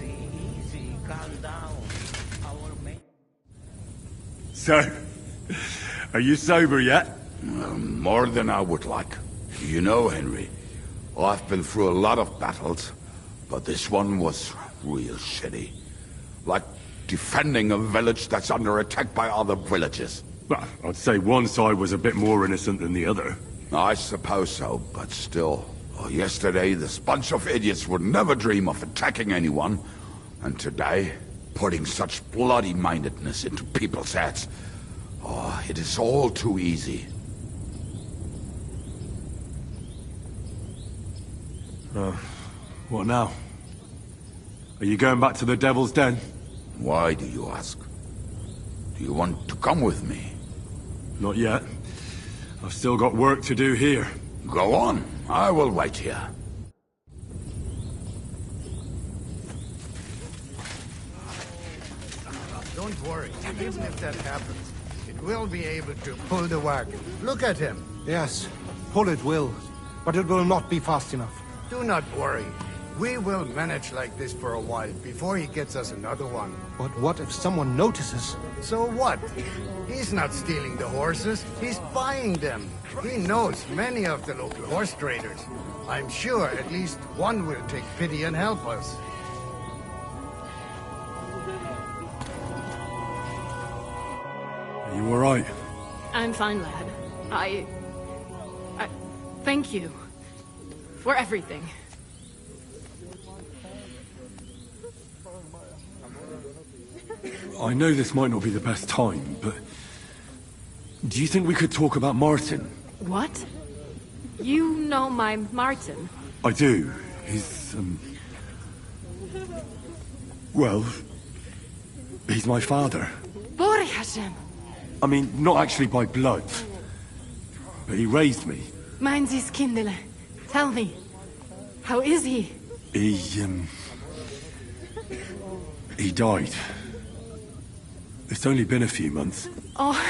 So, are you sober yet? More than I would like. You know, Henry, I've been through a lot of battles, but this one was real shitty. Like defending a village that's under attack by other villages. Well, I'd say one side was a bit more innocent than the other. I suppose so, but still. Yesterday, this bunch of idiots would never dream of attacking anyone. And today, putting such bloody-mindedness into people's heads. Oh, it is all too easy. What now? Are you going back to the Devil's Den? Why do you ask? Do you want to come with me? Not yet. I've still got work to do here. Go on. I will wait here. Don't worry. Even if that happens, it will be able to pull the wagon. Look at him. Yes, pull it will, but it will not be fast enough. Do not worry. We will manage like this for a while before he gets us another one. But what if someone notices? So what? He's not stealing the horses, he's buying them. He knows many of the local horse traders. I'm sure at least one will take pity and help us. Are you alright? I'm fine, lad. I thank you for everything. I know this might not be the best time, but... do you think we could talk about Martin? What? You know my Martin? I do. He's, well... he's my father. Bori Hashem! I mean, not actually by blood. But he raised me. Mein Sis Kindele. Tell me, how is he? He died. It's only been a few months. Oh...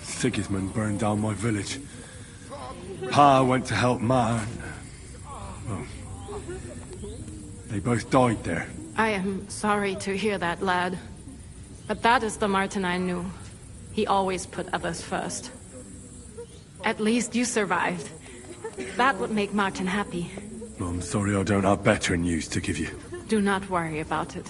Sigismund burned down my village. Pa went to help Ma, and... well... they both died there. I am sorry to hear that, lad. But that is the Martin I knew. He always put others first. At least you survived. That would make Martin happy. I'm sorry I don't have better news to give you. Do not worry about it.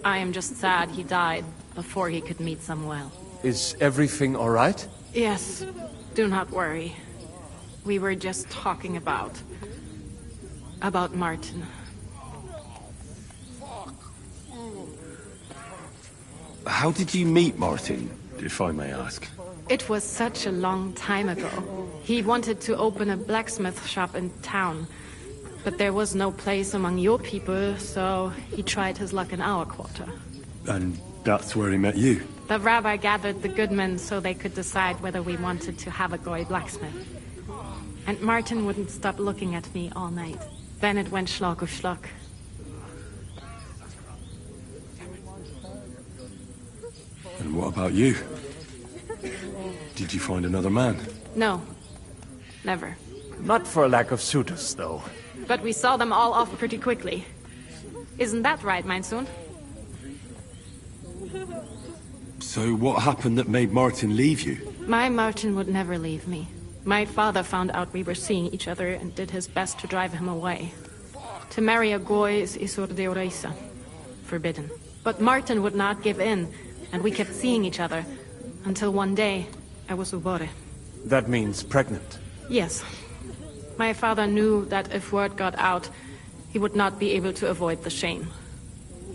I am just sad he died before he could meet Samuel. Is everything all right? Yes, do not worry. We were just talking about Martin. How did you meet Martin, if I may ask? It was such a long time ago. He wanted to open a blacksmith shop in town. But there was no place among your people, so he tried his luck in our quarter. And that's where he met you? The rabbi gathered the good men so they could decide whether we wanted to have a goy blacksmith. And Martin wouldn't stop looking at me all night. Then it went Schlag auf Schlag. And what about you? Did you find another man? No. Never. Not for lack of suitors, though. But we saw them all off pretty quickly. Isn't that right, mein Sohn? So what happened that made Martin leave you? My Martin would never leave me. My father found out we were seeing each other and did his best to drive him away. To marry a Goy is Isur de Oreisa. Forbidden. But Martin would not give in, and we kept seeing each other. Until one day, I was ubore. That means pregnant. Yes. My father knew that if word got out, he would not be able to avoid the shame.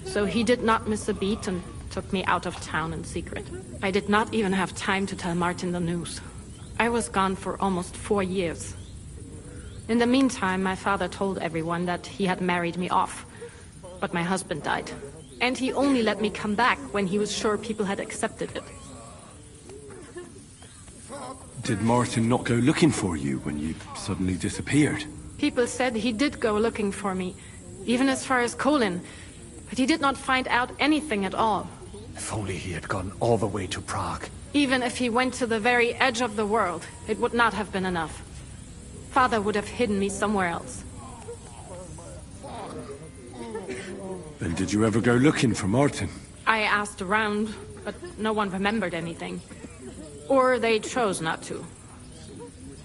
So he did not miss a beat and took me out of town in secret. I did not even have time to tell Martin the news. I was gone for almost 4 years. In the meantime, my father told everyone that he had married me off. But my husband died. And he only let me come back when he was sure people had accepted it. Did Martin not go looking for you when you suddenly disappeared? People said he did go looking for me, even as far as Kolin. But he did not find out anything at all. If only he had gone all the way to Prague. Even if he went to the very edge of the world, it would not have been enough. Father would have hidden me somewhere else. Then did you ever go looking for Martin? I asked around, but no one remembered anything. Or they chose not to.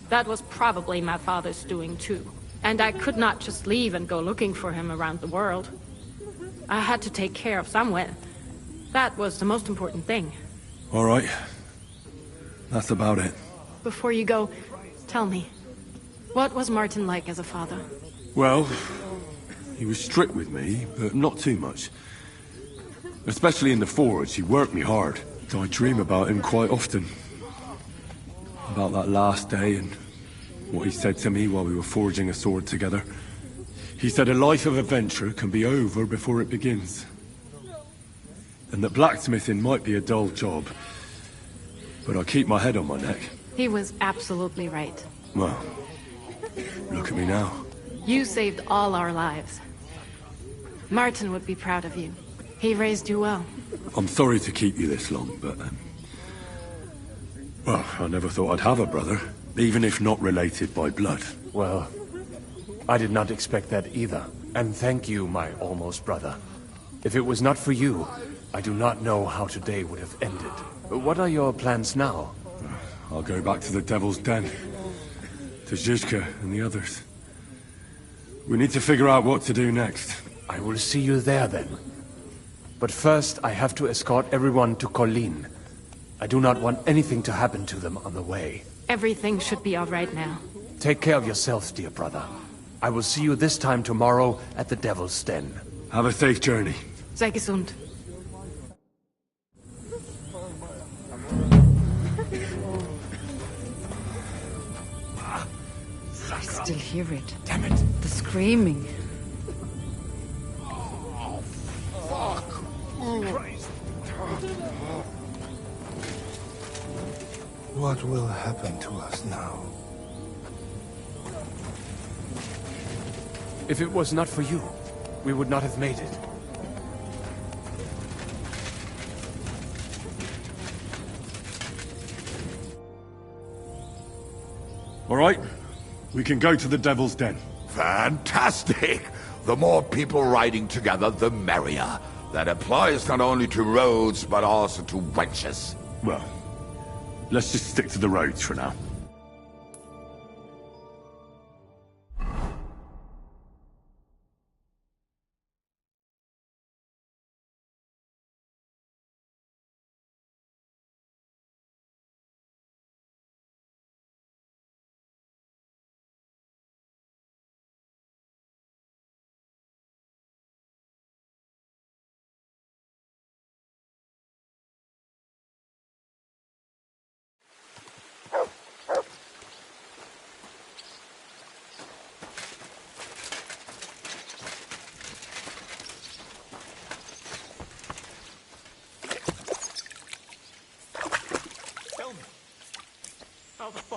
That was probably my father's doing too. And I could not just leave and go looking for him around the world. I had to take care of someone. That was the most important thing. All right. That's about it. Before you go, tell me, what was Martin like as a father? Well, he was strict with me, but not too much. Especially in the forge, he worked me hard. I dream about him quite often. About that last day and what he said to me while we were forging a sword together. He said a life of adventure can be over before it begins. And that blacksmithing might be a dull job, but I keep my head on my neck. He was absolutely right. Well, look at me now. You saved all our lives. Martin would be proud of you. He raised you well. I'm sorry to keep you this long, but... well, I never thought I'd have a brother, even if not related by blood. Well, I did not expect that either. And thank you, my almost brother. If it was not for you, I do not know how today would have ended. What are your plans now? I'll go back to the Devil's Den. To Zizka and the others. We need to figure out what to do next. I will see you there then. But first, I have to escort everyone to Colleen. I do not want anything to happen to them on the way. Everything should be all right now. Take care of yourself, dear brother. I will see you this time tomorrow at the Devil's Den. Have a safe journey. Sei gesund. I still hear it. Damn it. The screaming. Oh, fuck. What will happen to us now? If it was not for you, we would not have made it. All right, we can go to the Devil's Den. Fantastic! The more people riding together, the merrier. That applies not only to roads, but also to wenches. Well, let's just stick to the roads for now.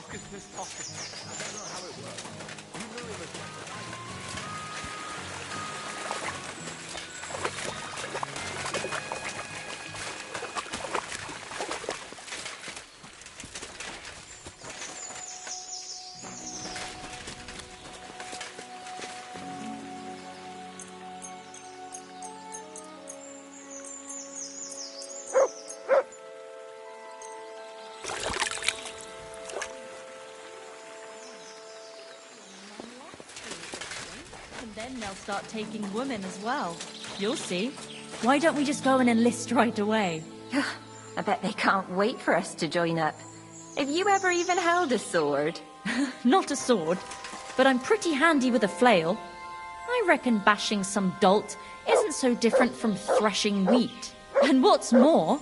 fuck is this pocket? I don't know how it works. You know it was... And then they'll start taking women as well. You'll see. Why don't we just go and enlist right away? I bet they can't wait for us to join up. Have you ever even held a sword? Not a sword, but I'm pretty handy with a flail. I reckon bashing some dolt isn't so different from threshing wheat. And what's more,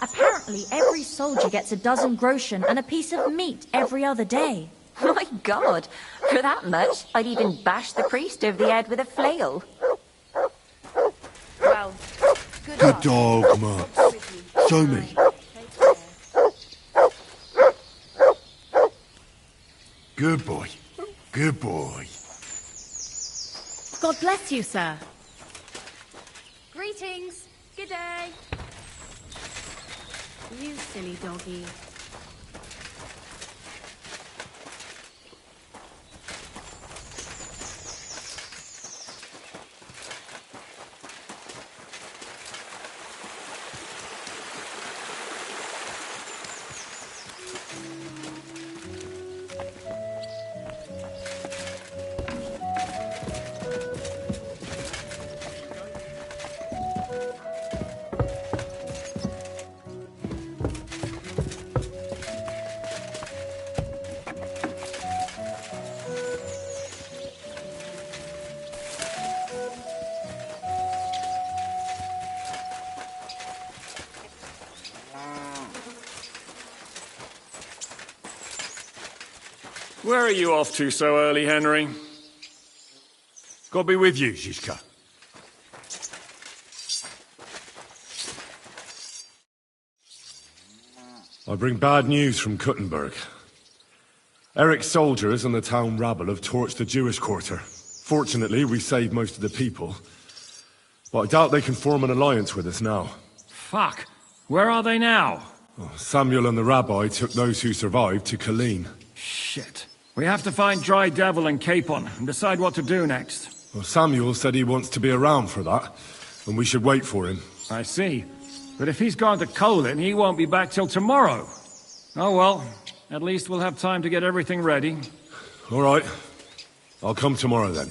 apparently every soldier gets a dozen groschen and a piece of meat every other day. My God, for that much, I'd even bash the priest over the head with a flail. Well, Good dog, Mark. Show me. Good boy. Good boy. God bless you, sir. Greetings. Good day. You silly doggy. Where are you off to so early, Henry? God be with you, Zizka. I bring bad news from Kuttenberg. Eric's soldiers and the town rabble have torched the Jewish quarter. Fortunately, we saved most of the people. But I doubt they can form an alliance with us now. Fuck. Where are they now? Samuel and the rabbi took those who survived to Colleen. Shit. We have to find Dry Devil and Capon and decide what to do next. Well, Samuel said he wants to be around for that, and we should wait for him. I see. But if he's gone to Colin, he won't be back till tomorrow. Oh well, at least we'll have time to get everything ready. All right. I'll come tomorrow then.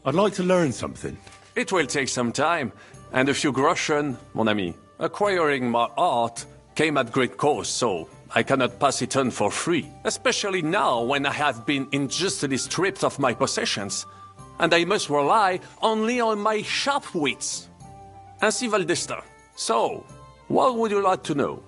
I'd like to learn something. It will take some time, and a few groschen, mon ami. Acquiring my art came at great cost, so I cannot pass it on for free. Especially now, when I have been injustly stripped of my possessions, and I must rely only on my sharp wits. Ainsi va le destin. So, what would you like to know?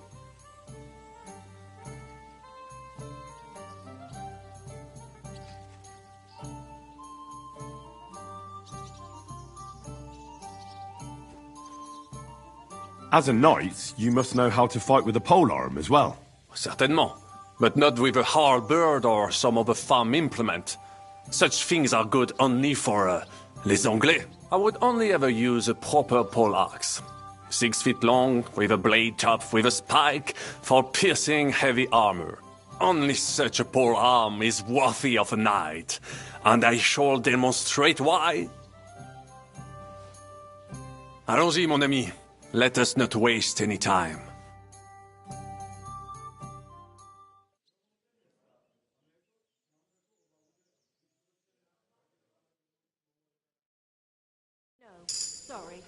As a knight, you must know how to fight with a polearm as well. Certainement, but not with a halberd or some other farm implement. Such things are good only for, les Anglais. I would only ever use a proper poleaxe. 6 feet long, with a blade top with a spike, for piercing heavy armor. Only such a polearm is worthy of a knight, and I shall demonstrate why. Allons-y, mon ami. Let us not waste any time. No, sorry.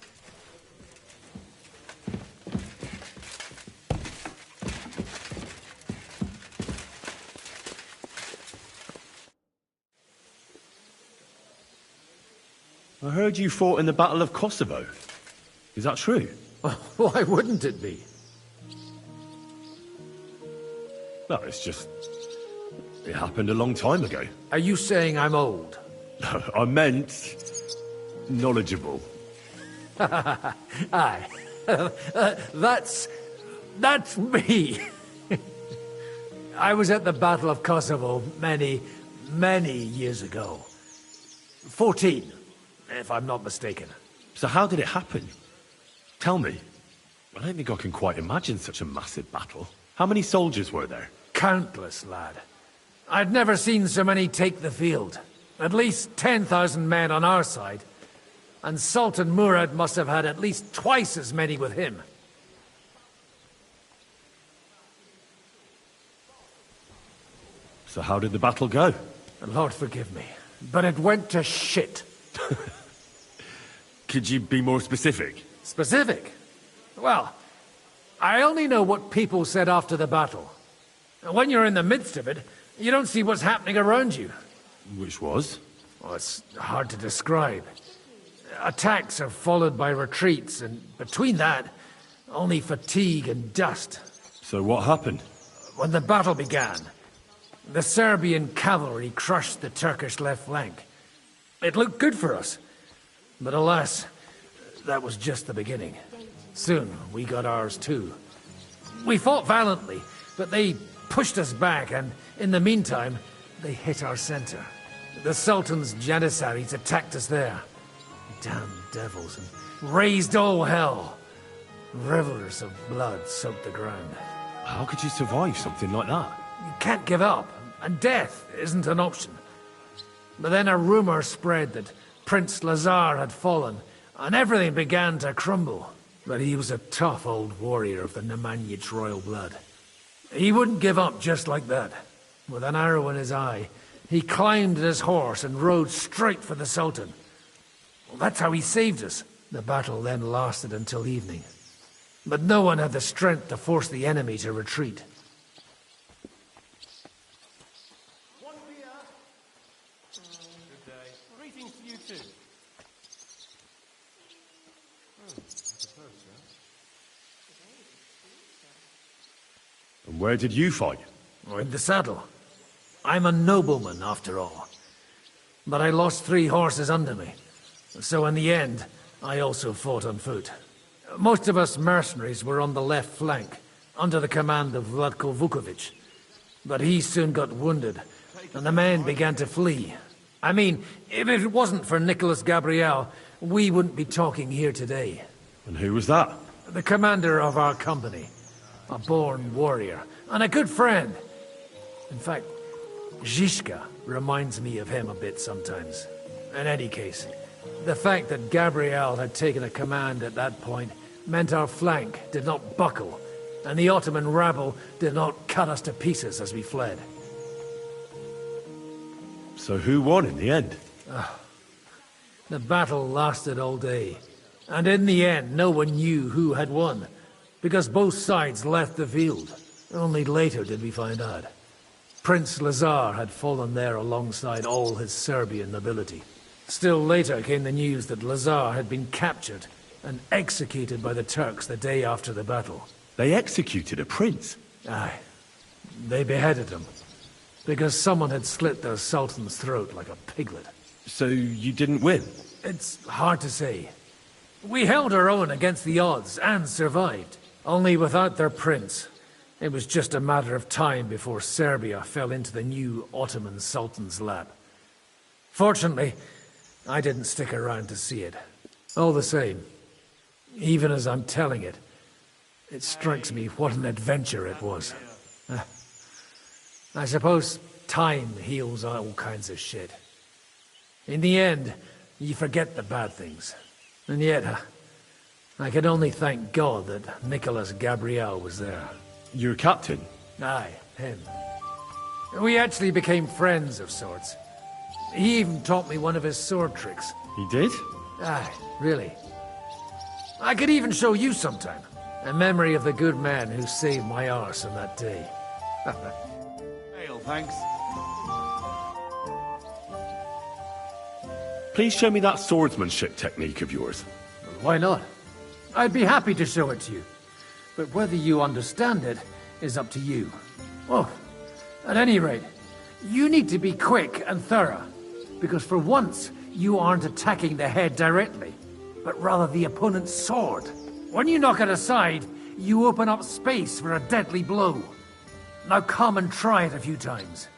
I heard you fought in the Battle of Kosovo. Is that true? Why wouldn't it be? No, it's just... It happened a long time ago. Are you saying I'm old? I meant... knowledgeable. Aye. That's me. I was at the Battle of Kosovo many years ago. 14, if I'm not mistaken. So how did it happen? Tell me. I don't think I can quite imagine such a massive battle. How many soldiers were there? Countless, lad. I'd never seen so many take the field. At least 10,000 men on our side. And Sultan Murad must have had at least twice as many with him. So how did the battle go? Lord forgive me, but it went to shit. Could you be more specific? Specific? Well, I only know what people said after the battle. When you're in the midst of it, you don't see what's happening around you. Which was? Well, it's hard to describe. Attacks are followed by retreats, and between that, only fatigue and dust. So what happened? When the battle began, the Serbian cavalry crushed the Turkish left flank. It looked good for us. But alas, that was just the beginning. Soon, we got ours too. We fought valiantly, but they pushed us back, and in the meantime, they hit our center. The Sultan's Janissaries attacked us there. Damn devils, and raised all hell. Rivers of blood soaked the ground. How could you survive something like that? You can't give up, and death isn't an option. But then a rumor spread that Prince Lazar had fallen, and everything began to crumble. But he was a tough old warrior of the Nemanjic royal blood. He wouldn't give up just like that. With an arrow in his eye, he climbed his horse and rode straight for the Sultan. Well, that's how he saved us. The battle then lasted until evening. But no one had the strength to force the enemy to retreat. Greetings to you too. And where did you fight? In the saddle. I'm a nobleman, after all. But I lost 3 horses under me. So in the end, I also fought on foot. Most of us mercenaries were on the left flank, under the command of Vlatko Vukovic. But he soon got wounded, and the men began to flee. I mean, if it wasn't for Nicholas Gabriel, we wouldn't be talking here today. And who was that? The commander of our company. A born warrior, and a good friend. In fact, Zizka reminds me of him a bit sometimes. In any case, the fact that Gabriel had taken a command at that point meant our flank did not buckle, and the Ottoman rabble did not cut us to pieces as we fled. So who won in the end? The battle lasted all day, and in the end no one knew who had won, because both sides left the field. Only later did we find out. Prince Lazar had fallen there alongside all his Serbian nobility. Still later came the news that Lazar had been captured and executed by the Turks the day after the battle. They executed a prince? Aye. They beheaded him, because someone had slit their sultan's throat like a piglet. So you didn't win? It's hard to say. We held our own against the odds and survived. Only without their prince, it was just a matter of time before Serbia fell into the new Ottoman Sultan's lap. Fortunately, I didn't stick around to see it. All the same, even as I'm telling it, it strikes me what an adventure it was. I suppose time heals all kinds of shit. In the end, you forget the bad things. And yet, I can only thank God that Nicholas Gabriel was there. Your captain? Aye, him. We actually became friends of sorts. He even taught me one of his sword tricks. He did? Aye, really. I could even show you sometime. A memory of the good man who saved my arse on that day. Ale, thanks. please show me that swordsmanship technique of yours. Why not? I'd be happy to show it to you. But whether you understand it is up to you. Oh, at any rate, you need to be quick and thorough. Because for once, you aren't attacking the head directly, but rather the opponent's sword. When you knock it aside, you open up space for a deadly blow. Now come and try it a few times.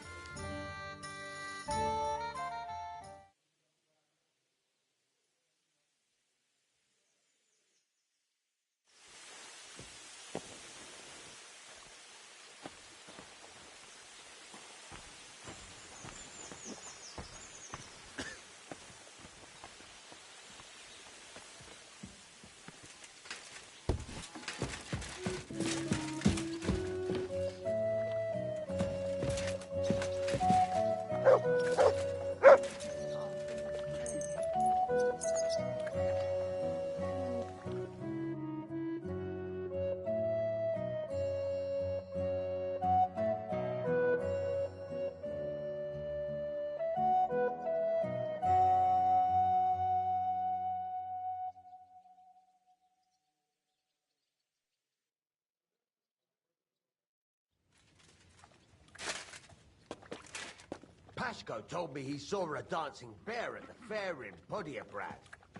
Pashko told me he saw a dancing bear at the fair in Podiebrad.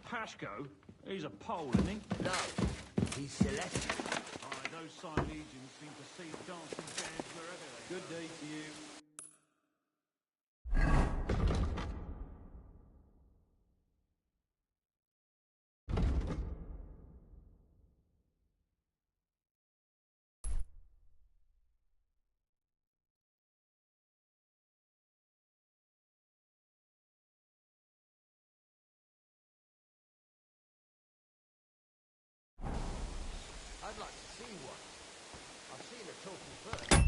Pashko? He's a Pole, isn't he? No, he's Celestial. Aye, those Silesians seem to see dancing bears wherever they go. Good day to you. I'd like to see one. I've seen a talking bird.